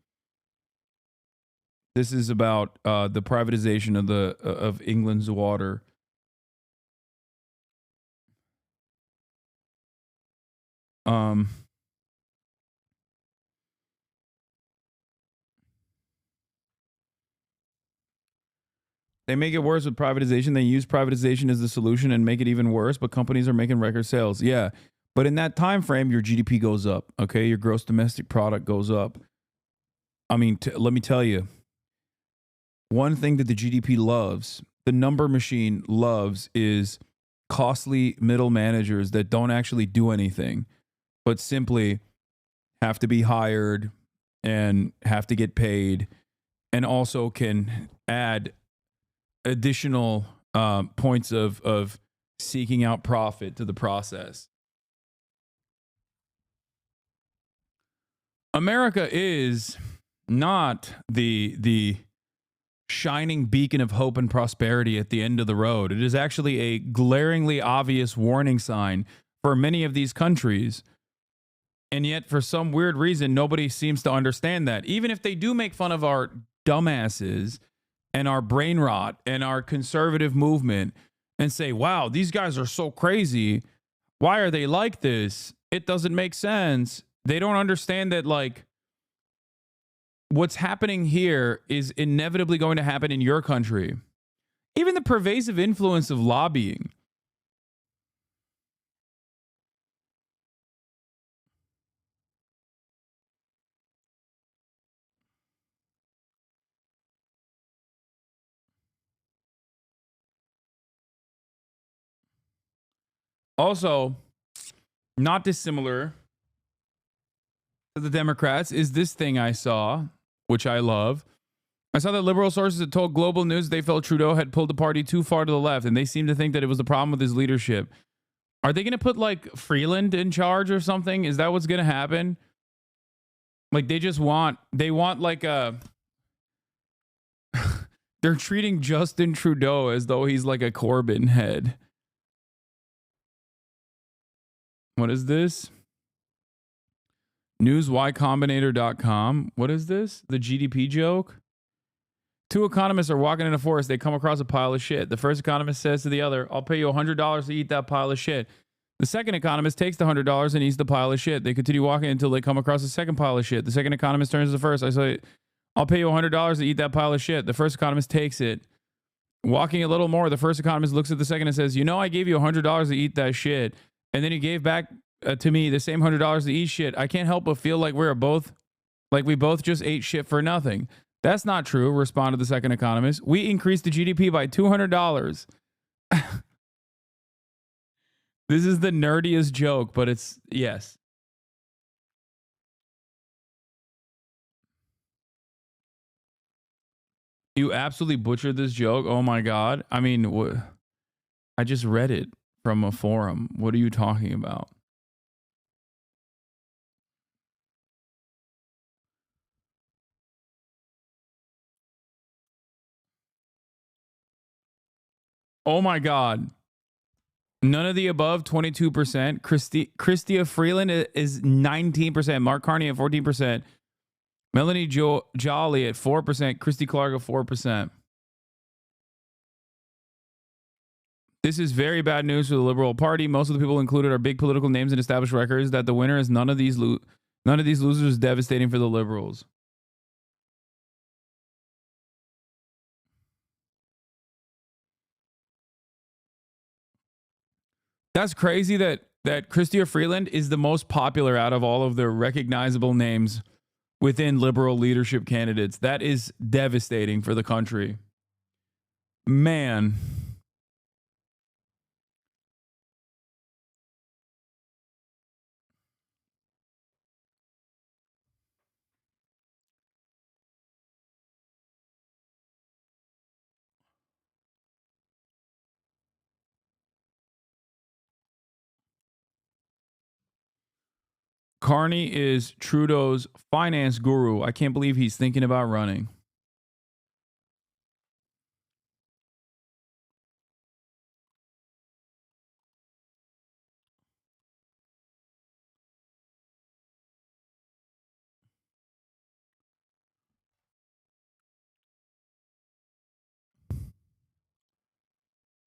This is about the privatization of England's water. They make it worse with privatization. They use privatization as the solution and make it even worse, but companies are making record sales. Yeah, but in that time frame, your GDP goes up, okay? Your gross domestic product goes up. I mean, let me tell you, one thing that the GDP loves, the number machine loves, is costly middle managers that don't actually do anything, but simply have to be hired and have to get paid, and also can add additional points of seeking out profit to the process. America is not the shining beacon of hope and prosperity at the end of the road. It is actually a glaringly obvious warning sign for many of these countries. And yet, for some weird reason, nobody seems to understand that. Even if they do make fun of our dumbasses and our brain rot and our conservative movement and say, wow, these guys are so crazy. Why are they like this? It doesn't make sense. They don't understand that, like, what's happening here is inevitably going to happen in your country. Even the pervasive influence of lobbying. Also, not dissimilar to the Democrats is this thing I saw, which I love. I saw that liberal sources had told Global News they felt Trudeau had pulled the party too far to the left, and they seemed to think that it was the problem with his leadership. Are they going to put like Freeland in charge or something? Is that what's going to happen? Like they want like a, they're treating Justin Trudeau as though he's like a Corbyn head. What is this? NewsYCombinator.com. What is this? The GDP joke? Two economists are walking in a forest. They come across a pile of shit. The first economist says to the other, I'll pay you $100 to eat that pile of shit. The second economist takes the $100 and eats the pile of shit. They continue walking until they come across a second pile of shit. The second economist turns to the first. I say, I'll pay you $100 to eat that pile of shit. The first economist takes it. Walking a little more, the first economist looks at the second and says, you know, I gave you $100 to eat that shit. And then he gave back to me the same $100 to eat shit. I can't help but feel like we both just ate shit for nothing. That's not true, responded the second economist. We increased the GDP by $200. This is the nerdiest joke, but it's, yes. You absolutely butchered this joke. Oh my God. I mean, I just read it from a forum. What are you talking about? Oh my God. None of the above, 22%. Chrystia Freeland is 19%. Mark Carney at 14%. Melanie Jolly at 4%. Christy Clark at 4%. This is very bad news for the Liberal Party. Most of the people included are big political names and established records. That the winner is none of these losers is devastating for the Liberals. That's crazy that Chrystia Freeland is the most popular out of all of the recognizable names within liberal leadership candidates. That is devastating for the country. Man. Carney is Trudeau's finance guru. I can't believe he's thinking about running.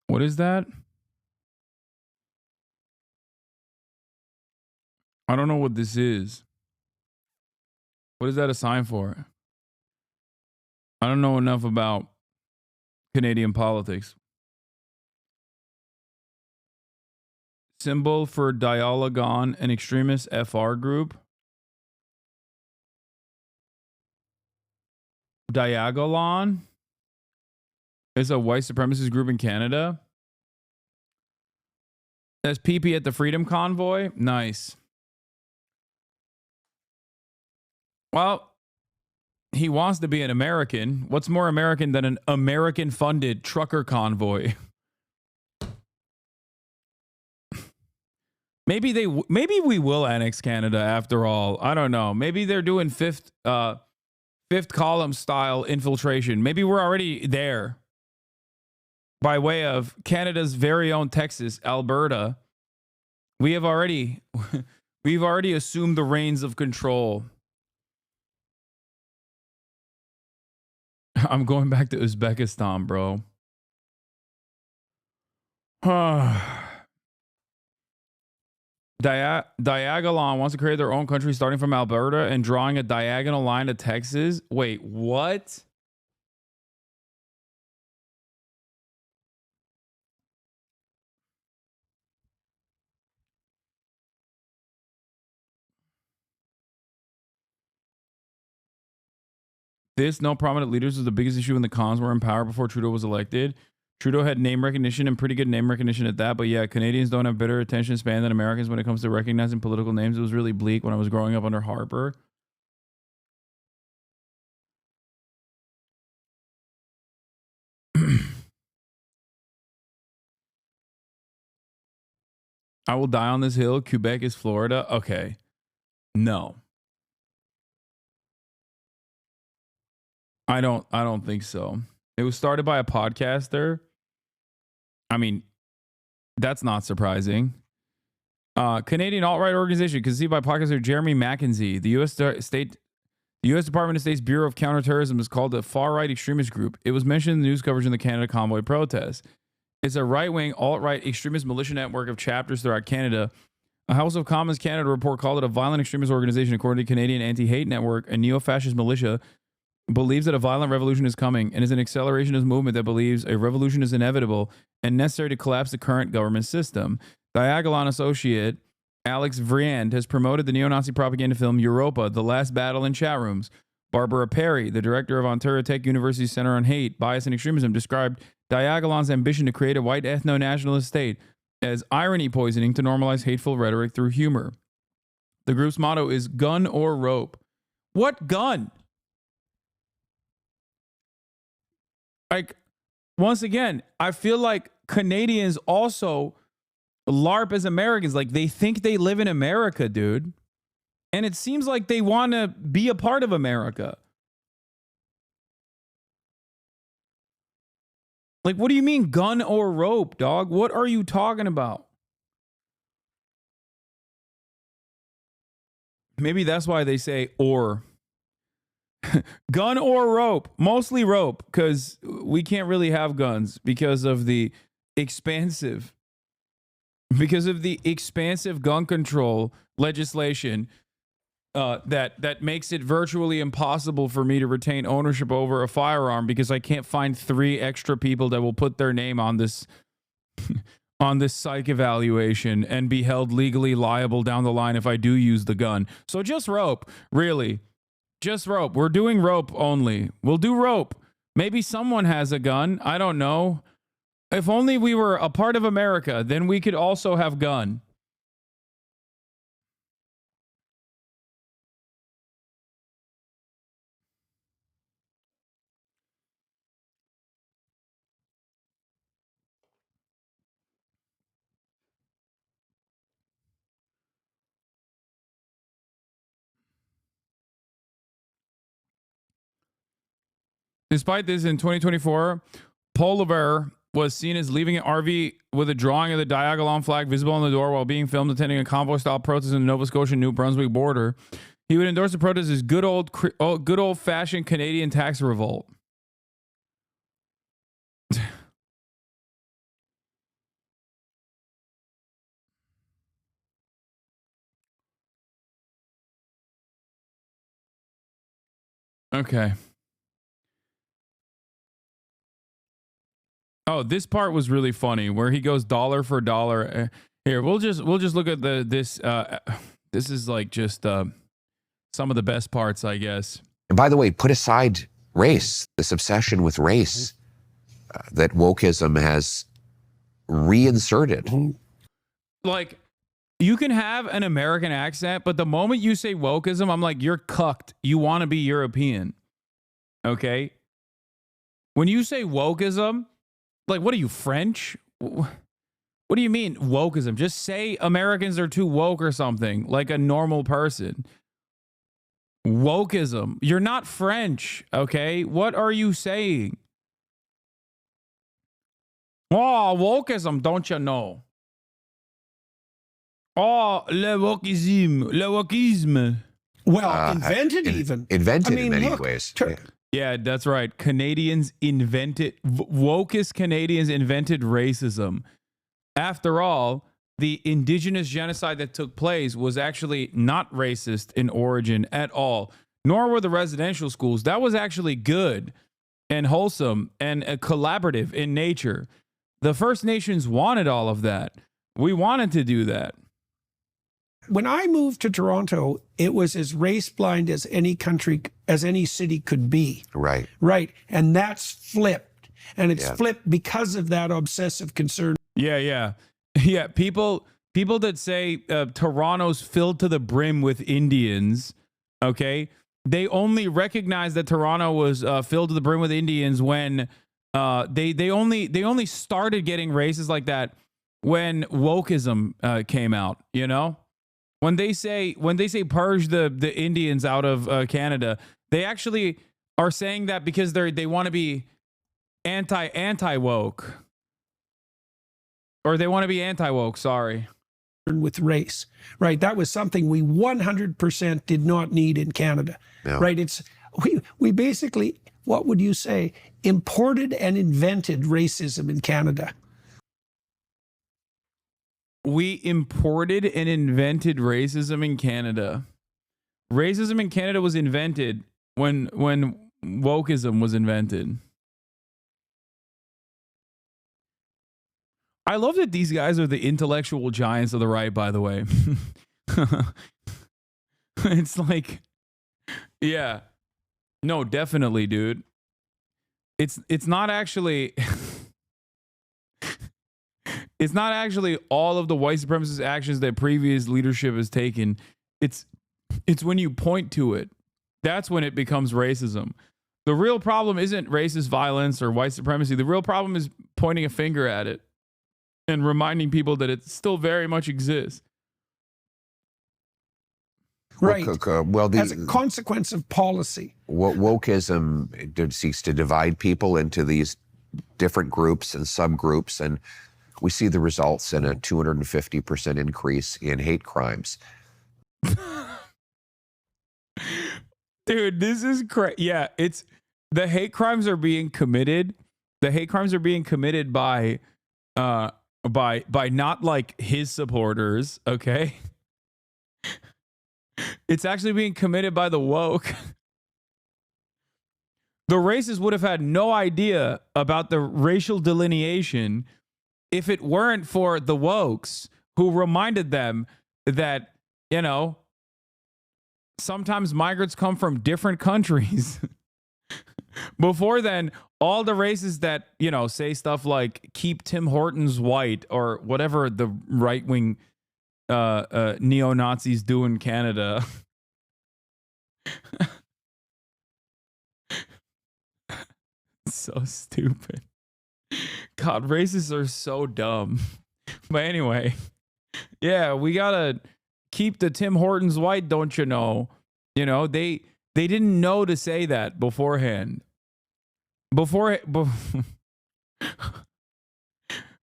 What is that? I don't know what this is. What is that a sign for? I don't know enough about Canadian politics. Symbol for Dialogon, an extremist FR group. Diagolon is a white supremacist group in Canada. That's PP at the Freedom Convoy. Nice. Well, he wants to be an American. What's more American than an American-funded trucker convoy? Maybe we will annex Canada after all. I don't know. Maybe they're doing fifth column style infiltration. Maybe we're already there by way of Canada's very own Texas, Alberta. We've already assumed the reins of control. I'm going back to Uzbekistan, bro. Diagolon wants to create their own country starting from Alberta and drawing a diagonal line to Texas. Wait, what? No prominent leaders was the biggest issue when the cons were in power before Trudeau was elected. Trudeau had name recognition and pretty good name recognition at that. But yeah, Canadians don't have better attention span than Americans when it comes to recognizing political names. It was really bleak when I was growing up under Harper. I will die on this hill. Quebec is Florida. Okay. No. I don't think so. It was started by a podcaster. I mean, that's not surprising. Canadian alt-right organization conceived by podcaster Jeremy Mackenzie. The U.S. Department of State's Bureau of Counterterrorism is called a far-right extremist group. It was mentioned in the news coverage in the Canada Convoy protests. It's a right-wing, alt-right extremist militia network of chapters throughout Canada. A House of Commons Canada report called it a violent extremist organization. According to Canadian Anti-Hate Network, a neo-fascist militia believes that a violent revolution is coming and is an accelerationist movement that believes a revolution is inevitable and necessary to collapse the current government system. Diagolon associate Alex Vriand has promoted the neo-Nazi propaganda film Europa, The Last Battle in chat rooms. Barbara Perry, the director of Ontario Tech University's Center on Hate, Bias and Extremism, described Diagolon's ambition to create a white ethno-nationalist state as irony poisoning to normalize hateful rhetoric through humor. The group's motto is gun or rope. What gun? Like, once again, I feel like Canadians also LARP as Americans. Like, they think they live in America, dude. And it seems like they want to be a part of America. Like, what do you mean gun or rope, dog? What are you talking about? Maybe that's why they say or. Gun or rope, mostly rope, because we can't really have guns because of the expansive gun control legislation that makes it virtually impossible for me to retain ownership over a firearm because I can't find 3 extra people that will put their name on this on this psych evaluation and be held legally liable down the line if I do use the gun. So just rope, really. Just rope. We're doing rope only. We'll do rope. Maybe someone has a gun. I don't know. If only we were a part of America, then we could also have gun. Despite this, in 2024, Poliver was seen as leaving an RV with a drawing of the Diagolon flag visible on the door while being filmed attending a convoy-style protest in the Nova Scotia-New Brunswick border. He would endorse the protest as good old-fashioned Canadian tax revolt. Okay. Oh, this part was really funny where he goes dollar for dollar. Here, we'll just look at this. This is like just some of the best parts, I guess. And by the way, put aside race, this obsession with race that wokeism has reinserted. Like, you can have an American accent, but the moment you say wokeism, I'm like, you're cucked. You want to be European. Okay? When you say wokeism, like, what are you, French? What do you mean wokeism? Just say Americans are too woke or something, like a normal person. Wokeism. You're not French, okay? What are you saying? Oh, wokeism, don't you know? Oh, le wokisme. Well, invented even. Invented in many ways. Yeah, that's right. Canadians invented, wokest Canadians invented racism. After all, the indigenous genocide that took place was actually not racist in origin at all, nor were the residential schools. That was actually good and wholesome and collaborative in nature. The First Nations wanted all of that. We wanted to do that. When I moved to Toronto, it was as race blind as any country, as any city could be. Right. Right. And that's flipped. And it's flipped because of that obsessive concern. Yeah. Yeah. People that say Toronto's filled to the brim with Indians, okay, they only recognize that Toronto was filled to the brim with Indians when they only started getting racist like that when wokeism came out, you know? When they say purge the Indians out of Canada, they actually are saying that because they want to be anti woke, or they want to be anti woke. Sorry. With race, right? That was something we 100% did not need in Canada, right? It's we basically, what would you say, imported and invented racism in Canada. We imported and invented racism in Canada. Racism in Canada was invented when wokeism was invented. I love that these guys are the intellectual giants of the right, by the way. It's like, yeah. No, definitely, dude. It's not actually it's not actually all of the white supremacist actions that previous leadership has taken. It's when you point to it. That's when it becomes racism. The real problem isn't racist violence or white supremacy. The real problem is pointing a finger at it and reminding people that it still very much exists. Right. As a consequence of policy. Wokeism seeks to divide people into these different groups and subgroups, and we see the results in a 250% increase in hate crimes. Dude, this is crazy. Yeah, it's the hate crimes are being committed. The hate crimes are being committed by not like his supporters, okay? It's actually being committed by the woke. The racists would have had no idea about the racial delineation if it weren't for the wokes who reminded them that, you know, sometimes migrants come from different countries. Before then, all the racists that, you know, say stuff like keep Tim Hortons white or whatever the right-wing neo-Nazis do in Canada. So stupid. God, racists are so dumb. But anyway, yeah, we gotta keep the Tim Hortons white, don't you know? You know, they didn't know to say that beforehand. Before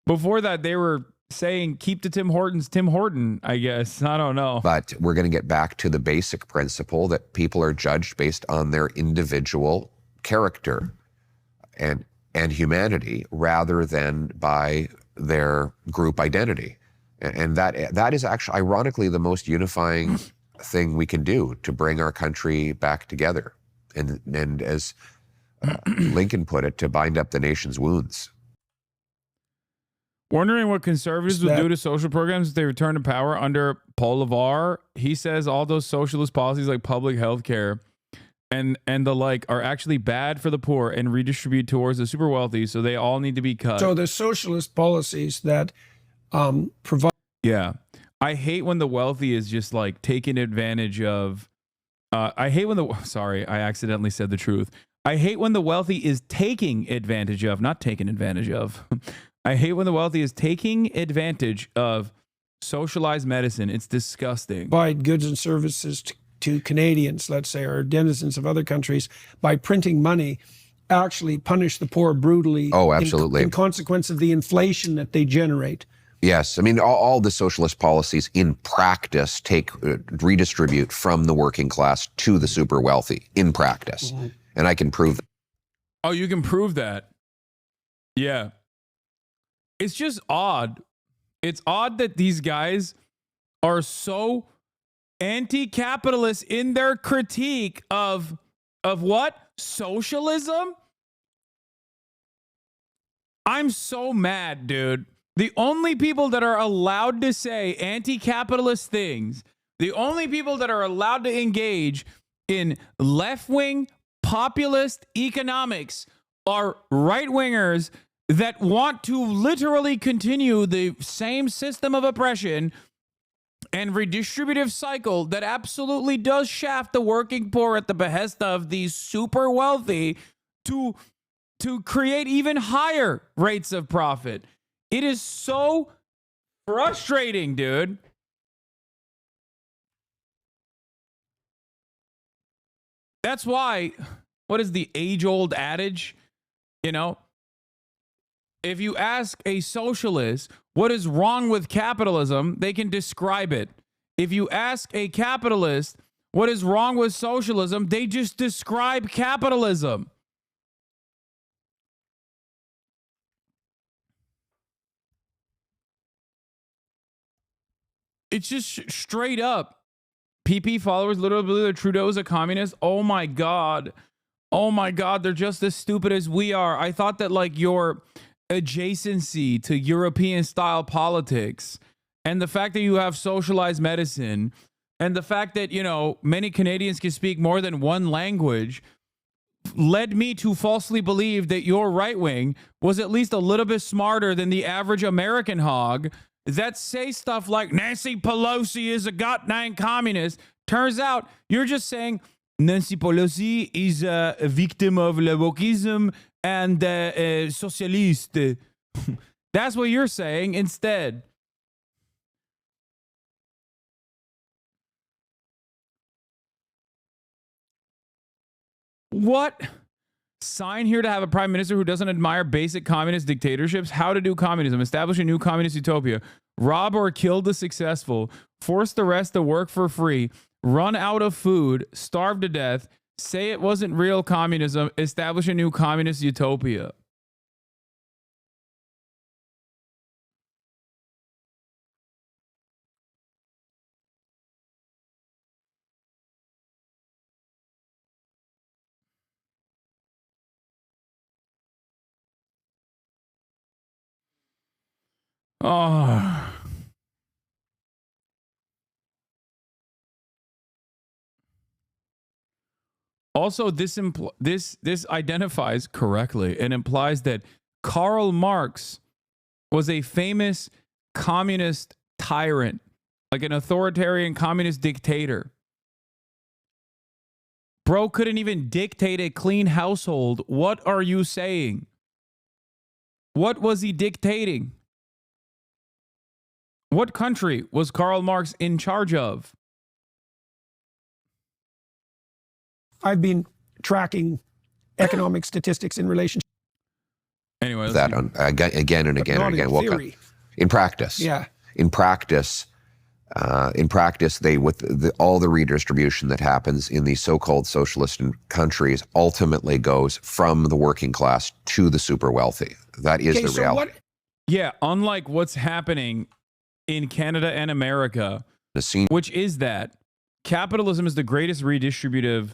that, they were saying keep the Tim Hortons Tim Horton, I guess. I don't know. But we're going to get back to the basic principle that people are judged based on their individual character and humanity rather than by their group identity. And that is actually, ironically, the most unifying thing we can do to bring our country back together. And as Lincoln put it, to bind up the nation's wounds. Wondering what conservatives would do to social programs if they return to power under Paul LeVar. He says all those socialist policies like public health care and the like are actually bad for the poor and redistribute towards the super wealthy, so they all need to be cut. So the socialist policies that provide... Yeah. I hate when the wealthy is just like taking advantage of... I hate when the... Sorry, I accidentally said the truth. I hate when the wealthy is taking advantage of, not taken advantage of. I hate when the wealthy is taking advantage of socialized medicine. It's disgusting. Provide goods and services to Canadians, let's say, or denizens of other countries, by printing money, actually punish the poor brutally. Oh, absolutely. In consequence of the inflation that they generate. Yes. I mean, all the socialist policies in practice redistribute from the working class to the super wealthy in practice. Mm-hmm. And I can prove that. Oh, you can prove that. Yeah. It's just odd. It's odd that these guys are so anti-capitalist in their critique of what? Socialism? I'm so mad, dude. The only people that are allowed to say anti-capitalist things, the only people that are allowed to engage in left-wing populist economics are right-wingers that want to literally continue the same system of oppression and redistributive cycle that absolutely does shaft the working poor at the behest of these super wealthy to create even higher rates of profit. It is so frustrating, dude. That's why, what is the age-old adage? You know, if you ask a socialist what is wrong with capitalism, they can describe it. If you ask a capitalist what is wrong with socialism, they just describe capitalism. It's just straight up. PP followers literally believe that Trudeau is a communist. Oh my God. Oh my God. They're just as stupid as we are. I thought that like your adjacency to European style politics and the fact that you have socialized medicine and the fact that, you know, many Canadians can speak more than one language led me to falsely believe that your right wing was at least a little bit smarter than the average American hog that say stuff like Nancy Pelosi is a goddamn communist. Turns out you're just saying Nancy Pelosi is a victim of le wokism and socialist. That's what you're saying instead. What? Sign here to have a prime minister who doesn't admire basic communist dictatorships. How to do communism. Establish a new communist utopia. Rob or kill the successful. Force the rest to work for free. Run out of food. Starve to death. Say it wasn't real communism. Establish a new communist utopia. Oh. Also, this identifies correctly and implies that Karl Marx was a famous communist tyrant, like an authoritarian communist dictator. Bro couldn't even dictate a clean household. What are you saying? What was he dictating? What country was Karl Marx in charge of? I've been tracking economic statistics in relation. Anyway, that again and again and again. Theory. In practice, yeah. In practice, they all the redistribution that happens in these so-called socialist countries ultimately goes from the working class to the super wealthy. That is the reality. Yeah, unlike what's happening in Canada and America, which is that capitalism is the greatest redistributive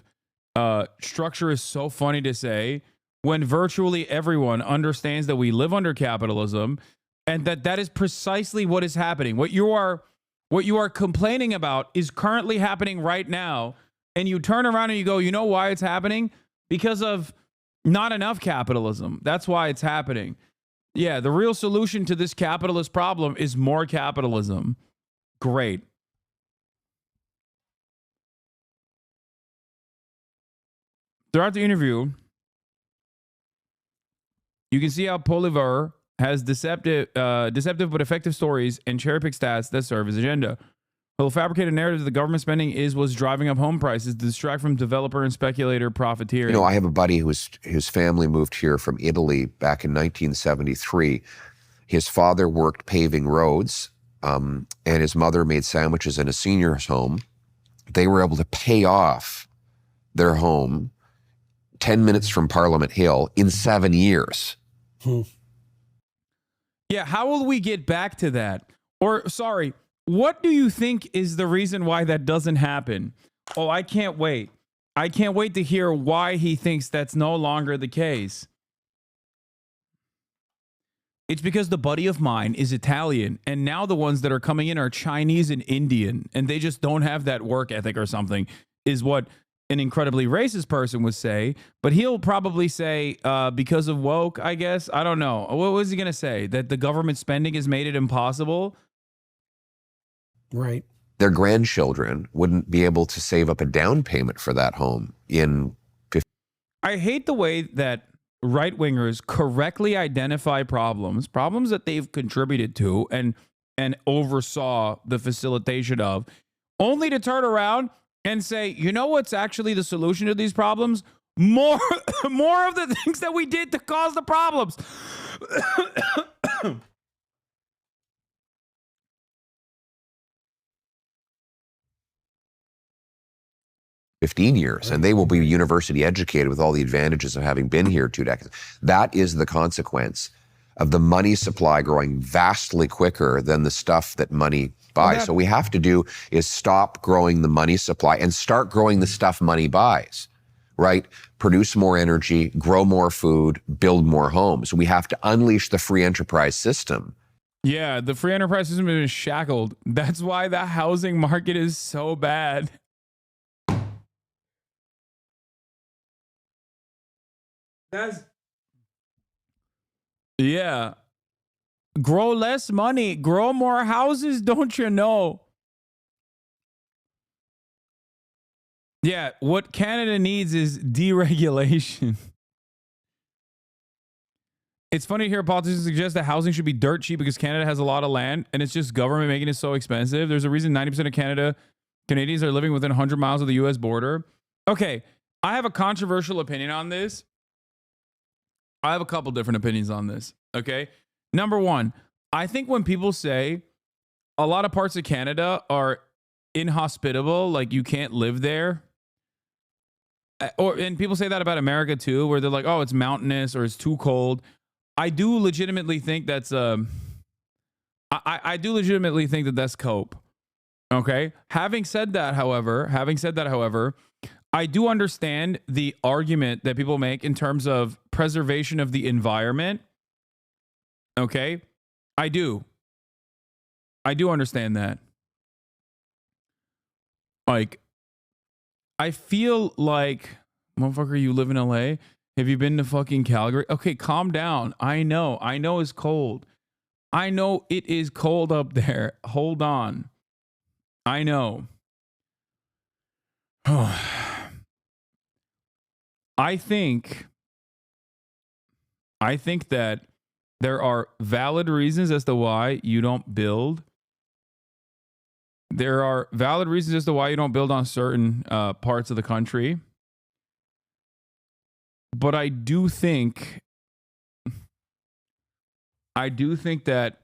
structure. Is so funny to say when virtually everyone understands that we live under capitalism and that is precisely what is happening. What you are complaining about is currently happening right now. And you turn around and you go, you know why it's happening? Because of not enough capitalism. That's why it's happening. Yeah, the real solution to this capitalist problem is more capitalism. Great. Throughout the interview, you can see how Polivar has deceptive but effective stories and cherry-pick stats that serve his agenda. He'll fabricate a narrative that the government spending is what's driving up home prices to distract from developer and speculator profiteering. You know, I have a buddy whose family moved here from Italy back in 1973. His father worked paving roads, and his mother made sandwiches in a senior's home. They were able to pay off their home 10 minutes from Parliament Hill in 7 years. Yeah, how will we get back to that? Or, sorry, what do you think is the reason why that doesn't happen? Oh, I can't wait. I can't wait to hear why he thinks that's no longer the case. It's because the buddy of mine is Italian, and now the ones that are coming in are Chinese and Indian, and they just don't have that work ethic or something, is what an incredibly racist person would say. But he'll probably say, because of woke, I guess. I don't know. What was he going to say? That the government spending has made it impossible? Right. Their grandchildren wouldn't be able to save up a down payment for that home in 50. I hate the way that right-wingers correctly identify problems that they've contributed to and oversaw the facilitation of, only to turn around and say, you know what's actually the solution to these problems? More of the things that we did to cause the problems. 15 years, and they will be university educated with all the advantages of having been here 2 decades. That is the consequence of the money supply growing vastly quicker than the stuff that money buys. So what we have to do is stop growing the money supply and start growing the stuff money buys, right? Produce more energy, grow more food, build more homes. We have to unleash the free enterprise system. Yeah, the free enterprise system is shackled. That's why the housing market is so bad. Yeah. Grow less money, grow more houses, don't you know? Yeah, what Canada needs is deregulation. It's funny to hear politicians suggest that housing should be dirt cheap because Canada has a lot of land and it's just government making it so expensive. There's a reason 90% of Canadians are living within 100 miles of the US border. Okay, I have a controversial opinion on this. I have a couple different opinions on this, okay? Number one, I think when people say a lot of parts of Canada are inhospitable, like you can't live there, and people say that about America too, where they're like, oh, it's mountainous or it's too cold. I do legitimately think that's I do legitimately think that that's cope. Okay. Having said that, however, I do understand the argument that people make in terms of preservation of the environment. Okay. I do understand that. Like, I feel like, motherfucker, you live in LA? Have you been to fucking Calgary? Okay, calm down. I know it's cold. I know it is cold up there. Hold on. I know. I think that there are valid reasons as to why you don't build. There are valid reasons as to why you don't build on certain parts of the country. But I do think that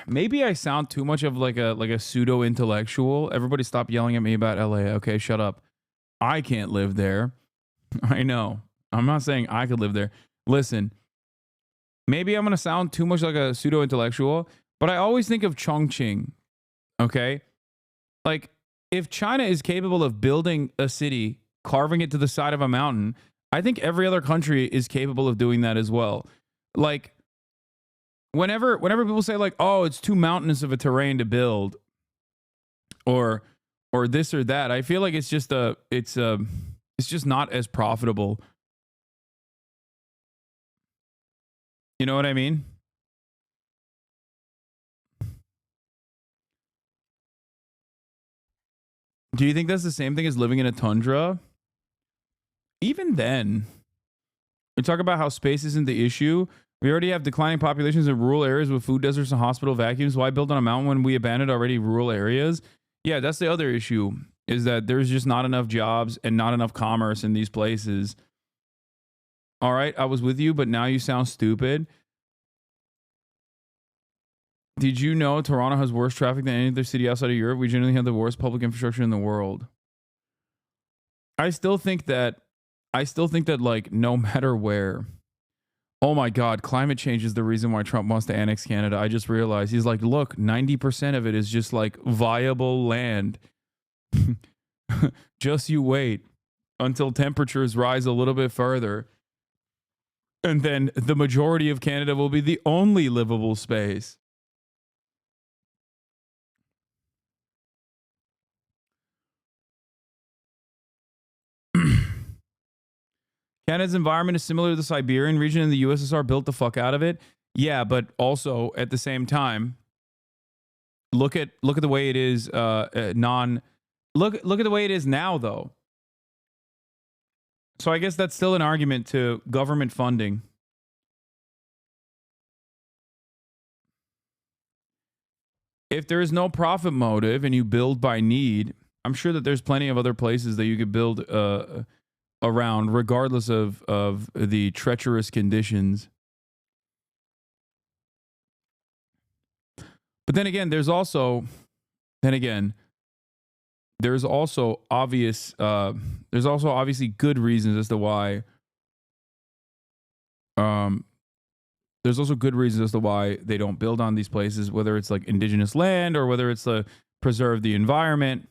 maybe I sound too much of like a pseudo intellectual. Everybody stop yelling at me about LA. Okay, shut up. I can't live there. I know. I'm not saying I could live there. Listen, maybe I'm going to sound too much like a pseudo intellectual, but I always think of Chongqing. Okay? Like, if China is capable of building a city, carving it to the side of a mountain, I think every other country is capable of doing that as well. Like, whenever people say like, oh, it's too mountainous of a terrain to build, or this or that, I feel like it's just not as profitable. You know what I mean? Do you think that's the same thing as living in a tundra? Even then, we talk about how space isn't the issue. We already have declining populations in rural areas with food deserts and hospital vacuums. Why build on a mountain when we abandoned already rural areas? Yeah, that's the other issue, is that there's just not enough jobs and not enough commerce in these places. All right, I was with you, but now you sound stupid. Did you know Toronto has worse traffic than any other city outside of Europe? We generally have the worst public infrastructure in the world. I still think that like no matter where, Oh my God, climate change is the reason why Trump wants to annex Canada. I just realized. He's like, look, 90% of it is just like viable land. Just you wait until temperatures rise a little bit further. And then the majority of Canada will be the only livable space. Canada's environment is similar to the Siberian region, and the USSR built the fuck out of it. Yeah, but also at the same time, look at the way it is look at the way it is now, though. So I guess that's still an argument to government funding. If there is no profit motive and you build by need, I'm sure that there's plenty of other places that you could build around, regardless of the treacherous conditions. But then again, there's also obviously good reasons as to why. There's also good reasons as to why they don't build on these places, whether it's like indigenous land or whether it's to preserve the environment.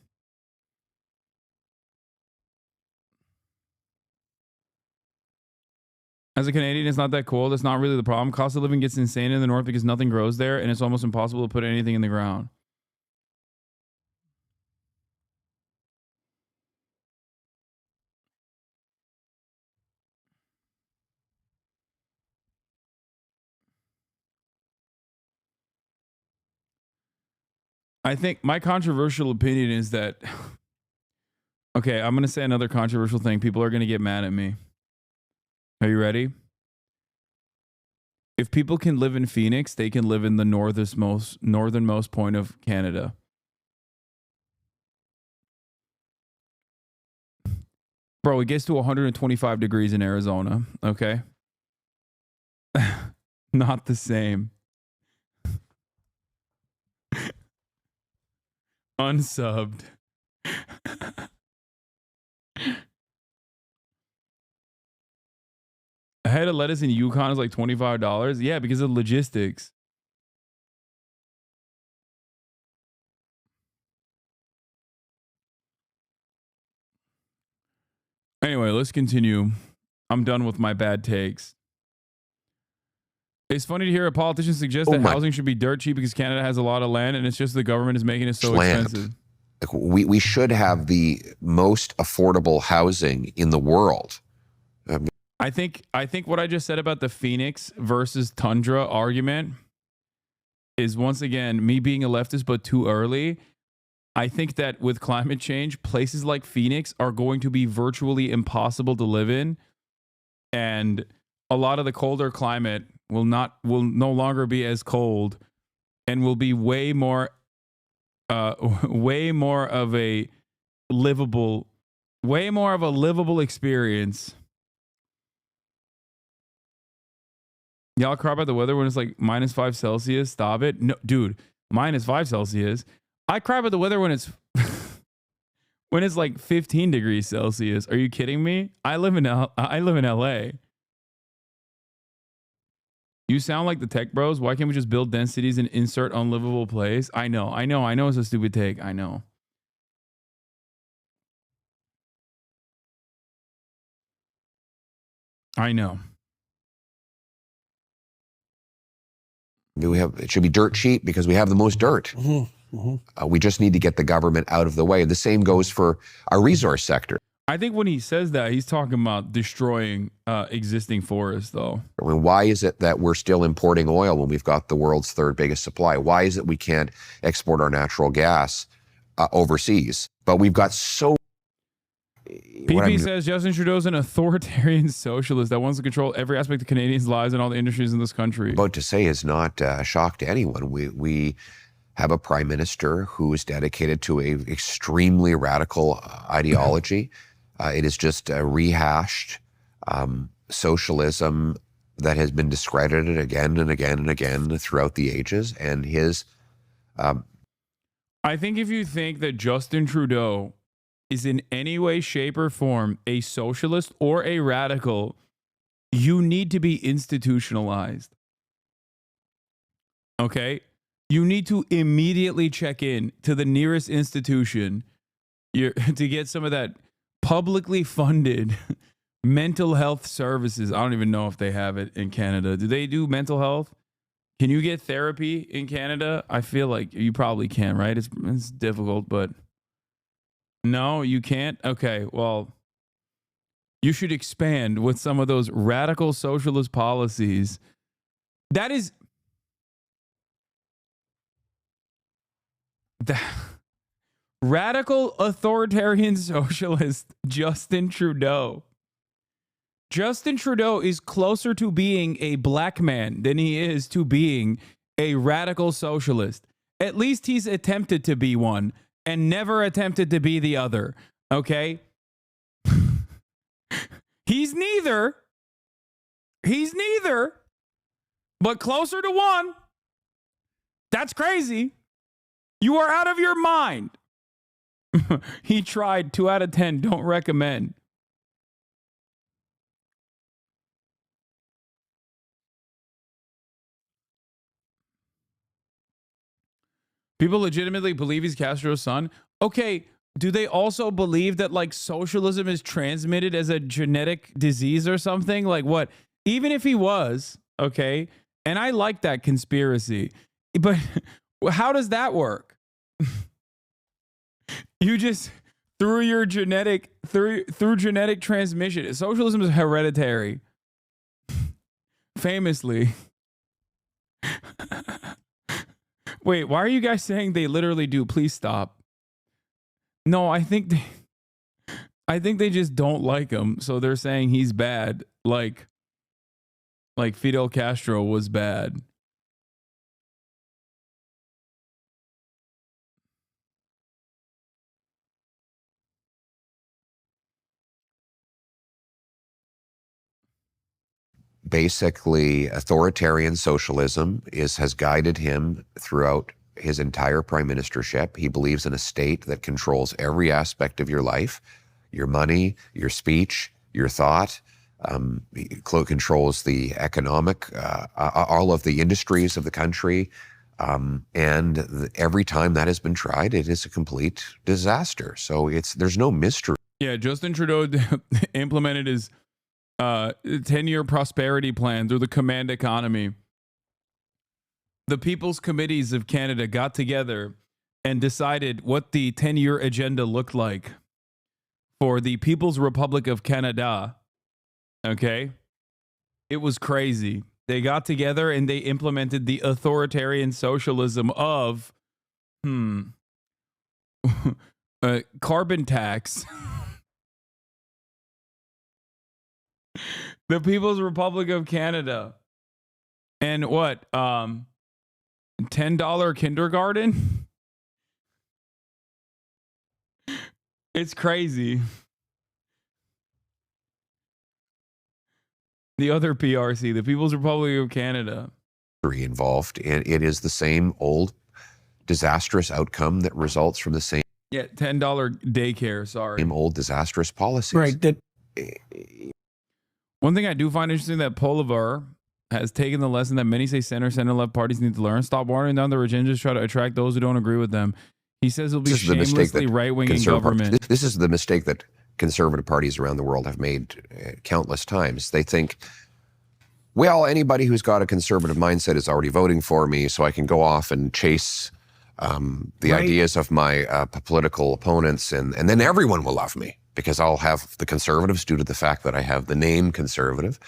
As a Canadian, it's not that cold. That's not really the problem. Cost of living gets insane in the north because nothing grows there, and it's almost impossible to put anything in the ground. I think my controversial opinion is that... Okay, I'm going to say another controversial thing. People are going to get mad at me. Are you ready? If people can live in Phoenix, they can live in the northernmost point of Canada. Bro, it gets to 125 degrees in Arizona, okay? Not the same. Unsubbed. A head of lettuce in Yukon is like $25. Yeah, because of logistics. Anyway, let's continue. I'm done with my bad takes. It's funny to hear a politician suggest that housing should be dirt cheap because Canada has a lot of land and it's just the government is making it so expensive. We should have the most affordable housing in the world. I think what I just said about the Phoenix versus Tundra argument is, once again, me being a leftist but too early. I think that with climate change, places like Phoenix are going to be virtually impossible to live in, and a lot of the colder climate will no longer be as cold and will be way more of a livable experience. Y'all cry about the weather when it's like -5 Celsius. Stop it. No, dude, -5 Celsius. I cry about the weather when it's when it's like 15 degrees Celsius. Are you kidding me? I live in LA. You sound like the tech bros. Why can't we just build dense cities and insert unlivable place? I know it's a stupid take. I know. It should be dirt cheap because we have the most dirt. We just need to get the government out of the way. The same goes for our resource sector. I think when he says that, he's talking about destroying existing forests, though. I mean, why is it that we're still importing oil when we've got the world's third biggest supply? Why is it we can't export our natural gas overseas? But we've got so... PP says Justin Trudeau's an authoritarian socialist that wants to control every aspect of Canadians' lives and all the industries in this country. About to say is not a shock to anyone. We have a prime minister who is dedicated to a extremely radical ideology. It is just a rehashed socialism that has been discredited again and again and again throughout the ages. And his... I think if you think that Justin Trudeau is in any way, shape, or form a socialist or a radical, you need to be institutionalized. Okay? You need to immediately check in to the nearest institution to get some of that publicly funded mental health services. I don't even know if they have it in Canada. Do they do mental health? Can you get therapy in Canada? I feel like you probably can, right? It's difficult, but no, you can't? Okay, well, you should expand with some of those radical socialist policies. That is... The radical authoritarian socialist Justin Trudeau. Justin Trudeau is closer to being a black man than he is to being a radical socialist. At least he's attempted to be one and never attempted to be the other. Okay? He's neither. He's neither. But closer to one. That's crazy. You are out of your mind. He tried. 2 out of 10. Don't recommend. People legitimately believe he's Castro's son. Okay, do they also believe that like socialism is transmitted as a genetic disease or something? Like what? Even if he was, okay, and I like that conspiracy, but how does that work? You just through your genetic through genetic transmission. Socialism is hereditary. Famously. Wait, why are you guys saying they literally do? Please stop. No, I think they just don't like him, so they're saying he's bad, like Fidel Castro was bad. Basically, authoritarian socialism has guided him throughout his entire prime ministership. He believes in a state that controls every aspect of your life, your money, your speech, your thought. He controls the economic, all of the industries of the country. Every time that has been tried, it is a complete disaster. So there's no mystery. Yeah, Justin Trudeau implemented his 10-year prosperity plan through the command economy. The People's Committees of Canada got together and decided what the 10-year agenda looked like for the People's Republic of Canada. Okay? It was crazy. They got together and they implemented the authoritarian socialism of carbon tax. The People's Republic of Canada. And what? $10 kindergarten? It's crazy. The other PRC, the People's Republic of Canada. Involved, and it is the same old disastrous outcome that results from the same $10 daycare, sorry. Same old disastrous policies. Right. That one thing I do find interesting that Polivar has taken the lesson that many say center-left parties need to learn. Stop watering down the agendas, try to attract those who don't agree with them. He says it'll be shamelessly right-wing in government. This is the mistake that conservative parties around the world have made countless times. They think, well, anybody who's got a conservative mindset is already voting for me, so I can go off and chase the ideas of my political opponents, and then everyone will love me because I'll have the conservatives due to the fact that I have the name conservative,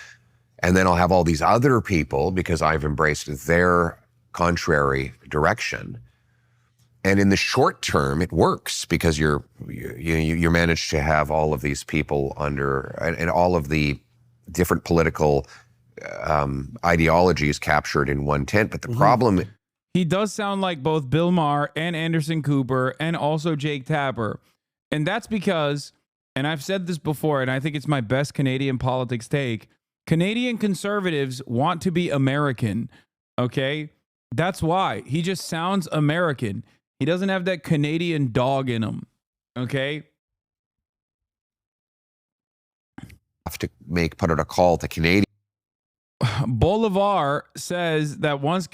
and then I'll have all these other people because I've embraced their contrary direction. And in the short term, it works because you manage to have all of these people under, and all of the different political ideologies captured in one tent. But the problem... He does sound like both Bill Maher and Anderson Cooper and also Jake Tapper. And that's because, and I've said this before, and I think it's my best Canadian politics take, Canadian conservatives want to be American, okay? That's why. He just sounds American. He doesn't have that Canadian dog in him, okay? Have to put out a call to Canadians Bolivar says that once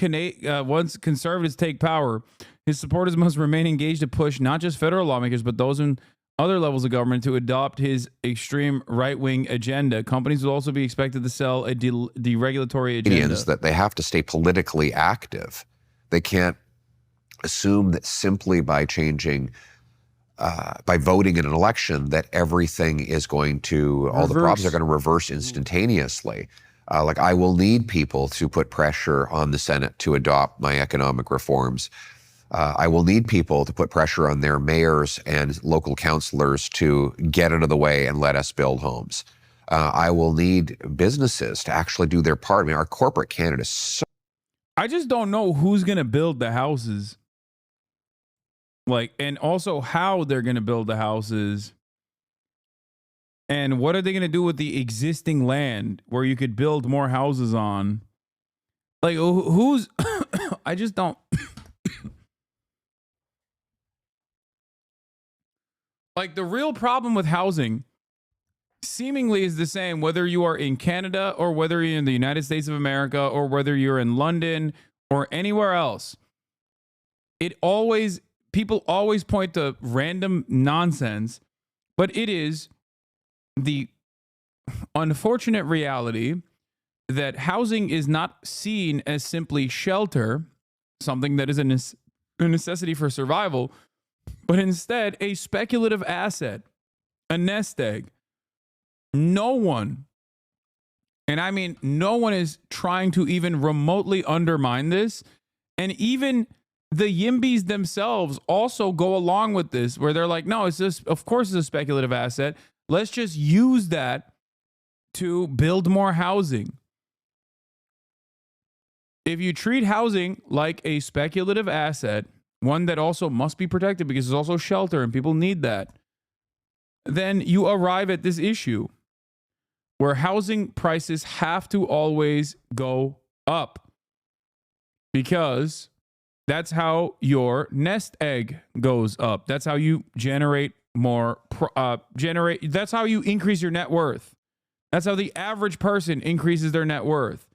conservatives take power, his supporters must remain engaged to push not just federal lawmakers, but those in other levels of government to adopt his extreme right-wing agenda. Companies will also be expected to sell a deregulatory agenda. That they have to stay politically active. They can't assume that simply by changing, by voting in an election, that everything is going to, all the problems are going to reverse instantaneously. Like, I will need people to put pressure on the Senate to adopt my economic reforms. I will need people to put pressure on their mayors and local councilors to get out of the way and let us build homes. I will need businesses to actually do their part. I mean, our corporate Canada is so... I just don't know who's going to build the houses. Like, and also how they're going to build the houses. And what are they going to do with the existing land where you could build more houses on? Like, who's... I just don't... Like, the real problem with housing seemingly is the same whether you are in Canada or whether you're in the United States of America or whether you're in London or anywhere else. People always point to random nonsense, but it is the unfortunate reality that housing is not seen as simply shelter, something that is a necessity for survival, but instead a speculative asset, a nest egg. No one, and I mean no one, is trying to even remotely undermine this. And even the Yimbys themselves also go along with this, where they're like, no, it's just, of course it's a speculative asset. Let's just use that to build more housing. If you treat housing like a speculative asset, one that also must be protected because it's also shelter and people need that, then you arrive at this issue where housing prices have to always go up, because that's how your nest egg goes up. That's how you generate more, that's how you increase your net worth. That's how the average person increases their net worth.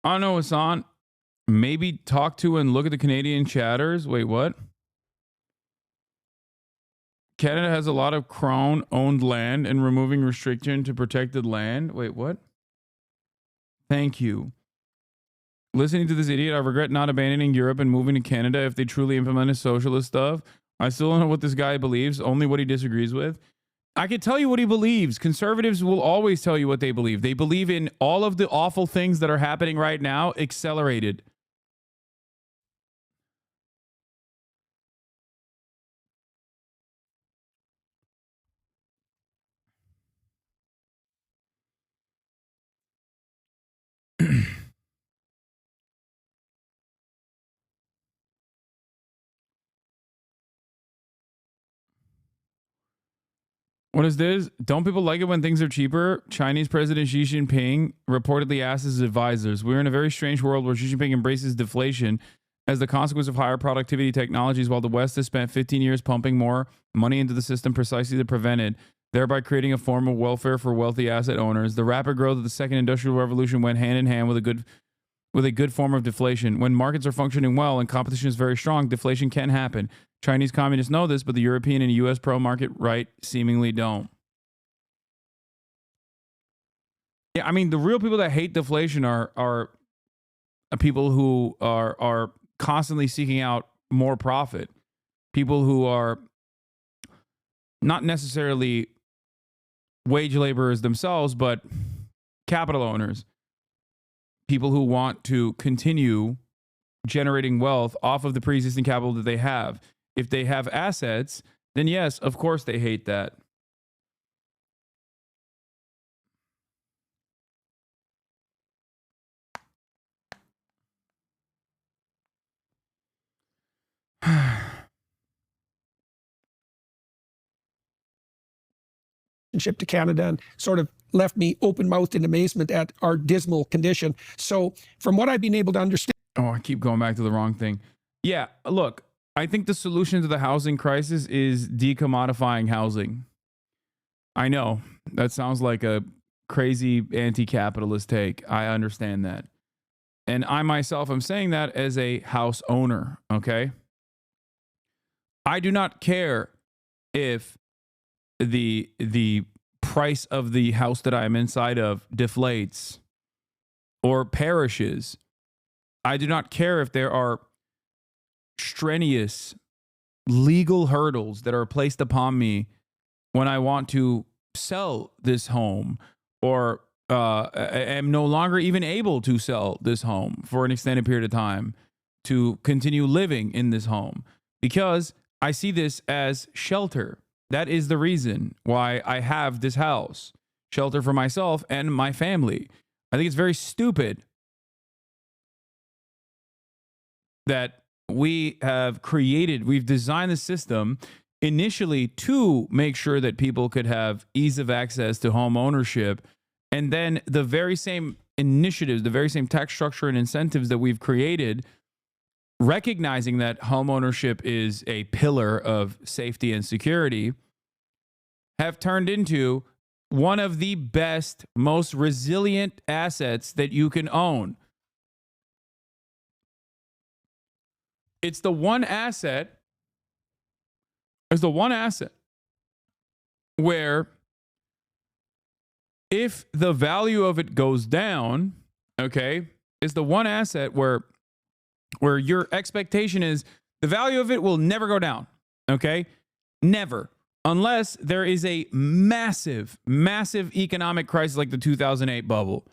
I don't know, Hasan. Maybe talk to and look at the Canadian chatters. Wait, what? Canada has a lot of Crown-owned land and removing restriction to protected land. Wait, what? Thank you. Listening to this idiot, I regret not abandoning Europe and moving to Canada if they truly implemented socialist stuff. I still don't know what this guy believes, only what he disagrees with. I can tell you what he believes. Conservatives will always tell you what they believe. They believe in all of the awful things that are happening right now accelerated. What is this? Don't people like it when things are cheaper? Chinese President Xi Jinping reportedly asked his advisors, we're in a very strange world where Xi Jinping embraces deflation as the consequence of higher productivity technologies, while the West has spent 15 years pumping more money into the system precisely to prevent it, thereby creating a form of welfare for wealthy asset owners. The rapid growth of the second industrial revolution went hand in hand with a good form of deflation. When markets are functioning well and competition is very strong, deflation can happen. Chinese communists know this, but the European and US pro-market right seemingly don't. Yeah, I mean, the real people that hate deflation are people who are constantly seeking out more profit. People who are not necessarily wage laborers themselves, but capital owners. People who want to continue generating wealth off of the pre-existing capital that they have. If they have assets, then yes, of course they hate that. To Canada, and sort of left me open-mouthed in amazement at our dismal condition. So from what I've been able to understand... Oh, I keep going back to the wrong thing. Yeah, look, I think the solution to the housing crisis is decommodifying housing. I know that sounds like a crazy anti-capitalist take. I understand that. And I myself am saying that as a house owner, okay? I do not care if the price of the house that I am inside of deflates or perishes. I do not care if there are strenuous legal hurdles that are placed upon me when I want to sell this home, or am no longer even able to sell this home for an extended period of time to continue living in this home, because I see this as shelter. That is the reason why I have this house, shelter for myself and my family. I think it's very stupid that we've designed the system initially to make sure that people could have ease of access to home ownership. And then the very same initiatives, the very same tax structure and incentives that we've created, recognizing that home ownership is a pillar of safety and security, have turned into one of the best, most resilient assets that you can own. It's the one asset where if the value of it goes down, okay, is the one asset where your expectation is the value of it will never go down, okay? Never. Unless there is a massive, massive economic crisis like the 2008 bubble.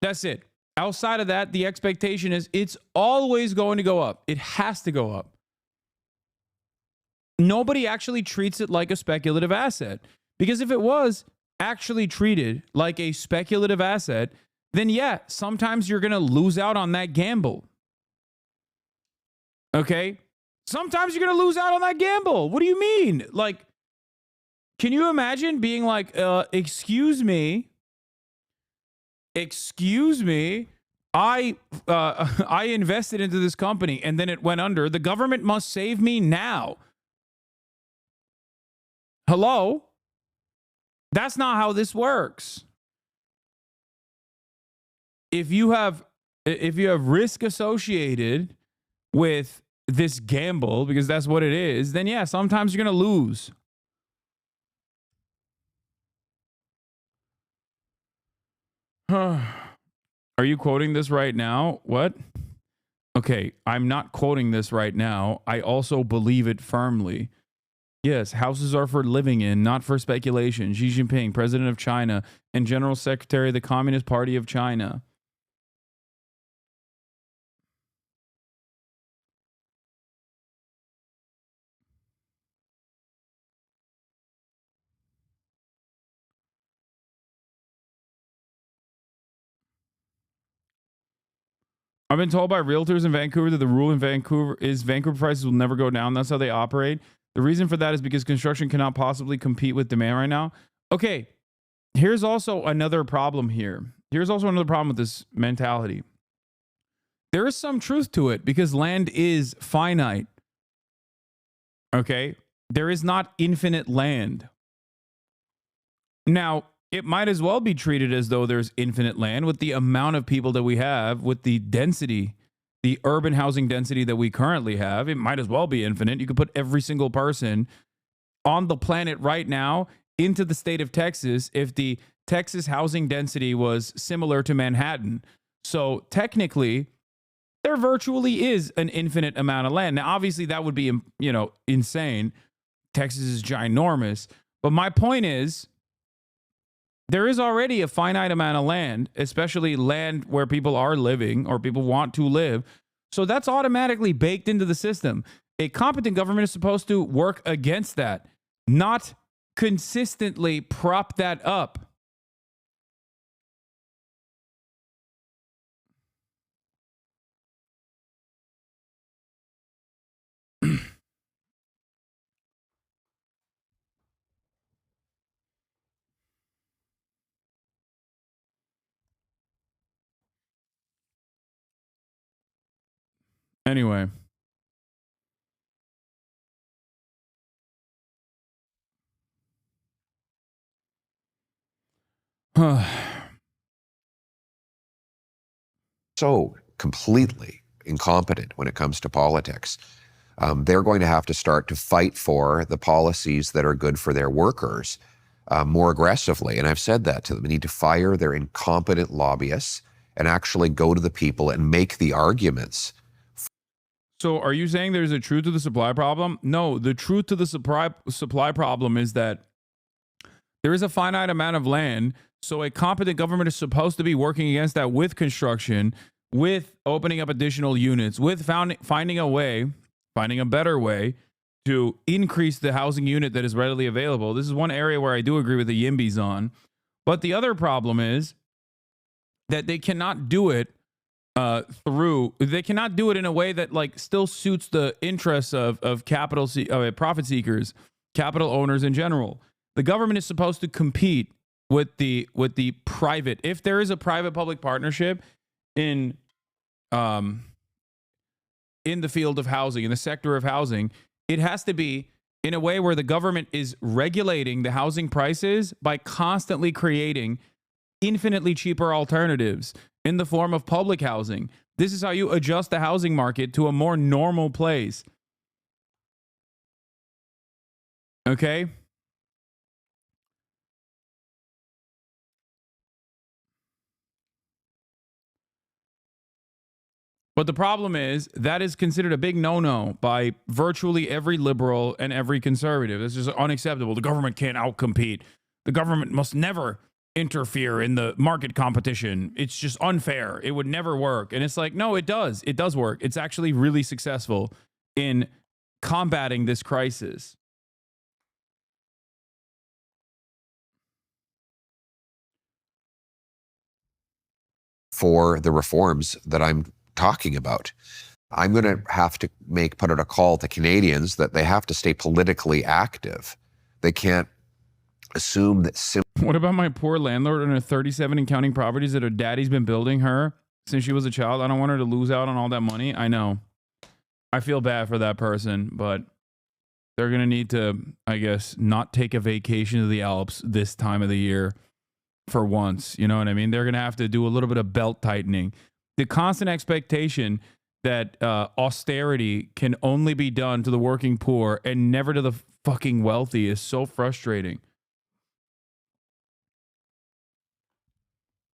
That's it. Outside of that, the expectation is it's always going to go up. It has to go up. Nobody actually treats it like a speculative asset. Because if it was actually treated like a speculative asset, then yeah, sometimes you're going to lose out on that gamble. Okay? Sometimes you're going to lose out on that gamble. What do you mean? Like, can you imagine being like, excuse me, I invested into this company and then it went under. The government must save me now. Hello? That's not how this works. If you have risk associated with this gamble, because that's what it is, then yeah, sometimes you're going to lose. Are you quoting this right now? What? Okay, I'm not quoting this right now. I also believe it firmly. Yes, houses are for living in, not for speculation. Xi Jinping, president of China and general secretary of the Communist Party of China. I've been told by realtors in Vancouver that the rule in Vancouver is Vancouver prices will never go down. That's how they operate. The reason for that is because construction cannot possibly compete with demand right now. Okay, here's also another problem here. Here's also another problem with this mentality. There is some truth to it because land is finite. Okay? There is not infinite land. Now, it might as well be treated as though there's infinite land with the amount of people that we have, with the density, the urban housing density that we currently have. It might as well be infinite. You could put every single person on the planet right now into the state of Texas if the Texas housing density was similar to Manhattan. So technically, there virtually is an infinite amount of land. Now, obviously, that would be, insane. Texas is ginormous. But my point is, there is already a finite amount of land, especially land where people are living or people want to live. So that's automatically baked into the system. A competent government is supposed to work against that, not consistently prop that up. Anyway, So completely incompetent when it comes to politics. They're going to have to start to fight for the policies that are good for their workers more aggressively. And I've said that to them. They need to fire their incompetent lobbyists and actually go to the people and make the arguments. So are you saying there's a truth to the supply problem? No, the truth to the supply problem is that there is a finite amount of land. So a competent government is supposed to be working against that with construction, with opening up additional units, with finding a better way to increase the housing unit that is readily available. This is one area where I do agree with the Yimbys on. But the other problem is that they cannot do it they cannot do it in a way that like still suits the interests of profit seekers, capital owners in general. The government is supposed to compete with the private. If there is a private-public partnership in the field of housing, in the sector of housing, it has to be in a way where the government is regulating the housing prices by constantly creating infinitely cheaper alternatives in the form of public housing. This is how you adjust the housing market to a more normal place. Okay? But the problem is that is considered a big no-no by virtually every liberal and every conservative. This is unacceptable. The government can't outcompete. The government must never interfere in the market competition. It's just unfair. It would never work. And it's like, no, it does. It does work. It's actually really successful in combating this crisis. For the reforms that I'm talking about. I'm going to have to put out a call to Canadians that they have to stay politically active. They can't assume that What about my poor landlord and her 37 and counting properties that her daddy's been building her since she was a child? I don't want her to lose out on all that money. I know. I feel bad for that person, but they're going to need to, I guess, not take a vacation to the Alps this time of the year for once. You know what I mean? They're going to have to do a little bit of belt tightening. The constant expectation that austerity can only be done to the working poor and never to the fucking wealthy is so frustrating.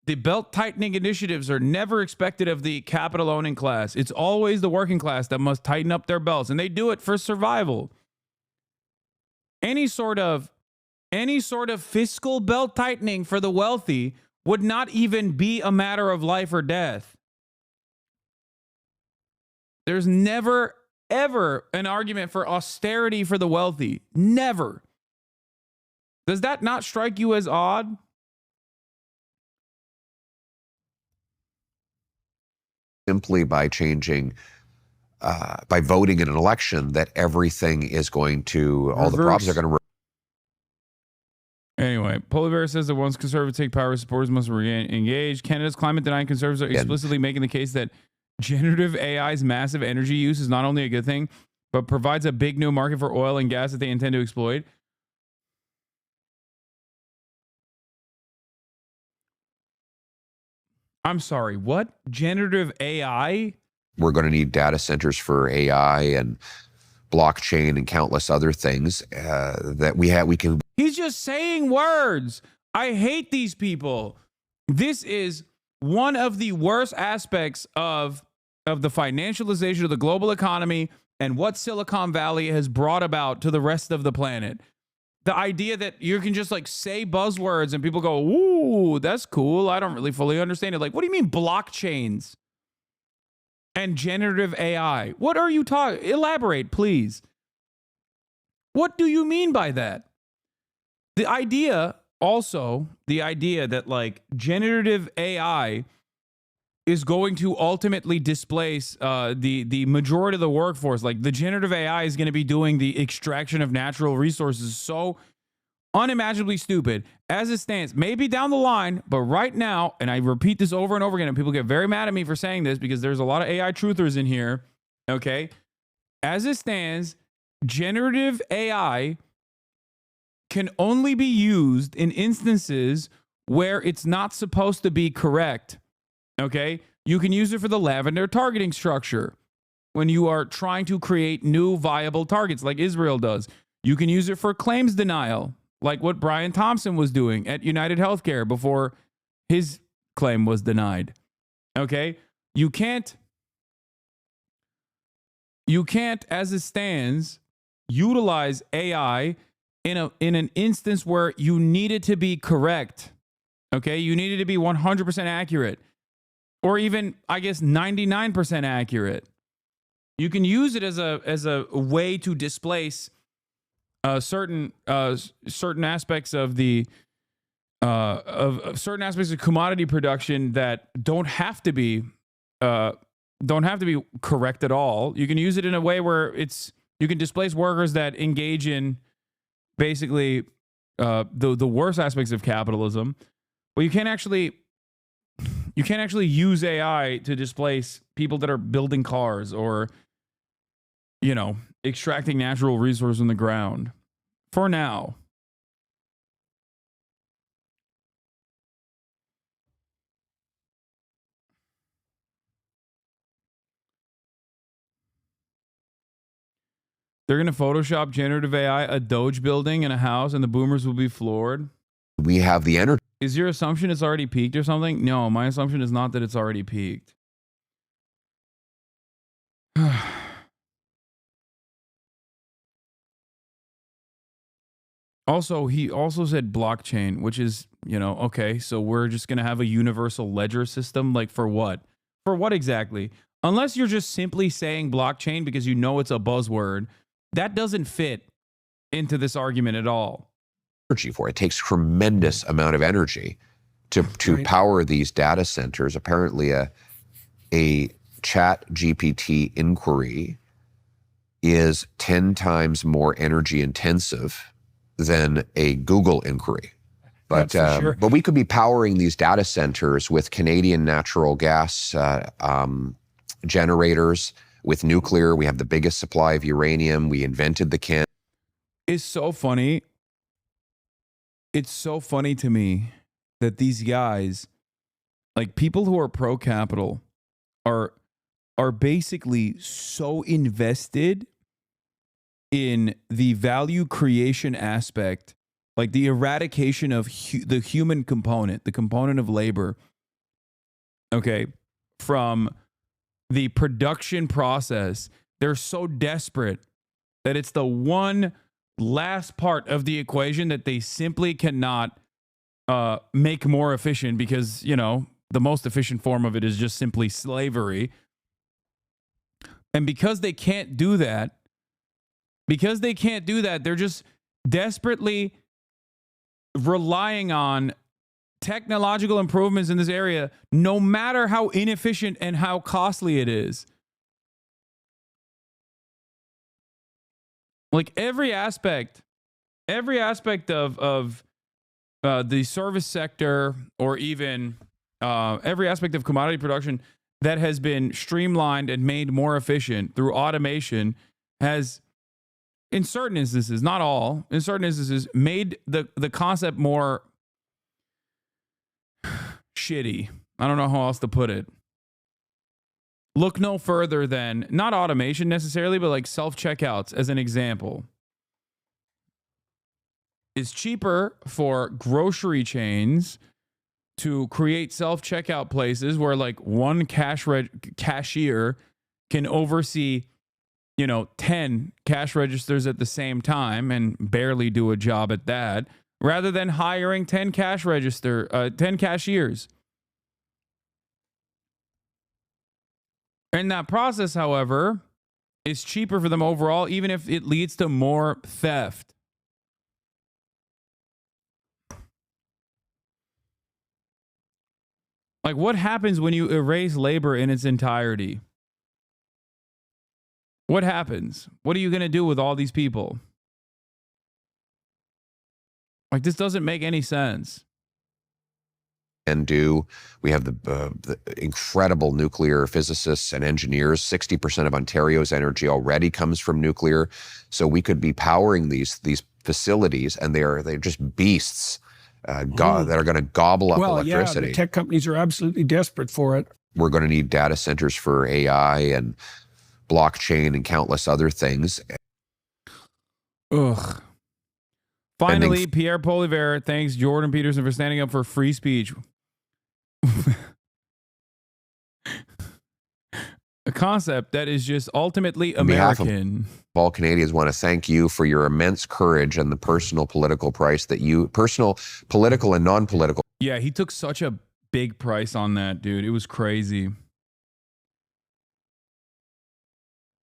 The belt tightening initiatives are never expected of the capital owning class. It's always the working class that must tighten up their belts, and they do it for survival. Any sort of fiscal belt tightening for the wealthy would not even be a matter of life or death. There's never, ever an argument for austerity for the wealthy. Never. Does that not strike you as odd? Simply by changing, by voting in an election, that everything is going to, all the problems are going to. Anyway, Polar Bear says that once conservatives take power, supporters must engage. Canada's climate denying conservatives are explicitly making the case that generative AI's massive energy use is not only a good thing, but provides a big new market for oil and gas that they intend to exploit. I'm sorry, what? Generative AI? We're going to need data centers for AI and blockchain and countless other things that we can. He's just saying words. I hate these people. This is one of the worst aspects of the financialization of the global economy and what Silicon Valley has brought about to the rest of the planet. The idea that you can just like say buzzwords and people go, ooh, that's cool. I don't really fully understand it. Like, what do you mean blockchains and generative AI? What are you talking? Elaborate, please. What do you mean by that? The idea that like generative AI is going to ultimately displace the majority of the workforce. Like the generative AI is going to be doing the extraction of natural resources. So unimaginably stupid as it stands. Maybe down the line, but right now, and I repeat this over and over again, and people get very mad at me for saying this because there's a lot of AI truthers in here. Okay. As it stands, generative AI can only be used in instances where it's not supposed to be correct. Okay? You can use it for the lavender targeting structure when you are trying to create new viable targets like Israel does. You can use it for claims denial, like what Brian Thompson was doing at United Healthcare before his claim was denied. Okay? You can't, as it stands, utilize AI in an instance where you need it to be correct. Okay? You need it to be 100% accurate, or even, I guess, 99% accurate. You can use it as a way to displace certain aspects of the certain aspects of commodity production that don't have to be correct at all. You can use it in a way where you can displace workers that engage in basically the worst aspects of capitalism, but you can't actually use AI to displace people that are building cars or, you know, extracting natural resources in the ground. For now. They're going to Photoshop generative AI, a Doge building and a house, and the boomers will be floored. We have the energy. Is your assumption it's already peaked or something? No, my assumption is not that it's already peaked. Also, he also said blockchain, which is, you know, okay, so we're just going to have a universal ledger system. Like for what? For what exactly? Unless you're just simply saying blockchain because you know it's a buzzword, that doesn't fit into this argument at all. Energy for it takes tremendous amount of energy to power these data centers. Apparently a chat GPT inquiry is 10 times more energy intensive than a Google inquiry. But sure. But we could be powering these data centers with Canadian natural gas generators, with nuclear. We have the biggest supply of uranium. We invented the can. It's so funny. It's so funny to me that these guys, like people who are pro-capital, are basically so invested in the value creation aspect, like the eradication of the human component, the component of labor, okay, from the production process. They're so desperate that it's the one last part of the equation that they simply cannot make more efficient, because, you know, the most efficient form of it is just simply slavery. And because they can't do that, they're just desperately relying on technological improvements in this area, no matter how inefficient and how costly it is. Like every aspect of the service sector, or even every aspect of commodity production that has been streamlined and made more efficient through automation has, in certain instances, not all, in certain instances, made the concept more shitty. I don't know how else to put it. Look no further than, not automation necessarily, but like self-checkouts as an example. It's cheaper for grocery chains to create self-checkout places where like one cashier can oversee, you know, 10 cash registers at the same time and barely do a job at that, rather than hiring 10 cashiers. In that process, however, is cheaper for them overall, even if it leads to more theft. Like, what happens when you erase labor in its entirety? What happens? What are you going to do with all these people? Like, this doesn't make any sense. And we have the incredible nuclear physicists and engineers. 60% of Ontario's energy already comes from nuclear. So we could be powering these facilities, and they're just beasts. that are going to gobble up Yeah, electricity. the tech companies are absolutely desperate for it. We're going to need data centers for AI and blockchain and countless other things. Ugh. Finally, Pierre Poilievre thanks Jordan Peterson for standing up for free speech. A concept that is just ultimately American. All Canadians want to thank you for your immense courage and the personal political and non-political. Yeah, he took such a big price on that, dude. It was crazy.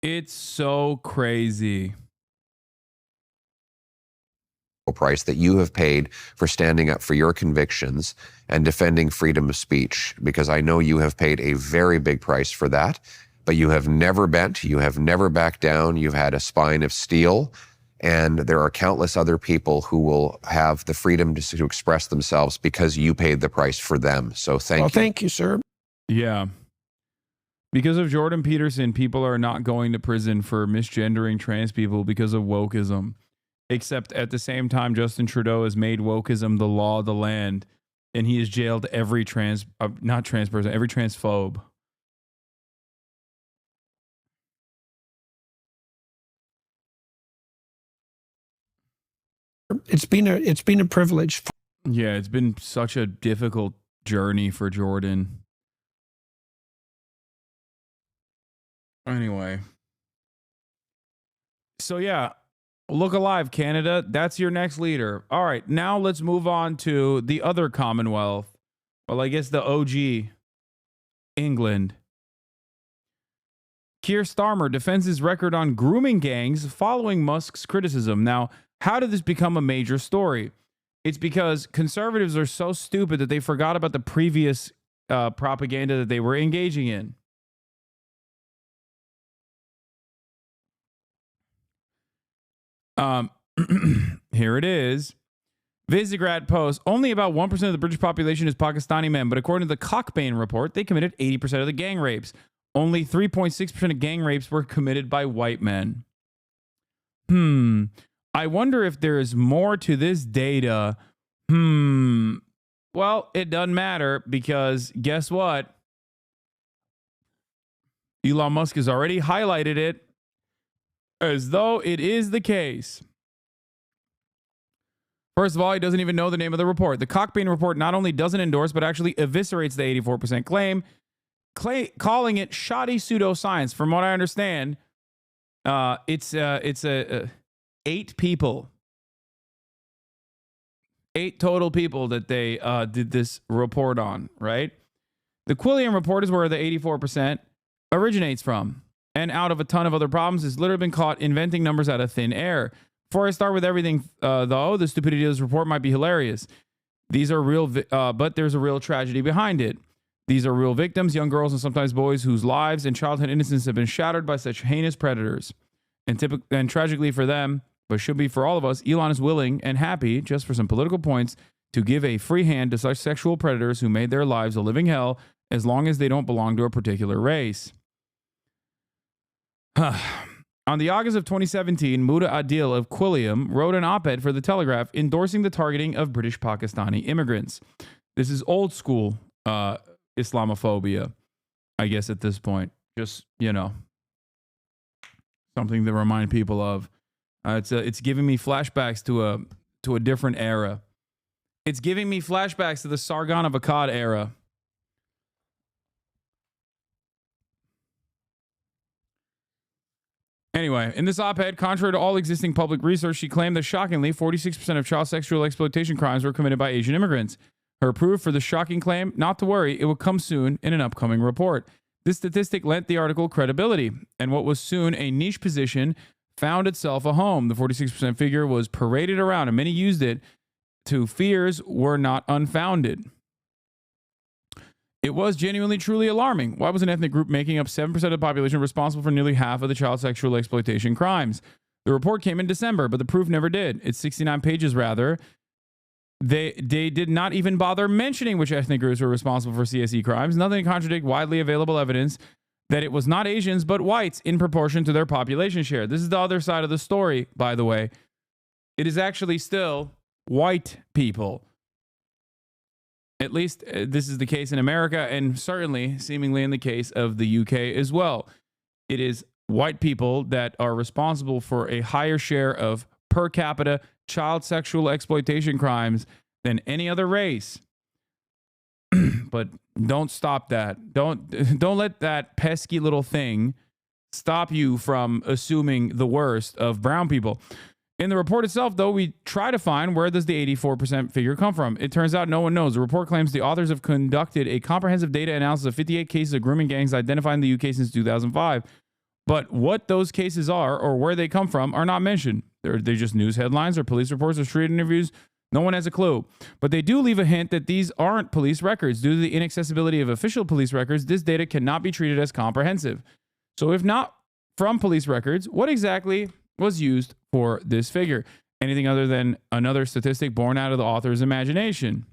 It's so crazy. Price that you have paid for standing up for your convictions and defending freedom of speech, because I know you have paid a very big price for that, but you have never bent, you have never backed down, you've had a spine of steel, and there are countless other people who will have the freedom to express themselves because you paid the price for them. So thank you. Thank you, sir. Yeah. Because of Jordan Peterson, people are not going to prison for misgendering trans people because of wokeism. Except at the same time, Justin Trudeau has made wokeism the law of the land, and he has jailed every every transphobe. It's been a privilege. Yeah, it's been such a difficult journey for Jordan. Anyway. So yeah. Look alive, Canada. That's your next leader. All right, now let's move on to the other Commonwealth. Well, I guess the OG, England. Keir Starmer defends his record on grooming gangs following Musk's criticism. Now, how did this become a major story? It's because conservatives are so stupid that they forgot about the previous propaganda that they were engaging in. Here it is. Visegrad posts, only about 1% of the British population is Pakistani men, but according to the Cockbain report, they committed 80% of the gang rapes. Only 3.6% of gang rapes were committed by white men. I wonder if there is more to this data. Well, it doesn't matter because guess what? Elon Musk has already highlighted it as though it is the case. First of all, he doesn't even know the name of the report. The Cockbain report not only doesn't endorse, but actually eviscerates the 84% claim, calling it shoddy pseudoscience. From what I understand, it's 8 people. 8 total people that they did this report on, right? The Quillian report is where the 84% originates from. And out of a ton of other problems, has literally been caught inventing numbers out of thin air. Before I start with everything, though, the stupidity of this report might be hilarious. These are real, but there's a real tragedy behind it. These are real victims, young girls and sometimes boys whose lives and childhood innocence have been shattered by such heinous predators. And tragically for them, but should be for all of us, Elon is willing and happy, just for some political points, to give a free hand to such sexual predators who made their lives a living hell as long as they don't belong to a particular race. On the August of 2017, Muda Adil of Quilliam wrote an op-ed for The Telegraph endorsing the targeting of British Pakistani immigrants. This is old school Islamophobia, I guess, at this point. Just, something to remind people of. It's giving me flashbacks to a different era. It's giving me flashbacks to the Sargon of Akkad era. Anyway, in this op-ed, contrary to all existing public research, she claimed that shockingly, 46% of child sexual exploitation crimes were committed by Asian immigrants. Her proof for the shocking claim, not to worry, it will come soon in an upcoming report. This statistic lent the article credibility, and what was soon a niche position found itself a home. The 46% figure was paraded around, and many used it to fears were not unfounded. It was genuinely, truly alarming. Why was an ethnic group making up 7% of the population responsible for nearly half of the child sexual exploitation crimes? The report came in December, but the proof never did. It's 69 pages, rather. They did not even bother mentioning which ethnic groups were responsible for CSE crimes. Nothing to contradict widely available evidence that it was not Asians, but whites in proportion to their population share. This is the other side of the story, by the way. It is actually still white people At least this is the case in America, and certainly seemingly in the case of the UK as well. It is white people that are responsible for a higher share of per capita child sexual exploitation crimes than any other race. But don't stop that. Don't let that pesky little thing stop you from assuming the worst of brown people. In the report itself, though, we try to find where does the 84% figure come from. It turns out no one knows. The report claims the authors have conducted a comprehensive data analysis of 58 cases of grooming gangs identified in the UK since 2005. But what those cases are or where they come from are not mentioned. They're just news headlines or police reports or street interviews. No one has a clue. But they do leave a hint that these aren't police records. Due to the inaccessibility of official police records, this data cannot be treated as comprehensive. So if not from police records, what exactly was used for this figure? Anything other than another statistic born out of the author's imagination.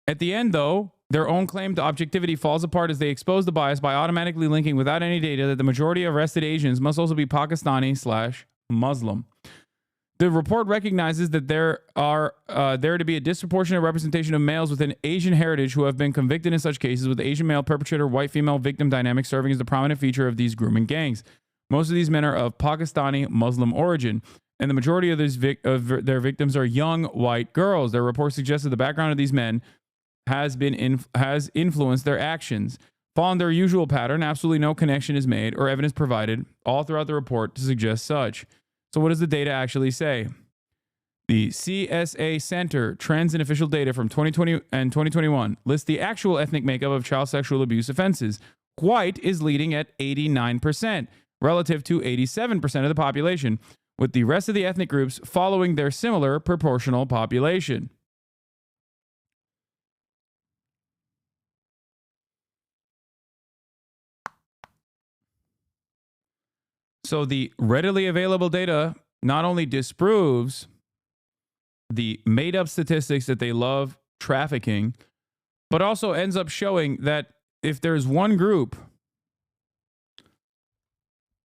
At the end, though, their own claim to objectivity falls apart as they expose the bias by automatically linking without any data that the majority of arrested Asians must also be Pakistani/Muslim. The report recognizes that there to be a disproportionate representation of males with an Asian heritage who have been convicted in such cases, with the Asian male perpetrator, white female victim dynamic serving as the prominent feature of these grooming gangs. Most of these men are of Pakistani Muslim origin, and the majority of their victims are young white girls. Their report suggests that the background of these men has influenced their actions. Following their usual pattern, absolutely no connection is made or evidence provided all throughout the report to suggest such. So what does the data actually say? The CSA Center Trends and Official Data from 2020 and 2021 lists the actual ethnic makeup of child sexual abuse offenses. White is leading at 89%, relative to 87% of the population, with the rest of the ethnic groups following their similar proportional population. So the readily available data not only disproves the made-up statistics that they love trafficking, but also ends up showing that if there's one group,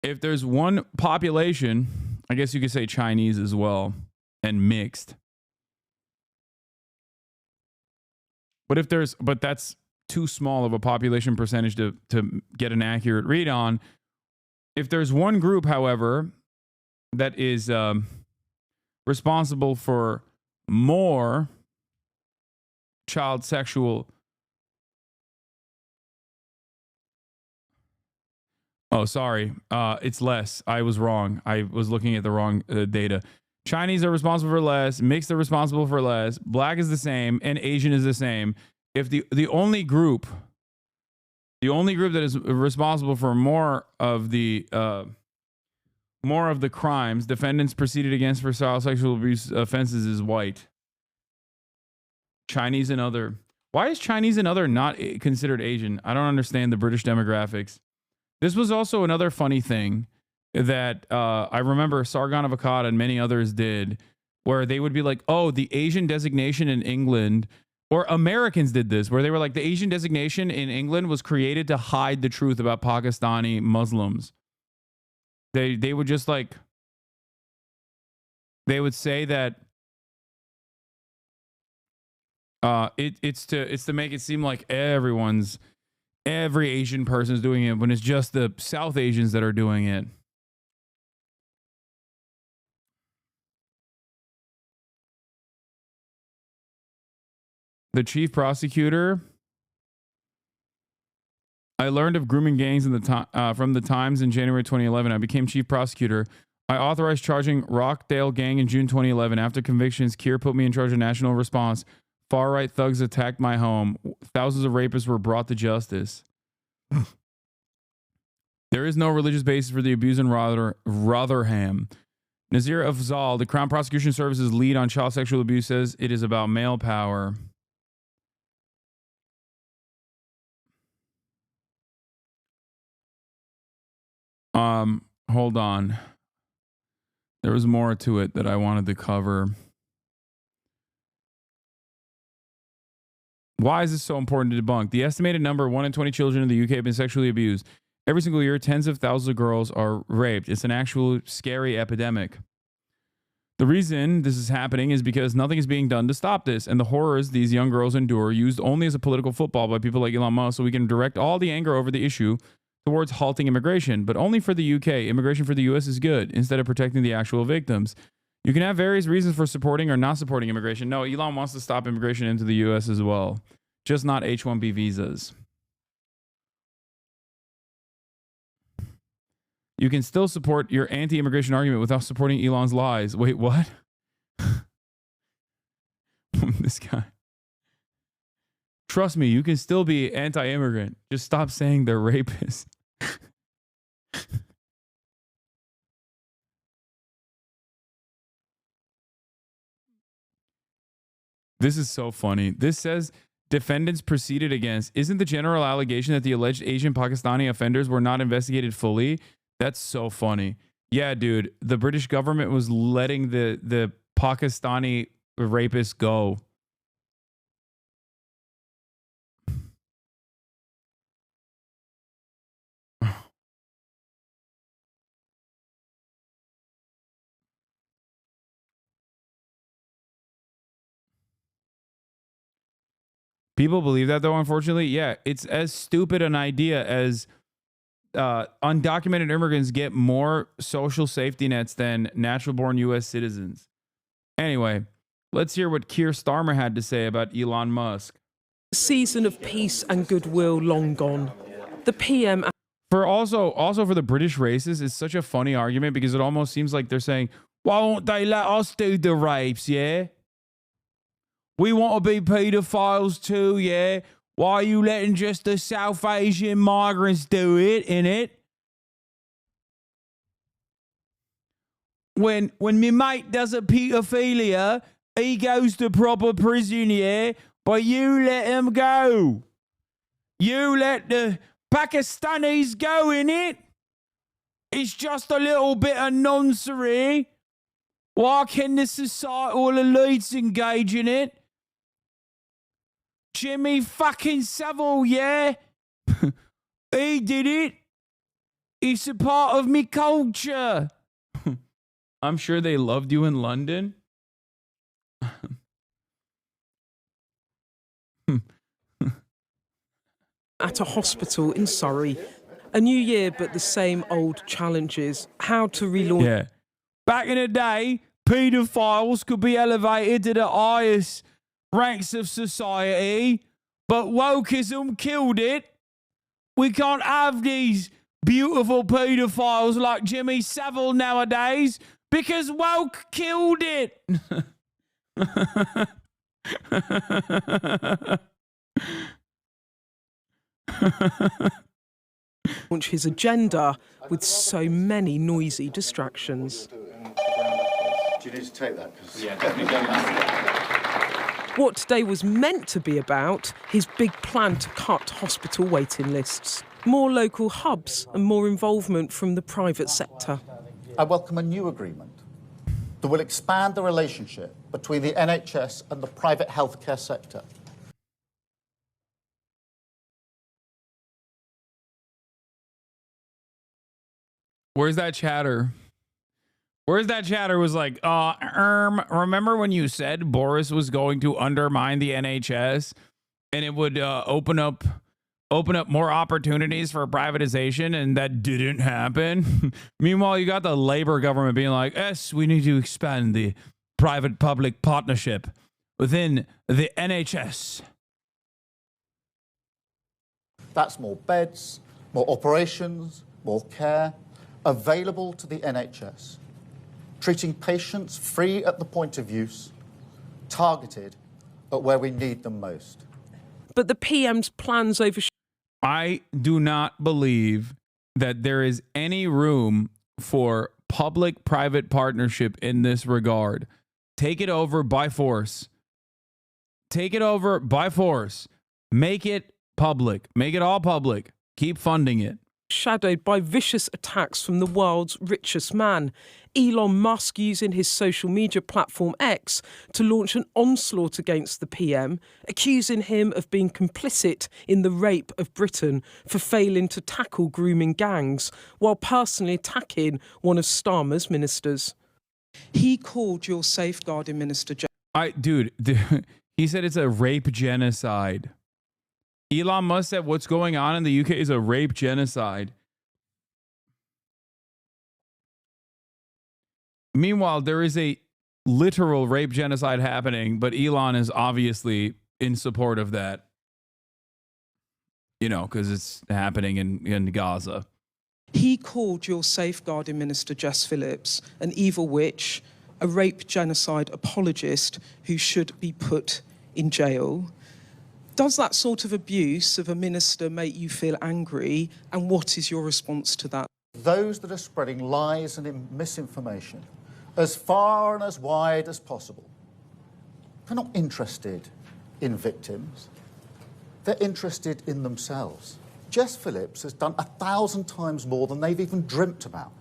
if there's one population, I guess you could say Chinese as well, and mixed. But that's too small of a population percentage to get an accurate read on. If there's one group, however, that is responsible for more child sexual... Oh, sorry. It's less. I was wrong. I was looking at the wrong data. Chinese are responsible for less. Mixed are responsible for less. Black is the same. And Asian is the same. If the only group that is responsible for more of the crimes defendants proceeded against for child sexual abuse offenses is white. Chinese and other. Why is Chinese and other not considered Asian? I don't understand the British demographics. This was also another funny thing that I remember Sargon of Akkad and many others did, where they would be like, oh, the Asian designation in England, or Americans did this, where they were like, the Asian designation in England was created to hide the truth about Pakistani Muslims. They would just like, they would say that it's to make it seem like every Asian person is doing it when it's just the South Asians that are doing it. The chief prosecutor. I learned of grooming gangs from the Times in January 2011. I became chief prosecutor. I authorized charging Rockdale gang in June 2011. After convictions, Keir put me in charge of national response. Far-right thugs attacked my home. Thousands of rapists were brought to justice. There is no religious basis for the abuse in Rotherham. Nazir Afzal, the Crown Prosecution Service's lead on child sexual abuse, says it is about male power. Hold on. There was more to it that I wanted to cover. Why is this so important to debunk? The estimated number, 1 in 20 children in the UK have been sexually abused. Every single year, tens of thousands of girls are raped. It's an actual scary epidemic. The reason this is happening is because nothing is being done to stop this, and the horrors these young girls endure used only as a political football by people like Elon Musk, so we can direct all the anger over the issue towards halting immigration, but only for the UK. Immigration for the US is good, instead of protecting the actual victims. You can have various reasons for supporting or not supporting immigration. No, Elon wants to stop immigration into the US as well, just not H-1B visas. You can still support your anti-immigration argument without supporting Elon's lies. Wait, what? This guy. Trust me, you can still be anti-immigrant. Just stop saying they're rapists. This is so funny. This says defendants proceeded against. Isn't the general allegation that the alleged Asian Pakistani offenders were not investigated fully? That's so funny. Yeah, dude. The British government was letting the Pakistani rapists go. People believe that, though, unfortunately. Yeah, it's as stupid an idea as undocumented immigrants get more social safety nets than natural-born U.S. citizens. Anyway, let's hear what Keir Starmer had to say about Elon Musk. Season of peace and goodwill long gone. The PM... Also for the British racists, it's such a funny argument because it almost seems like they're saying, why won't they let us do the rapes, yeah? We want to be paedophiles too, yeah? Why are you letting just the South Asian migrants do it, innit? When me mate does a pedophilia, he goes to proper prison, yeah? But you let him go. You let the Pakistanis go, innit? It's just a little bit of nonsense. Why can the societal elites engage in it? Jimmy fucking Savile, yeah? He did it. It's a part of me culture. I'm sure they loved you in London. At a hospital in Surrey. A new year, but the same old challenges. How to relaunch... Yeah. Back in the day, paedophiles could be elevated to the highest ranks of society, but wokeism killed it. We can't have these beautiful paedophiles like Jimmy Savile nowadays because woke killed it. Launch his agenda with so many noisy distractions. Do you need to take that? Yeah, definitely. What today was meant to be about, his big plan to cut hospital waiting lists. More local hubs and more involvement from the private sector. I welcome a new agreement that will expand the relationship between the NHS and the private healthcare sector. Where's that chatter? Where's that chatter was like, remember when you said Boris was going to undermine the NHS and it would open up more opportunities for privatization, and that didn't happen? Meanwhile, you got the Labour government being like, yes, we need to expand the private-public partnership within the NHS. That's more beds, more operations, more care available to the NHS. Treating patients free at the point of use, targeted at where we need them most. But the PM's plans I do not believe that there is any room for public-private partnership in this regard. Take it over by force. Take it over by force. Make it public. Make it all public. Keep funding it. Shadowed by vicious attacks from the world's richest man, Elon Musk using his social media platform X to launch an onslaught against the PM, accusing him of being complicit in the rape of Britain for failing to tackle grooming gangs, while personally attacking one of Starmer's ministers. He called your safeguarding minister. Dude, he said it's a rape genocide. Elon Musk said what's going on in the UK is a rape genocide. Meanwhile, there is a literal rape genocide happening, but Elon is obviously in support of that. You know, because it's happening in Gaza. He called your safeguarding minister, Jess Phillips, an evil witch, a rape genocide apologist who should be put in jail. Does that sort of abuse of a minister make you feel angry? And what is your response to that? Those that are spreading lies and misinformation as far and as wide as possible, they're not interested in victims. They're interested in themselves. Jess Phillips has done 1,000 times more than they've even dreamt about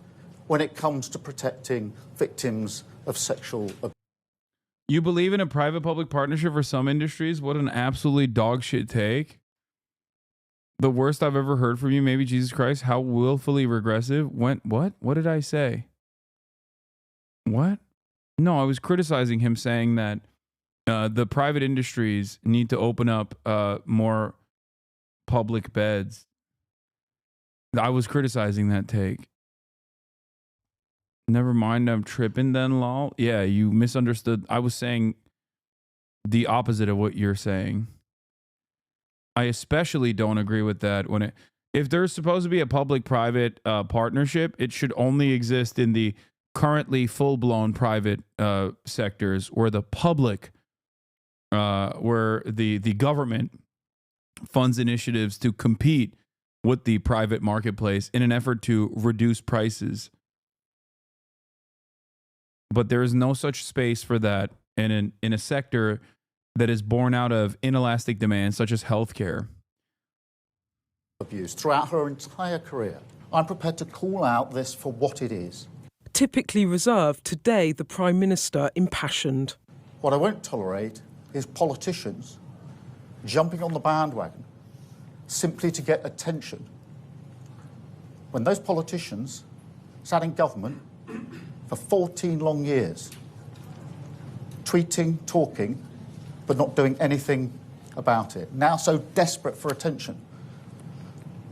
when it comes to protecting victims of sexual abuse. You believe in a private-public partnership for some industries? What an absolutely dog shit take. The worst I've ever heard from you, maybe, Jesus Christ. How willfully regressive. What? What did I say? What? No, I was criticizing him, saying that the private industries need to open up more public beds. I was criticizing that take. Never mind, I'm tripping then, lol. Yeah, you misunderstood. I was saying the opposite of what you're saying. I especially don't agree with that when if there's supposed to be a public-private partnership, it should only exist in the currently full-blown private sectors, where the public, where the government funds initiatives to compete with the private marketplace in an effort to reduce prices. But there is no such space for that in a sector that is born out of inelastic demand, such as healthcare. Abuse throughout her entire career. I'm prepared to call out this for what it is. Typically reserved, today the Prime Minister impassioned. What I won't tolerate is politicians jumping on the bandwagon simply to get attention, when those politicians sat in government for 14 long years, tweeting, talking, but not doing anything about it. Now so desperate for attention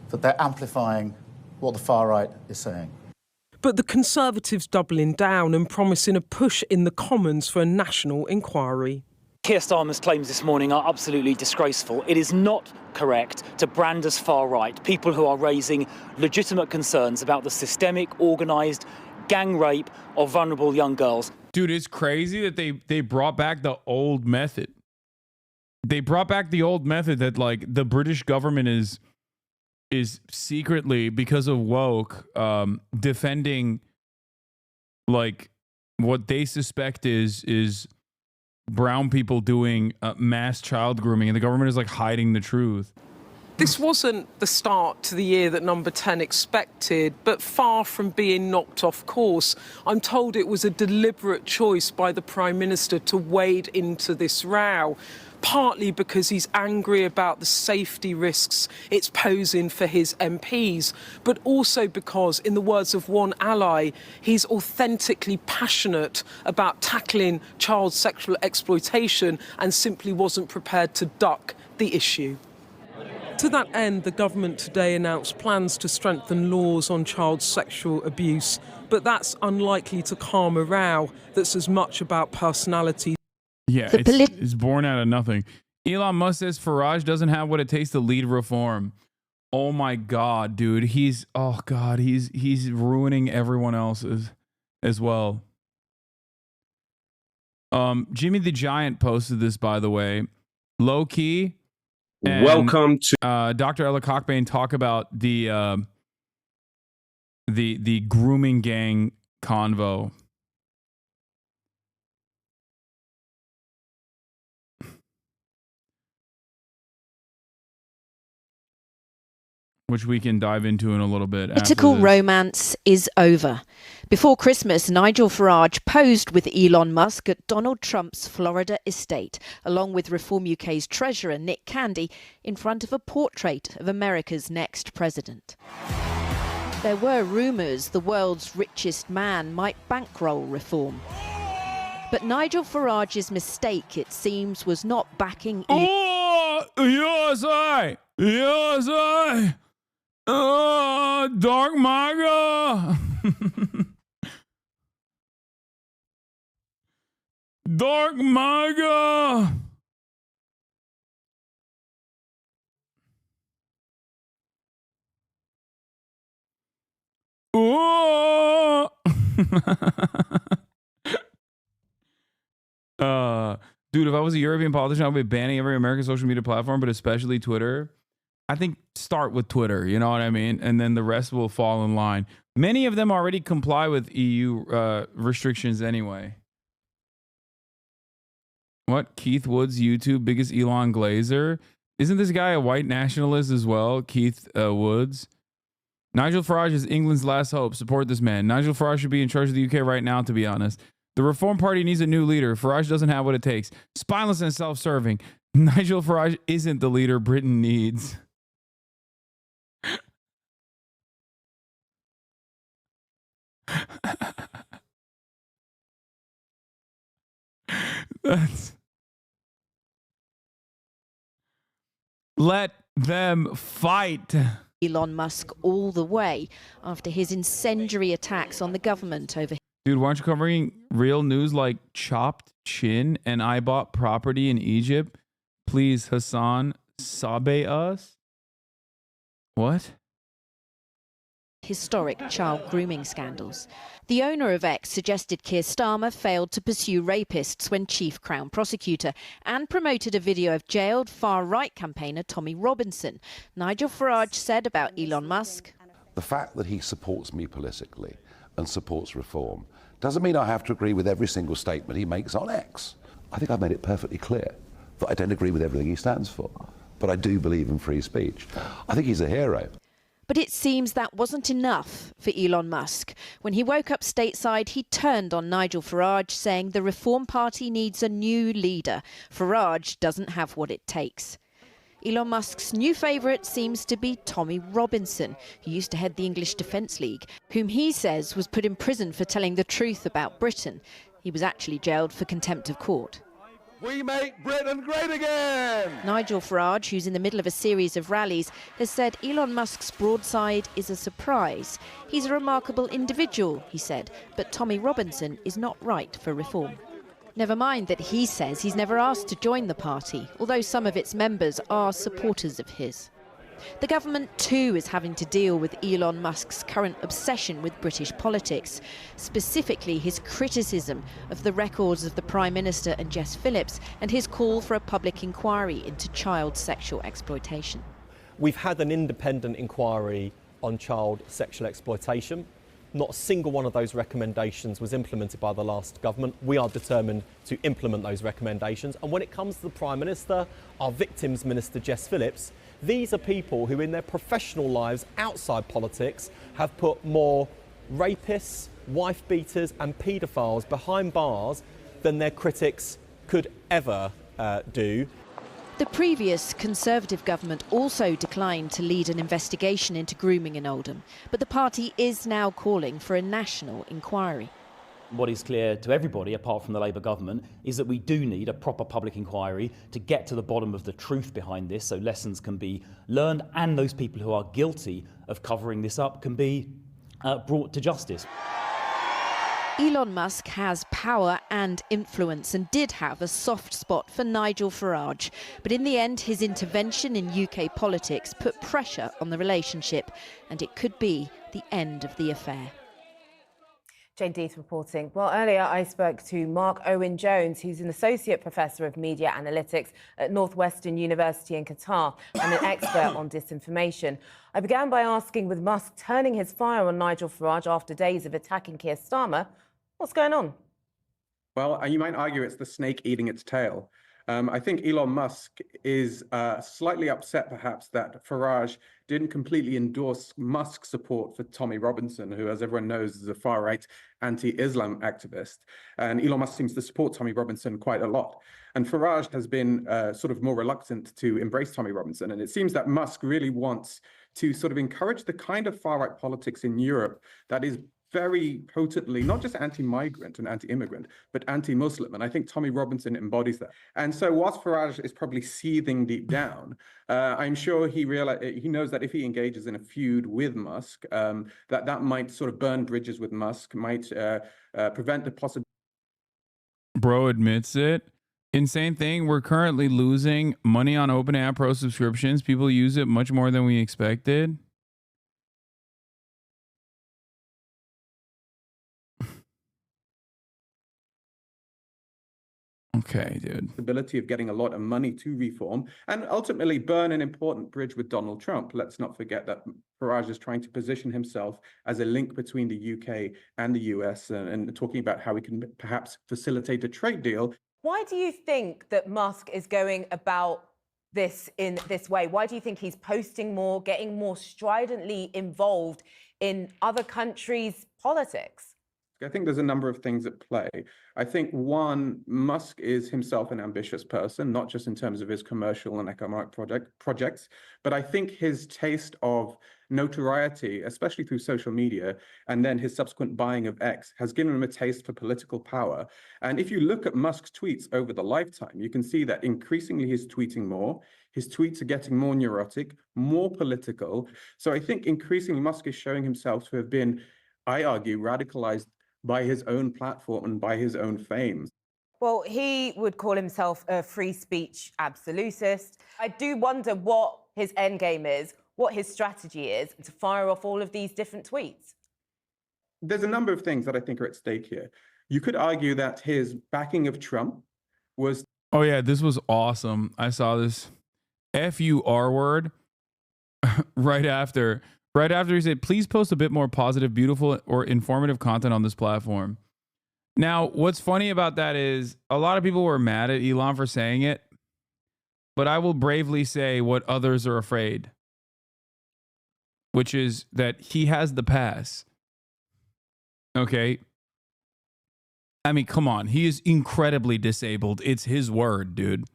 that they're amplifying what the far right is saying. But the Conservatives doubling down and promising a push in the Commons for a national inquiry. Keir Starmer's claims this morning are absolutely disgraceful. It is not correct to brand as far right people who are raising legitimate concerns about the systemic, organised gang rape of vulnerable young girls. Dude, it's crazy that they brought back the old method. They brought back the old method that, like, the British government is secretly, because of woke, defending, like, what they suspect is brown people doing mass child grooming, and the government is, like, hiding the truth. This wasn't the start to the year that Number 10 expected, but far from being knocked off course. I'm told it was a deliberate choice by the Prime Minister to wade into this row, partly because he's angry about the safety risks it's posing for his MPs, but also because, in the words of one ally, he's authentically passionate about tackling child sexual exploitation and simply wasn't prepared to duck the issue. To that end, the government today announced plans to strengthen laws on child sexual abuse, but that's unlikely to calm a row that's as much about personality. Yeah, it's born out of nothing. Elon Musk says Farage doesn't have what it takes to lead reform. Oh my God, dude. He's ruining everyone else's as well. Jimmy the Giant posted this, by the way. Low key. And, welcome to Dr. Ella Cockbane talk about the grooming gang convo. Which we can dive into in a little bit. Political romance is over. Before Christmas, Nigel Farage posed with Elon Musk at Donald Trump's Florida estate, along with Reform UK's treasurer Nick Candy, in front of a portrait of America's next president. There were rumours the world's richest man might bankroll reform. But Nigel Farage's mistake, it seems, was not backing... USA! USA! Dark MAGA! Dark MAGA! Oh! Dude, if I was a European politician, I would be banning every American social media platform, but especially Twitter. I think start with Twitter, you know what I mean? And then the rest will fall in line. Many of them already comply with EU restrictions anyway. What? Keith Woods, YouTube, biggest Elon Glazer? Isn't this guy a white nationalist as well? Keith Woods? Nigel Farage is England's last hope. Support this man. Nigel Farage should be in charge of the UK right now, to be honest. The Reform Party needs a new leader. Farage doesn't have what it takes. Spineless and self-serving. Nigel Farage isn't the leader Britain needs. Let them fight. Elon Musk all the way after his incendiary attacks on the government over... Dude, why aren't you covering real news like chopped chin and I bought property in Egypt? Please, Hasan, sabe us? What? Historic child grooming scandals. The owner of X suggested Keir Starmer failed to pursue rapists when chief Crown prosecutor and promoted a video of jailed far-right campaigner Tommy Robinson. Nigel Farage said about Elon Musk... The fact that he supports me politically and supports reform doesn't mean I have to agree with every single statement he makes on X. I think I've made it perfectly clear that I don't agree with everything he stands for, but I do believe in free speech. I think he's a hero. But it seems that wasn't enough for Elon Musk. When he woke up stateside, he turned on Nigel Farage, saying the Reform Party needs a new leader. Farage doesn't have what it takes. Elon Musk's new favourite seems to be Tommy Robinson, who used to head the English Defence League, whom he says was put in prison for telling the truth about Britain. He was actually jailed for contempt of court. We make Britain great again! Nigel Farage, who's in the middle of a series of rallies, has said Elon Musk's broadside is a surprise. He's a remarkable individual, he said, but Tommy Robinson is not right for reform. Never mind that he says he's never asked to join the party, although some of its members are supporters of his. The government too is having to deal with Elon Musk's current obsession with British politics, specifically his criticism of the records of the Prime Minister and Jess Phillips and his call for a public inquiry into child sexual exploitation. We've had an independent inquiry on child sexual exploitation. Not a single one of those recommendations was implemented by the last government. We are determined to implement those recommendations. And when it comes to the Prime Minister, our Victims Minister Jess Phillips, these are people who in their professional lives outside politics have put more rapists, wife beaters and paedophiles behind bars than their critics could ever do. The previous Conservative government also declined to lead an investigation into grooming in Oldham, but the party is now calling for a national inquiry. What is clear to everybody, apart from the Labour government, is that we do need a proper public inquiry to get to the bottom of the truth behind this, so lessons can be learned and those people who are guilty of covering this up can be brought to justice. Elon Musk has power and influence and did have a soft spot for Nigel Farage. But in the end, his intervention in UK politics put pressure on the relationship, and it could be the end of the affair. Jane Deeth reporting. Well, earlier I spoke to Mark Owen Jones, who's an Associate Professor of Media Analytics at Northwestern University in Qatar and an expert on disinformation. I began by asking, with Musk turning his fire on Nigel Farage after days of attacking Keir Starmer, what's going on? Well, you might argue it's the snake eating its tail. I think Elon Musk is slightly upset, perhaps, that Farage didn't completely endorse Musk's support for Tommy Robinson, who, as everyone knows, is a far-right anti-Islam activist. And Elon Musk seems to support Tommy Robinson quite a lot. And Farage has been sort of more reluctant to embrace Tommy Robinson. And it seems that Musk really wants to sort of encourage the kind of far-right politics in Europe that is very potently, not just anti-migrant and anti-immigrant, but anti-Muslim. And I think Tommy Robinson embodies that. And so whilst Farage is probably seething deep down, I'm sure he knows that if he engages in a feud with Musk, that might sort of burn bridges with Musk, might prevent the possibility. Bro admits it. Insane thing. We're currently losing money on OpenAI Pro subscriptions. People use it much more than we expected. Okay, dude. Ability of getting a lot of money to reform and ultimately burn an important bridge with Donald Trump. Let's not forget that Farage is trying to position himself as a link between the UK and the US and talking about how we can perhaps facilitate a trade deal. Why do you think that Musk is going about this in this way? Why do you think he's posting more, getting more stridently involved in other countries' politics? I think there's a number of things at play. I think one, Musk is himself an ambitious person, not just in terms of his commercial and economic projects, but I think his taste of notoriety, especially through social media, and then his subsequent buying of X has given him a taste for political power. And if you look at Musk's tweets over the lifetime, you can see that increasingly he's tweeting more. His tweets are getting more neurotic, more political. So I think increasingly Musk is showing himself to have been, I argue, radicalized by his own platform and by his own fame. Well, he would call himself a free speech absolutist. I do wonder what his end game is, what his strategy is to fire off all of these different tweets. There's a number of things that I think are at stake here. You could argue that his backing of Trump was... Oh yeah, this was awesome. I saw this FUR word right after he said, please post a bit more positive, beautiful, or informative content on this platform. Now, what's funny about that is a lot of people were mad at Elon for saying it, but I will bravely say what others are afraid, which is that he has the pass. Okay? I mean, come on. He is incredibly disabled. It's his word, dude.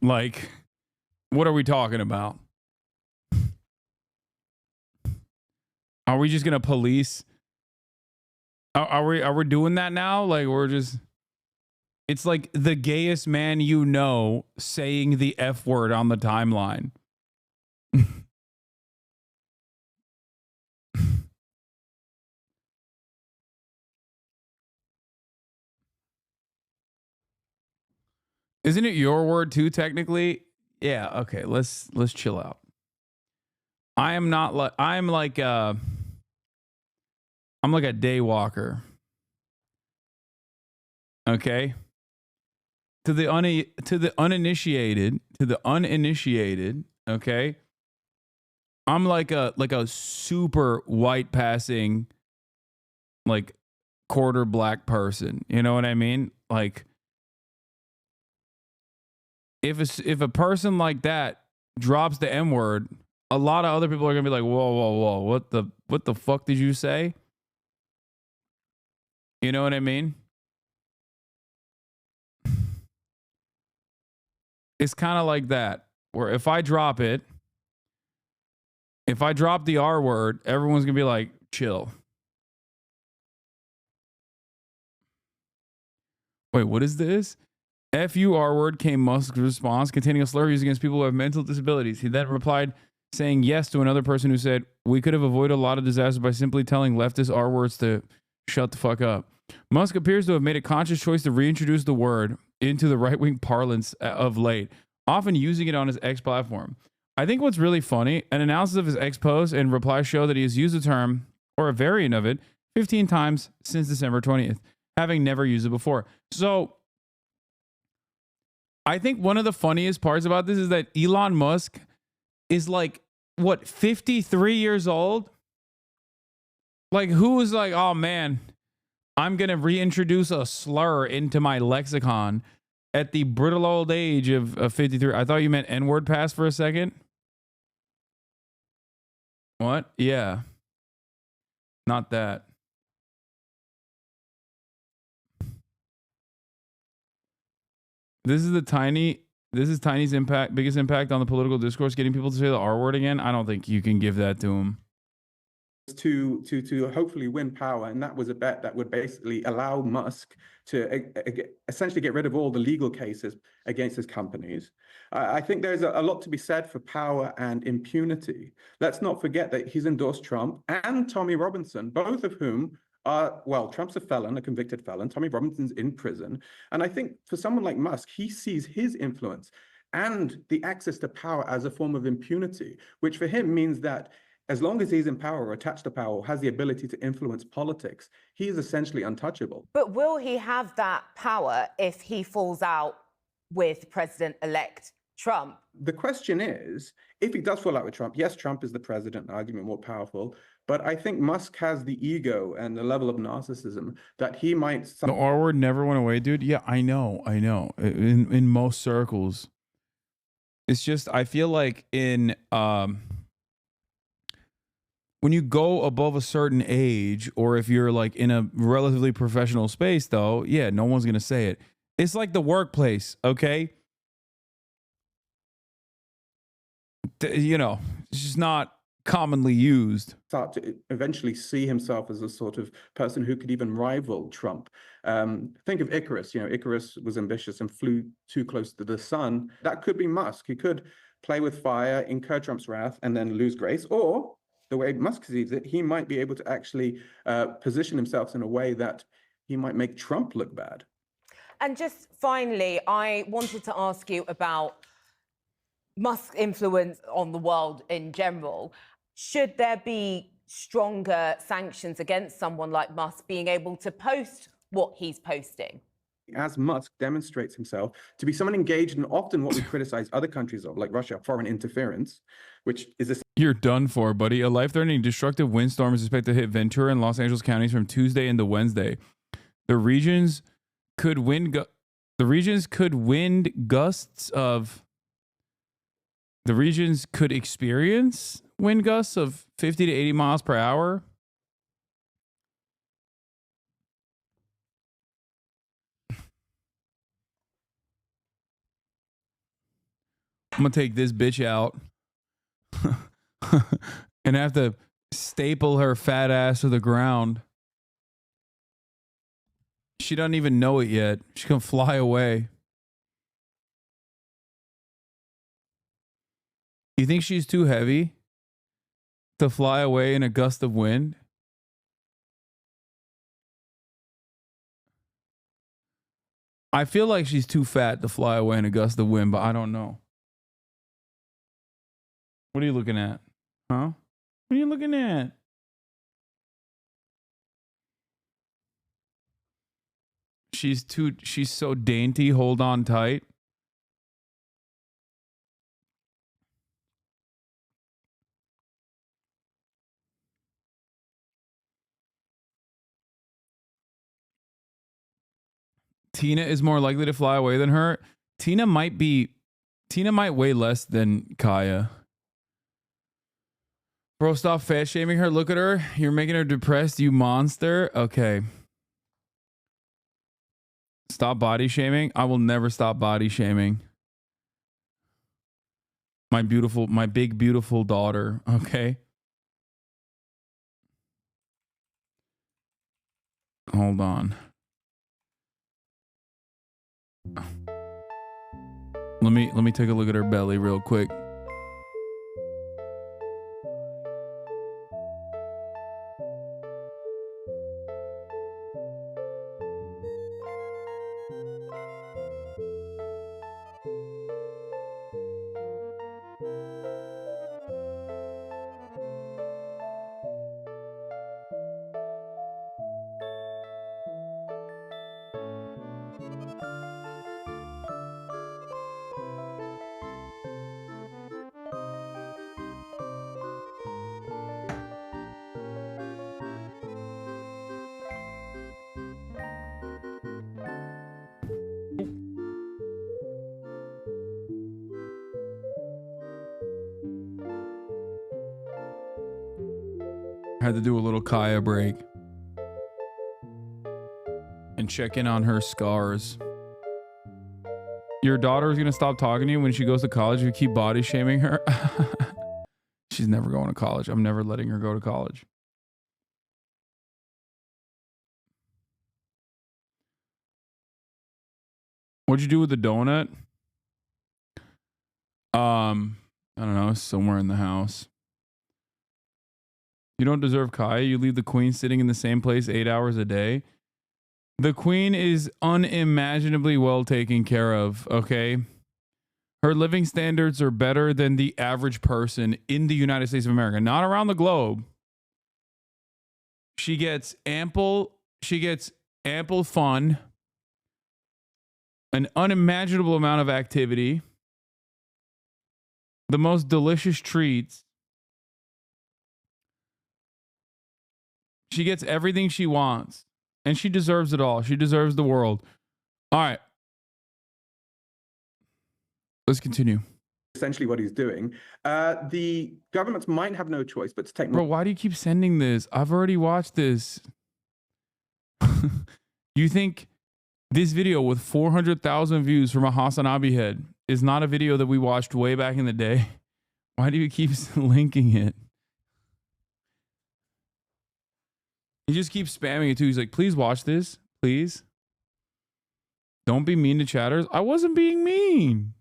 Like... what are we talking about? Are we just gonna police? Are we doing that now? Like we're just... it's like the gayest man you know saying the F word on the timeline. Isn't it your word too, technically? Yeah, okay, let's chill out. I'm like a day walker. Okay? To the uninitiated, okay? I'm like a super white passing like quarter black person. You know what I mean? Like if a person like that drops the M word, a lot of other people are gonna be like, whoa, what the fuck did you say? You know what I mean? It's kind of like that, where if I drop the R word, everyone's gonna be like, chill. Wait, what is this? FUR word came Musk's response containing a slur used against people who have mental disabilities. He then replied saying yes to another person who said, we could have avoided a lot of disasters by simply telling leftist R words to shut the fuck up. Musk appears to have made a conscious choice to reintroduce the word into the right-wing parlance of late, often using it on his X platform. I think what's really funny, an analysis of his X posts and replies show that he has used the term, or a variant of it, 15 times since December 20th, having never used it before. So I think one of the funniest parts about this is that Elon Musk is like, what, 53 years old? Like, who is like, oh man, I'm going to reintroduce a slur into my lexicon at the brittle old age of 53. I thought you meant N-word pass for a second. What? Yeah. Not that. This is Tiny's biggest impact on the political discourse, getting people to say the R word again. I don't think you can give that to him. To hopefully win power, and that was a bet that would basically allow Musk to essentially get rid of all the legal cases against his companies. I think there's a lot to be said for power and impunity. Let's not forget that he's endorsed Trump and Tommy Robinson, both of whom are, well, Trump's a felon, a convicted felon. Tommy Robinson's in prison. And I think for someone like Musk, he sees his influence and the access to power as a form of impunity, which for him means that as long as he's in power or attached to power or has the ability to influence politics, he is essentially untouchable. But will he have that power if he falls out with President-elect Trump? The question is, if he does fall out with Trump, yes, Trump is the president, arguably more powerful, but I think Musk has the ego and the level of narcissism that he might... The R word never went away, dude. Yeah, I know. In most circles. It's just, I feel like in... when you go above a certain age, or if you're like in a relatively professional space, though, yeah, no one's going to say it. It's like the workplace, okay? You know, it's just not commonly used. Start to eventually see himself as a sort of person who could even rival Trump. Think of Icarus. You know, Icarus was ambitious and flew too close to the sun. That could be Musk. He could play with fire, incur Trump's wrath, and then lose grace. Or the way Musk sees it, he might be able to actually position himself in a way that he might make Trump look bad. And just finally, I wanted to ask you about Musk's influence on the world in general. Should there be stronger sanctions against someone like Musk being able to post what he's posting? As Musk demonstrates himself to be someone engaged in often what we criticize other countries of, like Russia, foreign interference, which is a... You're done for, buddy. A life-threatening destructive windstorm is expected to hit Ventura and Los Angeles counties from Tuesday into Wednesday. The regions could wind experience wind gusts of 50 to 80 miles per hour. I'm gonna take this bitch out and have to staple her fat ass to the ground. She doesn't even know it yet. She's gonna fly away. You think she's too heavy to fly away in a gust of wind? I feel like she's too fat to fly away in a gust of wind, but I don't know. What are you looking at? Huh? What are you looking at? She's so dainty. Hold on tight. Tina is more likely to fly away than her. Tina might weigh less than Kaya. Bro, stop fat shaming her. Look at her. You're making her depressed, you monster. Okay. Stop body shaming. I will never stop body shaming. My big, beautiful daughter. Okay. Hold on. Let me take a look at her belly real quick. had to do a little Kaya break and check in on her scars. Your daughter is going to stop talking to you when she goes to college if you keep body shaming her? She's never going to college. I'm never letting her go to college. What'd you do with the donut? I don't know. It's somewhere in the house. You don't deserve Kaya. You leave the queen sitting in the same place 8 hours a day. The queen is unimaginably well taken care of, okay? Her living standards are better than the average person in the United States of America, not around the globe. She gets ample fun, an unimaginable amount of activity, the most delicious treats. She gets everything she wants. And she deserves it all. She deserves the world. All right. Let's continue. Essentially what he's doing. The governments might have no choice but to take... Bro, why do you keep sending this? I've already watched this. You think this video with 400,000 views from a HasnAbi head is not a video that we watched way back in the day? Why do you keep linking it? He just keeps spamming it too. He's like, please watch this. Please. Don't be mean to chatters. I wasn't being mean.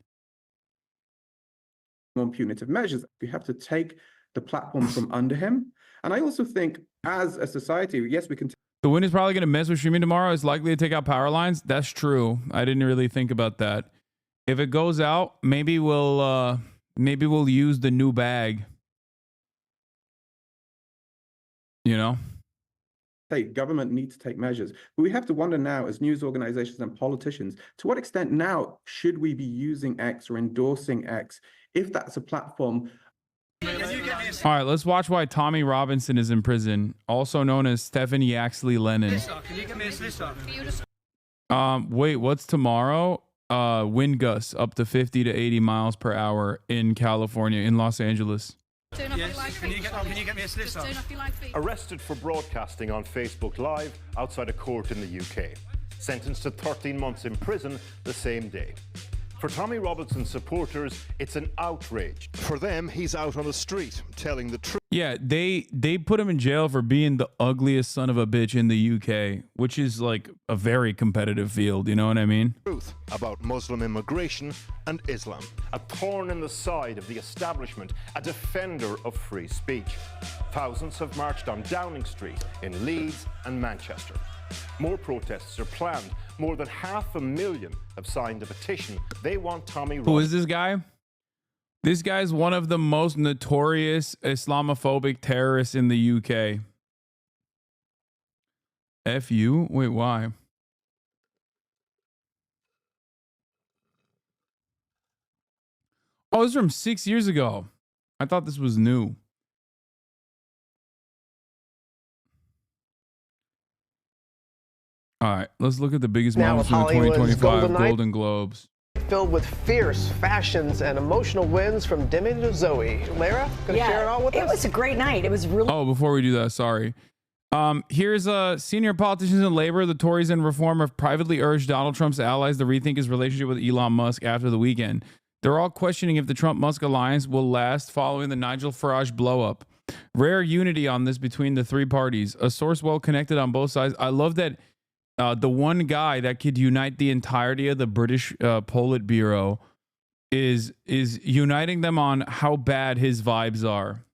More punitive measures. We have to take the platform from under him. And I also think as a society, yes, we can... The wind is probably going to mess with streaming tomorrow. It's likely to take out power lines. That's true. I didn't really think about that. If it goes out, maybe we'll use the new bag. You know? Government needs to take measures. But we have to wonder now, as news organizations and politicians, to what extent now should we be using X or endorsing X if that's a platform? All right, let's watch why Tommy Robinson is in prison, also known as Stephanie Yaxley Lennon. Wait, what's tomorrow? Wind gusts up to 50 to 80 miles per hour in California, in Los Angeles. Yes. Can you get me a solicitor? Arrested for broadcasting on Facebook Live outside a court in the UK. Sentenced to 13 months in prison the same day. For Tommy Robinson's supporters, it's an outrage. For them, he's out on the street telling the truth. Yeah, they put him in jail for being the ugliest son of a bitch in the UK, which is like a very competitive field, you know what I mean? Truth about Muslim immigration and Islam. A thorn in the side of the establishment, a defender of free speech. Thousands have marched on Downing Street in Leeds and Manchester. More protests are planned. More than 500,000 have signed a petition. They want Tommy Robinson. Who is this guy? This guy's one of the most notorious Islamophobic terrorists in the UK. F you? Wait, why? Oh, this is from 6 years ago. I thought this was new. All right, let's look at the biggest moments from the 2025 Golden Globes. Filled with fierce fashions and emotional wins from Demi to Zoe. Lara, gonna share it all with us? It was a great night. It was really... Oh, before we do that, sorry. Here's senior politicians in labor. The Tories and Reform have privately urged Donald Trump's allies to rethink his relationship with Elon Musk after the weekend. They're all questioning if the Trump-Musk alliance will last following the Nigel Farage blow-up. Rare unity on this between the three parties. A source well connected on both sides. I love that the one guy that could unite the entirety of the British Politburo is uniting them on how bad his vibes are.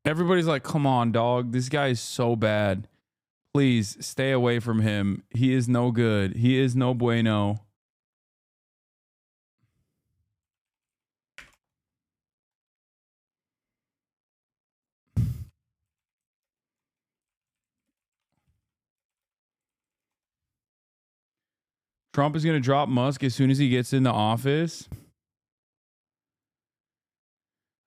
Everybody's like, come on, dog. This guy is so bad. Please stay away from him. He is no good. He is no bueno. Trump is going to drop Musk as soon as he gets into office.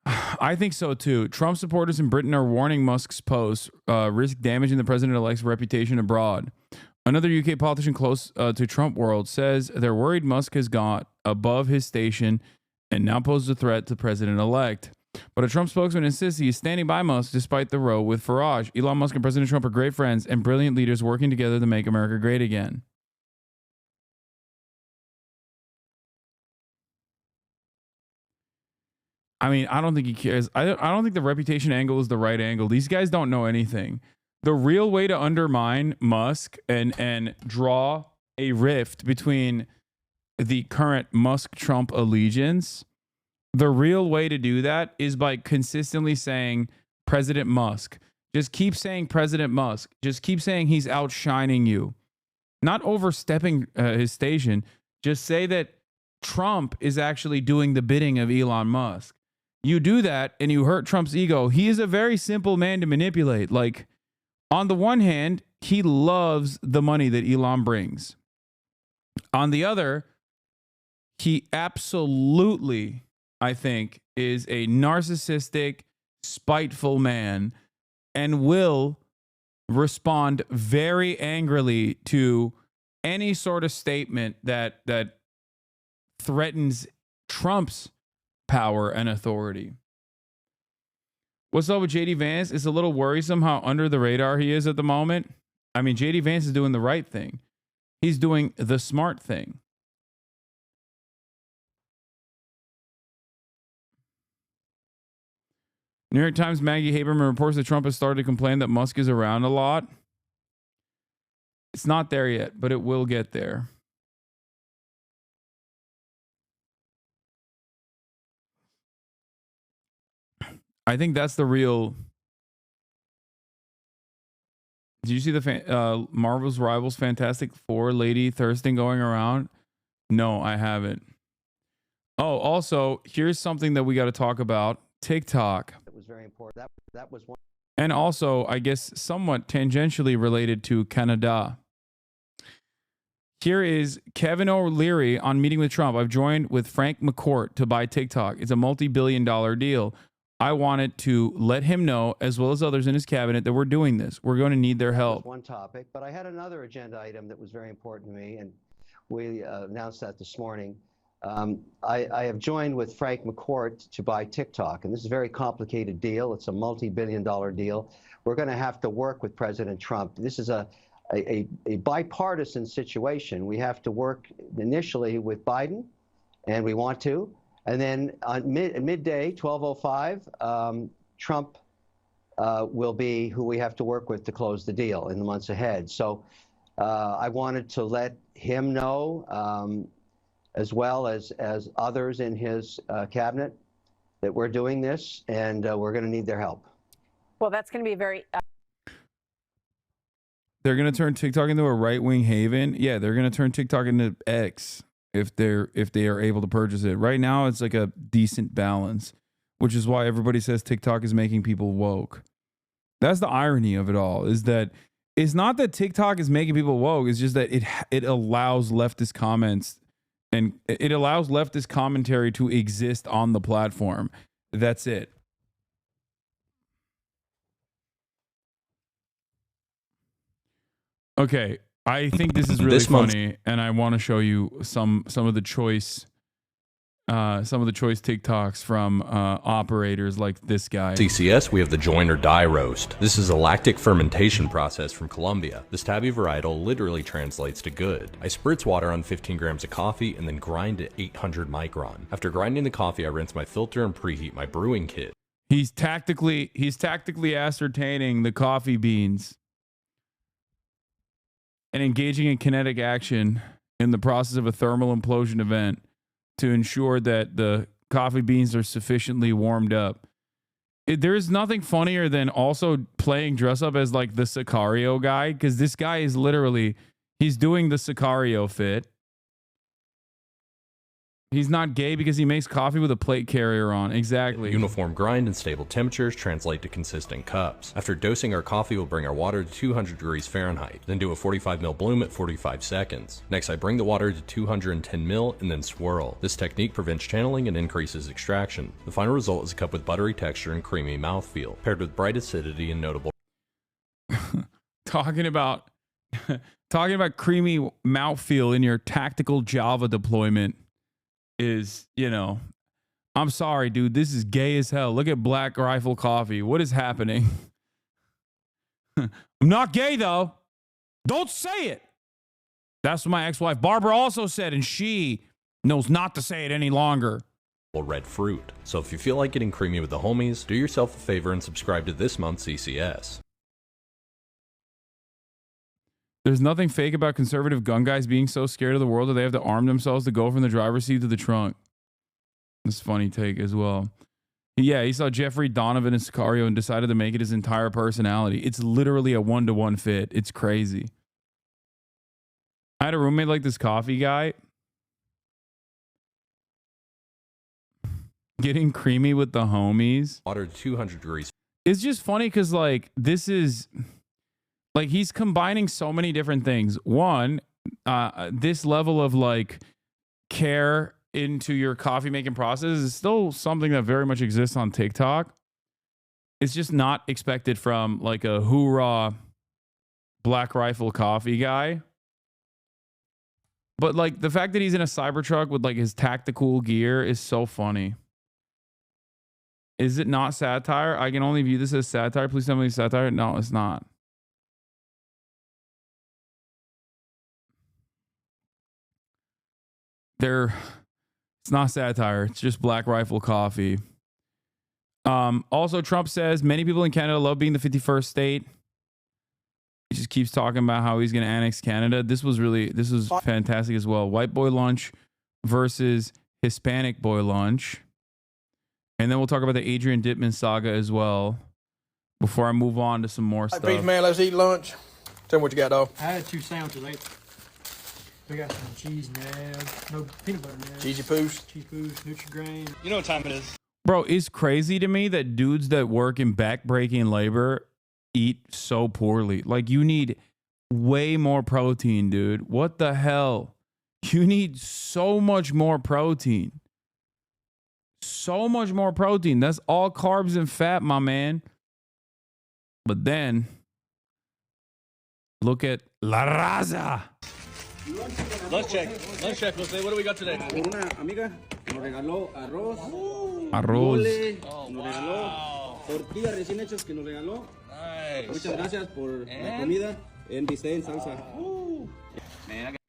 I think so too. Trump supporters in Britain are warning Musk's posts risk damaging the president-elect's reputation abroad. Another UK politician close to Trump world says they're worried Musk has got above his station and now poses a threat to president-elect. But a Trump spokesman insists he is standing by Musk despite the row with Farage. Elon Musk and President Trump are great friends and brilliant leaders working together to make America great again. I mean, I don't think he cares. I don't think the reputation angle is the right angle. These guys don't know anything. The real way to undermine Musk and draw a rift between the current Musk-Trump allegiance, the real way to do that is by consistently saying President Musk. Just keep saying President Musk. Just keep saying he's outshining you. Not overstepping his station. Just say that Trump is actually doing the bidding of Elon Musk. You do that and you hurt Trump's ego. He is a very simple man to manipulate. Like, on the one hand, he loves the money that Elon brings. On the other, he absolutely, I think, is a narcissistic, spiteful man and will respond very angrily to any sort of statement that threatens Trump's power and authority. What's up with JD Vance? It's a little worrisome how under the radar he is at the moment. I mean, JD Vance is doing the right thing. He's doing the smart thing. New York Times Maggie Haberman reports that Trump has started to complain that Musk is around a lot. It's not there yet, but it will get there. I think that's the real. Did you see the Marvel's Rivals Fantastic Four lady thirsting going around? No, I haven't. Oh, also, here's something that we got to talk about. TikTok. It was very important. That was one. And also, I guess, somewhat tangentially related to Canada. Here is Kevin O'Leary on Meeting with Trump. I've joined with Frank McCourt to buy TikTok. It's a multi-billion-dollar deal. I wanted to let him know, as well as others in his cabinet, that we're doing this. We're going to need their help. One topic, but I had another agenda item that was very important to me, and we announced that this morning. I have joined with Frank McCourt to buy TikTok, and this is a very complicated deal. It's a multi-billion-dollar deal. We're going to have to work with President Trump. This is a bipartisan situation. We have to work initially with Biden, and we want to. And then on midday, 12:05, Trump will be who we have to work with to close the deal in the months ahead. So I wanted to let him know, as well as others in his cabinet, that we're doing this, and we're going to need their help. Well, that's going to be a very... They're going to turn TikTok into a right-wing haven. Yeah, they're going to turn TikTok into X. If they are able to purchase it. Right now, it's like a decent balance, which is why everybody says TikTok is making people woke. That's the irony of it all, is that it's not that TikTok is making people woke. It's just that it allows leftist comments and it allows leftist commentary to exist on the platform. That's it. Okay. I think this is really funny, and I want to show you some of the choice TikToks from operators like this guy. CCS, we have the join or die roast. This is a lactic fermentation process from Colombia. This tabby varietal literally translates to good. I spritz water on 15 grams of coffee and then grind at 800 micron. After grinding the coffee, I rinse my filter and preheat my brewing kit. He's tactically ascertaining the coffee beans and engaging in kinetic action in the process of a thermal implosion event to ensure that the coffee beans are sufficiently warmed up. There's nothing funnier than also playing dress up as like the Sicario guy, because this guy is literally, he's doing the Sicario fit. He's not gay because he makes coffee with a plate carrier on. Exactly. Uniform grind and stable temperatures translate to consistent cups. After dosing our coffee, we'll bring our water to 200 degrees Fahrenheit, then do a 45 ml bloom at 45 seconds. Next, I bring the water to 210 ml and then swirl. This technique prevents channeling and increases extraction. The final result is a cup with buttery texture and creamy mouthfeel, paired with bright acidity and notable... Talking about creamy mouthfeel in your tactical Java deployment is, you know, I'm sorry, dude. This is gay as hell. Look at Black Rifle Coffee. What is happening? I'm not gay, though. Don't say it. That's what my ex-wife Barbara also said, and she knows not to say it any longer. Red fruit. So if you feel like getting creamy with the homies, do yourself a favor and subscribe to this month's ECS. There's nothing fake about conservative gun guys being so scared of the world that they have to arm themselves to go from the driver's seat to the trunk. This funny take as well. Yeah, he saw Jeffrey Donovan in Sicario and decided to make it his entire personality. It's literally a one-to-one fit. It's crazy. I had a roommate like this coffee guy. Getting creamy with the homies. Water to 200 degrees. It's just funny because, like, this is... Like, he's combining so many different things. One, this level of, like, care into your coffee making process is still something that very much exists on TikTok. It's just not expected from, like, a hoorah Black Rifle Coffee guy. But, like, the fact that he's in a Cybertruck with, like, his tactical gear is so funny. Is it not satire? I can only view this as satire. Please tell me it's satire. No, it's not. It's not satire. It's just Black Rifle Coffee. Also, Trump says many people in Canada love being the 51st state. He just keeps talking about how he's going to annex Canada. This was fantastic as well. White boy lunch versus Hispanic boy lunch. And then we'll talk about the Adrian DITTMAN saga as well before I move on to some more stuff. Peace, man. Let's eat lunch. Tell me what you got, dog. I had 2 sandwiches. We got some cheese nads, no peanut butter nads. Cheesy poos. Cheese poos, Nutri-Grain. You know what time it is. Bro, it's crazy to me that dudes that work in back-breaking labor eat so poorly. Like, you need way more protein, dude. What the hell? You need so much more protein. So much more protein. That's all carbs and fat, my man. But then, look at La Raza. Lunch check, Jose. What do we got today? Una amiga nos regaló arroz, Arroz. mole, nos regaló tortillas recién hechas que nos regaló. Nice. Muchas gracias por la comida en bistec en salsa.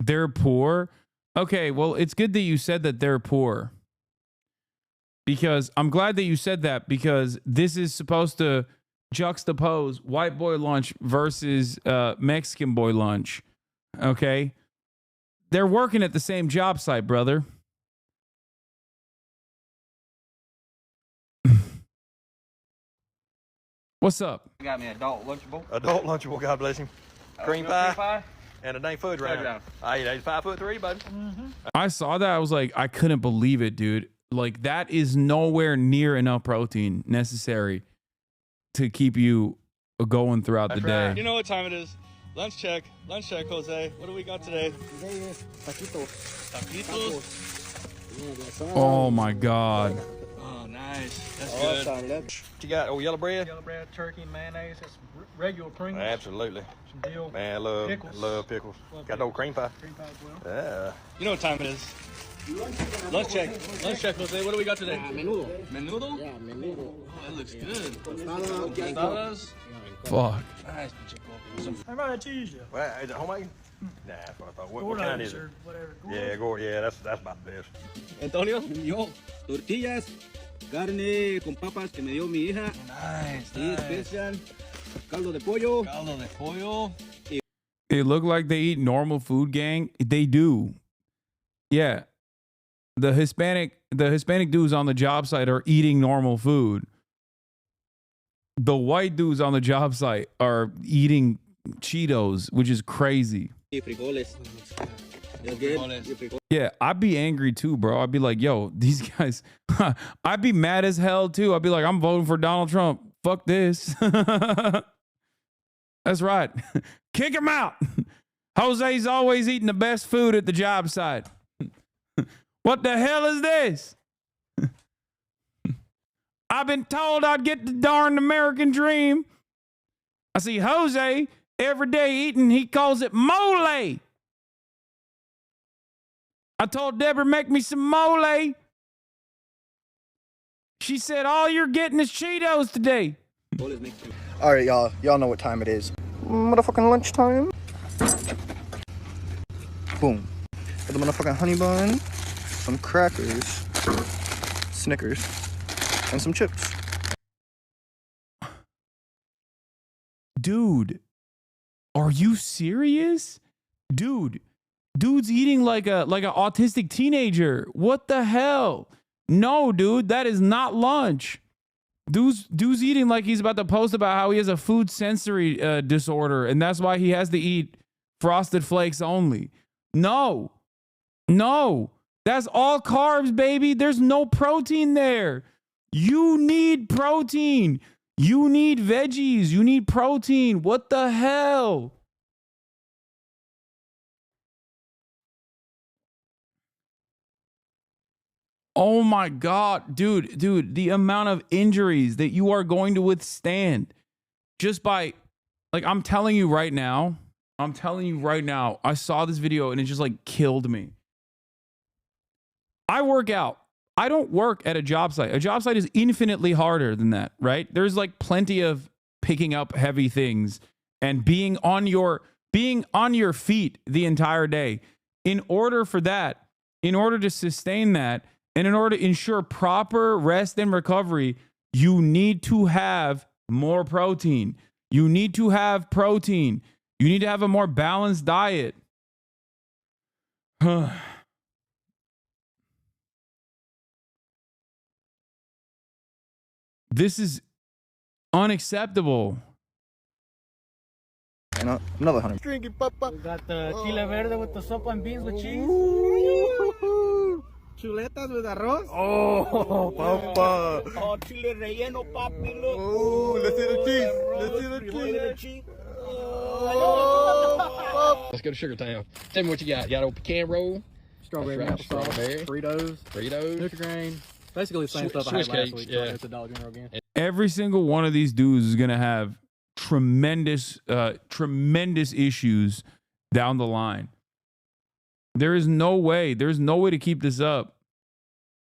They're poor. Okay, well, it's good that you said that they're poor. Because I'm glad that you said that, because this is supposed to juxtapose white boy lunch versus Mexican boy lunch. Okay? They're working at the same job site, brother. What's up? You got me adult lunchable. Adult lunchable, God bless him. Cream pie and a dang food round. I ate 5'3", bud. I saw that. I was like, I couldn't believe it, dude. Like, that is nowhere near enough protein necessary to keep you going throughout the day. You know what time it is. Lunch check, Jose. What do we got today? Today is taquitos. Taquitos? Oh, my God. Oh, nice. That's good. What you got? Oh, yellow bread? Yellow bread, turkey, mayonnaise. That's regular Pringles. Absolutely. Some dill. Man, I love pickles. Got no cream pie. Cream pie as well. Yeah. You know what time it is. Lunch check, Jose. What do we got today? Menudo. Menudo? Yeah, menudo. Oh, that looks good. Tostadas. Fuck. Nice. How about that cheese? Well, is it homemade? Nah, that's what I thought. What Gordos kind is it? or whatever. Yeah, that's about the best. Antonio. Yo, tortillas, carne con papas que me dio mi hija. Nice. Y especial, caldo de pollo. Caldo de pollo. They look like they eat normal food, gang. They do. Yeah. The Hispanic dudes on the job site are eating normal food. The white dudes on the job site are eating Cheetos, which is crazy. Yeah, I'd be angry too, bro. I'd be like, yo, these guys, I'd be mad as hell too. I'd be like, I'm voting for Donald Trump. Fuck this. That's right. Kick him out. Jose's always eating the best food at the job site. What the hell is this? I've been told I'd get the darn American dream. I see Jose every day eating, he calls it mole. I told Deborah, make me some mole. She said, all you're getting is Cheetos today. All right, y'all. Y'all know what time it is. Motherfucking lunchtime. Boom. With the motherfucking honey bun, some crackers, Snickers, and some chips. Dude, are you serious? Dude's eating like an autistic teenager. What the hell? No, dude, that is not lunch. Dude's eating like he's about to post about how he has a food sensory disorder, and that's why he has to eat Frosted Flakes only. No, that's all carbs, baby. There's no protein there. You need protein. You need veggies. You need protein. What the hell? Oh my God, dude, the amount of injuries that you are going to withstand just by, like, I'm telling you right now, I saw this video and it just like killed me. I work out. I don't work at a job site. A job site is infinitely harder than that, right? There's like plenty of picking up heavy things and being on your feet the entire day. In order to sustain that, and in order to ensure proper rest and recovery, you need to have more protein. You need to have protein. You need to have a more balanced diet. This is unacceptable. And another honey. Drinking, papa. We got the chile verde with the sopa and beans with cheese. Chuletas with arroz. Oh, papa. Oh, chile relleno, papi. Look. Oh, let's see the cheese. Let's see the cheese. Let's go to Sugar Town. Tell me what you got. You got a pecan roll? Strawberry, Right, applesauce, strawberry. Fritos, Nutri-Grain. Basically the same stuff I had Swiss last cakes, week. yeah. It's a Dollar General again. Every single one of these dudes is going to have tremendous issues down the line. There's no way to keep this up.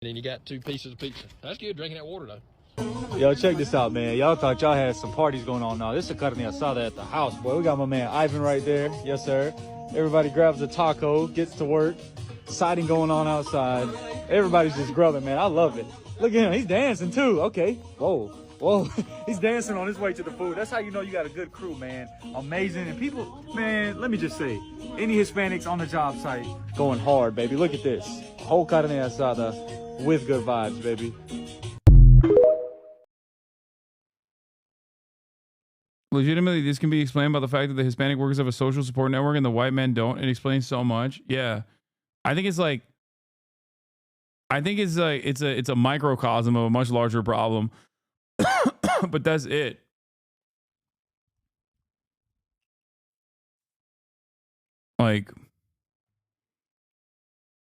And then you got 2 pieces of pizza. That's good, drinking that water, though. Yo, check this out, man. Y'all thought y'all had some parties going on now. This is a carne asada at the house, boy. We got my man Ivan right there. Yes, sir. Everybody grabs a taco, gets to work. Siding going on outside. Everybody's just grubbing, man. I love it. Look at him. He's dancing, too. Okay. Whoa. He's dancing on his way to the food. That's how you know you got a good crew, man. Amazing. And people, man, let me just say, any Hispanics on the job site going hard, baby. Look at this. Whole carne asada with good vibes, baby. Legitimately, this can be explained by the fact that the Hispanic workers have a social support network and the white men don't. It explains so much. Yeah. I think it's a microcosm of a much larger problem. But that's it. Like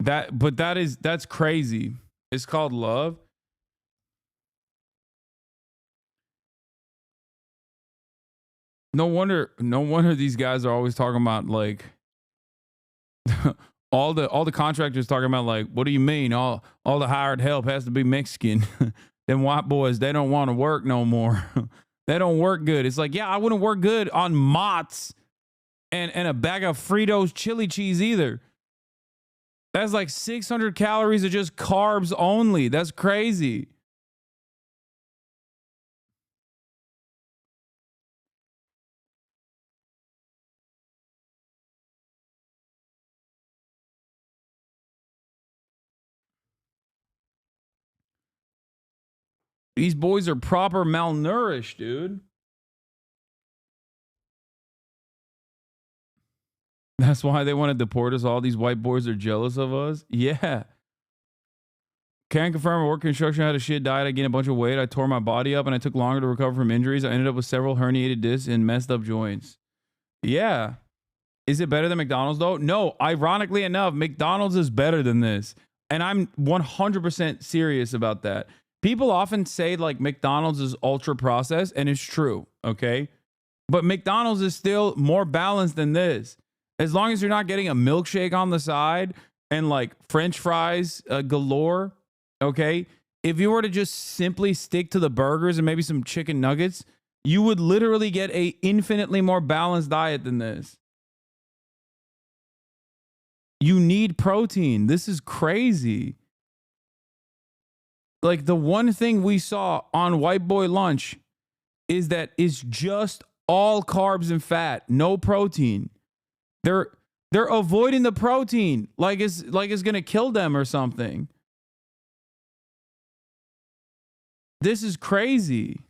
that, but that's crazy. It's called love. No wonder these guys are always talking about like all the contractors talking about like, what do you mean? All the hired help has to be Mexican. Them white boys, they don't want to work no more. They don't work good. It's like, yeah, I wouldn't work good on Mott's and a bag of Fritos chili cheese either. That's like 600 calories of just carbs only. That's crazy. These boys are proper malnourished, dude. That's why they want to deport us. All these white boys are jealous of us. Yeah. Can confirm I work construction. I had a shit diet. I gained a bunch of weight. I tore my body up and I took longer to recover from injuries. I ended up with several herniated discs and messed up joints. Yeah. Is it better than McDonald's though? No. Ironically enough, McDonald's is better than this. And I'm 100% serious about that. People often say like McDonald's is ultra processed, and it's true, okay? But McDonald's is still more balanced than this. As long as you're not getting a milkshake on the side and like French fries galore, okay? if you were to just simply stick to the burgers and maybe some chicken nuggets, you would literally get a infinitely more balanced diet than this. You need protein. This is crazy. Like, the one thing we saw on White Boy Lunch is that it's just all carbs and fat, no protein. They're avoiding the protein like it's gonna kill them or something. This is crazy.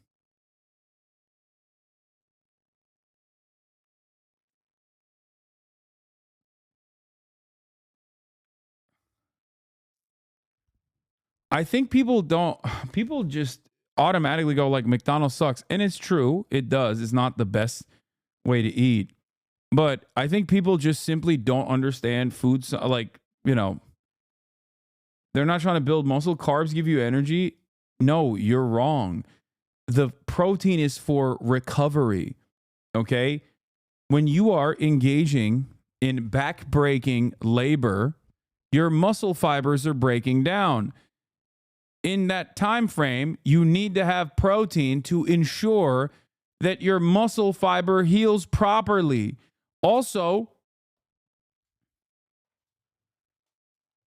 I think people just automatically go like McDonald's sucks. And it's true. It does. It's not the best way to eat. But I think people just simply don't understand food. Like, you know, they're not trying to build muscle. Carbs give you energy. No, you're wrong. The protein is for recovery. Okay. When you are engaging in back-breaking labor, your muscle fibers are breaking down. In that time frame, you need to have protein to ensure that your muscle fiber heals properly. Also,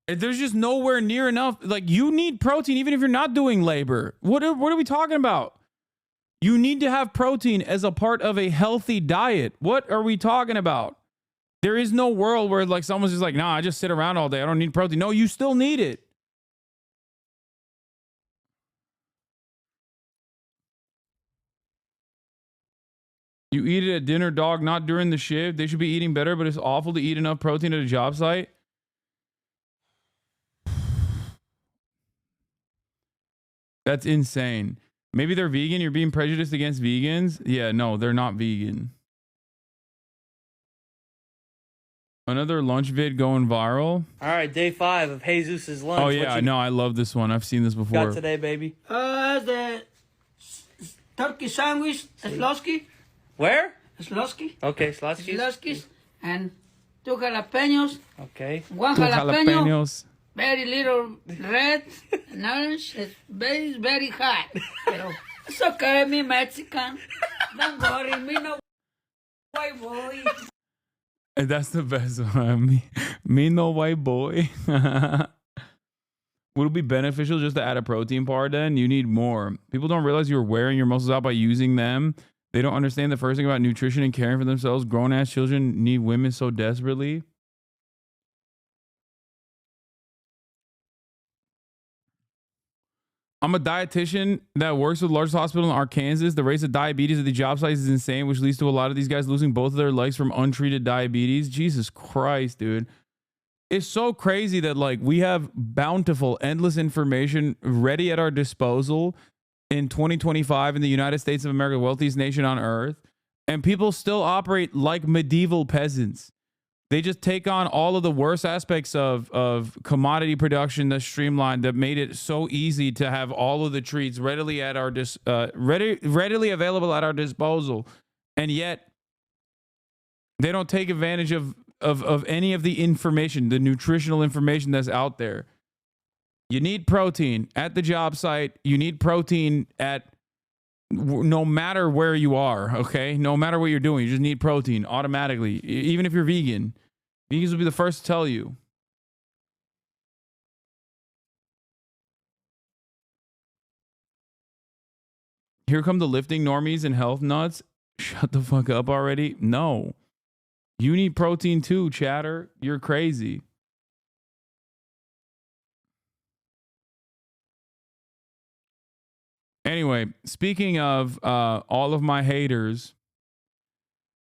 there's just nowhere near enough. Like, you need protein even if you're not doing labor. What are we talking about? You need to have protein as a part of a healthy diet. What are we talking about? There is no world where like someone's just like, nah, I just sit around all day. I don't need protein. No, you still need it. You eat it at dinner, dog, not during the shift. They should be eating better, but it's awful to eat enough protein at a job site. That's insane. Maybe they're vegan. You're being prejudiced against vegans. Yeah, no, they're not vegan. Another lunch vid going viral. All right, day 5 of Jesus' lunch. Oh, yeah, no, I love this one. I've seen this before. Got today, baby. The turkey sandwich, Slotsky. Where? Slotsky. Okay, Slotsky. Slotsky's. And 2 jalapenos. Okay. 1 jalapeno. Very little red. And orange. It's very, very hot. Pero it's okay, me Mexican. Don't worry, me no white boy. And that's the best one. Me no white boy. Would it be beneficial just to add a protein part then? You need more. People don't realize you're wearing your muscles out by using them. They don't understand the first thing about nutrition and caring for themselves. Grown-ass children need women so desperately. I'm a dietitian that works with the largest hospital in Arkansas. The rates of diabetes at the job site is insane, which leads to a lot of these guys losing both of their legs from untreated diabetes. Jesus Christ, dude. It's so crazy that like we have bountiful, endless information ready at our disposal in 2025 in the United States of America, wealthiest nation on earth, and people still operate like medieval peasants. They just take on all of the worst aspects of commodity production that's streamlined, that made it so easy to have all of the treats readily at our readily available at our disposal, and yet they don't take advantage of any of the information, the nutritional information that's out there. You need protein at the job site. You need protein at no matter where you are, okay? No matter what you're doing, you just need protein automatically. Even if you're vegan, vegans will be the first to tell you. Here come the lifting normies and health nuts. Shut the fuck up already. No. You need protein too, chatter. You're crazy. Anyway, speaking of all of my haters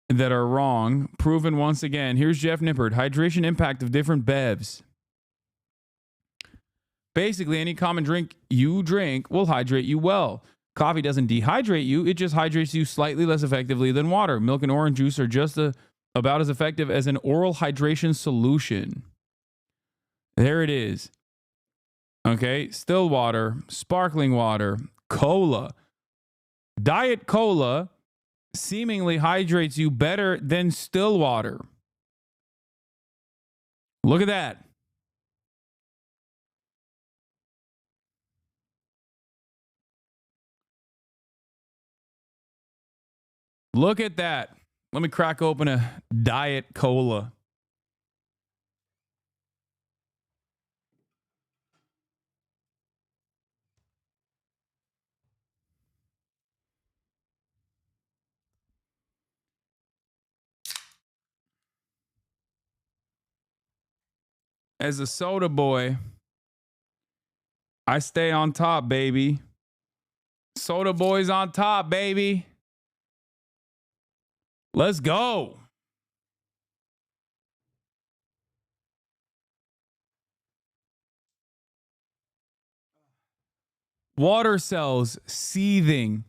that are wrong, proven once again, here's Jeff Nippert. Hydration impact of different bevs. Basically, any common drink you drink will hydrate you well. Coffee doesn't dehydrate you. It just hydrates you slightly less effectively than water. Milk and orange juice are just about as effective as an oral hydration solution. There it is. Okay, still water, sparkling water, cola. Diet cola seemingly hydrates you better than still water. Look at that. Look at that. Let me crack open a Diet Cola. As a soda boy, I stay on top, baby. Soda boys on top, baby. Let's go. Water cells seething.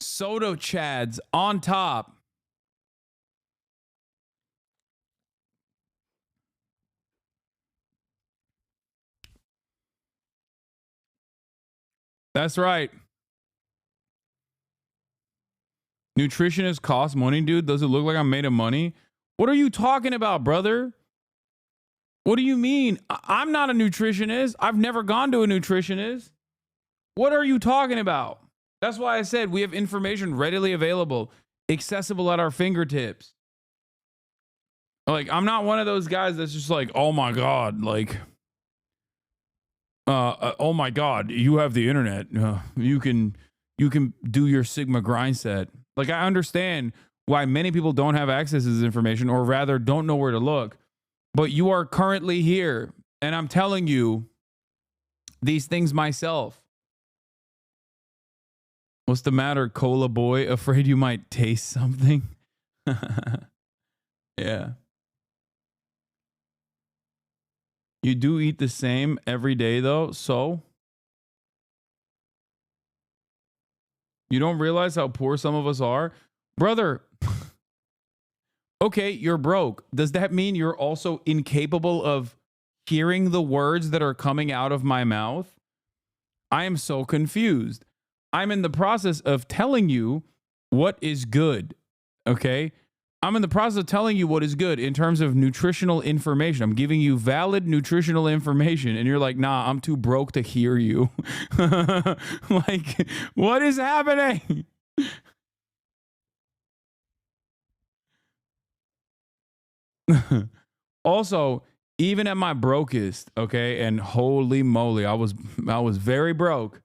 Soda chads on top. That's right. Nutritionists cost money, dude. Does it look like I'm made of money? What are you talking about, brother? What do you mean? I'm not a nutritionist. I've never gone to a nutritionist. What are you talking about? That's why I said we have information readily available, accessible at our fingertips. Like, I'm not one of those guys that's just like, oh my God, like, oh my God, you have the internet. You can do your Sigma grind set. Like, I understand why many people don't have access to this information, or rather don't know where to look. But you are currently here, and I'm telling you these things myself. What's the matter, Cola boy? Afraid you might taste something? Yeah. You do eat the same every day, though, so? You don't realize how poor some of us are? Brother, okay, you're broke. Does that mean you're also incapable of hearing the words that are coming out of my mouth? I am so confused. I'm in the process of telling you what is good, okay? I'm in the process of telling you what is good in terms of nutritional information. I'm giving you valid nutritional information, and you're like, nah, I'm too broke to hear you. Like, what is happening? Also, even at my brokest, okay, and holy moly, I was very broke.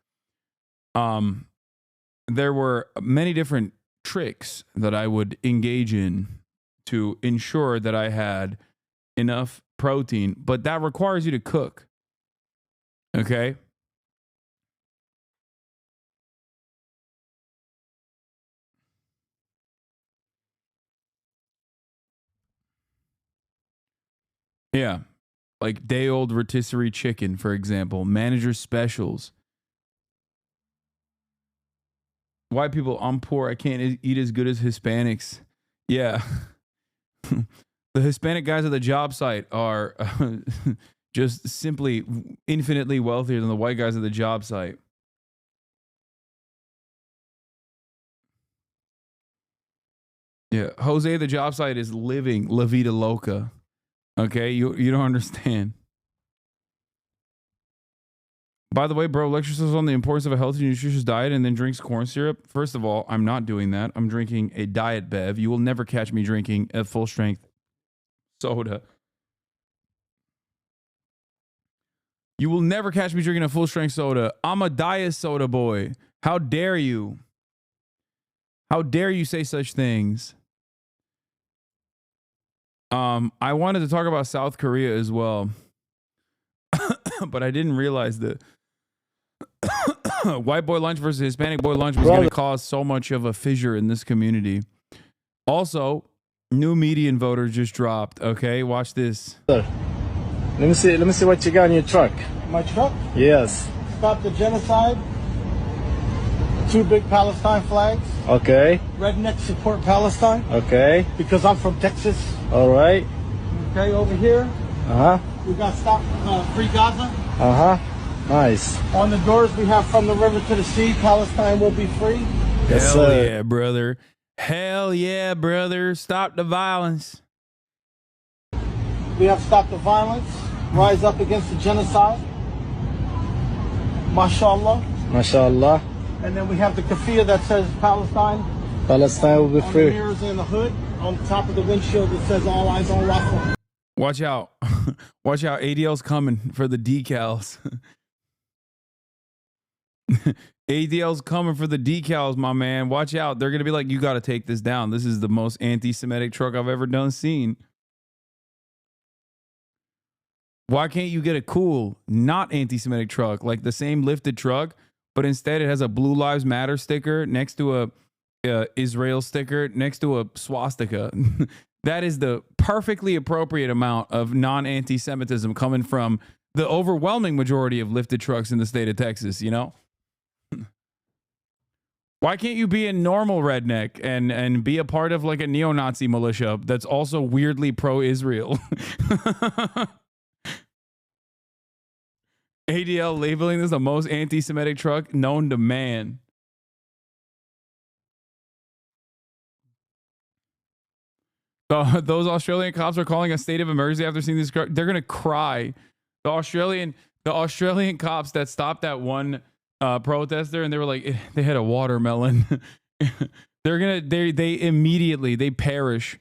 There were many different tricks that I would engage in to ensure that I had enough protein, but that requires you to cook. Okay? Yeah. Like day-old rotisserie chicken, for example, manager specials. White people, I'm poor. I can't eat as good as Hispanics. Yeah. The Hispanic guys at the job site are just simply infinitely wealthier than the white guys at the job site. Yeah. Jose at the job site is living La Vida Loca. Okay? You don't understand. By the way, bro, lectures us on the importance of a healthy, nutritious diet and then drinks corn syrup. First of all, I'm not doing that. I'm drinking a diet bev. You will never catch me drinking a full-strength soda. You will never catch me drinking a full-strength soda. I'm a diet soda boy. How dare you? How dare you say such things? I wanted to talk about South Korea as well. But I didn't realize that white boy lunch versus Hispanic boy lunch was going to cause so much of a fissure in this community. Also, new median voter just dropped. Okay, watch this. Let me see what you got in your truck. My truck? Yes. Stop the genocide. 2 big Palestine flags. Okay. Redneck support Palestine. Okay. Because I'm from Texas. All right. Okay, over here. Uh-huh. We got Stop Free Gaza. Uh-huh. Nice. On the doors we have From the River to the Sea, Palestine will be free. Yes, Hell sir. yeah, brother. Hell yeah, brother. Stop the violence. We have Stop the Violence, Rise Up Against the Genocide. MashaAllah. MashaAllah. And then we have the kafir that says Palestine Palestine will be On free. the mirrors in the hood, on top of the windshield, it says "All Eyes on Rafah." Watch out. Watch out. ADL's coming for the decals. ADL's coming for the decals, my man. Watch out. They're going to be like, you got to take this down. This is the most anti-Semitic truck I've ever seen. Why can't you get a cool, not anti-Semitic truck, like the same lifted truck, but instead it has a Blue Lives Matter sticker next to a Israel sticker next to a swastika? That is the perfectly appropriate amount of non-anti-Semitism coming from the overwhelming majority of lifted trucks in the state of Texas, you know? Why can't you be a normal redneck and be a part of like a neo-Nazi militia that's also weirdly pro-Israel? ADL labeling this the most anti-Semitic truck known to man. Those Australian cops are calling a state of emergency after seeing this truck. They're gonna cry. The Australian cops that stopped that one protester and they were like, they had a watermelon. they immediately perish.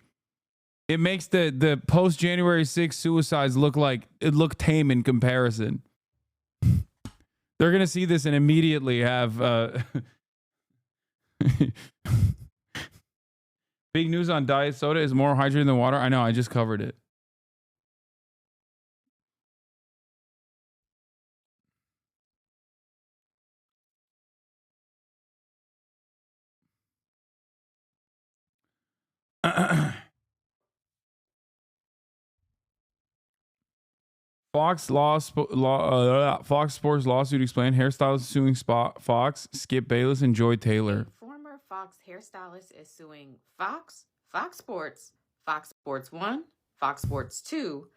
It makes the post January 6th suicides look tame in comparison. They're gonna see this and immediately have big news on diet soda is more hydrated than water. I know, I just covered it. Fox Sports lawsuit explained hairstylist suing Fox, Skip Bayless, and Joy Taylor. Former Fox hairstylist is suing Fox, Fox Sports, Fox Sports 1, Fox Sports 2,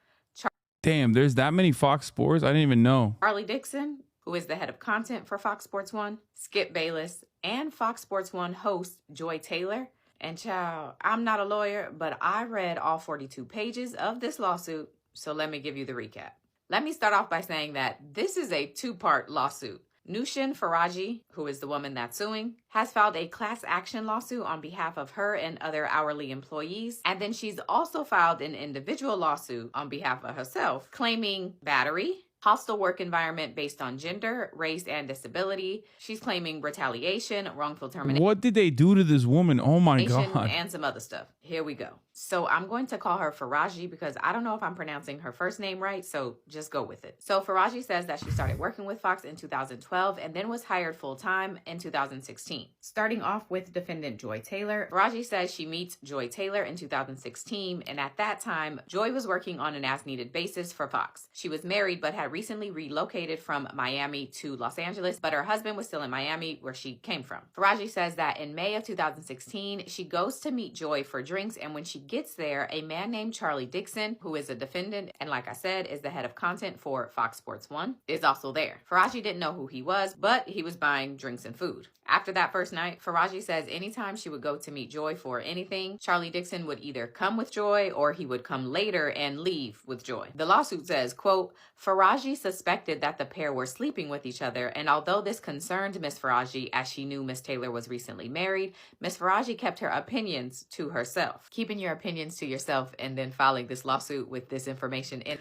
Damn, there's that many Fox Sports? I didn't even know. Charlie Dixon, who is the head of content for Fox Sports 1, Skip Bayless, and Fox Sports 1 host Joy Taylor. And child, I'm not a lawyer, but I read all 42 pages of this lawsuit, so let me give you the recap. Let me start off by saying that this is a two-part lawsuit. Nushin Faraji, who is the woman that's suing, has filed a class action lawsuit on behalf of her and other hourly employees. And then she's also filed an individual lawsuit on behalf of herself, claiming battery, hostile work environment based on gender, race, and disability. She's claiming retaliation, wrongful termination. What did they do to this woman? Oh my God. And some other stuff. Here we go. So I'm going to call her Faraji because I don't know if I'm pronouncing her first name right, so just go with it. So Faraji says that she started working with Fox in 2012 and then was hired full-time in 2016. Starting off with defendant Joy Taylor, Faraji says she meets Joy Taylor in 2016, and at that time, Joy was working on an as-needed basis for Fox. She was married but had recently relocated from Miami to Los Angeles, but her husband was still in Miami where she came from. Faraji says that in May of 2016, she goes to meet Joy for drinks, and when she gets there, a man named Charlie Dixon, who is a defendant and like I said is the head of content for Fox Sports 1, is also there. Faraji didn't know who he was, but he was buying drinks and food. After that first night, Faraji says anytime she would go to meet Joy for anything, Charlie Dixon would either come with Joy or he would come later and leave with Joy. The lawsuit says, quote, Faraji suspected that the pair were sleeping with each other, and although this concerned Miss Faraji as she knew Miss Taylor was recently married, Miss Faraji kept her opinions to herself. Keeping your opinions to yourself and then filing this lawsuit with this information in.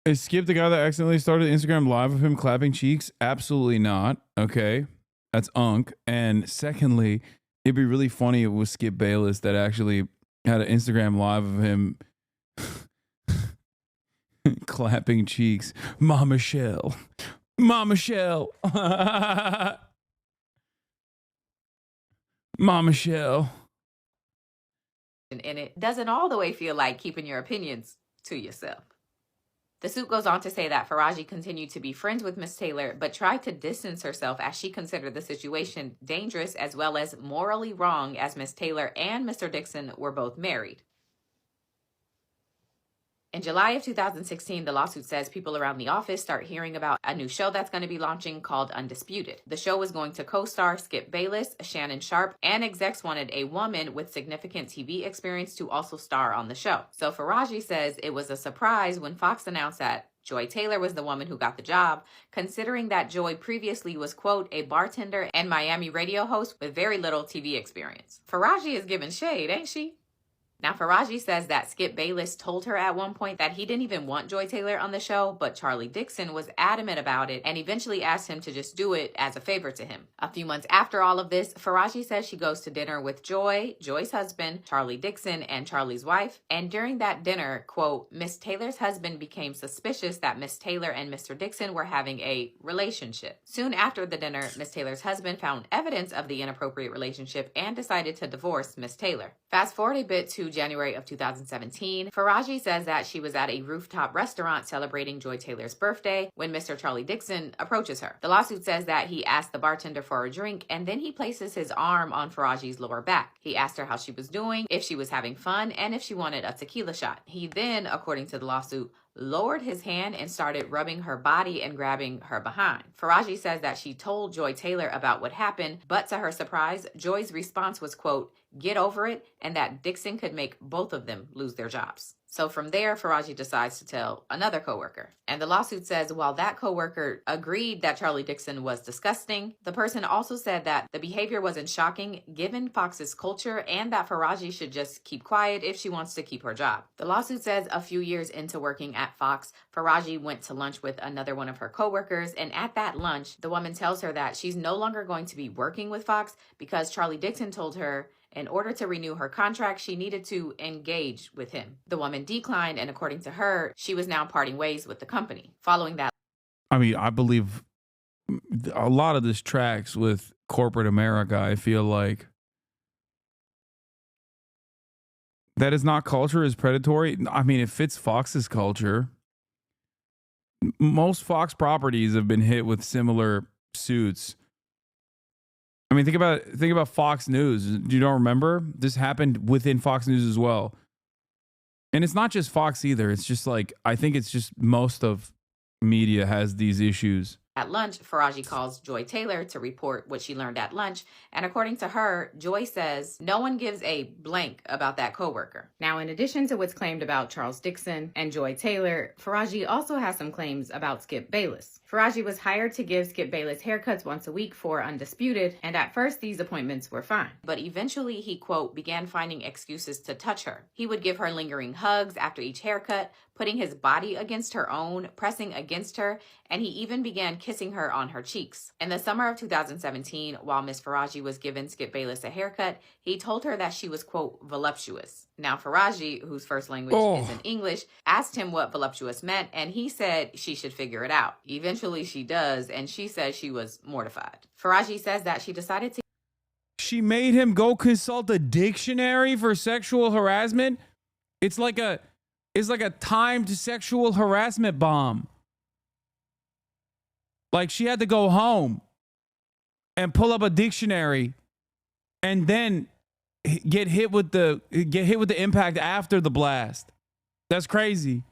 Is Skip the guy that accidentally started Instagram live of him clapping cheeks? Absolutely not. Okay. That's unk. And secondly, it'd be really funny if it was Skip Bayless that actually had an Instagram live of him clapping cheeks. Mama Shell. Mama Shell. Mama Shell. In it doesn't all the way feel like keeping your opinions to yourself. The suit goes on to say that Faraji continued to be friends with Miss Taylor, but tried to distance herself as she considered the situation dangerous as well as morally wrong, as Miss Taylor and Mr. Dixon were both married. In July of 2016, the lawsuit says people around the office start hearing about a new show that's going to be launching called Undisputed. The show was going to co-star Skip Bayless, Shannon Sharpe, and execs wanted a woman with significant TV experience to also star on the show. So Faraji says it was a surprise when Fox announced that Joy Taylor was the woman who got the job, considering that Joy previously was, quote, a bartender and Miami radio host with very little TV experience. Faraji is giving shade, ain't she? Now, Faraji says that Skip Bayless told her at one point that he didn't even want Joy Taylor on the show, but Charlie Dixon was adamant about it and eventually asked him to just do it as a favor to him. A few months after all of this, Faraji says she goes to dinner with Joy, Joy's husband, Charlie Dixon, and Charlie's wife. And during that dinner, quote, Miss Taylor's husband became suspicious that Miss Taylor and Mr. Dixon were having a relationship. Soon after the dinner, Miss Taylor's husband found evidence of the inappropriate relationship and decided to divorce Miss Taylor. Fast forward a bit to January of 2017, Faraji says that she was at a rooftop restaurant celebrating Joy Taylor's birthday when Mr. Charlie Dixon approaches her. The lawsuit says that he asked the bartender for a drink and then he places his arm on Faraji's lower back. He asked her how she was doing, if she was having fun, and if she wanted a tequila shot. He then, according to the lawsuit, lowered his hand and started rubbing her body and grabbing her behind. Faraji says that she told Joy Taylor about what happened, but to her surprise, Joy's response was, quote, get over it, and that Dixon could make both of them lose their jobs. So from there, Faraji decides to tell another coworker. And the lawsuit says while that coworker agreed that Charlie Dixon was disgusting, the person also said that the behavior wasn't shocking given Fox's culture and that Faraji should just keep quiet if she wants to keep her job. The lawsuit says a few years into working at Fox, Faraji went to lunch with another one of her coworkers, and at that lunch, the woman tells her that she's no longer going to be working with Fox because Charlie Dixon told her in order to renew her contract, she needed to engage with him. The woman declined, and according to her, she was now parting ways with the company. Following that, I mean, I believe a lot of this tracks with corporate America. I feel like that is not culture, is predatory. I mean, it fits Fox's culture. Most Fox properties have been hit with similar suits. I mean, think about Fox News. You don't remember? This happened within Fox News as well. And it's not just Fox either. It's just like, I think it's just most of media has these issues. at lunch, Faraji calls Joy Taylor to report what she learned at lunch. And according to her, Joy says no one gives a blank about that coworker. Now, in addition to what's claimed about Charles Dixon and Joy Taylor, Faraji also has some claims about Skip Bayless. Faraji was hired to give Skip Bayless haircuts once a week for Undisputed, and at first these appointments were fine. But eventually he, quote, began finding excuses to touch her. He would give her lingering hugs after each haircut, putting his body against her own, pressing against her, and he even began kissing her on her cheeks. In the summer of 2017, while Miss Faraji was giving Skip Bayless a haircut, he told her that she was, quote, voluptuous. Now, Faraji, whose first language is in English, asked him what voluptuous meant, and he said she should figure it out. Eventually she does, and she says she was mortified. Faraji says that she decided to... She made him go consult a dictionary for sexual harassment? It's like a timed sexual harassment bomb. Like, she had to go home and pull up a dictionary and then get hit with the impact after the blast. That's crazy.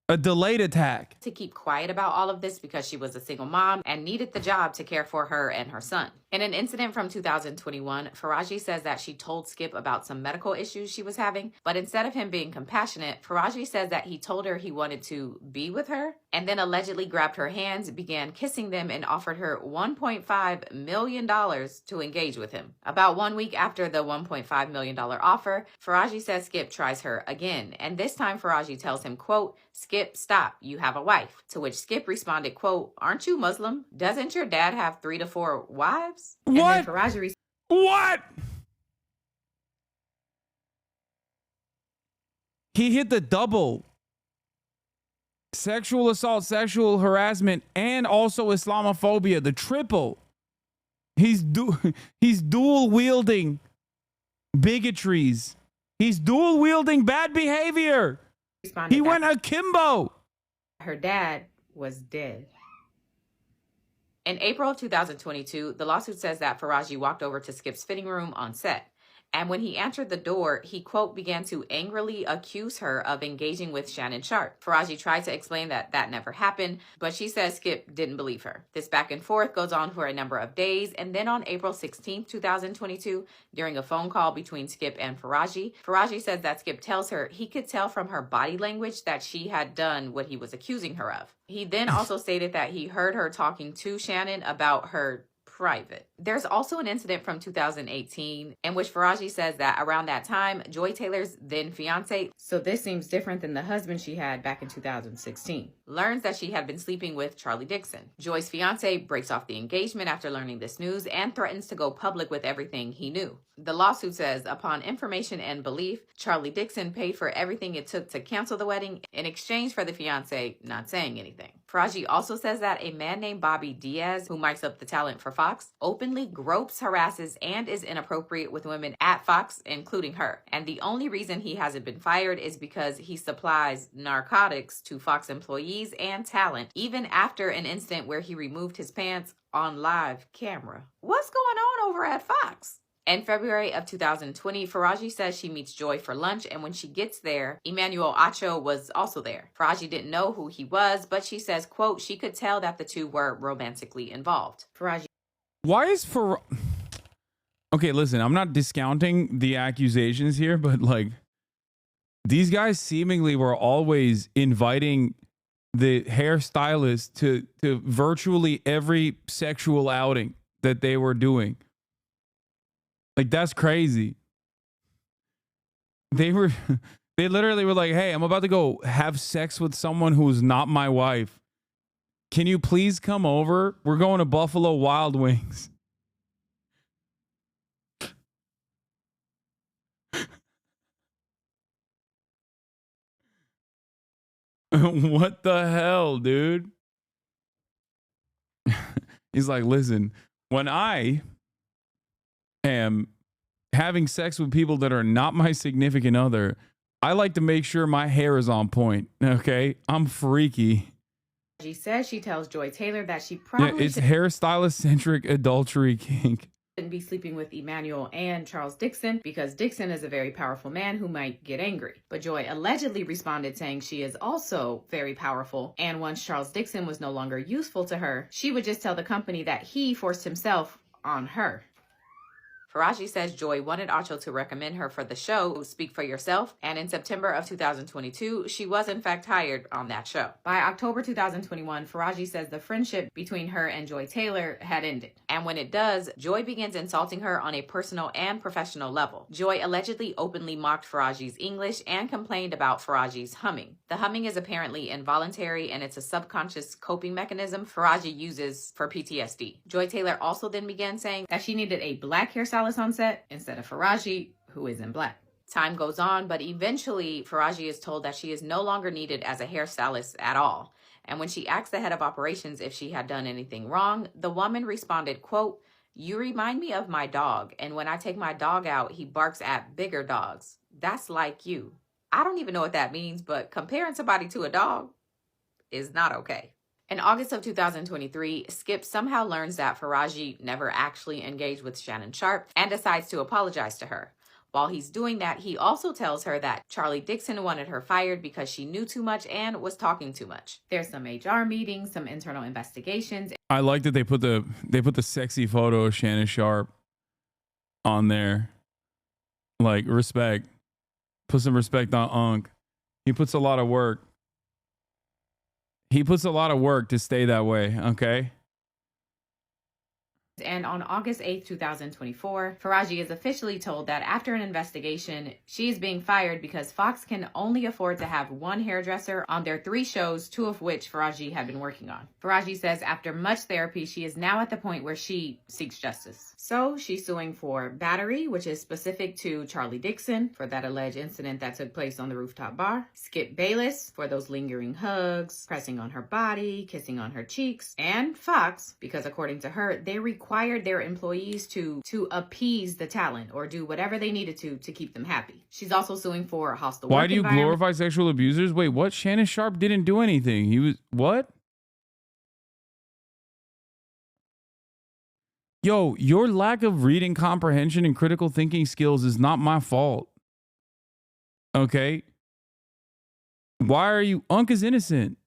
A delayed attack. To keep quiet about all of this because she was a single mom and needed the job to care for her and her son. In an incident from 2021, Faraji says that she told Skip about some medical issues she was having, but instead of him being compassionate, Faraji says that he told her he wanted to be with her and then allegedly grabbed her hands, began kissing them, and offered her $1.5 million to engage with him. About 1 week after the $1.5 million offer, Faraji says Skip tries her again, and this time Faraji tells him, quote, Skip, stop, you have a wife. To which Skip responded, quote, aren't you Muslim? Doesn't your dad have 3 to 4 wives? What? And then Faraji what? He hit the double. Sexual assault, sexual harassment, and also Islamophobia, the triple. He's dual wielding bigotries. He's dual wielding bad behavior. He went akimbo. Her dad was dead. In April of 2022, the lawsuit says that Faraji walked over to Skip's fitting room on set. And when he answered the door, he, quote, began to angrily accuse her of engaging with Shannon Sharpe. Faraji tried to explain that that never happened, but she says Skip didn't believe her. This back and forth goes on for a number of days, and then on April 16th, 2022, during a phone call between Skip and Faraji, Faraji says that Skip tells her he could tell from her body language that she had done what he was accusing her of. He then also stated that he heard her talking to Shannon about her private. There's also an incident from 2018 in which Faraji says that around that time, Joy Taylor's then fiance, so this seems different than the husband she had back in 2016, learns that she had been sleeping with Charlie Dixon. Joy's fiance breaks off the engagement after learning this news and threatens to go public with everything he knew. The lawsuit says, upon information and belief, Charlie Dixon paid for everything it took to cancel the wedding in exchange for the fiance not saying anything. Faraji also says that a man named Bobby Diaz, who mics up the talent for Fox, openly gropes, harasses, and is inappropriate with women at Fox, including her. And the only reason he hasn't been fired is because he supplies narcotics to Fox employees and talent, even after an incident where he removed his pants on live camera. What's going on over at Fox? In February of 2020, Faraji says she meets Joy for lunch, and when she gets there, Emmanuel Acho was also there. Faraji didn't know who he was, but she says, quote, she could tell that the two were romantically involved. Faraji. Why is Okay, listen, I'm not discounting the accusations here, but like these guys seemingly were always inviting the hairstylist to virtually every sexual outing that they were doing. Like, that's crazy. They literally were like, hey, I'm about to go have sex with someone who's not my wife. Can you please come over? We're going to Buffalo Wild Wings. What the hell, dude? He's like, listen, when I am having sex with people that are not my significant other, I like to make sure my hair is on point. Okay, I'm freaky. She says she tells Joy Taylor that she probably it's hairstylist centric adultery kink. Shouldn't be sleeping with Emmanuel and Charles Dixon because Dixon is a very powerful man who might get angry. But Joy allegedly responded saying she is also very powerful, and once Charles Dixon was no longer useful to her, she would just tell the company that he forced himself on her. Faraji says Joy wanted Acho to recommend her for the show Speak for Yourself, and in September of 2022, she was in fact hired on that show. By October 2021, Faraji says the friendship between her and Joy Taylor had ended. And when it does, Joy begins insulting her on a personal and professional level. Joy allegedly openly mocked Faraji's English and complained about Faraji's humming. The humming is apparently involuntary, and it's a subconscious coping mechanism Faraji uses for PTSD. Joy Taylor also then began saying that she needed a black hairstylist on set instead of Faraji, who is in black. Time goes on, but eventually Faraji is told that she is no longer needed as a hairstylist at all. And when she asked the head of operations if she had done anything wrong, the woman responded, quote, you remind me of my dog, and when I take my dog out, he barks at bigger dogs. That's like you. I don't even know what that means, but comparing somebody to a dog is not okay. In August of 2023, Skip somehow learns that Faraji never actually engaged with Shannon Sharpe and decides to apologize to her. While he's doing that, he also tells her that Charlie Dixon wanted her fired because she knew too much and was talking too much. There's some HR meetings, some internal investigations. I like that they put the sexy photo of Shannon Sharpe on there. Like, respect. Put some respect on Unc. He puts a lot of work. He puts a lot of work to stay that way, okay? And on August 8th, 2024, Faraji is officially told that after an investigation, she is being fired because Fox can only afford to have one hairdresser on their 3 shows, 2 of which Faraji had been working on. Faraji says after much therapy, she is now at the point where she seeks justice. So she's suing for battery, which is specific to Charlie Dixon for that alleged incident that took place on the rooftop bar, Skip Bayless for those lingering hugs, pressing on her body, kissing on her cheeks, and Fox because according to her, they required their employees to appease the talent or do whatever they needed to keep them happy. She's also suing for hostile work Why do you environment. glorify sexual abusers? Wait, what? Shannon Sharpe didn't do anything. He was what? Yo, your lack of reading comprehension and critical thinking skills is not my fault. Okay? Why are you... Unc is innocent.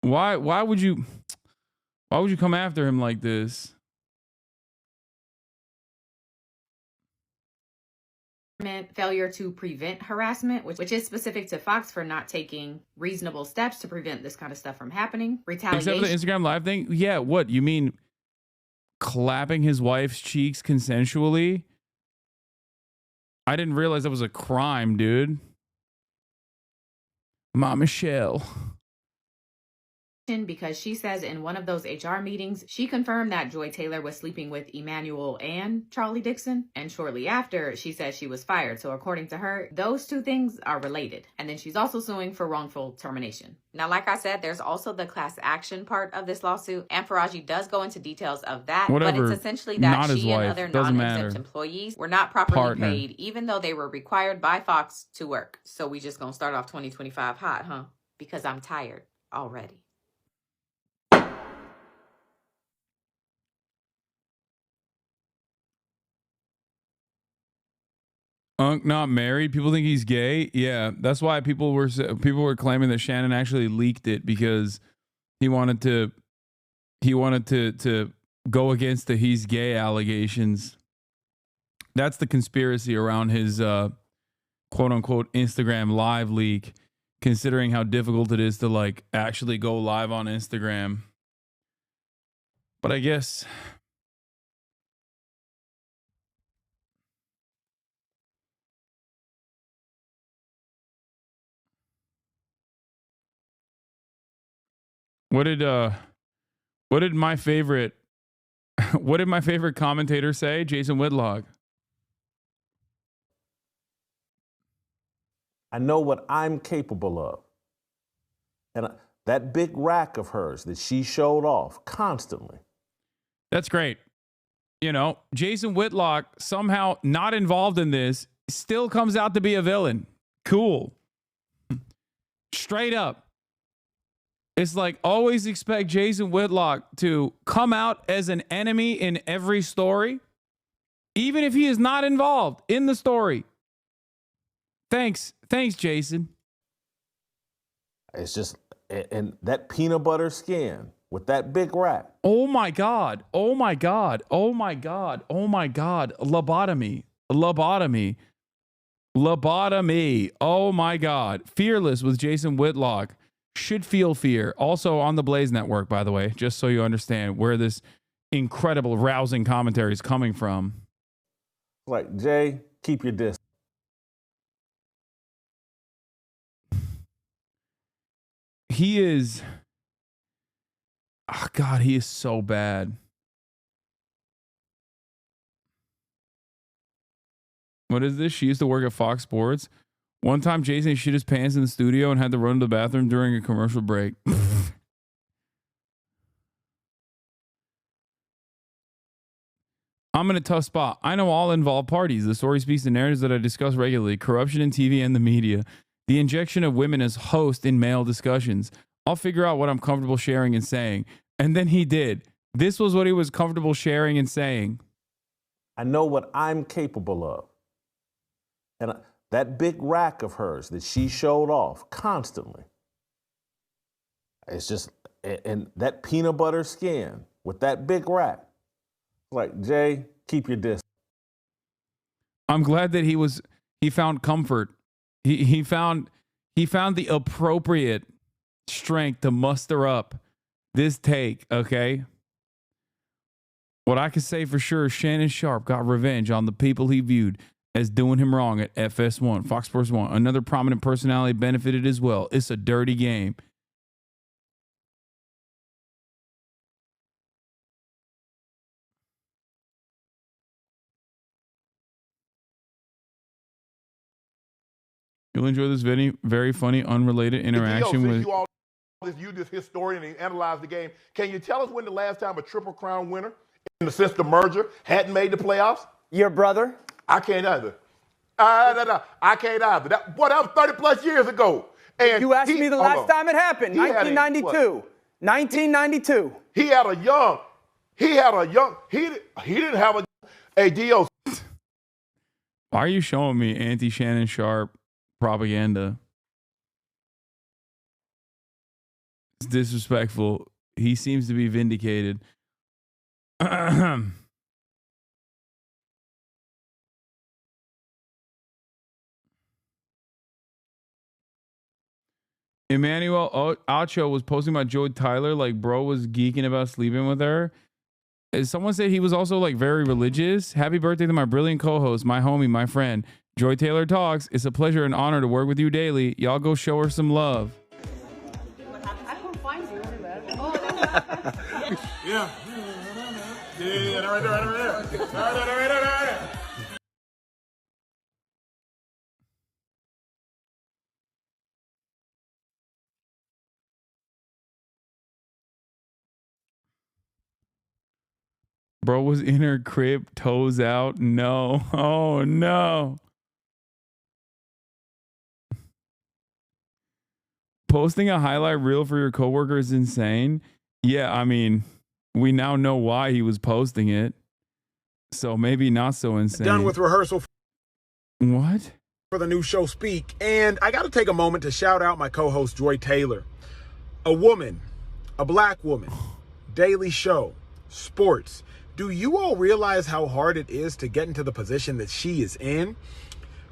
Why would you come after him like this? Failure to prevent harassment, which is specific to Fox for not taking reasonable steps to prevent this kind of stuff from happening. Retaliation. Except for the Instagram Live thing? Yeah, what? You mean clapping his wife's cheeks consensually? I didn't realize that was a crime, dude. Ma Michelle. Because she says in one of those HR meetings, she confirmed that Joy Taylor was sleeping with Emmanuel and Charlie Dixon. And shortly after, she says she was fired. So according to her, those two things are related. And then she's also suing for wrongful termination. Now, like I said, there's also the class action part of this lawsuit. And Faraji does go into details of that. Whatever. But it's essentially that she and other Doesn't non-exempt matter. employees were not properly Partner. paid, even though they were required by Fox to work. So we just gonna start off 2025 hot, huh? Because I'm tired already. Unc not married. People think he's gay. Yeah, that's why people were claiming that Shannon actually leaked it because he wanted to go against the he's gay allegations. That's the conspiracy around his quote unquote Instagram live leak, considering how difficult it is to like actually go live on Instagram. But I guess what did my favorite commentator say? Jason Whitlock. I know what I'm capable of. And that big rack of hers that she showed off constantly. That's great. You know, Jason Whitlock, somehow not involved in this, still comes out to be a villain. Cool. Straight up. It's like always expect Jason Whitlock to come out as an enemy in every story, even if he is not involved in the story. Thanks, Jason. It's just, and that peanut butter skin with that big rack. Oh my God. Oh my God. Oh my God. Oh my God. Lobotomy. Oh my God. Fearless with Jason Whitlock. Should feel fear. Also on the Blaze Network, by the way, just so you understand where this incredible, rousing commentary is coming from. Like, Jay, keep your distance. He is, oh God, he is so bad. What is this? She used to work at Fox Sports. One time, Jason shit his pants in the studio and had to run to the bathroom during a commercial break. I'm in a tough spot. I know all involved parties. The story speaks to narratives that I discuss regularly. Corruption in TV and the media. The injection of women as hosts in male discussions. I'll figure out what I'm comfortable sharing and saying. And then he did. This was what he was comfortable sharing and saying. I know what I'm capable of. And that big rack of hers that she showed off constantly. It's just, and that peanut butter skin with that big rack. Like, Jay, keep your distance. I'm glad that he found comfort. He found the appropriate strength to muster up this take, okay? What I can say for sure is Shannon Sharpe got revenge on the people he viewed as doing him wrong at FS1, Fox Sports 1. Another prominent personality benefited as well. It's a dirty game. You'll enjoy this very funny, unrelated interaction with... You this historian and analyze the game. Can you tell us when the last time a Triple Crown winner, in the sense the merger, hadn't made the playoffs? Your brother? I can't either. I can't either. That was 30 plus years ago. And you asked me the last time it happened, 1992. 1992. He didn't have a deal. Why are you showing me anti-Shannon Sharp propaganda? It's disrespectful. He seems to be vindicated. Emmanuel Acho was posting about Joy Tyler like bro was geeking about sleeping with her. Someone said he was also like very religious. Happy birthday to my brilliant co-host, my homie, my friend. Joy Taylor Talks. It's a pleasure and honor to work with you daily. Y'all go show her some love. I couldn't find you anywhere. Yeah, right there. Bro was in her crib, toes out. No. Oh, no. Posting a highlight reel for your coworker is insane. Yeah, I mean, we now know why he was posting it. So maybe not so insane. Done with rehearsal. What? For the new show Speak. And I got to take a moment to shout out my co-host, Joy Taylor. A woman, a black woman, daily show, sports. Do you all realize how hard it is to get into the position that she is in?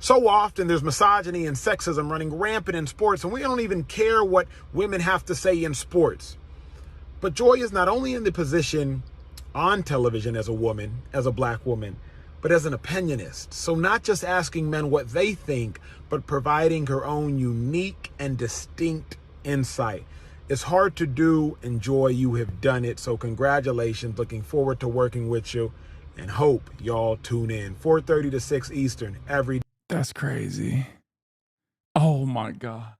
So often there's misogyny and sexism running rampant in sports, and we don't even care what women have to say in sports. But Joy is not only in the position on television as a woman, as a black woman, but as an opinionist. So not just asking men what they think, but providing her own unique and distinct insight. It's hard to do, and Joy, you have done it. So congratulations. Looking forward to working with you, and hope y'all tune in 4:30 to 6 Eastern every day. That's crazy. Oh my God.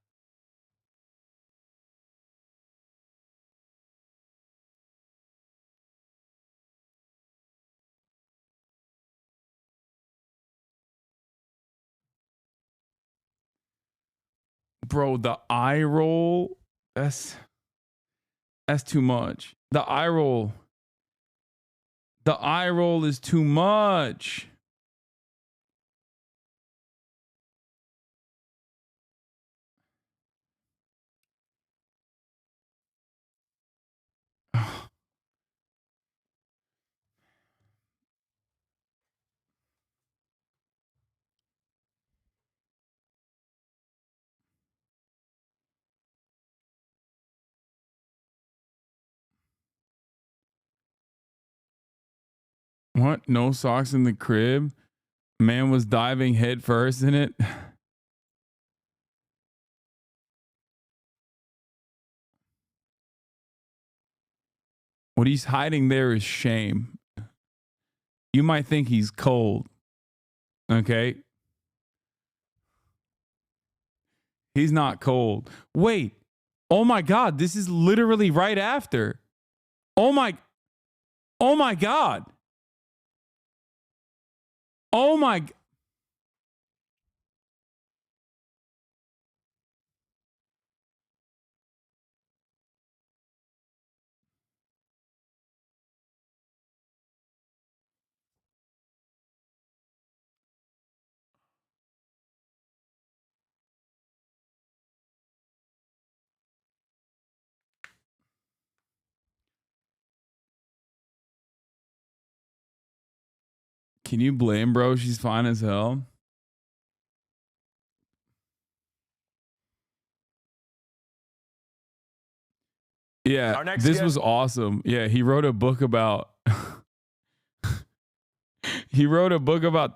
Bro, the eye roll, that's too much. The eye roll is too much. What? No socks in the crib? Man was diving head first in it. What he's hiding there is shame. You might think he's cold. Okay? He's not cold. Wait. Oh my God. This is literally right after. Oh my God. Oh my. Can you blame bro? She's fine as hell. Yeah, this was awesome. Yeah, he wrote a book about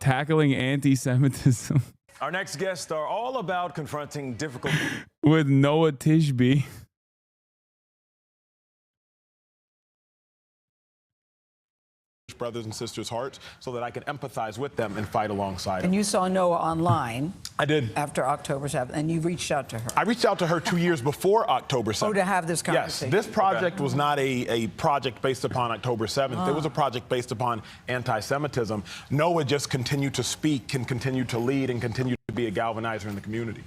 tackling anti-Semitism. Our next guests are all about confronting difficult with Noah Tishby. Brothers and sisters' hearts so that I can empathize with them and fight alongside them. And you saw Noah online. I did. After October 7th, and you reached out to her. I reached out to her 2 years before October 7th. Oh, to have this conversation. Yes, this project was not a project based upon October 7th. It was a project based upon anti-Semitism. Noah just continued to speak and continued to lead and continued to be a galvanizer in the community.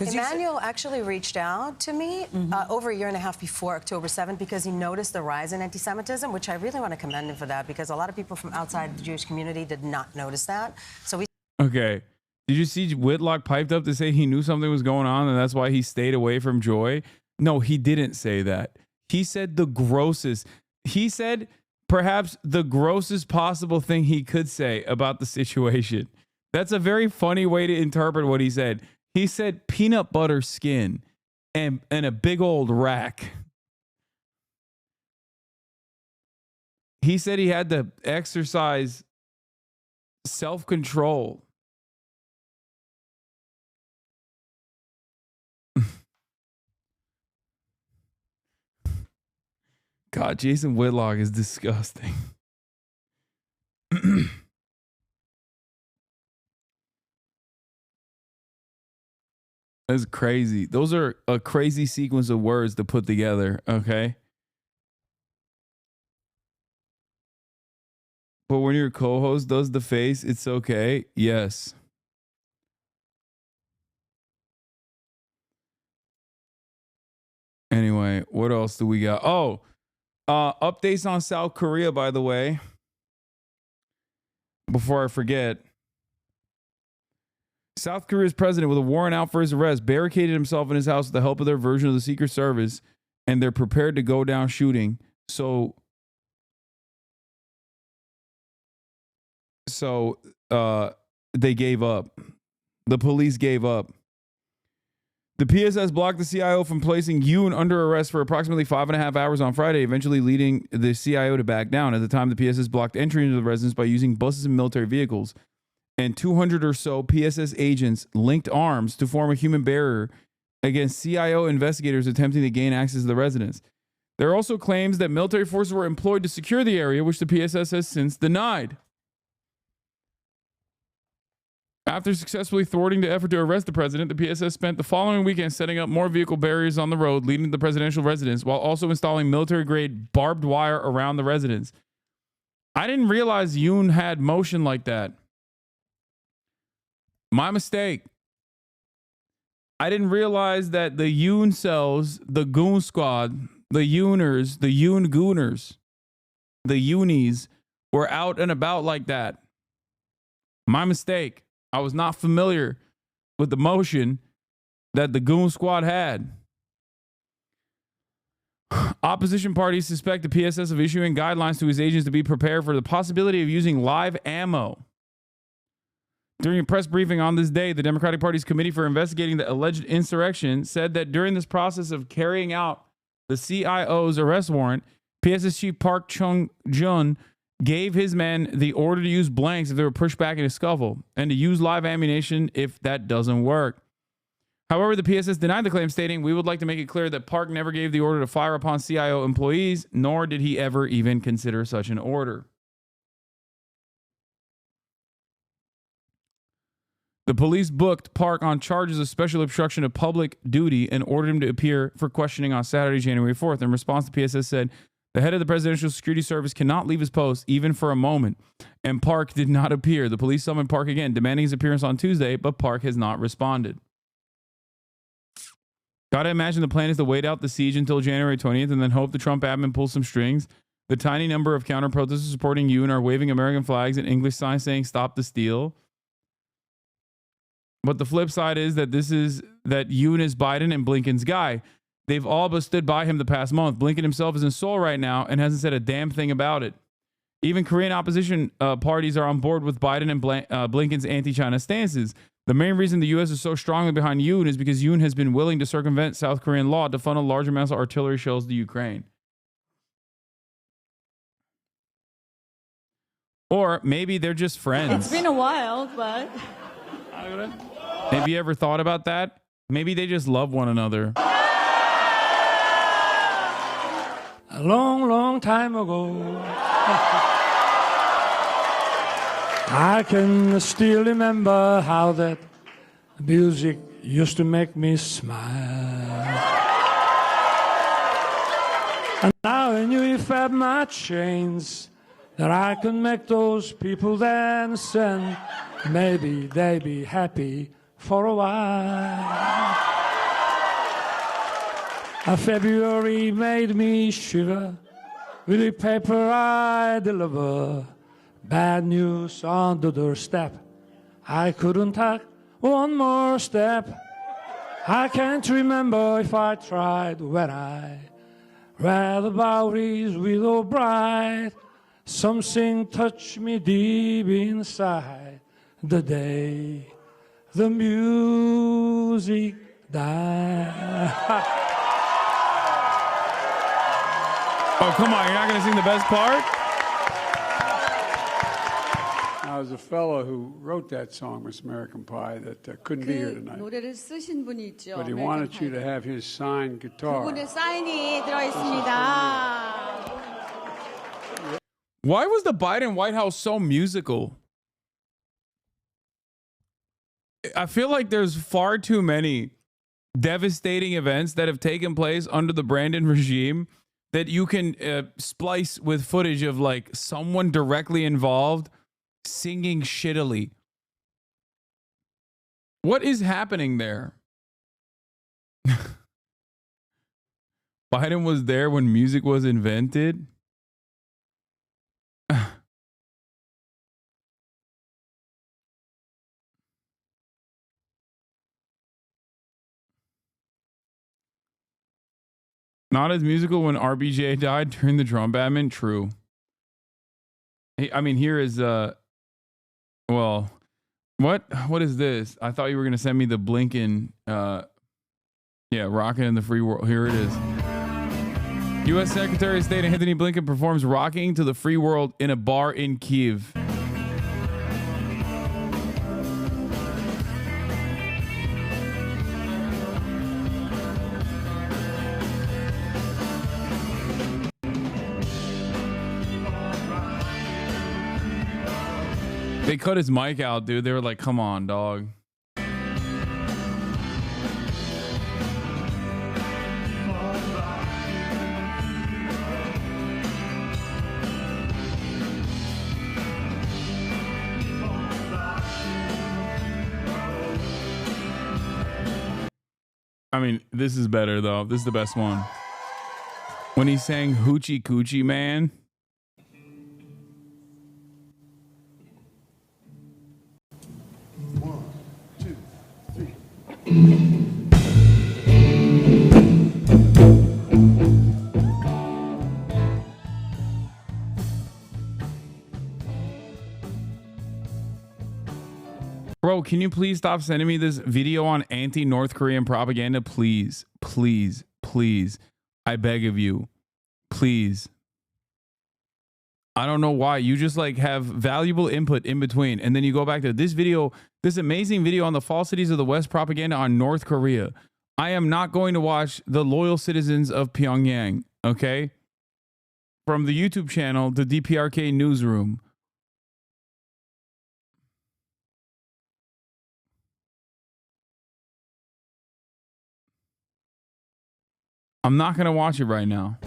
Emmanuel actually reached out to me over a year and a half before October 7th because he noticed the rise in anti-Semitism, which I really want to commend him for that because a lot of people from outside the Jewish community did not notice that. So we. Okay. Did you see Whitlock piped up to say he knew something was going on and that's why he stayed away from Joy? No, he didn't say that. He said the grossest. He said perhaps the grossest possible thing he could say about the situation. That's a very funny way to interpret what he said. He said peanut butter skin and a big old rack. He said he had to exercise self-control. God, Jason Whitlock is disgusting. That's crazy. Those are a crazy sequence of words to put together, okay? But when your co-host does the face, it's okay. Yes. Anyway, what else do we got? Oh, updates on South Korea, by the way. Before I forget. South Korea's president, with a warrant out for his arrest, barricaded himself in his house with the help of their version of the Secret Service, and they're prepared to go down shooting. So they gave up. The police gave up. The PSS blocked the CIO from placing Yoon under arrest for approximately 5.5 hours on Friday, eventually leading the CIO to back down. At the time, the PSS blocked entry into the residence by using buses and military vehicles. And 200 or so PSS agents linked arms to form a human barrier against CIO investigators attempting to gain access to the residence. There are also claims that military forces were employed to secure the area, which the PSS has since denied. After successfully thwarting the effort to arrest the president, the PSS spent the following weekend setting up more vehicle barriers on the road leading to the presidential residence, while also installing military-grade barbed wire around the residence. I didn't realize Yoon had motion like that. My mistake. I didn't realize that the Yoon cells, the Goon Squad, the Yooners, the Yoon Gooners, the Yoonies were out and about like that. My mistake. I was not familiar with the motion that the Goon Squad had. Opposition parties suspect the PSS of issuing guidelines to his agents to be prepared for the possibility of using live ammo. During a press briefing on this day, the Democratic Party's Committee for Investigating the Alleged Insurrection said that during this process of carrying out the CIO's arrest warrant, PSS Chief Park Chung-jun gave his men the order to use blanks if they were pushed back in a scuffle and to use live ammunition if that doesn't work. However, the PSS denied the claim, stating, "We would like to make it clear that Park never gave the order to fire upon CIO employees, nor did he ever even consider such an order." The police booked Park on charges of special obstruction of public duty and ordered him to appear for questioning on Saturday, January 4th. In response, the PSS said, "The head of the Presidential Security Service cannot leave his post, even for a moment." And Park did not appear. The police summoned Park again, demanding his appearance on Tuesday, but Park has not responded. Gotta imagine the plan is to wait out the siege until January 20th and then hope the Trump admin pulls some strings. The tiny number of counter-protesters supporting Yoon are waving American flags and English signs saying, "Stop the steal." But the flip side is that Yoon is Biden and Blinken's guy. They've all but stood by him the past month. Blinken himself is in Seoul right now and hasn't said a damn thing about it. Even Korean opposition parties are on board with Biden and Blinken's anti-China stances. The main reason the U.S. is so strongly behind Yoon is because Yoon has been willing to circumvent South Korean law to funnel large amounts of artillery shells to Ukraine. Or maybe they're just friends. It's been a while, but... Have you ever thought about that? Maybe they just love one another. A long, long time ago, I can still remember how that music used to make me smile. And now I knew if I had my chains, that I could make those people dance, and maybe they'd be happy for a while. February made me shiver with the paper I deliver. Bad news on the doorstep. I couldn't take one more step. I can't remember if I tried when I read about his widow bride. Something touched me deep inside the day the music died. Oh, come on, you're not going to sing the best part? There's a fellow who wrote that song, Miss American Pie, that couldn't be here tonight. 노래를 쓰신 분이 있죠. But he wanted you to have his signed guitar. 그분의 사인이 들어 있습니다. Why was the Biden White House so musical? I feel like there's far too many devastating events that have taken place under the Brandon regime that you can splice with footage of like someone directly involved singing shittily. What is happening there? Biden was there when music was invented. Not as musical when RBJ died during the drum batman. True. I mean, here is well, what is this? I thought you were gonna send me the Blinken yeah, rocking in the free world. Here it is. U.S. Secretary of State Anthony Blinken performs rocking to the free world in a bar in Kyiv. They cut his mic out, dude. They were like, come on, dog. I mean, this is better, though. This is the best one. When he sang Hoochie Coochie Man. Bro, can you please stop sending me this video on anti-North Korean propaganda? Please, please, please. I beg of you. Please. I don't know why. You just like have valuable input in between. And then you go back to this video, this amazing video on the falsities of the West propaganda on North Korea. I am not going to watch the loyal citizens of Pyongyang, okay? From the YouTube channel, the DPRK Newsroom. I'm not going to watch it right now.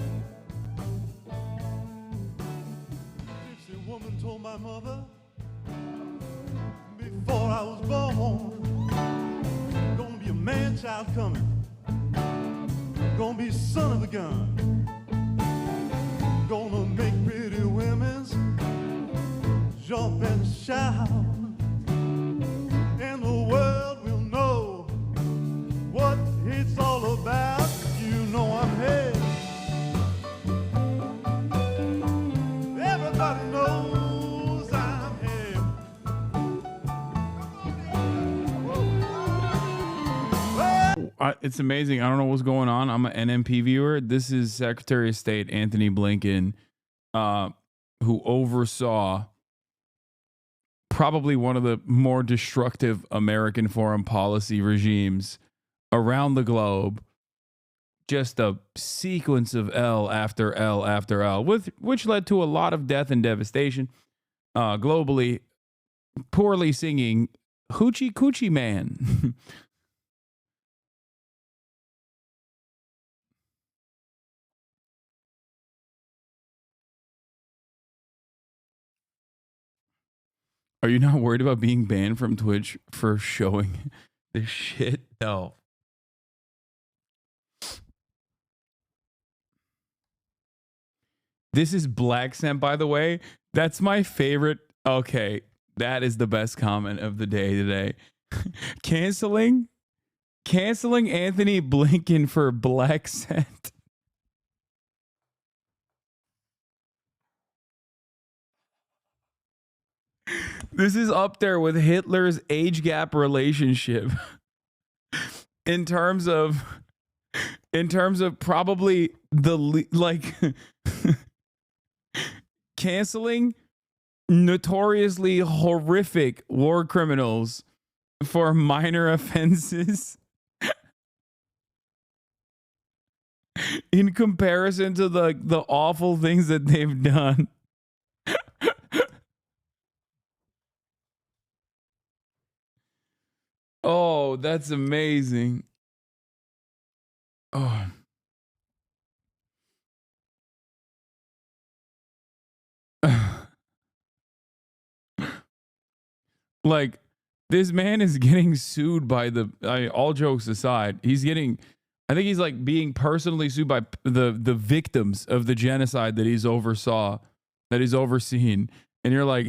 Woman told my mother before I was born, gonna be a man child coming, gonna be son of a gun, gonna make pretty women's jump and shout, and the world will know what it's all about. You know I'm here. Everybody knows I'm here. It's amazing. I don't know what's going on. I'm an NMP viewer. This is Secretary of State Anthony Blinken, who oversaw probably one of the more destructive American foreign policy regimes around the globe. Just a sequence of L after L after L, which led to a lot of death and devastation globally. Poorly singing Hoochie Coochie Man. Are you not worried about being banned from Twitch for showing This shit, though. This is Black Scent, by the way. That's my favorite. Okay, that is the best comment of the day today. Canceling Anthony Blinken for Black Scent. This is up there with Hitler's age gap relationship in terms of probably the canceling notoriously horrific war criminals for minor offenses in comparison to the awful things that they've done. Oh, that's amazing. Oh. Like, this man is getting sued by all jokes aside, I think he's like being personally sued by the victims of the genocide that he's overseen. And you're like,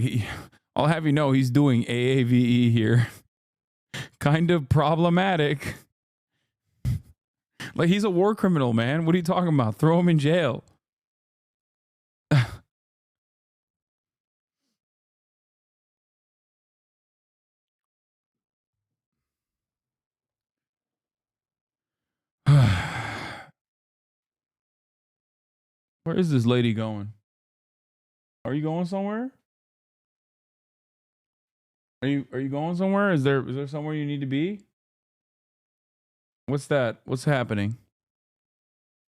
I'll have you know, he's doing AAVE here. Kind of problematic. Like, he's a war criminal, man. What are you talking about? Throw him in jail. Where is this lady going? Are you going somewhere? Are you going somewhere? Is there somewhere you need to be? What's that? What's happening?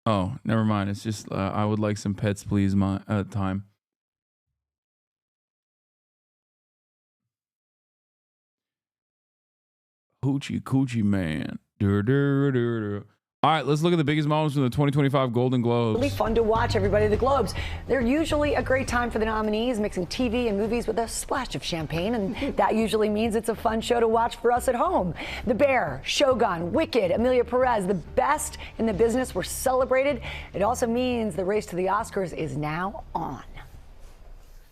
Oh, never mind. It's just I would like some pets, please. My time. Hoochie coochie man. All right, let's look at the biggest moments from the 2025 Golden Globes. Really fun to watch, everybody. The Globes, they're usually a great time for the nominees, mixing TV and movies with a splash of champagne, and that usually means it's a fun show to watch for us at home. The Bear, Shogun, Wicked, Amelia Perez, the best in the business were celebrated. It also means the race to the Oscars is now on.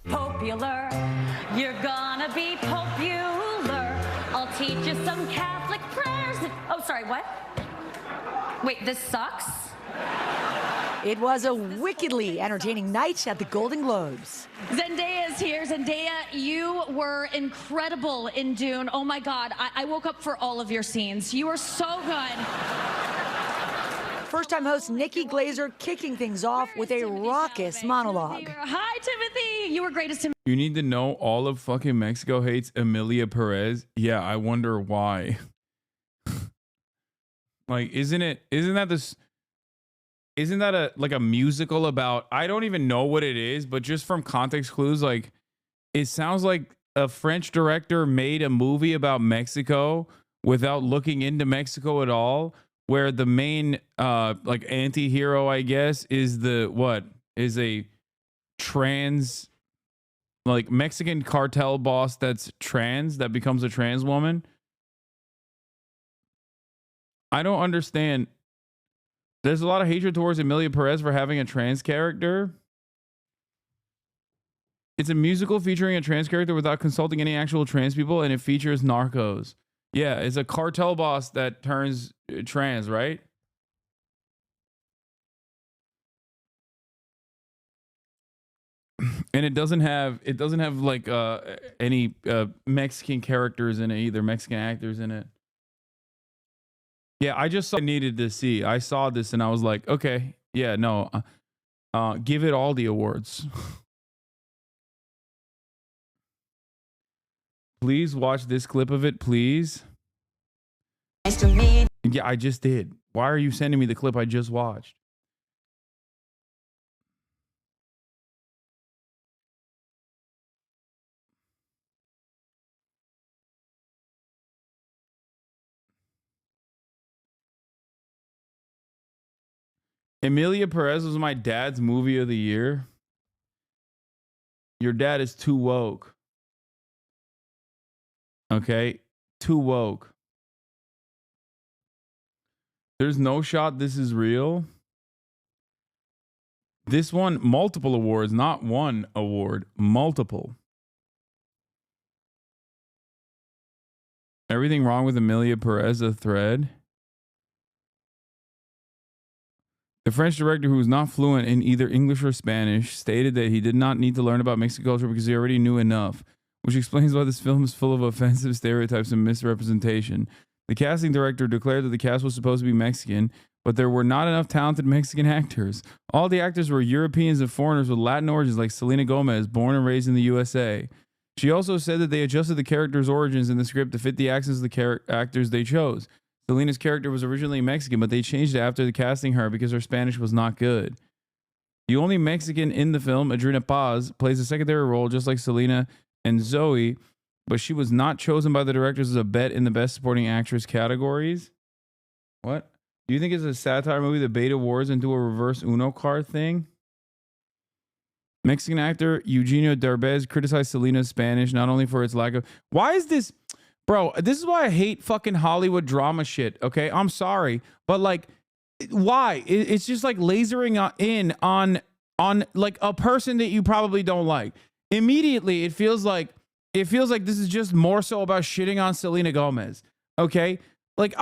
Popular, you're gonna be popular. I'll teach you some Catholic prayers. Oh, sorry, what? Wait, this sucks? It was a wickedly entertaining night at the Golden Globes. Zendaya is here. Zendaya, you were incredible in Dune. Oh my God, I woke up for all of your scenes. You were so good. First-time host Nikki Glazer kicking things off with a raucous monologue. Hi, Timothy. You were great as Timothy. You need to know all of fucking Mexico hates Amelia Perez. Yeah, I wonder why. Like, isn't that a musical about, I don't even know what it is, but just from context clues, like, it sounds like a French director made a movie about Mexico without looking into Mexico at all, where the main like anti-hero, I guess, is a trans, like, Mexican cartel boss that's trans, that becomes a trans woman. I don't understand. There's a lot of hatred towards Amelia Perez for having a trans character. It's a musical featuring a trans character without consulting any actual trans people, and it features narcos. Yeah, it's a cartel boss that turns trans, right? And it doesn't have like any Mexican characters in it either, Mexican actors in it. Yeah, I just needed to see. I saw this and I was like, okay, yeah, no, give it all the awards. Please watch this clip of it, please. Nice to meet. Yeah, I just did. Why are you sending me the clip I just watched? Amelia Perez was my dad's movie of the year. Your dad is too woke. Okay? Too woke. There's no shot this is real. This won multiple awards, not one award, multiple. Everything wrong with Amelia Perez, a thread. The French director, who was not fluent in either English or Spanish, stated that he did not need to learn about Mexican culture because he already knew enough, which explains why this film is full of offensive stereotypes and misrepresentation. The casting director declared that the cast was supposed to be Mexican, but there were not enough talented Mexican actors. All the actors were Europeans and foreigners with Latin origins, like Selena Gomez, born and raised in the USA. She also said that they adjusted the character's origins in the script to fit the accents of the actors they chose. Selena's character was originally Mexican, but they changed it after casting her because her Spanish was not good. The only Mexican in the film, Adriana Paz, plays a secondary role just like Selena and Zoe, but she was not chosen by the directors as a bet in the Best Supporting Actress categories. What? Do you think it's a satire movie that beta wars into a reverse Uno card thing? Mexican actor Eugenio Derbez criticized Selena's Spanish not only for its lack of... Why is this... Bro, this is why I hate fucking Hollywood drama shit, okay? I'm sorry, but like, why? It's just like lasering in on like a person that you probably don't like. Immediately, it feels like this is just more so about shitting on Selena Gomez, okay? Like,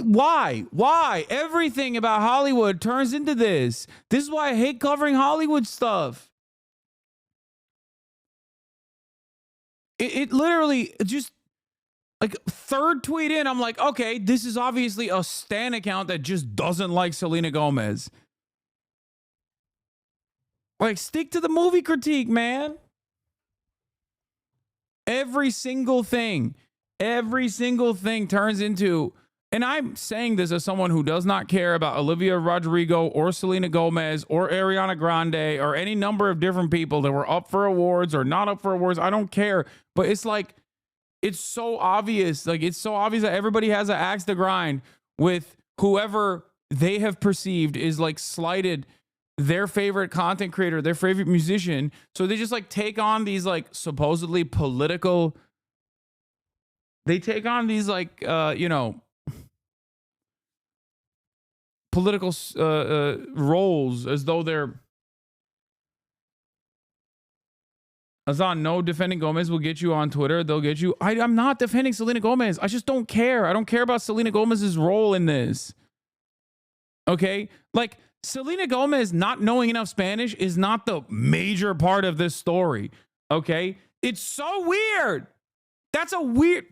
why? Everything about Hollywood turns into this. This is why I hate covering Hollywood stuff. It literally just... Like, third tweet in, I'm like, okay, this is obviously a stan account that just doesn't like Selena Gomez. Like, stick to the movie critique, man. Every single thing turns into, and I'm saying this as someone who does not care about Olivia Rodrigo or Selena Gomez or Ariana Grande or any number of different people that were up for awards or not up for awards. I don't care. But it's like, it's so obvious. Like, it's so obvious that everybody has an axe to grind with whoever they have perceived is like slighted their favorite content creator, their favorite musician. So they just like take on these like supposedly political, they take on these like, you know, political roles as though they're... Hasan, no defending Gomez will get you on Twitter. They'll get you. I'm not defending Selena Gomez. I just don't care. I don't care about Selena Gomez's role in this. Okay? Like, Selena Gomez not knowing enough Spanish is not the major part of this story. Okay? It's so weird. That's a weird...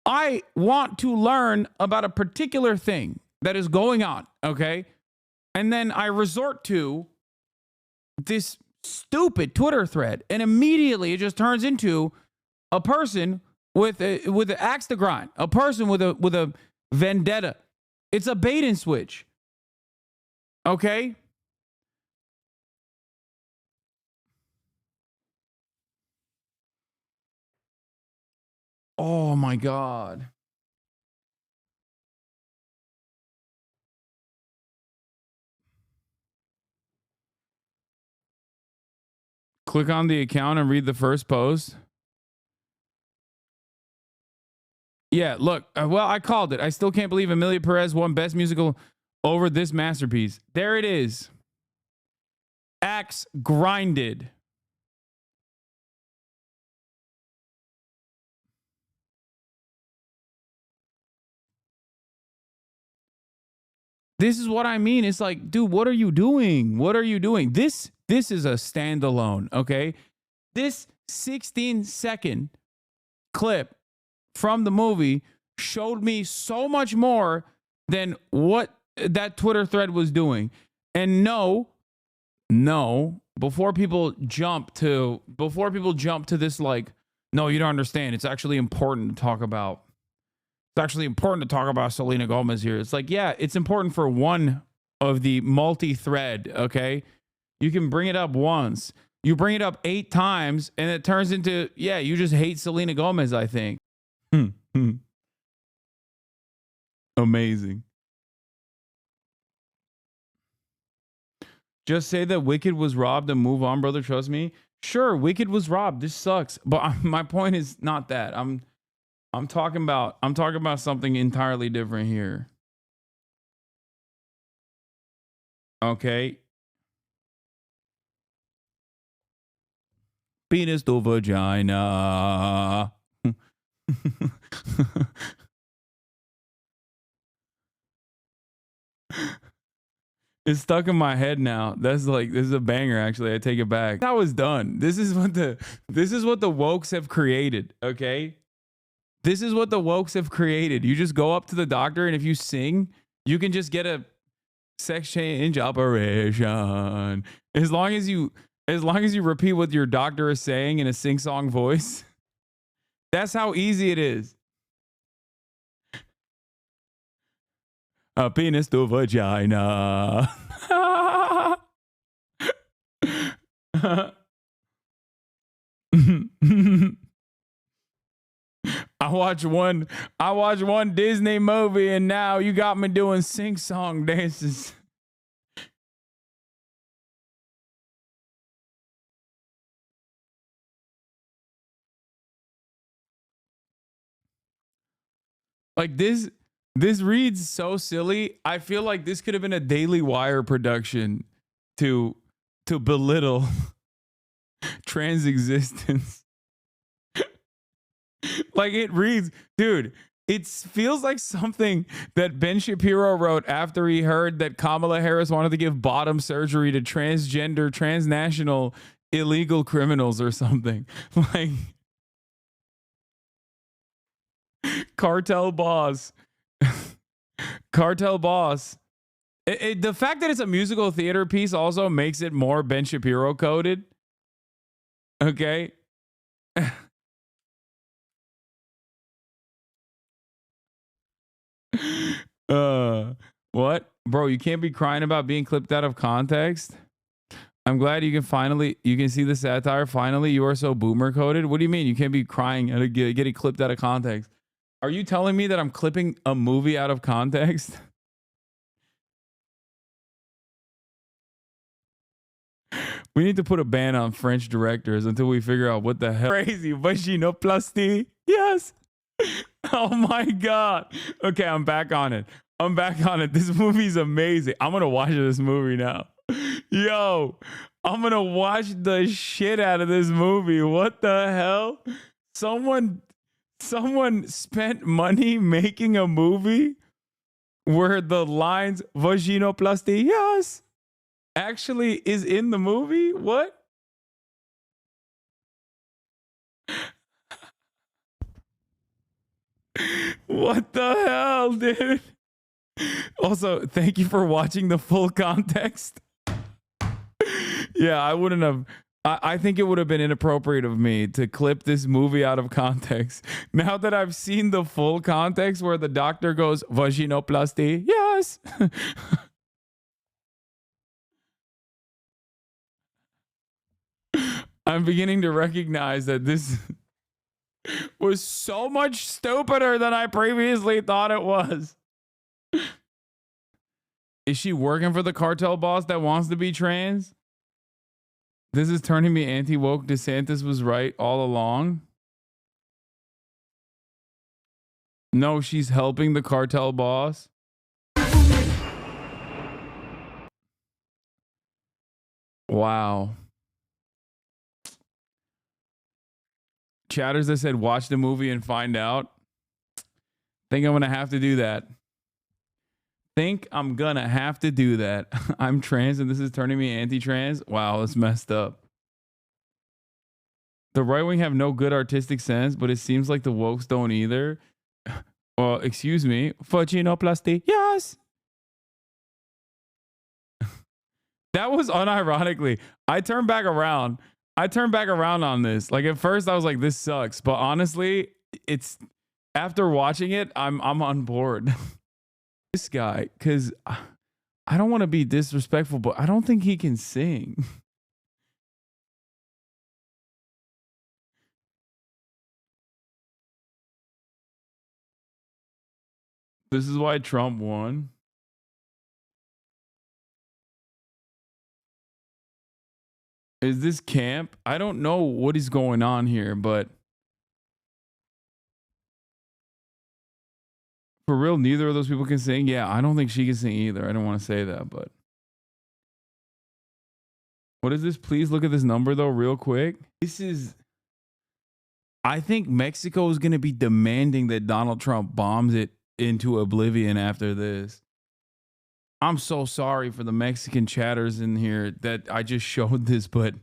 I want to learn about a particular thing that is going on, okay? And then I resort to this stupid Twitter thread, and immediately it just turns into a person with an axe to grind, a person with a vendetta. It's a bait and switch, okay? Oh my God. Click on the account and read the first post. Yeah, look, well, I called it. I still can't believe Amelia Perez won Best Musical over this masterpiece. There it is. Axe grinded. This is what I mean. It's like, dude, what are you doing? What are you doing? This is a standalone, okay? This 16-second clip from the movie showed me so much more than what that Twitter thread was doing. And no, before people jump to this, like, no, you don't understand. It's actually important to talk about. It's actually important to talk about Selena Gomez here. It's like, yeah, it's important for one of the multi-thread, okay? You can bring it up once. You bring it up 8 times, and it turns into, yeah, you just hate Selena Gomez, I think. Amazing. Just say that Wicked was robbed and move on, brother. Trust me. Sure, Wicked was robbed. This sucks. But my point is not that. I'm talking about something entirely different here. Okay. Penis to vagina. It's stuck in my head now. This is a banger actually. I take it back. I was done. This is what the wokes have created, okay? This is what the wokes have created. You just go up to the doctor and if you sing, you can just get a sex change operation. As long as you repeat what your doctor is saying in a sing-song voice. That's how easy it is. A penis to vagina. I watched one Disney movie and now you got me doing sing-song dances. Like this reads so silly. I feel like this could have been a Daily Wire production to belittle trans existence. Like it reads, dude, it feels like something that Ben Shapiro wrote after he heard that Kamala Harris wanted to give bottom surgery to transgender, transnational, illegal criminals or something. Like cartel boss. Cartel boss. The fact that it's a musical theater piece also makes it more Ben Shapiro coded. Okay. What? Bro, you can't be crying about being clipped out of context. I'm glad you can see the satire. Finally, you are so boomer coded. What do you mean? You can't be crying at getting clipped out of context. Are you telling me that I'm clipping a movie out of context? We need to put a ban on French directors until we figure out what the hell. Crazy vaginoplasty. Yes. Oh my God. Okay, I'm back on it. This movie's amazing. I'm going to watch this movie now. Yo, I'm going to watch the shit out of this movie. What the hell? Someone spent money making a movie where the lines vaginoplasty, yes, actually is in the movie? What? What the hell, dude? Also, thank you for watching the full context. Yeah, I wouldn't have. I think it would have been inappropriate of me to clip this movie out of context. Now that I've seen the full context where the doctor goes, vaginoplasty, yes. I'm beginning to recognize that this was so much stupider than I previously thought it was. Is she working for the cartel boss that wants to be trans? This is turning me anti-woke. DeSantis was right all along. No, she's helping the cartel boss. Wow. Chatters that said watch the movie and find out. Think I'm gonna have to do that. I'm trans and this is turning me anti-trans. Wow, that's messed up. The right wing have no good artistic sense, but it seems like the wokes don't either. Well, excuse me. Vaginoplasty. Yes. That was unironically. I turned back around on this. Like at first I was like, this sucks. But honestly, it's after watching it, I'm on board. This guy, because I don't want to be disrespectful, but I don't think he can sing. This is why Trump won. Is this camp? I don't know what is going on here, but for real, neither of those people can sing. Yeah, I don't think she can sing either. I don't want to say that, but what is this? Please look at this number though, real quick. This is, I think Mexico is going to be demanding that Donald Trump bombs it into oblivion after this. I'm so sorry for the Mexican chatters in here that I just showed this, but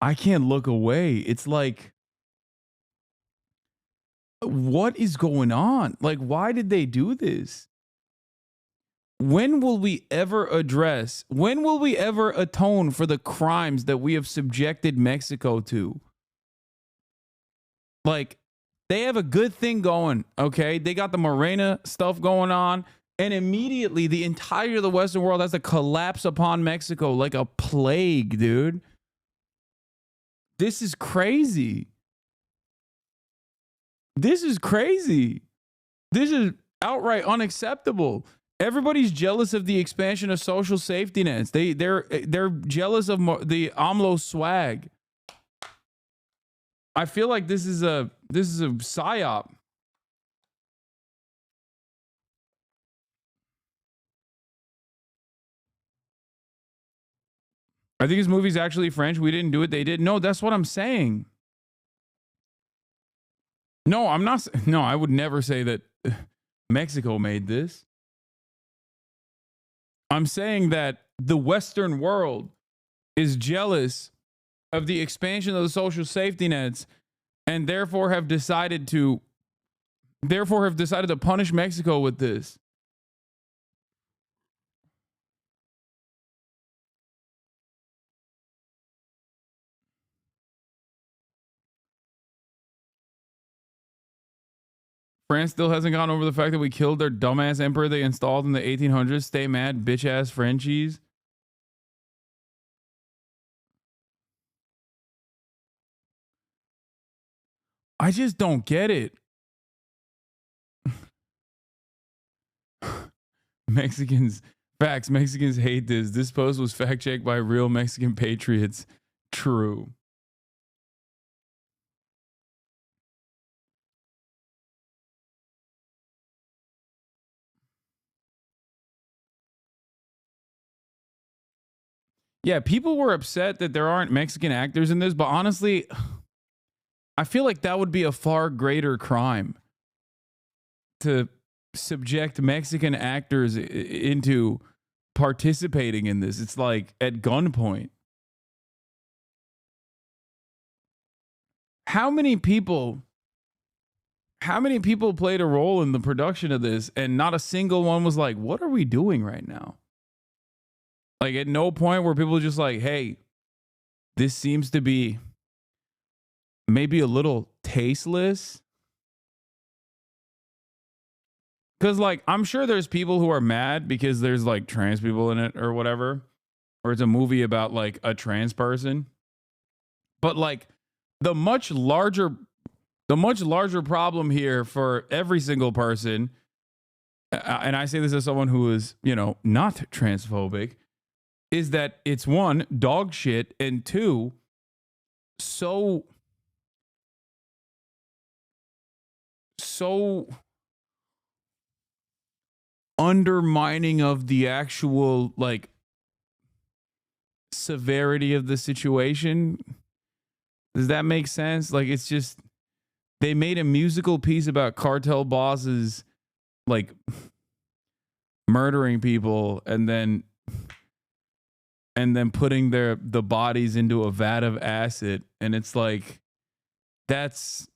I can't look away. It's like, what is going on? Like, why did they do this? When will we ever atone for the crimes that we have subjected Mexico to? Like, they have a good thing going, okay? They got the Morena stuff going on, and immediately the entire the Western world has to collapse upon Mexico like a plague, dude. This is crazy. This is crazy. This is outright unacceptable. Everybody's jealous of the expansion of social safety nets. They're jealous of the AMLO swag. I feel like this is a psyop. I think this movie's actually French. We didn't do it. They did. No, that's what I'm saying. No, I'm not. No, I would never say that Mexico made this. I'm saying that the Western world is jealous of the expansion of the social safety nets and therefore have decided to punish Mexico with this. France still hasn't gotten over the fact that we killed their dumbass emperor they installed in the 1800s. Stay mad, bitch ass Frenchies. I just don't get it. Mexicans hate this. This post was fact checked by real Mexican patriots. True. Yeah, people were upset that there aren't Mexican actors in this, but honestly, I feel like that would be a far greater crime to subject Mexican actors into participating in this. It's like at gunpoint. How many people played a role in the production of this and not a single one was like, what are we doing right now? Like at no point were people just like, hey, this seems to be maybe a little tasteless. Because like, I'm sure there's people who are mad because there's like trans people in it or whatever. Or it's a movie about like a trans person. But like the much larger problem here for every single person, and I say this as someone who is, not transphobic, is that it's one, dog shit, and two, so undermining of the actual like severity of the situation. Does that make sense? Like, it's just, they made a musical piece about cartel bosses like murdering people and then putting the bodies into a vat of acid, and it's like, that's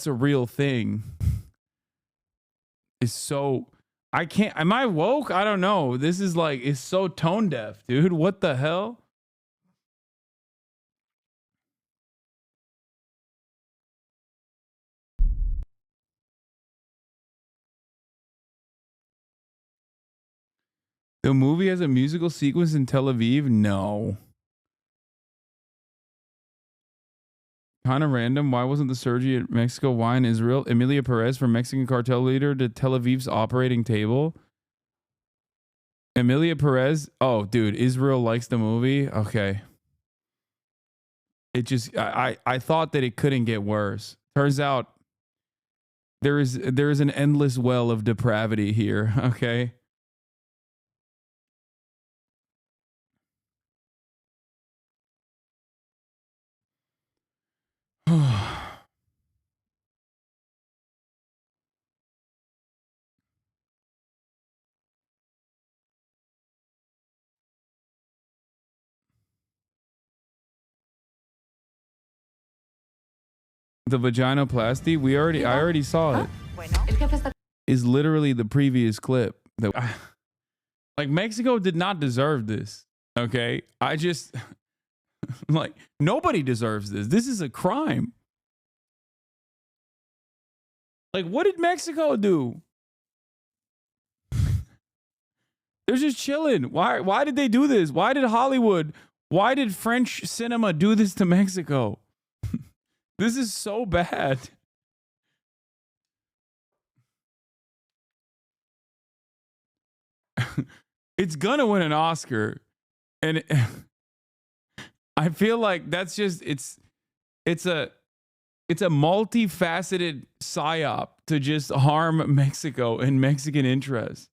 a real thing. It's so, I can't, am I woke? I don't know. This is like, it's so tone deaf, dude. What the hell? The movie has a musical sequence in Tel Aviv? No. Kind of random. Why wasn't the surgery at Mexico? Why in Israel? Emilia Perez from Mexican cartel leader to Tel Aviv's operating table. Emilia Perez. Oh, dude. Israel likes the movie. Okay. It just I thought that it couldn't get worse. Turns out there is an endless well of depravity here, okay? The vaginoplasty, I already saw it. Is literally the previous clip. Like, Mexico did not deserve this. Okay, I just like, nobody deserves this. This is a crime. Like, what did Mexico do? They're just chilling. Why did they do this? Why did Hollywood? Why did French cinema do this to Mexico? This is so bad. It's gonna win an Oscar, and I feel like that's just it's a multifaceted psyop to just harm Mexico and Mexican interests.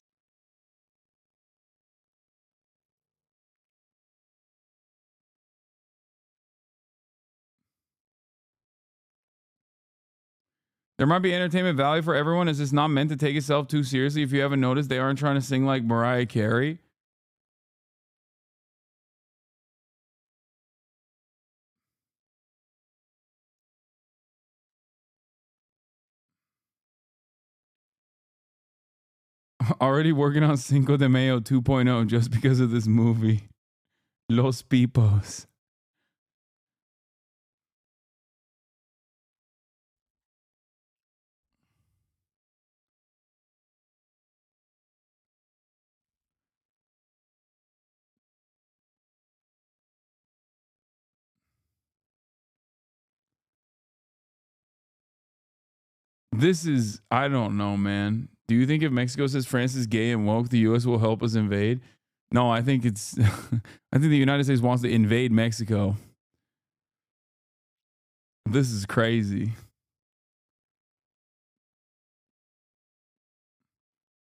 There might be entertainment value for everyone. Is this not meant to take itself too seriously? If you haven't noticed, they aren't trying to sing like Mariah Carey. Already working on Cinco de Mayo 2.0 just because of this movie. Los Pipos. This is, I don't know, man. Do you think if Mexico says France is gay and woke, the U.S. will help us invade? No, I think it's, I think the United States wants to invade Mexico. This is crazy.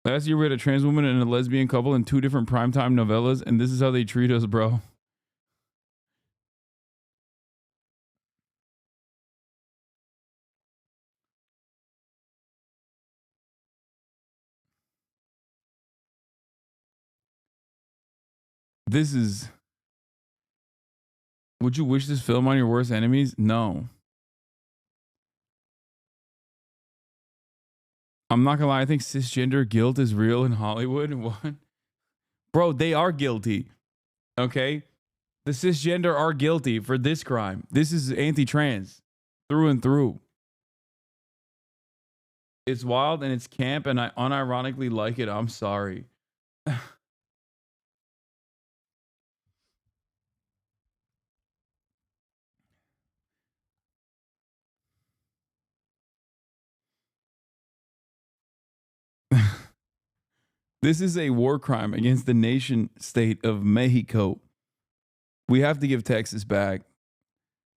Last year we had a trans woman and a lesbian couple in 2 different primetime novellas, and this is how they treat us, bro. This is... Would you wish this film on your worst enemies? No. I'm not gonna lie, I think cisgender guilt is real in Hollywood. What? Bro, they are guilty. Okay? The cisgender are guilty for this crime. This is anti-trans through and through. It's wild and it's camp, and I unironically like it. I'm sorry. This is a war crime against the nation state of Mexico. We have to give Texas back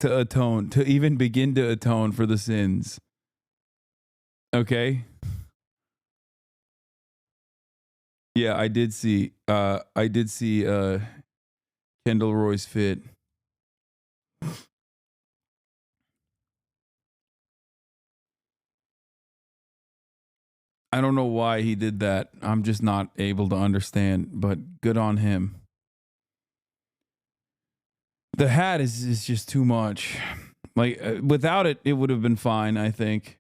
to atone, to even begin to atone for the sins. Okay? Yeah, I did see Kendall Roy's fit. I don't know why he did that. I'm just not able to understand, but good on him. The hat is just too much. Like, without it, it would have been fine, I think.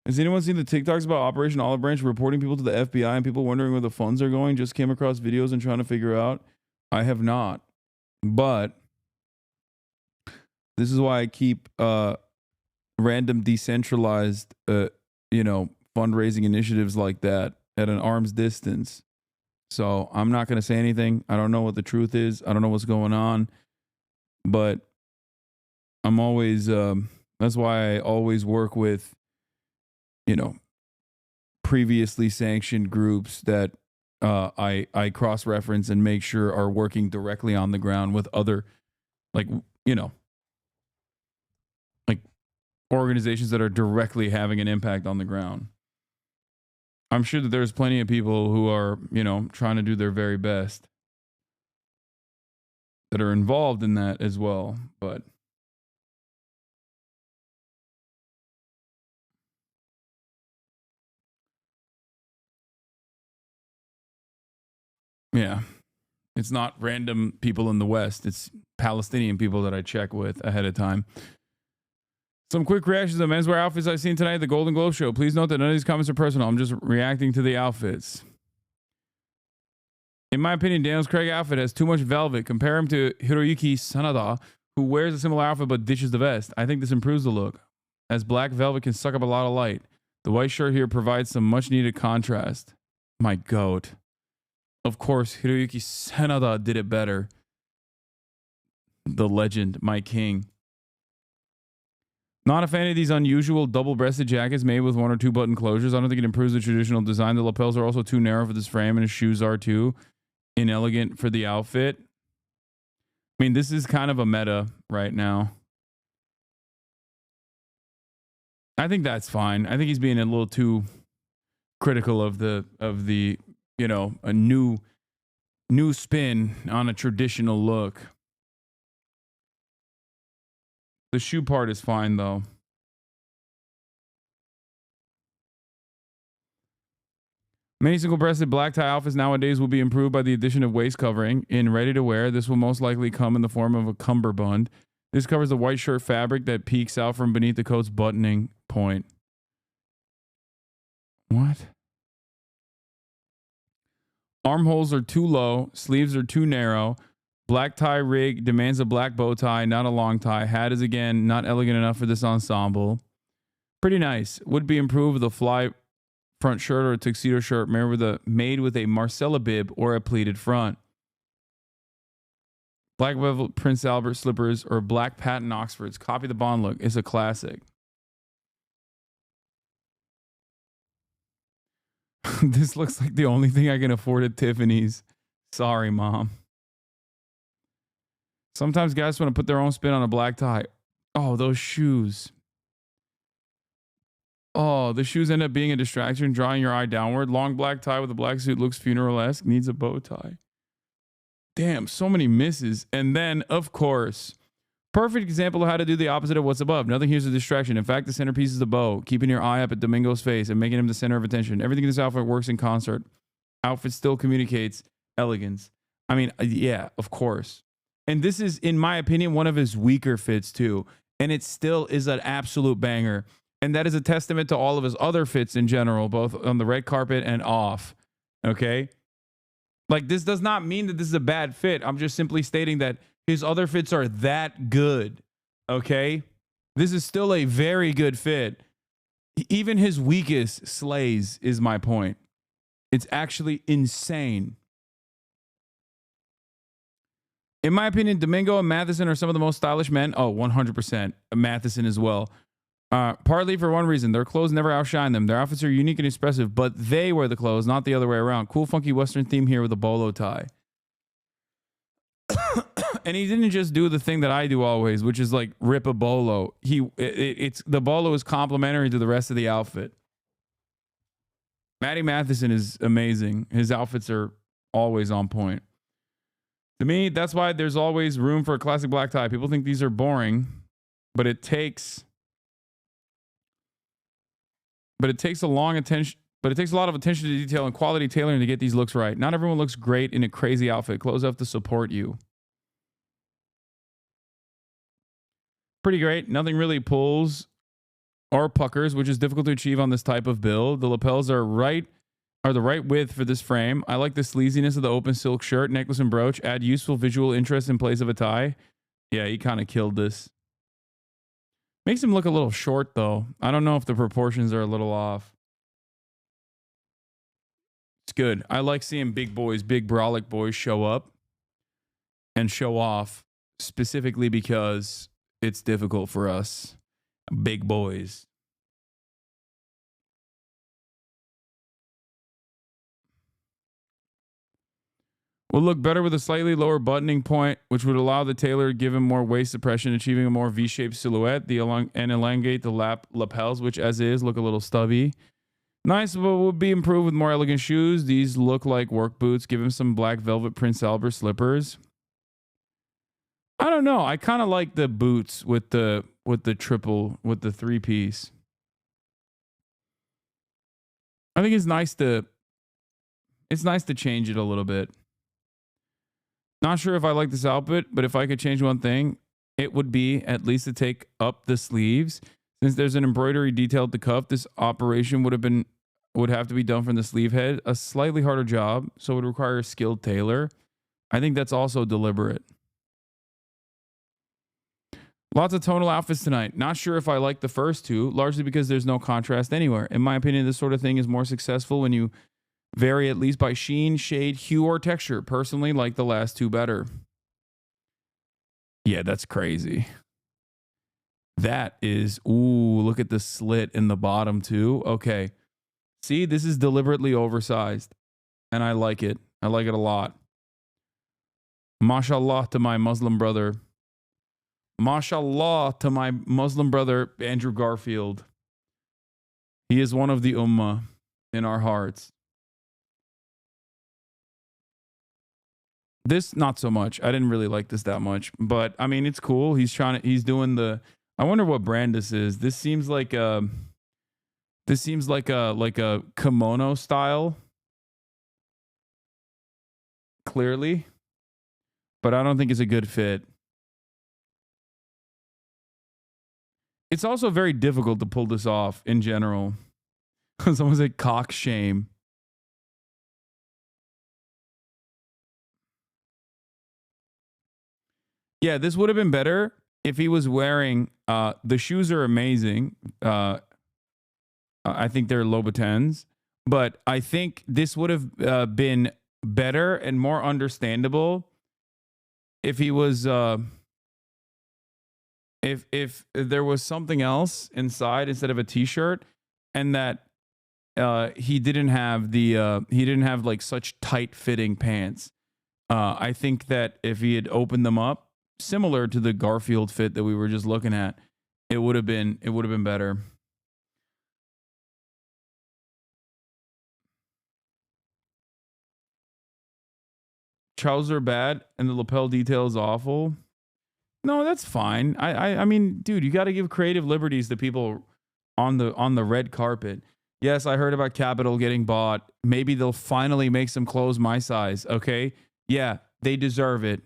Has anyone seen the TikToks about Operation Olive Branch reporting people to the FBI and people wondering where the funds are going? Just came across videos and trying to figure out. I have not. But this is why I keep random decentralized, fundraising initiatives like that at an arm's distance. So I'm not going to say anything. I don't know what the truth is. I don't know what's going on. But I'm always, that's why I always work with, you know, previously sanctioned groups that I cross-reference and make sure are working directly on the ground with other, like, you know, like organizations that are directly having an impact on the ground. I'm sure that there's plenty of people who are, you know, trying to do their very best that are involved in that as well. But yeah, it's not random people in the West. It's Palestinian people that I check with ahead of time. Some quick reactions to menswear outfits I've seen tonight at the Golden Globe show. Please note that none of these comments are personal. I'm just reacting to the outfits. In my opinion, Daniel's Craig outfit has too much velvet. Compare him to Hiroyuki Sanada, who wears a similar outfit but ditches the vest. I think this improves the look, as black velvet can suck up a lot of light. The white shirt here provides some much needed contrast. My goat. Of course, Hiroyuki Sanada did it better. The legend, my king. Not a fan of these unusual double-breasted jackets made with 1 or 2 button closures. I don't think it improves the traditional design. The lapels are also too narrow for this frame, and his shoes are too inelegant for the outfit. I mean, this is kind of a meta right now. I think that's fine. I think he's being a little too critical of the you know, a new spin on a traditional look. The shoe part is fine, though. Many single-breasted black tie outfits nowadays will be improved by the addition of waist covering. In ready-to-wear, this will most likely come in the form of a cummerbund. This covers the white shirt fabric that peeks out from beneath the coat's buttoning point. What? Armholes are too low. Sleeves are too narrow. Black tie rig demands a black bow tie, not a long tie. Hat is, again, not elegant enough for this ensemble. Pretty nice. Would be improved with a fly front shirt or a tuxedo shirt made with a Marcella bib or a pleated front. Black velvet Prince Albert slippers or black patent Oxfords. Copy the Bond look. It's a classic. This looks like the only thing I can afford at Tiffany's. Sorry, Mom. Sometimes guys want to put their own spin on a black tie. Oh, those shoes. Oh, the shoes end up being a distraction, drawing your eye downward. Long black tie with a black suit looks funeral-esque. Needs a bow tie. Damn, so many misses. And then, of course, perfect example of how to do the opposite of what's above. Nothing here's a distraction. In fact, the centerpiece is the bow, keeping your eye up at Domingo's face and making him the center of attention. Everything in this outfit works in concert. Outfit still communicates elegance. I mean, yeah, of course. And this is, in my opinion, one of his weaker fits too. And it still is an absolute banger. And that is a testament to all of his other fits in general, both on the red carpet and off. Okay? Like, this does not mean that this is a bad fit. I'm just simply stating that his other fits are that good. Okay? This is still a very good fit. Even his weakest slays, is my point. It's actually insane. In my opinion, Domingo and Matheson are some of the most stylish men. Oh, 100%. Matheson as well. Partly for one reason. Their clothes never outshine them. Their outfits are unique and expressive, but they wear the clothes, not the other way around. Cool, funky Western theme here with a bolo tie. And he didn't just do the thing that I do always, which is like rip a bolo. It's the bolo is complementary to the rest of the outfit. Matty Matheson is amazing. His outfits are always on point. To me, that's why there's always room for a classic black tie. People think these are boring, but it takes a lot of attention to detail and quality tailoring to get these looks right. Not everyone looks great in a crazy outfit. Clothes have to support you. Pretty great. Nothing really pulls or puckers, which is difficult to achieve on this type of build. The lapels are the right width for this frame. I like the sleaziness of the open silk shirt, necklace, and brooch. Add useful visual interest in place of a tie. Yeah, he kind of killed this. Makes him look a little short, though. I don't know if the proportions are a little off. It's good. I like seeing big boys, big brolic boys show up and show off, specifically because it's difficult for us big boys. Will look better with a slightly lower buttoning point, which would allow the tailor to give him more waist suppression, achieving a more V-shaped silhouette. And elongate the lapels, which as is look a little stubby. Nice, but would be improved with more elegant shoes. These look like work boots. Give him some black velvet Prince Albert slippers. I don't know. I kind of like the boots with the three-piece. I think it's nice to change it a little bit. Not sure if I like this outfit, but if I could change one thing, it would be at least to take up the sleeves. Since there's an embroidery detail at the cuff, this operation would have to be done from the sleeve head. A slightly harder job, so it would require a skilled tailor. I think that's also deliberate. Lots of tonal outfits tonight. Not sure if I like the first two, largely because there's no contrast anywhere. In my opinion, this sort of thing is more successful when you vary at least by sheen, shade, hue, or texture. Personally, like the last two better. Yeah, that's crazy. That is, ooh, look at the slit in the bottom too. Okay. See, this is deliberately oversized. And I like it. I like it a lot. Mashallah to my Muslim brother. Mashallah to my Muslim brother, Andrew Garfield. He is one of the ummah in our hearts. This, not so much. I didn't really like this that much, but I mean, it's cool. He's doing the, I wonder what brand this is. This seems like a kimono style. Clearly. But I don't think it's a good fit. It's also very difficult to pull this off in general. Someone said cock shame. Yeah, this would have been better if he was wearing, the shoes are amazing. I think they're Louboutins, but I think this would have been better and more understandable if he was, if there was something else inside instead of a t-shirt, and that he didn't have like such tight fitting pants. I think that if he had opened them up, similar to the Garfield fit that we were just looking at, it would have been better. Trousers are bad and the lapel detail is awful. No, that's fine. I mean, dude, you got to give creative liberties to people on the red carpet. Yes, I heard about Capital getting bought. Maybe they'll finally make some clothes my size. Okay, yeah, they deserve it.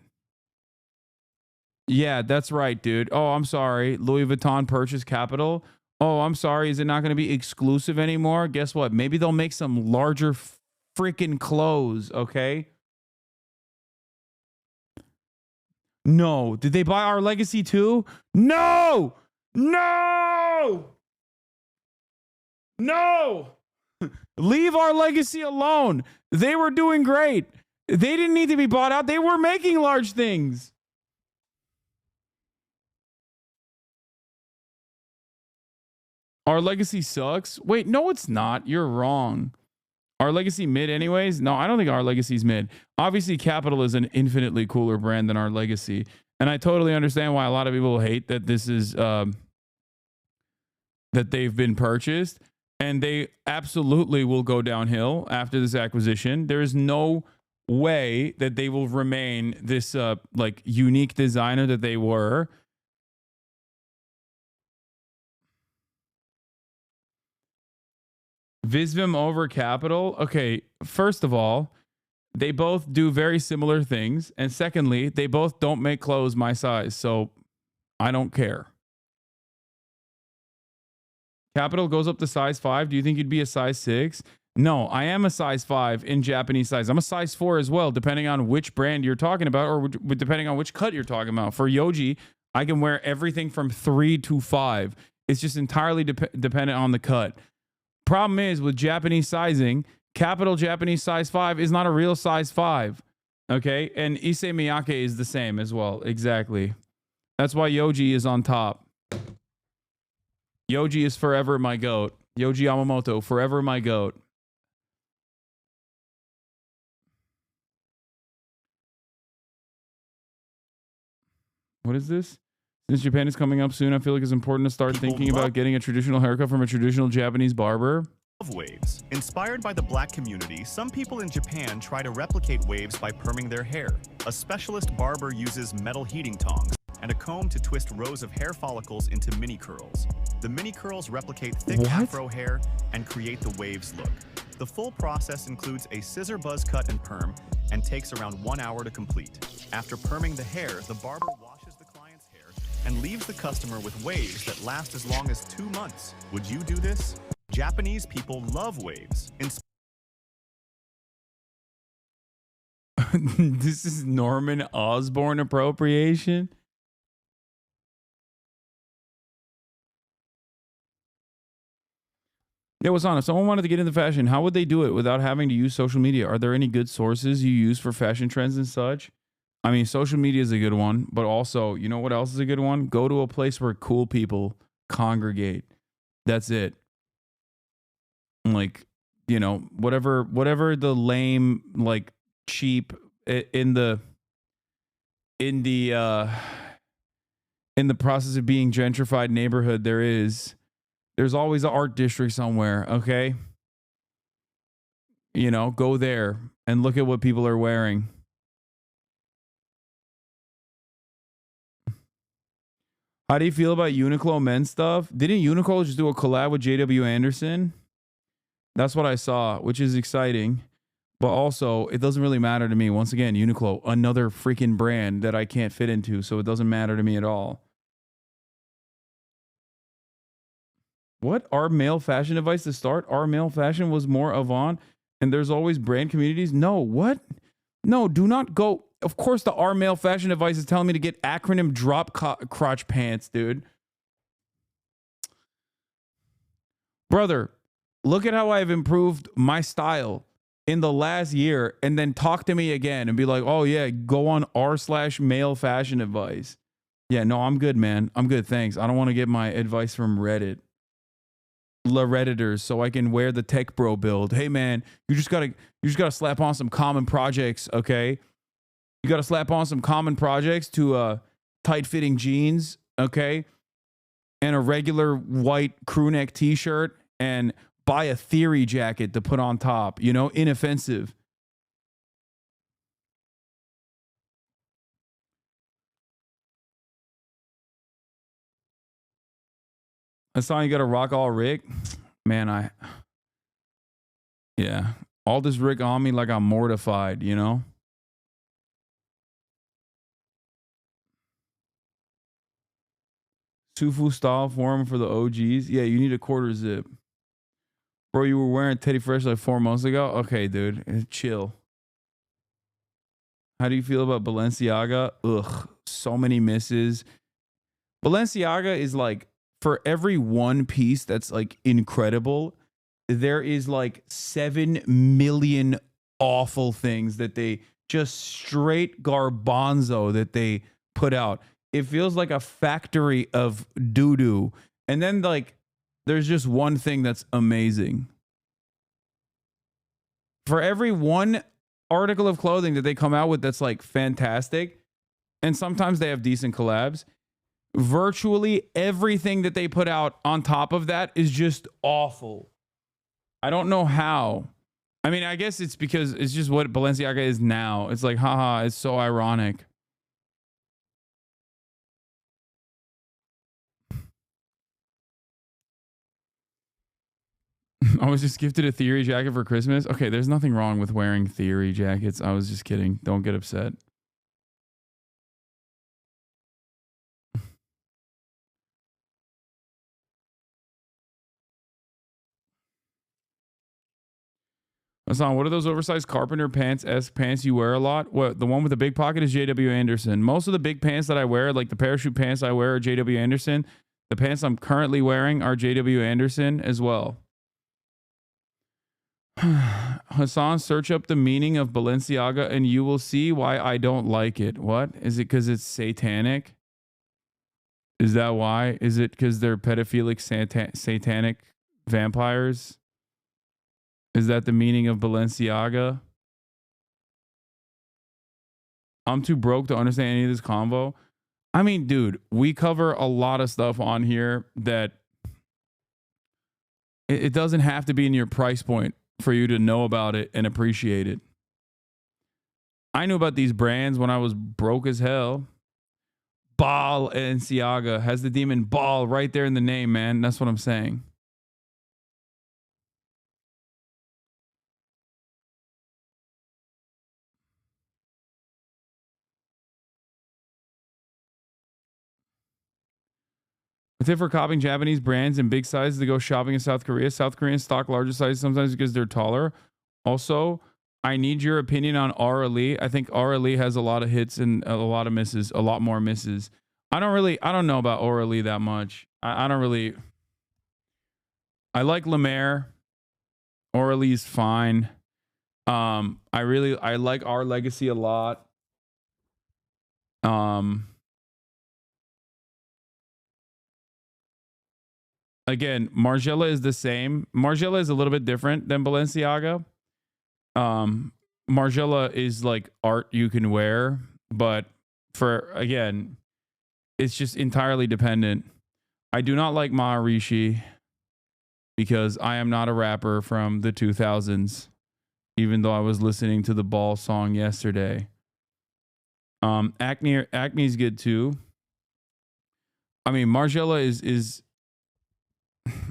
Yeah, that's right, dude. Oh, I'm sorry. Louis Vuitton purchased Capital. Oh, I'm sorry. Is it not going to be exclusive anymore? Guess what? Maybe they'll make some larger freaking clothes, okay? No. Did they buy our legacy too? No! No! No! Leave our legacy alone. They were doing great. They didn't need to be bought out. They were making large things. Our legacy sucks. Wait, no, it's not. You're wrong. Our legacy mid anyways? No, I don't think our legacy's mid. Obviously, Capital is an infinitely cooler brand than our legacy. And I totally understand why a lot of people hate that this is, that they've been purchased. And they absolutely will go downhill after this acquisition. There is no way that they will remain this, like, unique designer that they were. Visvim over Capital. Okay, first of all, they both do very similar things. And secondly, they both don't make clothes my size. So I don't care. Capital goes up to size 5. Do you think you'd be a size 6? No, I am a size 5 in Japanese size. I'm a size 4 as well, depending on which brand you're talking about or depending on which cut you're talking about. For Yoji, I can wear everything from 3 to 5. It's just entirely dependent on the cut. Problem is with Japanese sizing, capital Japanese size 5 is not a real size 5. Okay? And Issei Miyake is the same as well. Exactly. That's why Yoji is on top. Yoji is forever my goat. Yoji Yamamoto, forever my goat. What is this? Since Japan is coming up soon, I feel like it's important to start thinking about getting a traditional haircut from a traditional Japanese barber. Waves. Inspired by the black community, some people in Japan try to replicate waves by perming their hair. A specialist barber uses metal heating tongs and a comb to twist rows of hair follicles into mini curls. The mini curls replicate thick afro hair and create the waves look. The full process includes a scissor buzz cut and perm and takes around 1 hour to complete. After perming the hair, the barber washes the client's hair and leaves the customer with waves that last as long as 2 months. Would you do this? Japanese people love waves. This is Norman Osborn appropriation. Yeah, what's on? If someone wanted to get into fashion, how would they do it without having to use social media? Are there any good sources you use for fashion trends and such? I mean, social media is a good one, but also, you know what else is a good one? Go to a place where cool people congregate. That's it. Like, you know, whatever the lame, like, cheap in the process of being gentrified neighborhood there is. There's always an art district somewhere, okay? You know, go there and look at what people are wearing. How do you feel about Uniqlo men's stuff? Didn't Uniqlo just do a collab with JW Anderson? That's what I saw, which is exciting. But also, it doesn't really matter to me. Once again, Uniqlo, another freaking brand that I can't fit into, so it doesn't matter to me at all. What? Our male fashion advice to start? Our male fashion was more avant, and there's always brand communities? No, what? No, do not go. Of course, the our male fashion advice is telling me to get acronym drop crotch pants, dude. Brother, look at how I've improved my style in the last year, and then talk to me again and be like, oh yeah, go on r/male fashion advice. Yeah, no, I'm good, man. I'm good, thanks. I don't want to get my advice from Reddit. Redditors, so I can wear the tech bro build. Hey man, you just gotta slap on some common projects, okay? You gotta slap on some common projects to tight-fitting jeans, okay? And a regular white crew neck t-shirt, and buy a theory jacket to put on top, you know, inoffensive. I saw you got a rock all Rick. Man, yeah. All this Rick on me like I'm mortified, you know? Sufu style form for the OGs. Yeah, you need a quarter zip. Bro, you were wearing Teddy Fresh like 4 months ago? Okay, dude. Chill. How do you feel about Balenciaga? Ugh. So many misses. Balenciaga is like, for every one piece that's like incredible, there is like 7 million awful things that they just straight garbanzo that they put out. It feels like a factory of doo-doo. And then like there's just one thing that's amazing. For every one article of clothing that they come out with that's like fantastic, and sometimes they have decent collabs, virtually everything that they put out on top of that is just awful. I don't know how. I mean, I guess it's because it's just what Balenciaga is now. It's like, haha, it's so ironic. I was just gifted a theory jacket for Christmas. Okay, there's nothing wrong with wearing theory jackets. I was just kidding. Don't get upset. Hasan, what are those oversized carpenter pants you wear a lot? What, the one with the big pocket is JW Anderson. Most of the big pants that I wear, like the parachute pants I wear, are JW Anderson. The pants I'm currently wearing are JW Anderson as well. Hasan, search up the meaning of Balenciaga and you will see why I don't like it. What? Is it because it's satanic? Is that why? Is it because they're pedophilic satanic vampires? Is that the meaning of Balenciaga? I'm too broke to understand any of this convo. I mean, dude, we cover a lot of stuff on here that it doesn't have to be in your price point for you to know about it and appreciate it. I knew about these brands when I was broke as hell. Balenciaga has the demon ball right there in the name, man. That's what I'm saying. It's it for copying Japanese brands in big sizes to go shopping in South Korea. South Koreans stock larger sizes sometimes because they're taller. Also, I need your opinion on RLE. I think RLE has a lot of hits and a lot of misses, a lot more misses. I don't know about RLE that much. I don't really. I like Lemaire. RLE is fine. I like Our Legacy a lot. Again, Margiela is the same. Margiela is a little bit different than Balenciaga. Margiela is like art you can wear, but again, it's just entirely dependent. I do not like Maharishi because I am not a rapper from the 2000s, even though I was listening to the Ball song yesterday. Acne's good too. I mean, Margiela is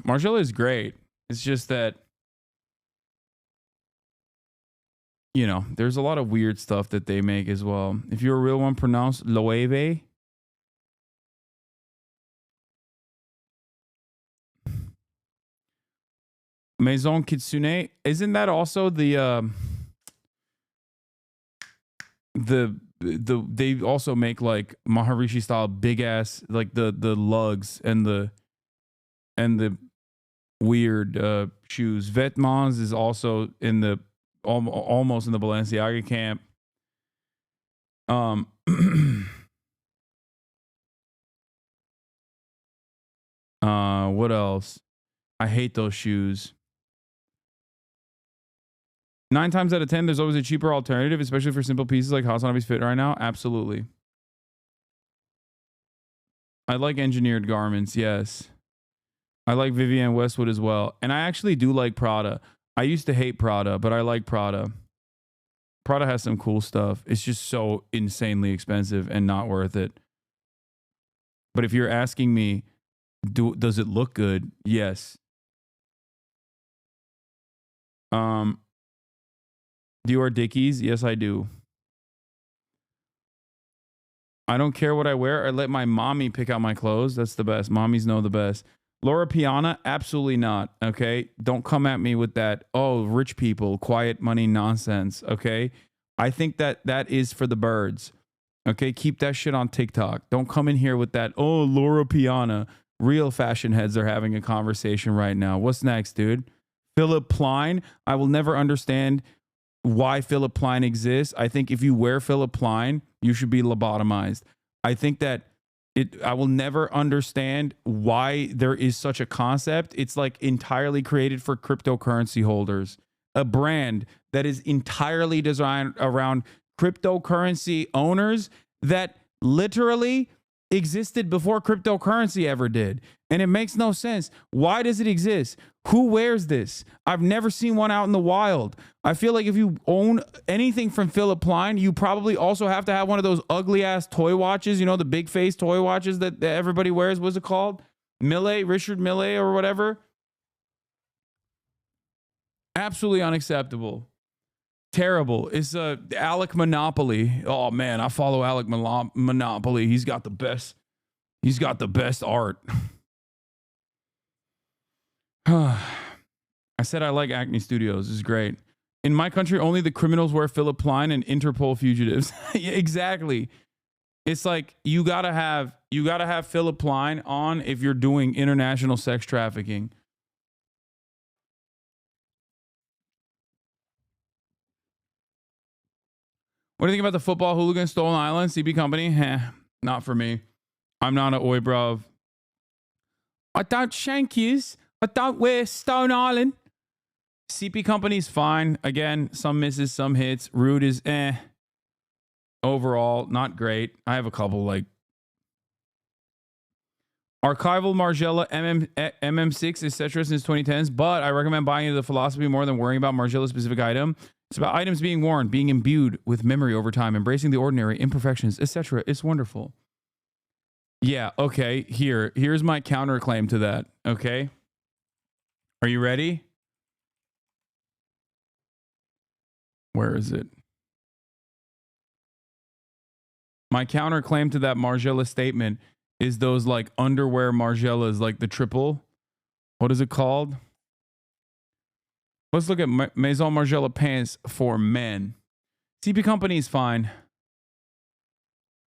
Margiela is great. It's just that, you know, there's a lot of weird stuff that they make as well. If you're a real one, pronounce Loewe. Maison Kitsune. Isn't that also the they also make like Maharishi style big ass, like the lugs and the weird shoes. Vetements is also in the almost in the Balenciaga camp. What else? I hate those shoes. 9 times out of 10, there's always a cheaper alternative, especially for simple pieces like HasnAbi's fit right now. Absolutely. I like engineered garments, yes. I like Vivienne Westwood as well. And I actually do like Prada. I used to hate Prada, but I like Prada. Prada has some cool stuff. It's just so insanely expensive and not worth it. But if you're asking me, does it look good? Yes. Do you wear Dickies? Yes, I do. I don't care what I wear. I let my mommy pick out my clothes. That's the best. Mommies know the best. Laura Piana? Absolutely not. Okay? Don't come at me with that, oh, rich people, quiet money nonsense. Okay? I think that is for the birds. Okay? Keep that shit on TikTok. Don't come in here with that, oh, Laura Piana. Real fashion heads are having a conversation right now. What's next, dude? Philip Plein? I will never understand why Philip Plein exists. I think if you wear Philip Plein, you should be lobotomized. I think that I will never understand why there is such a concept. It's like entirely created for cryptocurrency holders. A brand that is entirely designed around cryptocurrency owners that literally existed before cryptocurrency ever did. And it makes no sense. Why does it exist? Who wears this? I've never seen one out in the wild. I feel like if you own anything from Philip Plein, you probably also have to have one of those ugly ass toy watches, you know, the big face toy watches that everybody wears. What's it called? Richard Mille or whatever. Absolutely unacceptable. Terrible. It's Alec Monopoly. Oh man, I follow Alec Monopoly. He's got the best art. I said I like Acne Studios. This is great. In my country, only the criminals wear Philip Plein and Interpol fugitives. Yeah, exactly. It's like you gotta have Philip Plein on if you're doing international sex trafficking. What do you think about the football hooligan Stolen Island? CB Company? Not for me. I'm not an oi bruv. I don't shank yous. I don't wear Stone Island. CP Company's fine. Again, some misses, some hits. Rude is overall, not great. I have a couple like archival Margiela MM6, etc. since 2010s, but I recommend buying into the philosophy more than worrying about Margiela's specific item. It's about items being worn, being imbued with memory over time, embracing the ordinary, imperfections, etc. It's wonderful. Yeah, okay. Here's my counterclaim to that, okay? Are you ready? Where is it? My counterclaim to that Margiela statement is those like underwear Margielas, like the triple. What is it called? Let's look at Maison Margiela pants for men. CP Company is fine.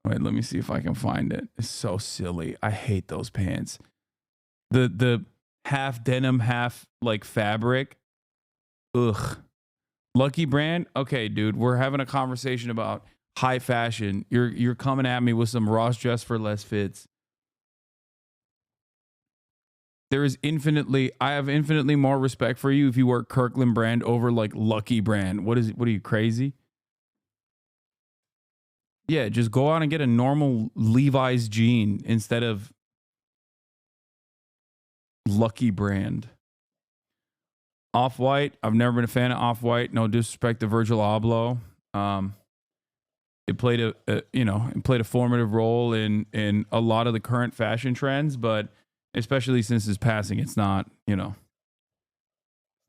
Wait, let me see if I can find it. It's so silly. I hate those pants. The half denim, half like fabric. Ugh. Lucky Brand. Okay, dude, we're having a conversation about high fashion. You're coming at me with some Ross Dress for Less fits. There is I have infinitely more respect for you if you wear Kirkland brand over like Lucky Brand. What are you, crazy? Yeah, just go out and get a normal Levi's jean instead of Lucky Brand. Off-White. I've never been a fan of Off-White. No disrespect to Virgil Abloh. It played a formative role in a lot of the current fashion trends, but especially since his passing, it's not,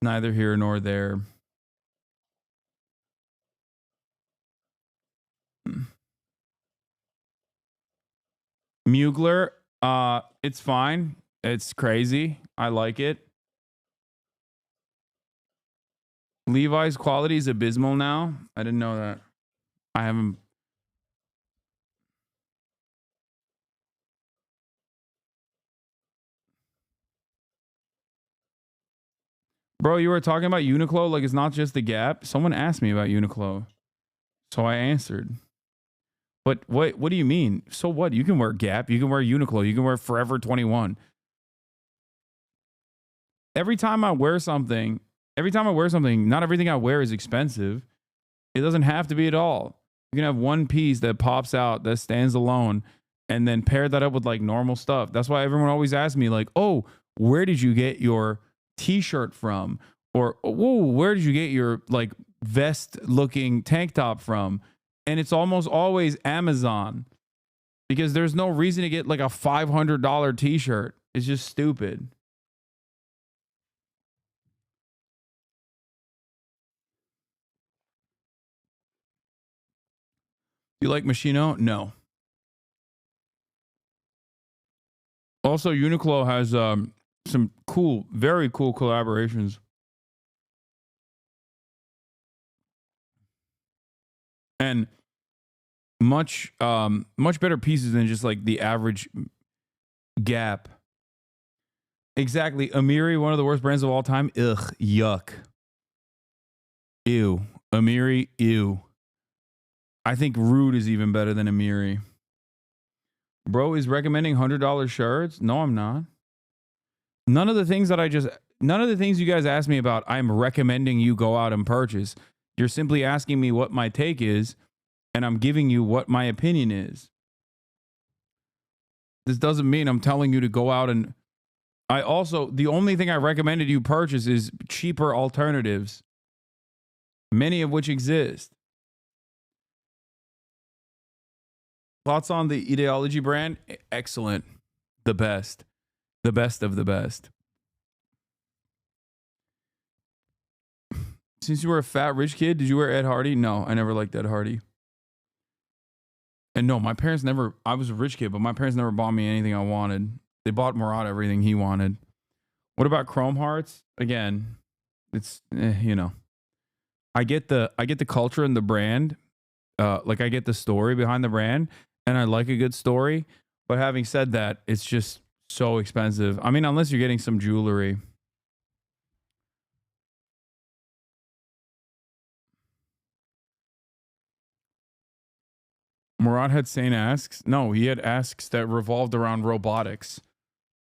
neither here nor there. Mugler, it's fine. It's crazy. I like it. Levi's quality is abysmal now. I didn't know that. I haven't. Bro, you were talking about Uniqlo like it's not just the Gap. Someone asked me about Uniqlo, so I answered. But what do you mean? So what? You can wear Gap. You can wear Uniqlo. You can wear Forever 21. Every time I wear something, not everything I wear is expensive. It doesn't have to be at all. You can have one piece that pops out, that stands alone, and then pair that up with like normal stuff. That's why everyone always asks me like, oh, where did you get your t-shirt from? Or, whoa, where did you get your like vest looking tank top from? And it's almost always Amazon, because there's no reason to get like a $500 t-shirt. It's just stupid. You like Moschino? No. Also, Uniqlo has some cool, very cool collaborations. And much better pieces than just like the average Gap. Exactly. Amiri, one of the worst brands of all time. Ugh, yuck. Ew. Amiri, ew. I think Rude is even better than Amiri. Bro is recommending $100 shirts. No, I'm not. None of the things you guys asked me about, I'm recommending you go out and purchase. You're simply asking me what my take is, and I'm giving you what my opinion is. This doesn't mean I'm telling you to go out and... the only thing I recommended you purchase is cheaper alternatives, many of which exist. Thoughts on the Ideology brand? Excellent. The best. The best of the best. Since you were a fat rich kid, did you wear Ed Hardy? No, I never liked Ed Hardy. And no, my parents never... I was a rich kid, but my parents never bought me anything I wanted. They bought Murat everything he wanted. What about Chrome Hearts? Again, it's, I get the culture and the brand. Like I get the story behind the brand, and I like a good story. But having said that, it's just so expensive. I mean, unless you're getting some jewelry. Murad had sane asks. No, he had asks that revolved around robotics.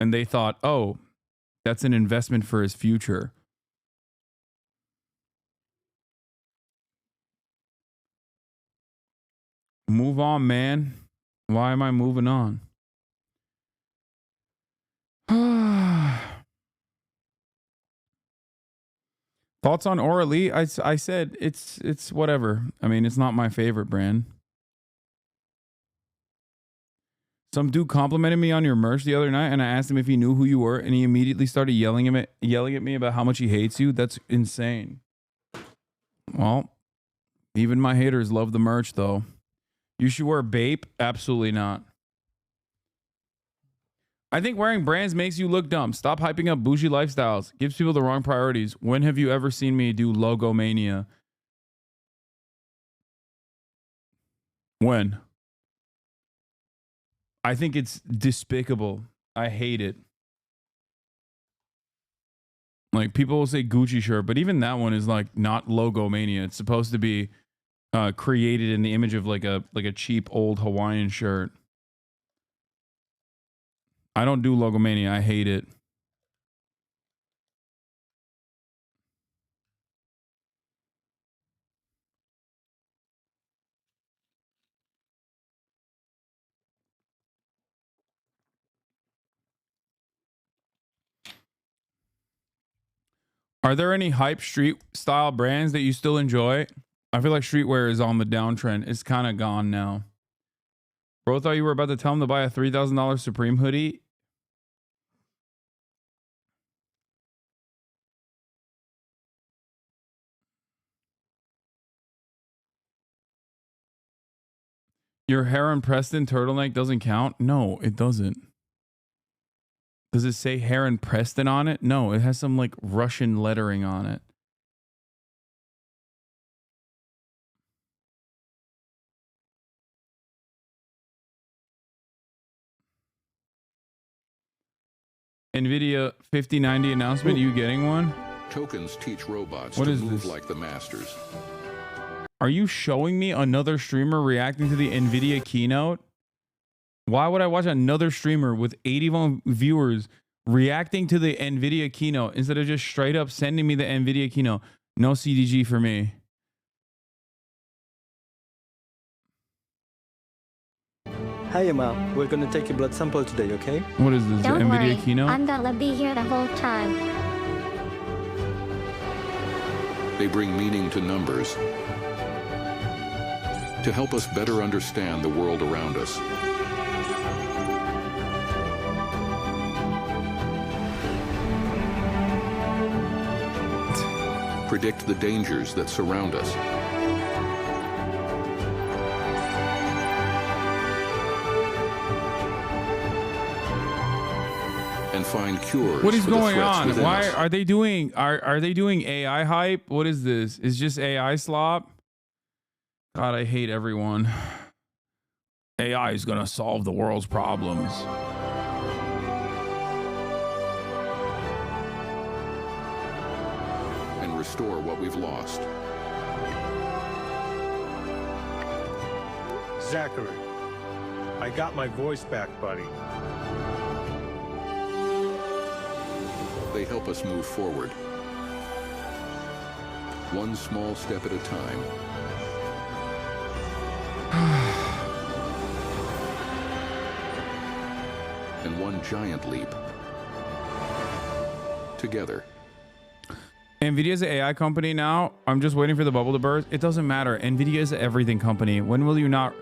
And they thought, oh, that's an investment for his future. Move on, man. Why am I moving on? Thoughts on Orally? I said it's whatever. I mean, it's not my favorite brand. Some dude complimented me on your merch the other night, and I asked him if he knew who you were, and he immediately started yelling at me about how much he hates you. That's insane. Well, even my haters love the merch, though. You should wear Bape? Absolutely not. I think wearing brands makes you look dumb. Stop hyping up bougie lifestyles. Gives people the wrong priorities. When have you ever seen me do logo mania? When? I think it's despicable. I hate it. Like, people will say Gucci shirt, but even that one is like not logo mania. It's supposed to be created in the image of like a cheap old Hawaiian shirt. I don't do logomania. I hate it. Are there any hype street style brands that you still enjoy? I feel like streetwear is on the downtrend. It's kind of gone now. Bro, thought you were about to tell him to buy a $3,000 Supreme hoodie. Your Heron Preston turtleneck doesn't count? No, it doesn't. Does it say Heron Preston on it? No, it has some like Russian lettering on it. NVIDIA 5090 announcement. You getting one? Tokens teach robots what to is move this? like the masters. Are you showing me another streamer reacting to the NVIDIA keynote? Why would I watch another streamer with 81 viewers reacting to the NVIDIA keynote instead of just straight up sending me the NVIDIA keynote? No CDG for me. Hi, Emma. We're going to take your blood sample today, okay? What is this? Don't the worry, NVIDIA keynote? I'm gonna be here the whole time. They bring meaning to numbers to help us better understand the world around us. Predict the dangers that surround us. And find cures. What is for the going threats on? within Why us. are they doing AI hype? What is this? Is just AI slop? God, I hate everyone. AI is gonna solve the world's problems. And restore what we've lost. Zachary, I got my voice back, buddy. They help us move forward. One small step at a time. And one giant leap. Together. NVIDIA is an AI company now. I'm just waiting for the bubble to burst. It doesn't matter. NVIDIA is an everything company. When will you not?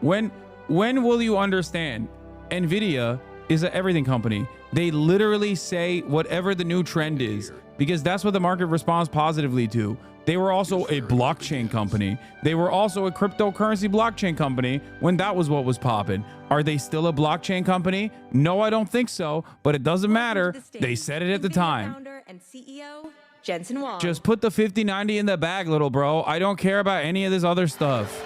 When will you understand? NVIDIA is an everything company. They literally say whatever the new trend is because that's what the market responds positively to. They were also a blockchain company. They were also a cryptocurrency blockchain company when that was what was popping. Are they still a blockchain company? No, I don't think so, but it doesn't matter. They said it at the time. Founder and CEO Jensen Huang. Just put the 5090 in the bag, little bro. I don't care about any of this other stuff.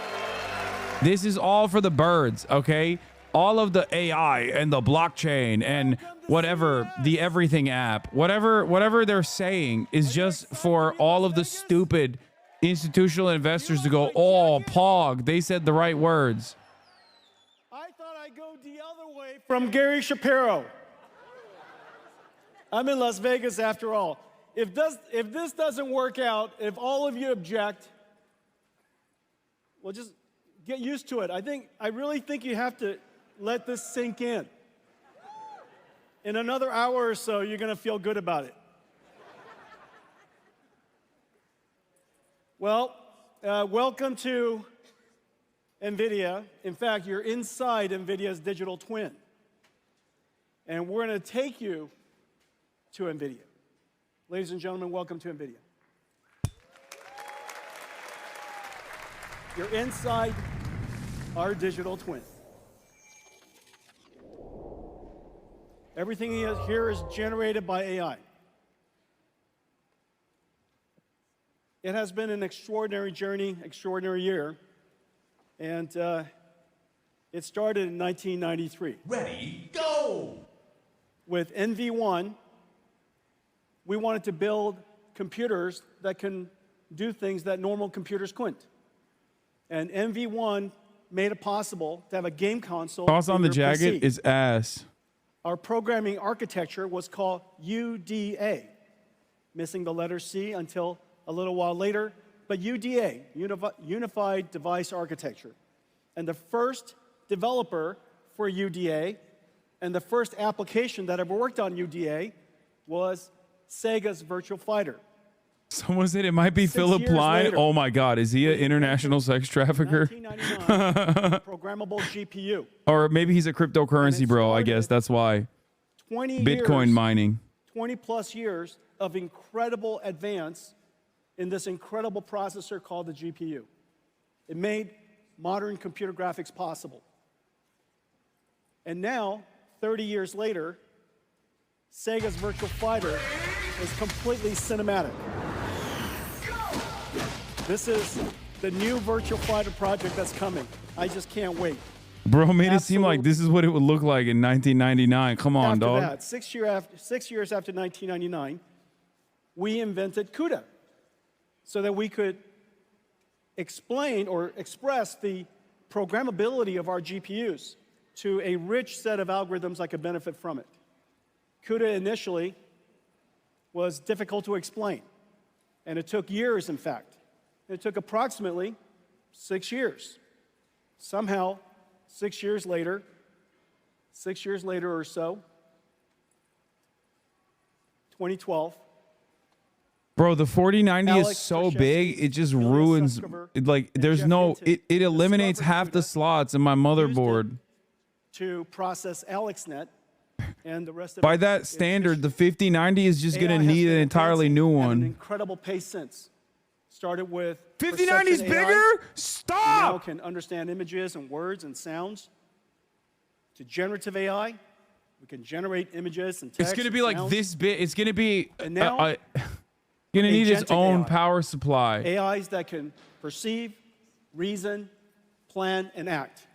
This is all for the birds, okay? All of the AI and the blockchain and whatever, the everything app, whatever they're saying is just for all of the stupid institutional investors to go, oh, Pog, they said the right words. from Gary Shapiro. I'm in Las Vegas after all. If this doesn't work out, if all of you object, well, just get used to it. I really think you have to let this sink in. In another hour or so, you're going to feel good about it. Well, welcome to NVIDIA. In fact, you're inside NVIDIA's digital twin. And we're going to take you to NVIDIA. Ladies and gentlemen, welcome to NVIDIA. You're inside our digital twin. Everything here is generated by AI. It has been an extraordinary journey, extraordinary year, and it started in 1993. Ready, go! With NV1, we wanted to build computers that can do things that normal computers couldn't. And NV1 made it possible to have a game console. Toss on the in your jacket PC. is ass. Our programming architecture was called UDA, missing the letter C until a little while later, but UDA, Unified Device Architecture. And the first developer for UDA and the first application that ever worked on UDA was SEGA's Virtual Fighter. Someone said it might be Philip Line. later. Oh my God, is he an international sex trafficker? 1999, programmable GPU. Or maybe he's a cryptocurrency bro, I guess. That's why. 20 Bitcoin years, mining. 20 plus years of incredible advance in this incredible processor called the GPU. It made modern computer graphics possible. And now, 30 years later, SEGA's Virtual Fighter is completely cinematic. This is the new Virtual Fighter project that's coming. I just can't wait. Bro made it seem like this is what it would look like in 1999. Come on, After dog. that, 6 years after 1999, we invented CUDA so that we could explain or express the programmability of our GPUs to a rich set of algorithms that could benefit from it. CUDA initially was difficult to explain, and it took years, in fact. It took approximately 6 years. Somehow, 6 years later or so, 2012. Bro, the 4090 Alex is so big, it just ruins. Like, there's no. It eliminates half the slots in my motherboard. To process AlexNet and the rest of By it that is standard, the 5090 is just going AI to has need been an entirely new advancing at an one. incredible pace since. Started with 5090 is perception AI. bigger? We Stop! now can understand images and words and sounds. To generative AI, we can generate images and text. It's going to and be like sounds. this big. It's going to be And now, going to need its agentic own AI. power supply. AIs that can perceive, reason, plan, and act.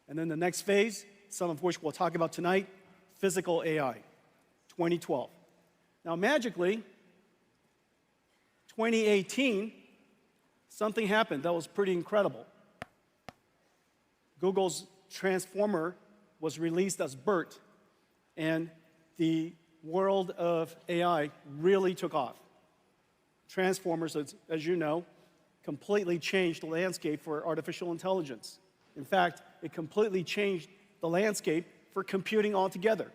And then the next phase, some of which we'll talk about tonight, physical AI, 2012. Now, magically, 2018, something happened that was pretty incredible. Google's Transformer was released as BERT, and the world of AI really took off. Transformers, as you know, completely changed the landscape for artificial intelligence. In fact, it completely changed the landscape for computing altogether.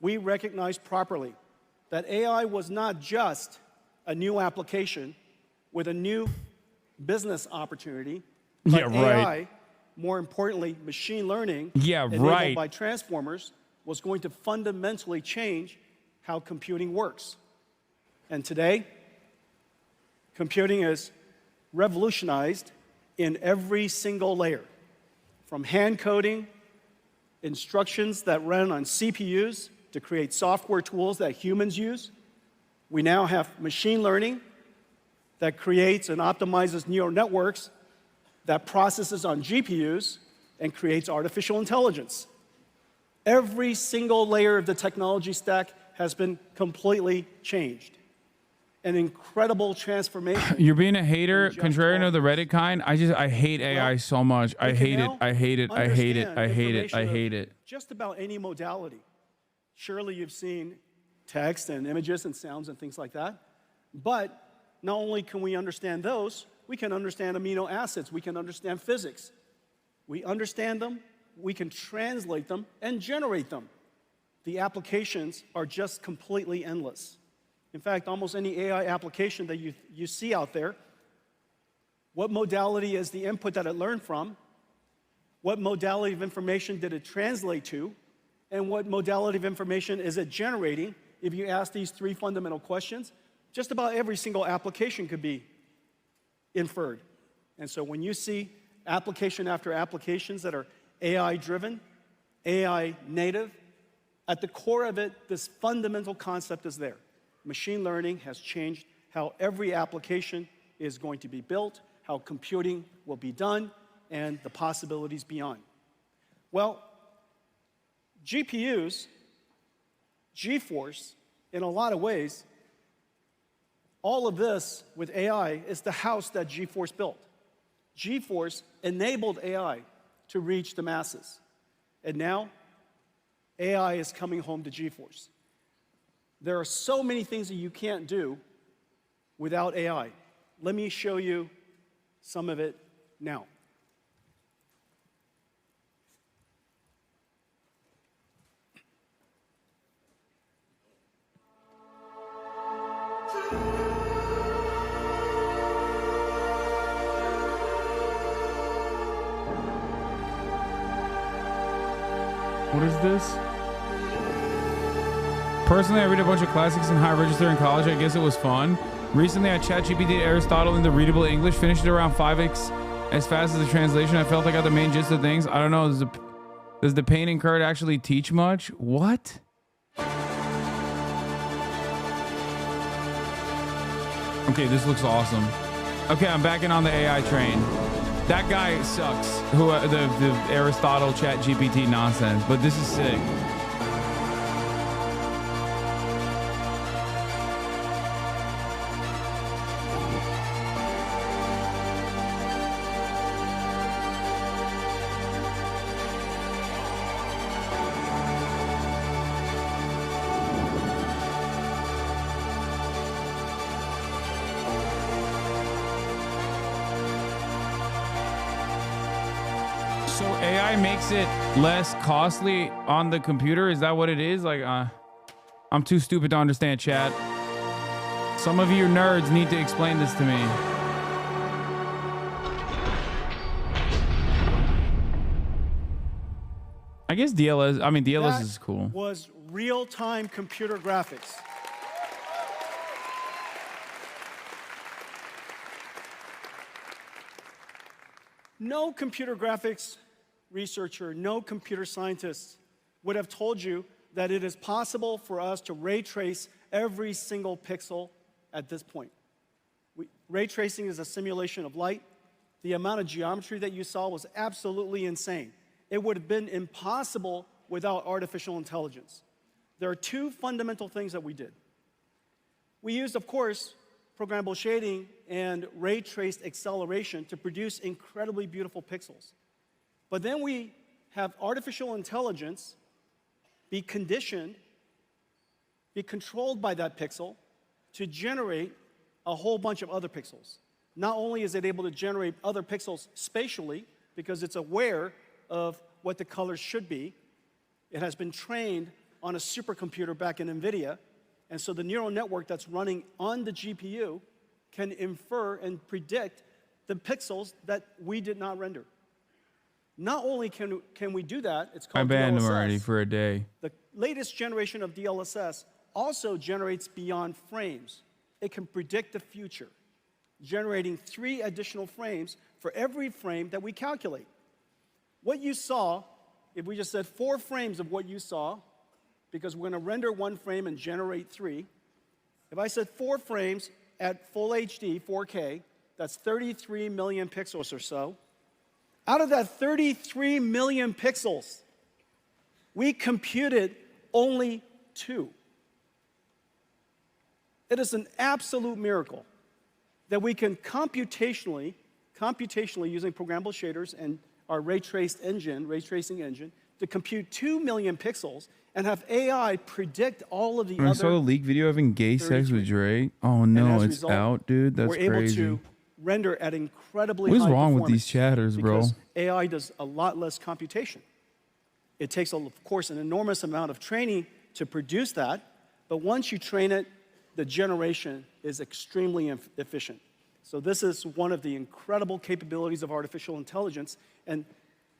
We recognized properly that AI was not just a new application with a new business opportunity, but Yeah, right. AI, more importantly, machine learning, Yeah, enabled right. by transformers, was going to fundamentally change how computing works. And today, computing is revolutionized in every single layer, from hand coding, instructions that run on CPUs to create software tools that humans use. We now have machine learning that creates and optimizes neural networks that processes on GPUs and creates artificial intelligence. Every single layer of the technology stack has been completely changed. an incredible transformation. You're being a hater, contrarian of the Reddit kind. I hate AI so much. I hate it. I hate it. I hate it. I hate it. I hate it. Just about any modality. Surely you've seen text and images and sounds and things like that. But not only can we understand those, we can understand amino acids. We can understand physics. We understand them. We can translate them and generate them. The applications are just completely endless. In fact, almost any AI application that you see out there, what modality is the input that it learned from? What modality of information did it translate to? And what modality of information is it generating? If you ask these three fundamental questions, just about every single application could be inferred. And so when you see application after applications that are AI-driven, AI-native, at the core of it, this fundamental concept is there. Machine learning has changed how every application is going to be built, how computing will be done, and the possibilities beyond. Well, GPUs, GeForce, in a lot of ways, all of this with AI is the house that GeForce built. GeForce enabled AI to reach the masses. And now, AI is coming home to GeForce. There are so many things that you can't do without AI. Let me show you some of it now. What is this? Personally, I read a bunch of classics in high register in college. I guess it was fun. Recently, I ChatGPT Aristotle into readable English, finished it around 5x as fast as the translation. I felt I got the main gist of things. I don't know, does the pain incurred actually teach much? What? Okay, this looks awesome. Okay, I'm backing on the AI train. That guy sucks, who the Aristotle ChatGPT nonsense, but this is sick. So AI makes it less costly on the computer? Is that what it is? Like, I'm too stupid to understand, chat. Some of you nerds need to explain this to me. I guess DLS is cool. Was real-time computer graphics. No computer graphics researcher, no computer scientist would have told you that it is possible for us to ray trace every single pixel at this point. Ray tracing is a simulation of light. The amount of geometry that you saw was absolutely insane. It would have been impossible without artificial intelligence. There are two fundamental things that we did. We used, of course, programmable shading and ray traced acceleration to produce incredibly beautiful pixels. But then we have artificial intelligence be conditioned, be controlled by that pixel to generate a whole bunch of other pixels. Not only is it able to generate other pixels spatially, because it's aware of what the colors should be, it has been trained on a supercomputer back in NVIDIA, and so the neural network that's running on the GPU can infer and predict the pixels that we did not render. Not only can we do that, it's called DLSS. I banned him already for a day. The latest generation of DLSS also generates beyond frames. It can predict the future, generating 3 additional frames for every frame that we calculate. What you saw, if we just said 4 frames of what you saw, because we're going to render 1 frame and generate 3. If I said 4 frames at full HD, 4K, that's 33 million pixels or so. Out of that 33 million pixels, we computed only 2. It is an absolute miracle that we can computationally using programmable shaders and our ray tracing engine, to compute 2 million pixels and have AI predict all of the I saw the leak video having gay sex with Drake. Oh no, it's result, out, dude. That's we're able crazy. to render at incredibly What is high wrong with performance these chatters, bro? because AI does a lot less computation. It takes, of course, an enormous amount of training to produce that, but once you train it, the generation is extremely efficient. So this is one of the incredible capabilities of artificial intelligence, and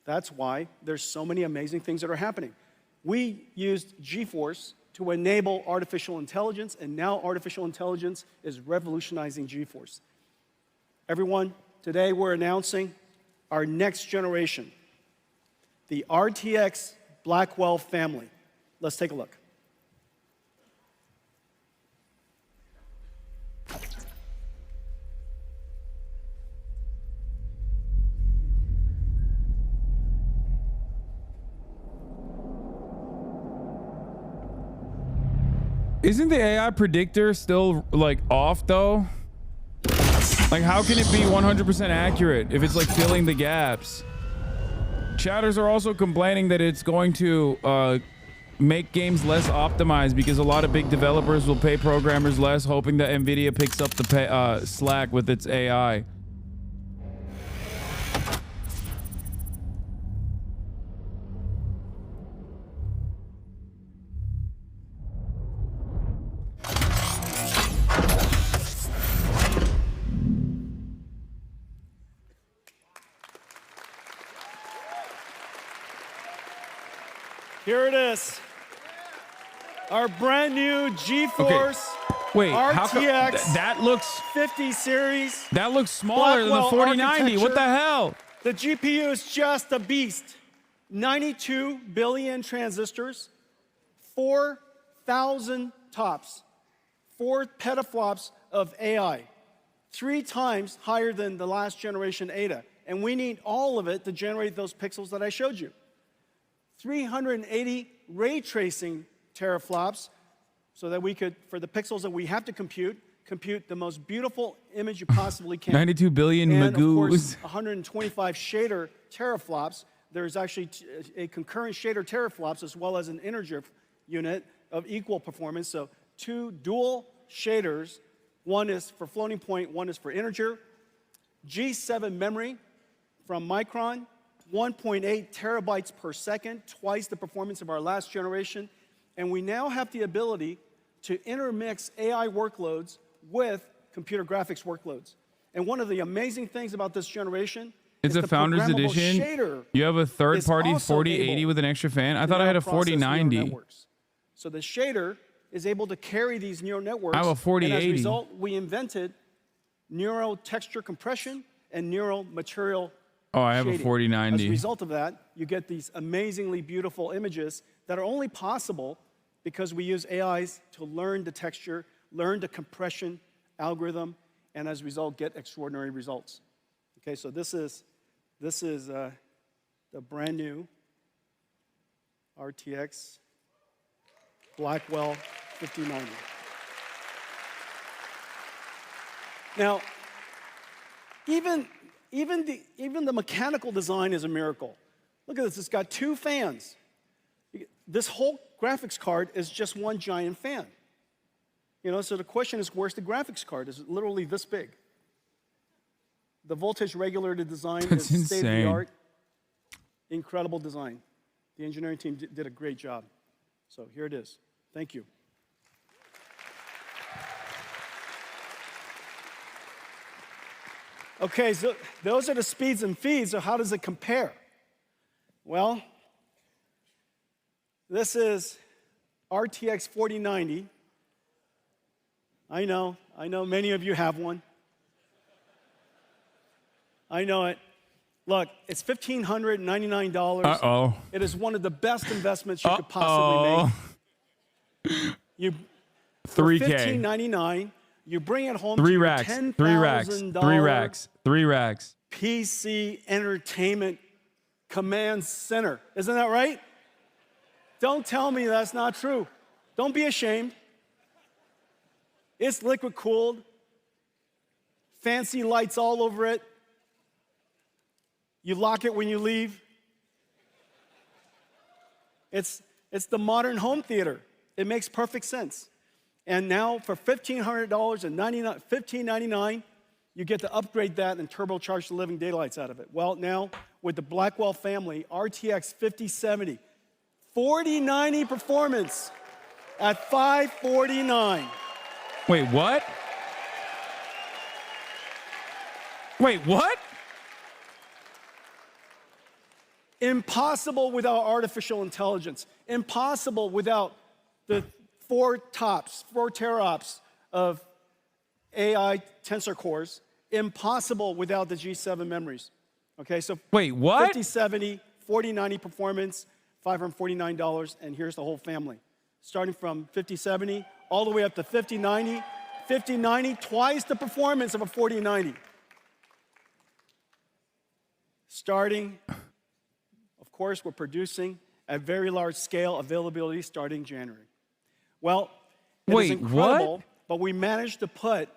that's why there's so many amazing things that are happening. We used GeForce to enable artificial intelligence, and now artificial intelligence is revolutionizing GeForce. Everyone, today we're announcing our next generation, the RTX Blackwell family. Let's take a look. Isn't the AI predictor still like off though? Like how can it be 100% accurate if it's like filling the gaps? Chatters are also complaining that it's going to make games less optimized because a lot of big developers will pay programmers less, hoping that Nvidia picks up the slack with its AI. Here it is. Our brand new GeForce Wait, RTX that looks 50 series. That looks smaller than the Blackwell 4090. What the architecture. hell? The GPU is just a beast. 92 billion transistors, 4,000 TOPS, 4 petaflops of AI, 3 times higher than the last generation Ada. And we need all of it to generate those pixels that I showed you. 380 ray tracing teraflops so that we could, for the pixels that we have to compute the most beautiful image you possibly can. 92 billion and magoos. of course, 125 shader teraflops. There's actually a concurrent shader teraflops as well as an integer unit of equal performance. So 2 dual shaders. One is for floating point, one is for integer. G7 memory from Micron. 1.8 terabytes per second, twice the performance of our last generation. And we now have the ability to intermix AI workloads with computer graphics workloads. And one of the amazing things about this generation It's is a Founders programmable Edition. shader You have a third-party is also 4080 able with an extra fan. I to thought I now had a process neural 4090. networks. So the shader is able to carry these neural networks. I have a 4080. And as a result, we invented neural texture compression and neural material Oh, I have a shading. 4090. As a result of that, you get these amazingly beautiful images that are only possible because we use AIs to learn the texture, learn the compression algorithm, and as a result, get extraordinary results. Okay, so this is the brand new RTX Blackwell 5090. Now, even the mechanical design is a miracle. Look at this, it's got 2 fans. This whole graphics card is just one giant fan. You know, so the question is, where's the graphics card? It's literally this big. The voltage regulator design That's is state-of-the-art. insane. Incredible design. The engineering team did a great job. So here it is. Thank you. Okay, so those are the speeds and feeds, so how does it compare? Well, this is RTX 4090. I know many of you have one. I know it. Look, it's $1,599. Uh-oh. It is one of the best investments you could possibly make. You, for $3K. $1,599, you bring it home 3 to your racks. $10,000 3 racks. 3 racks. 3 racks. PC entertainment command center. Isn't that right? Don't tell me that's not true. Don't be ashamed. It's liquid cooled, fancy lights all over it. You lock it when you leave. It's the modern home theater. It makes perfect sense. And now for $1,500 and $15.99, you get to upgrade that and turbocharge the living daylights out of it. Well, now with the Blackwell family, RTX 5070, 4090 performance at $549. Wait, what? Wait, what? Impossible without artificial intelligence. Impossible without the 4 teraops of AI tensor cores. Impossible without the G7 memories. Okay, so wait, what? 5070, 4090 performance, $549, and here's the whole family. Starting from 5070 all the way up to 5090. 5090, twice the performance of a 4090. Starting, of course, we're producing at very large scale, availability starting January. Well, it is incredible, but we managed to put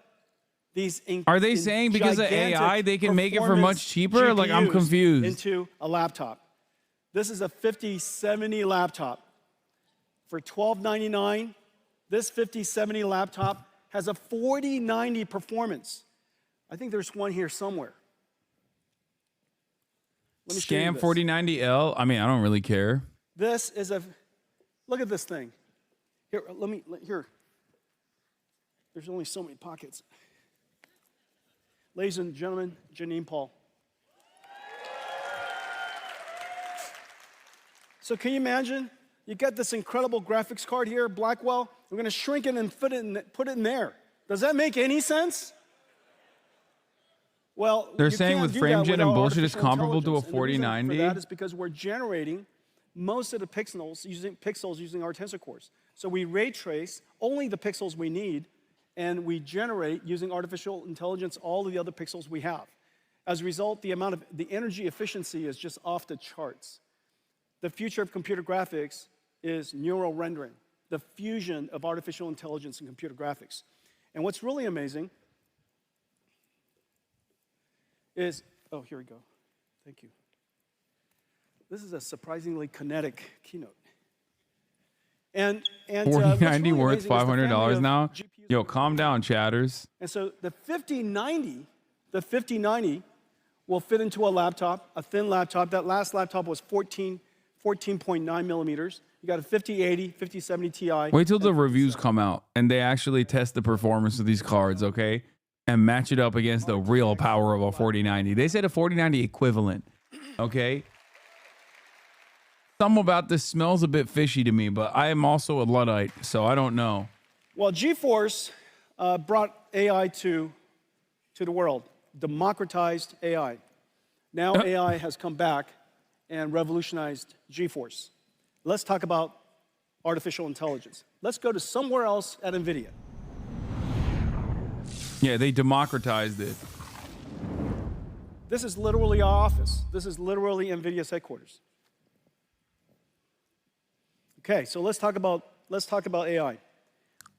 these Are they saying because of AI they can make it for much cheaper? Like, I'm confused. Into a laptop. This is a 5070 laptop for $1,299. This 5070 laptop has a 4090 performance. I think there's one here somewhere. Let me show you Scam this. 4090L. I mean, I don't really care. This is a, look at this thing. Here, here. There's only so many pockets. Ladies and gentlemen, Janine Paul. So can you imagine? You got this incredible graphics card here, Blackwell. We're going to shrink it and put it in there. Does that make any sense? Well, they're saying with FrameJet and bullshit is comparable to a 4090. For that is because we're generating most of the pixels using our tensor cores. So we ray trace only the pixels we need, and we generate using artificial intelligence all of the other pixels we have. As a result, the energy efficiency is just off the charts. The future of computer graphics is neural rendering, the fusion of artificial intelligence and computer graphics. And what's really amazing is, oh, here we go. Thank you. This is a surprisingly kinetic keynote. And 4090 worth $500 now? Yo, calm down, chatters. And so the 5090 will fit into a laptop, a thin laptop. That last laptop was 14.9 millimeters. You got a 5080, 5070 Ti. Wait till the reviews come out and they actually test the performance of these cards, okay? And match it up against the real power of a 4090. They said a 4090 equivalent, okay? Something about this smells a bit fishy to me, but I am also a Luddite, so I don't know. Well, GeForce brought AI to the world, democratized AI. Now AI has come back and revolutionized GeForce. Let's talk about artificial intelligence. Let's go to somewhere else at NVIDIA. Yeah, they democratized it. This is literally our office. This is literally NVIDIA's headquarters. Okay, so let's talk about AI.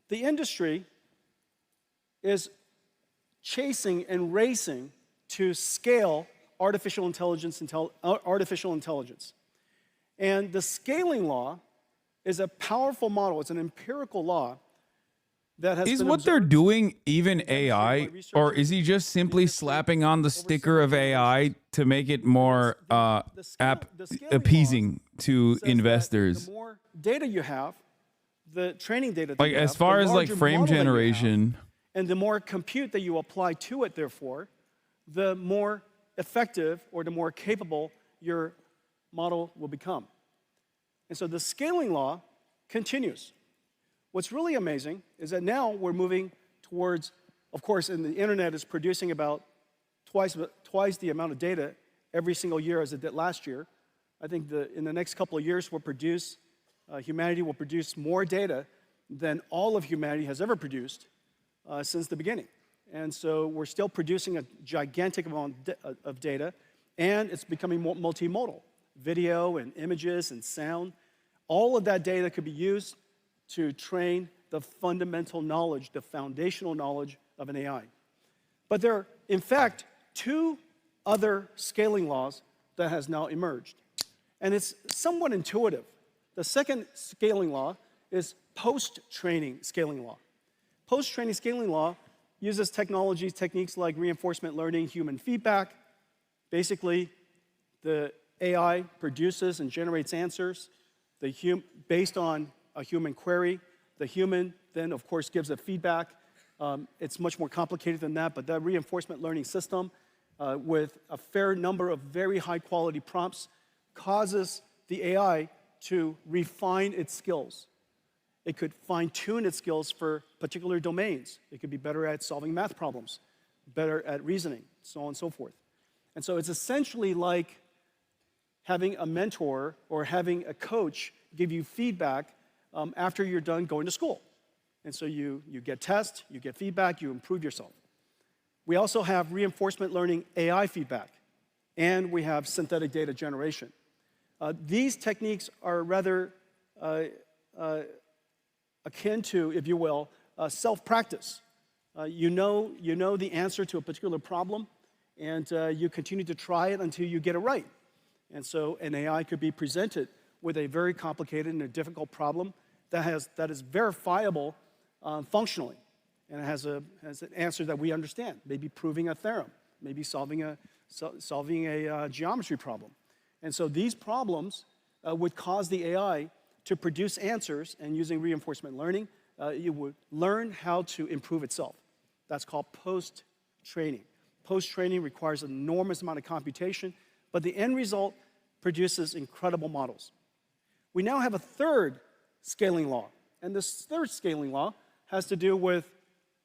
The industry is chasing and racing to scale artificial intelligence. And the scaling law is a powerful model. It's an empirical law that has Is been what they're doing even AI, or is he just simply slapping on the sticker of AI to make it more appeasing to investors? The more data you have, the training data that Like, you as have, far the as like larger frame model that you have, generation. and the more compute that you apply to it, therefore, the more effective or the more capable your model will become. And so the scaling law continues. What's really amazing is that now we're moving towards, of course, and the internet is producing about twice the amount of data every single year as it did last year. I think in the next couple of years, humanity will produce more data than all of humanity has ever produced since the beginning. And so we're still producing a gigantic amount of data, and it's becoming multimodal. Video and images and sound, all of that data could be used to train the fundamental knowledge, the foundational knowledge of an AI. But there are, in fact, two other scaling laws that has now emerged. And it's somewhat intuitive. The second scaling law is post-training scaling law. Post-training scaling law uses techniques like reinforcement learning, human feedback. Basically, the AI produces and generates answers based on a human query. The human then, of course, gives a feedback. It's much more complicated than that, but that reinforcement learning system with a fair number of very high-quality prompts causes the AI to refine its skills. It could fine-tune its skills for particular domains. It could be better at solving math problems, better at reasoning, so on and so forth. And so it's essentially like having a mentor or having a coach give you feedback after you're done going to school. And so you get tests, you get feedback, you improve yourself. We also have reinforcement learning AI feedback, and we have synthetic data generation. These techniques are rather akin to, if you will, self-practice. You know the answer to a particular problem, and you continue to try it until you get it right. And so an AI could be presented with a very complicated and a difficult problem that is verifiable functionally, and it has an answer that we understand, maybe proving a theorem, maybe solving a geometry problem. And so these problems would cause the AI to produce answers, and using reinforcement learning, it would learn how to improve itself. That's called post-training. Post-training requires an enormous amount of computation, but the end result produces incredible models. We now have a third scaling law, and this third scaling law has to do with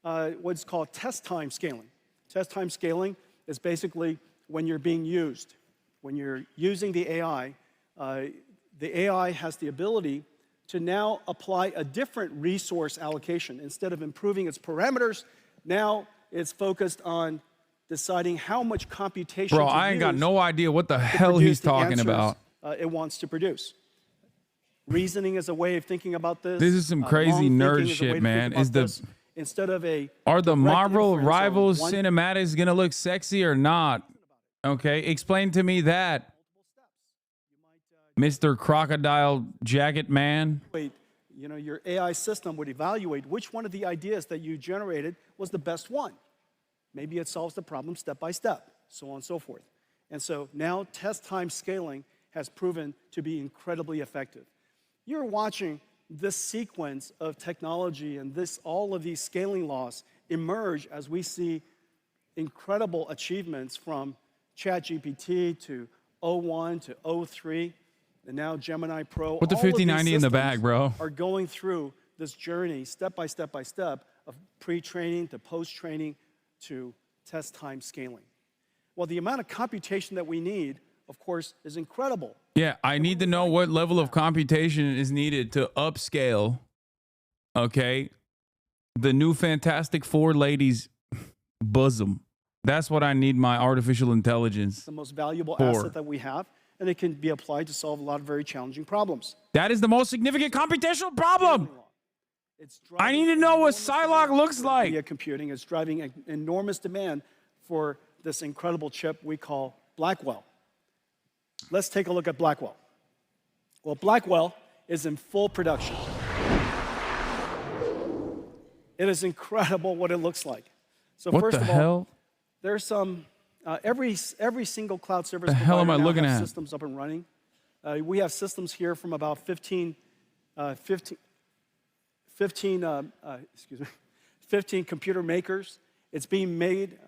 what's called test time scaling. Test time scaling is basically when you're being used. When you're using the AI has the ability to now apply a different resource allocation. Instead of improving its parameters, now it's focused on deciding how much computation Bro, I ain't got no idea what the hell he's talking about. It wants to produce. Reasoning is a way of thinking about this. This is some crazy nerd shit, man. Instead of are the Marvel Rivals cinematics gonna look sexy or not? Okay, explain to me that, Mr. Crocodile Jacket Man. Your AI system would evaluate which one of the ideas that you generated was the best one. Maybe it solves the problem step by step, so on and so forth. And so now test time scaling has proven to be incredibly effective. You're watching this sequence of technology and all of these scaling laws emerge as we see incredible achievements from ChatGPT to O1 to O3, and now Gemini Pro. Put the 5090 in the bag, bro. Are going through this journey step by step by step of pre-training to post-training to test time scaling. Well, the amount of computation that we need, of course, is incredible. Yeah, I need to know what level of computation is needed to upscale, okay, the new Fantastic Four ladies' bosom. That's what I need my artificial intelligence It's the most valuable for. asset that we have, and it can be applied to solve a lot of very challenging problems. That is the most significant computational problem. I need to know what Psylocke looks like. Via computing is driving an enormous demand for this incredible chip we call Blackwell. Let's take a look at Blackwell. Well, Blackwell is in full production. It is incredible what it looks like. So What first the of all, hell? there's some, every single cloud service The hell am I provider now looking has at? systems up and running. We have systems here from about 15 computer makers. It's being made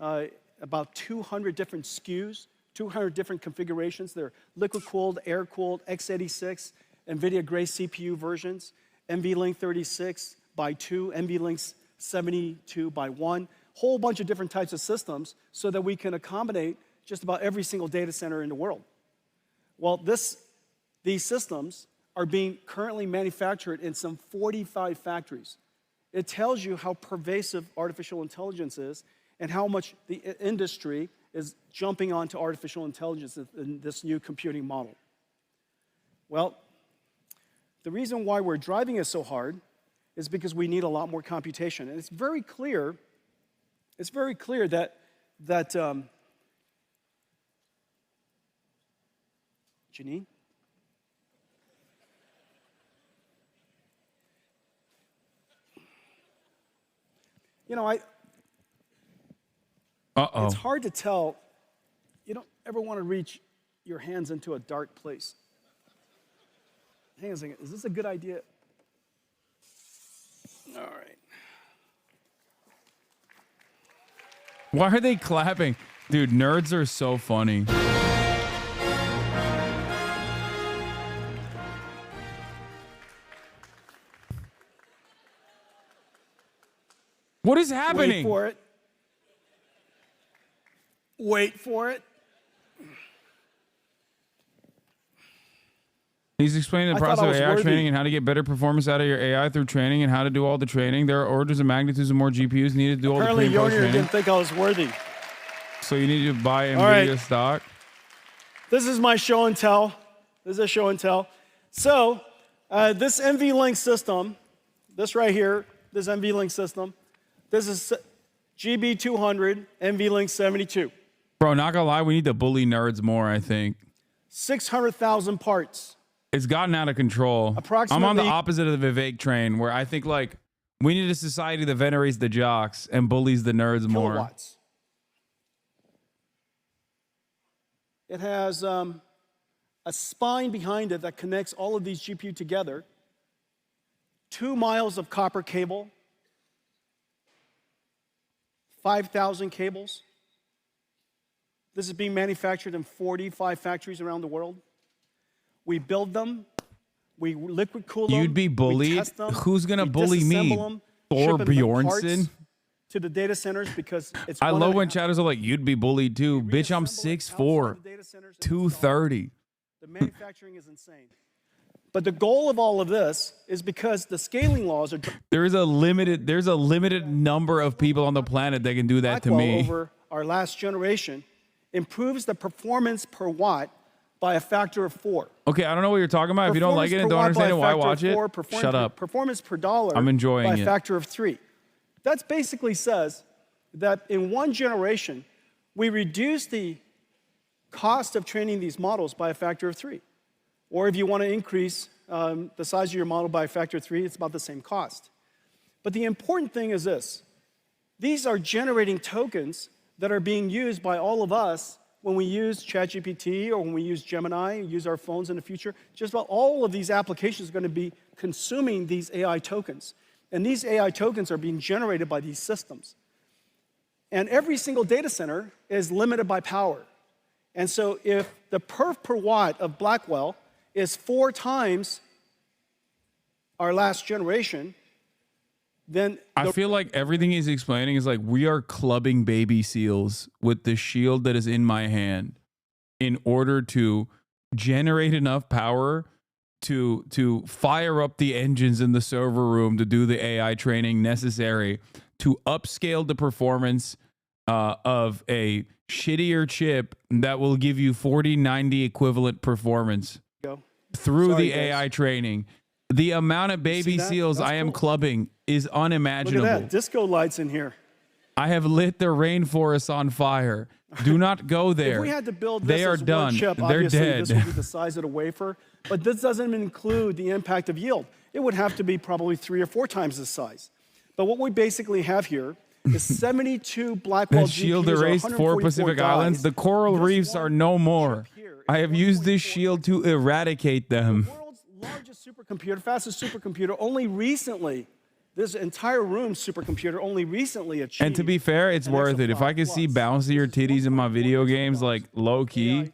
about 200 different SKUs, 200 different configurations. They're liquid-cooled, air-cooled, x86, NVIDIA Grace CPU versions, NVLink 36 by 2, NVLink 72 by 1, whole bunch of different types of systems so that we can accommodate just about every single data center in the world. Well, these systems are being currently manufactured in some 45 factories. It tells you how pervasive artificial intelligence is and how much the industry is jumping onto artificial intelligence in this new computing model. Well, the reason why we're driving it so hard is because we need a lot more computation. And it's very clear that Janine? You know, it's hard to tell. You don't ever want to reach your hands into a dark place. Hang on a second. Is this a good idea? All right. Why are they clapping? Dude, nerds are so funny. What is happening? Wait for it. Wait for it. He's explaining the process of AI training and how to get better performance out of your AI through training and how to do all the training. There are orders of magnitudes of more GPUs needed to do all the pre and post training. Didn't think I was worthy. So you need to buy NVIDIA stock. This is my show and tell. This is a show and tell. So this NVLink system, this right here, this NVLink system, this is GB200 NVLink 72. Bro, not gonna lie, we need to bully nerds more, I think. 600,000 parts. It's gotten out of control. I'm on the opposite of the Vivek train, where I think like we need a society that venerates the jocks and bullies the nerds more. Kilowatts. It has a spine behind it that connects all of these GPU together. 2 miles of copper cable. 5,000 cables. This is being manufactured in 45 factories around the world. We build them, we liquid cool them. You'd be bullied? Who's gonna bully me? Thor Bjornsson? To the data centers because it's I love when chatters are like, you'd be bullied too. Bitch, I'm 6'4", 230. The manufacturing is insane. But the goal of all of this is because the scaling laws are... There's a limited number of people on the planet that can do that to me. Over our last generation improves the performance per watt by a factor of 4. Okay, I don't know what you're talking about. If you don't like it and don't understand it, why watch it? Shut up. Performance per dollar I'm enjoying by it. a factor of 3. That basically says that in one generation, we reduce the cost of training these models by a factor of 3. Or if you want to increase the size of your model by a factor of 3, it's about the same cost. But the important thing is this. These are generating tokens that are being used by all of us when we use ChatGPT or when we use Gemini, use our phones in the future. Just about all of these applications are going to be consuming these AI tokens. And these AI tokens are being generated by these systems. And every single data center is limited by power. And so if the perf per watt of Blackwell is 4 times our last generation, then I feel like everything he's explaining is like we are clubbing baby seals with the shield that is in my hand in order to generate enough power to fire up the engines in the server room to do the AI training necessary to upscale the performance of a shittier chip that will give you 4090 equivalent performance through the AI training. The amount of baby seals I am clubbing is unimaginable. Look at that, disco lights in here. I have lit the rainforest on fire. Do not go there. If we had to build this they are as done. one chip, They're obviously dead. this would be the size of the wafer, but this doesn't include the impact of yield. It would have to be probably 3 or 4 times this size. But what we basically have here is 72 Blackwell That shield GPUs, erased 4 Pacific Islands. The coral reefs are no more. I have used this shield to eradicate them. Largest supercomputer, fastest supercomputer, only recently, this entire room supercomputer only recently achieved. And to be fair, it's worth it. If I could see bouncier titties in my video games, like low key,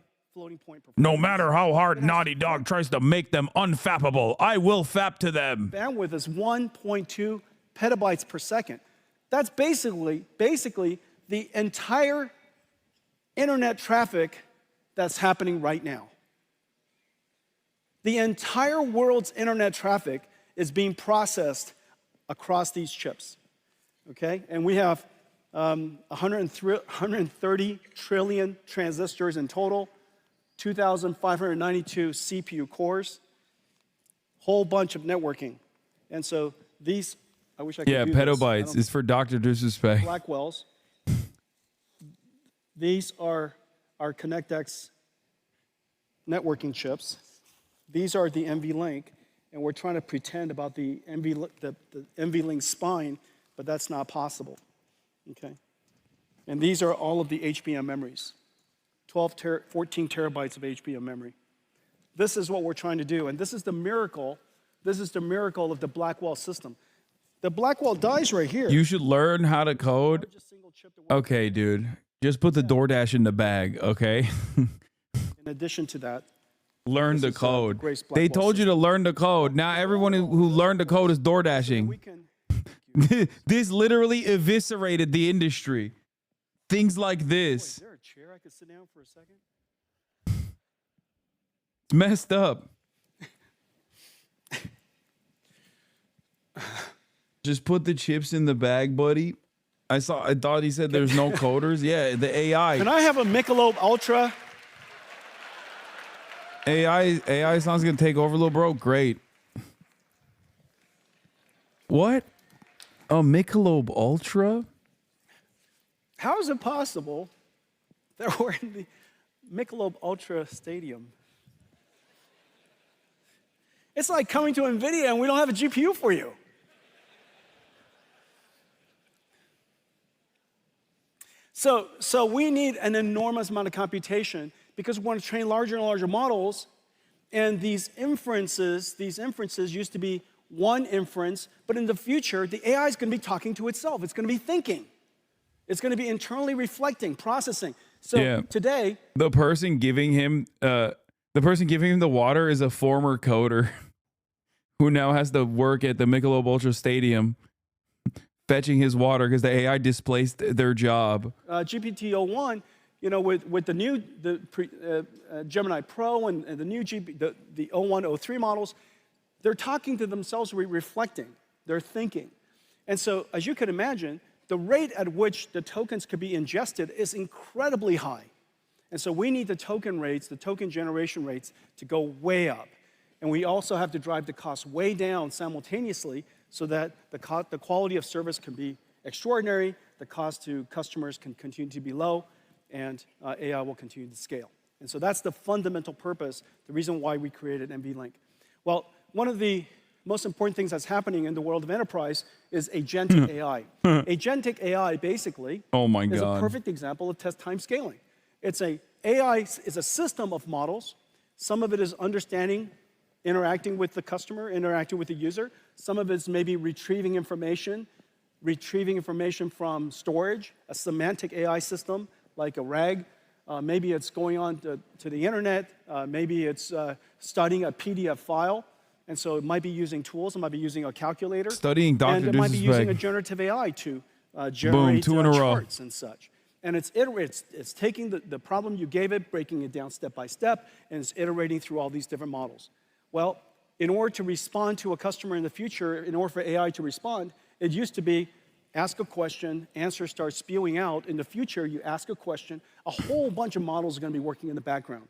no matter how hard Naughty Dog tries to make them unfappable, I will fap to them. Bandwidth is 1.2 petabytes per second. That's basically the entire internet traffic that's happening right now. The entire world's internet traffic is being processed across these chips, okay? And we have 130 trillion transistors in total, 2,592 CPU cores, whole bunch of networking. And so these, I wish I could Yeah, do this. I petabytes don't- is for Dr. Disrespect. Blackwells. These are our ConnectX networking chips. These are the NVLink, and we're trying to pretend about the NVLink spine, but that's not possible, okay? And these are all of the HBM memories, 14 terabytes of HBM memory. This is what we're trying to do, and this is the miracle. This is the miracle of the Blackwell system. The Blackwell dies right here. You should learn how to code. Okay, dude. Just put the DoorDash in the bag, okay? In addition to that, learn this the is, code. Grace They Blackwell told you to learn the code. Now everyone who learned the code is DoorDashing. This literally eviscerated the industry. Things like this. Is there a chair I could sit down for a second? It's messed up. Just put the chips in the bag, buddy. I thought he said there's no coders. Yeah, the AI. Can I have a Michelob Ultra? AI sounds gonna take over, little bro. Great. What? A Michelob Ultra? How is it possible that we're in the Michelob Ultra Stadium? It's like coming to NVIDIA and we don't have a GPU for you. So we need an enormous amount of computation because we want to train larger and larger models. And these inferences used to be one inference, but in the future, the AI is going to be talking to itself. It's going to be thinking. It's going to be internally reflecting, processing. So today, the person giving him the water is a former coder who now has to work at the Michelob Ultra Stadium fetching his water because the AI displaced their job. GPT-01, with the new Gemini Pro and the new the 01, 03 models, they're talking to themselves, reflecting, they're thinking. And so, as you can imagine, the rate at which the tokens could be ingested is incredibly high. And so we need the token rates, the token generation rates, to go way up. And we also have to drive the cost way down simultaneously so that the quality of service can be extraordinary, the cost to customers can continue to be low, and AI will continue to scale. And so that's the fundamental purpose, the reason why we created NVLink. Well, one of the most important things that's happening in the world of enterprise is agentic AI. Agentic AI basically is a perfect example of test time scaling. AI is a system of models. Some of it is understanding, interacting with the customer, interacting with the user. Some of it's maybe retrieving information from storage, a semantic AI system like a RAG. Maybe it's going on to the internet. Maybe it's studying a PDF file. And so it might be using tools. It might be using a calculator. Studying Dr. And it might be using a generative AI to generate charts and such. And it's taking the problem you gave it, breaking it down step by step, and it's iterating through all these different models. Well, in order to respond to a customer in the future, in order for AI to respond, it used to be ask a question, answer starts spewing out. In the future, you ask a question, a whole bunch of models are going to be working in the background.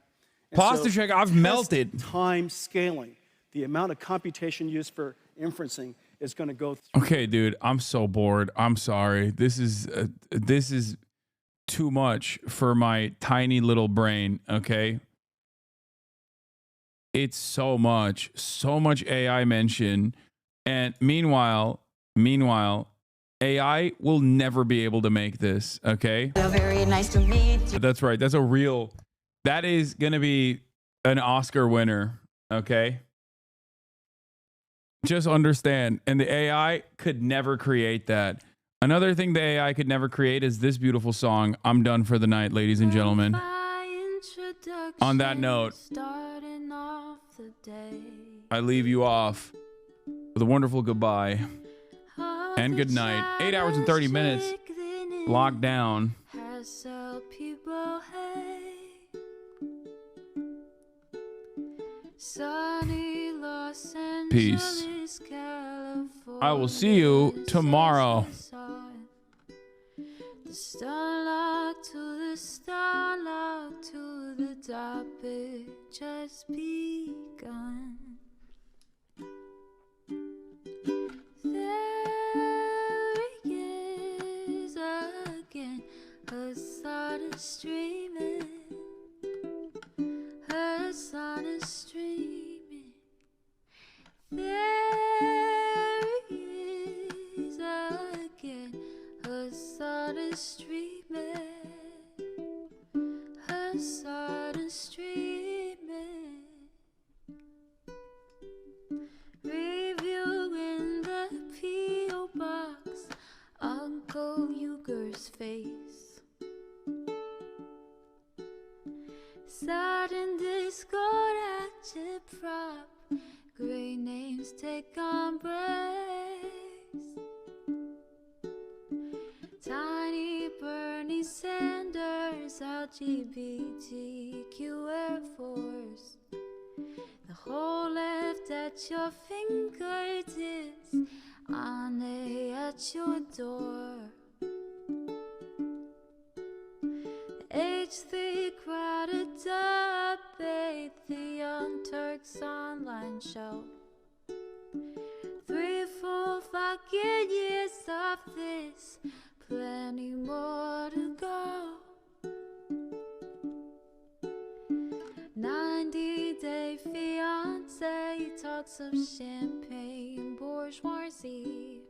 Posture check, I've melted. Time scaling, the amount of computation used for inferencing is going to go through. Okay, dude, I'm so bored. I'm sorry. This is too much for my tiny little brain, okay? It's so much AI mention. And meanwhile, AI will never be able to make this, okay? Very nice to meet you. That's right. That is going to be an Oscar winner, okay? Just understand. And the AI could never create that. Another thing the AI could never create is this beautiful song. I'm done for the night, ladies and gentlemen. On that note, I leave you off with a wonderful goodbye and good night. 8 hours and 30 minutes locked down. Peace. I will see you tomorrow. The starlight to the starlight to the topic just begun. sun is streaming. There he is again. Her sun is streaming. Her sun is streaming. Reviewing the P.O. box, Uncle Uger's face. Sudden discord at your prop, great names take embrace. Tiny Bernie Sanders, LGBTQ Air Force. The whole left at your fingertips, Anne at your door. H3 crowded debate, the Young Turks online show. 3 full fucking years of this, plenty more to go. 90-day fiance, talks of champagne bourgeoisie.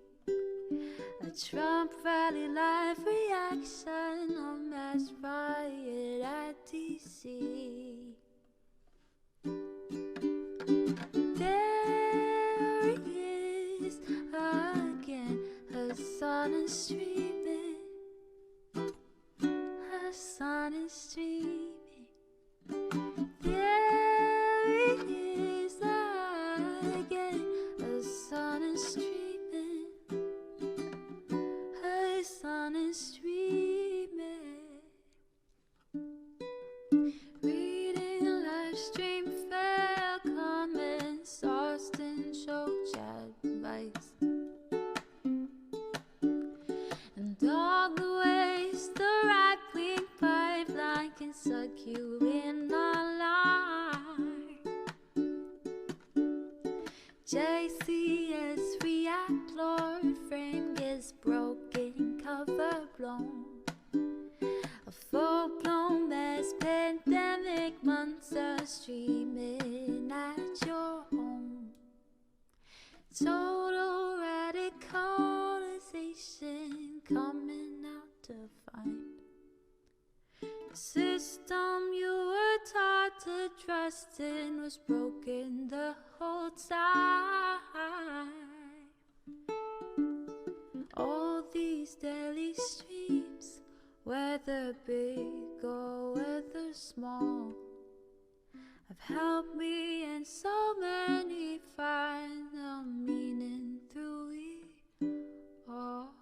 A Trump rally live reaction, a mass riot at DC. There he is again, her sun is streaming. Her sun is streaming. There he is again, her sun is streaming. Her sun is streaming. Reading live stream fair comments, Austin show chat advice. And all the ways the right-wing pipeline can suck you in online. JCS react, Lord frame gets broken, cover blown. A full-blown mass pandemic, monster streaming at your home. Total radicalization coming out to find. The system you were taught to trust in was broken the whole time. All these daily streams, whether big or whether small, have helped me and so many find the meaning through it all.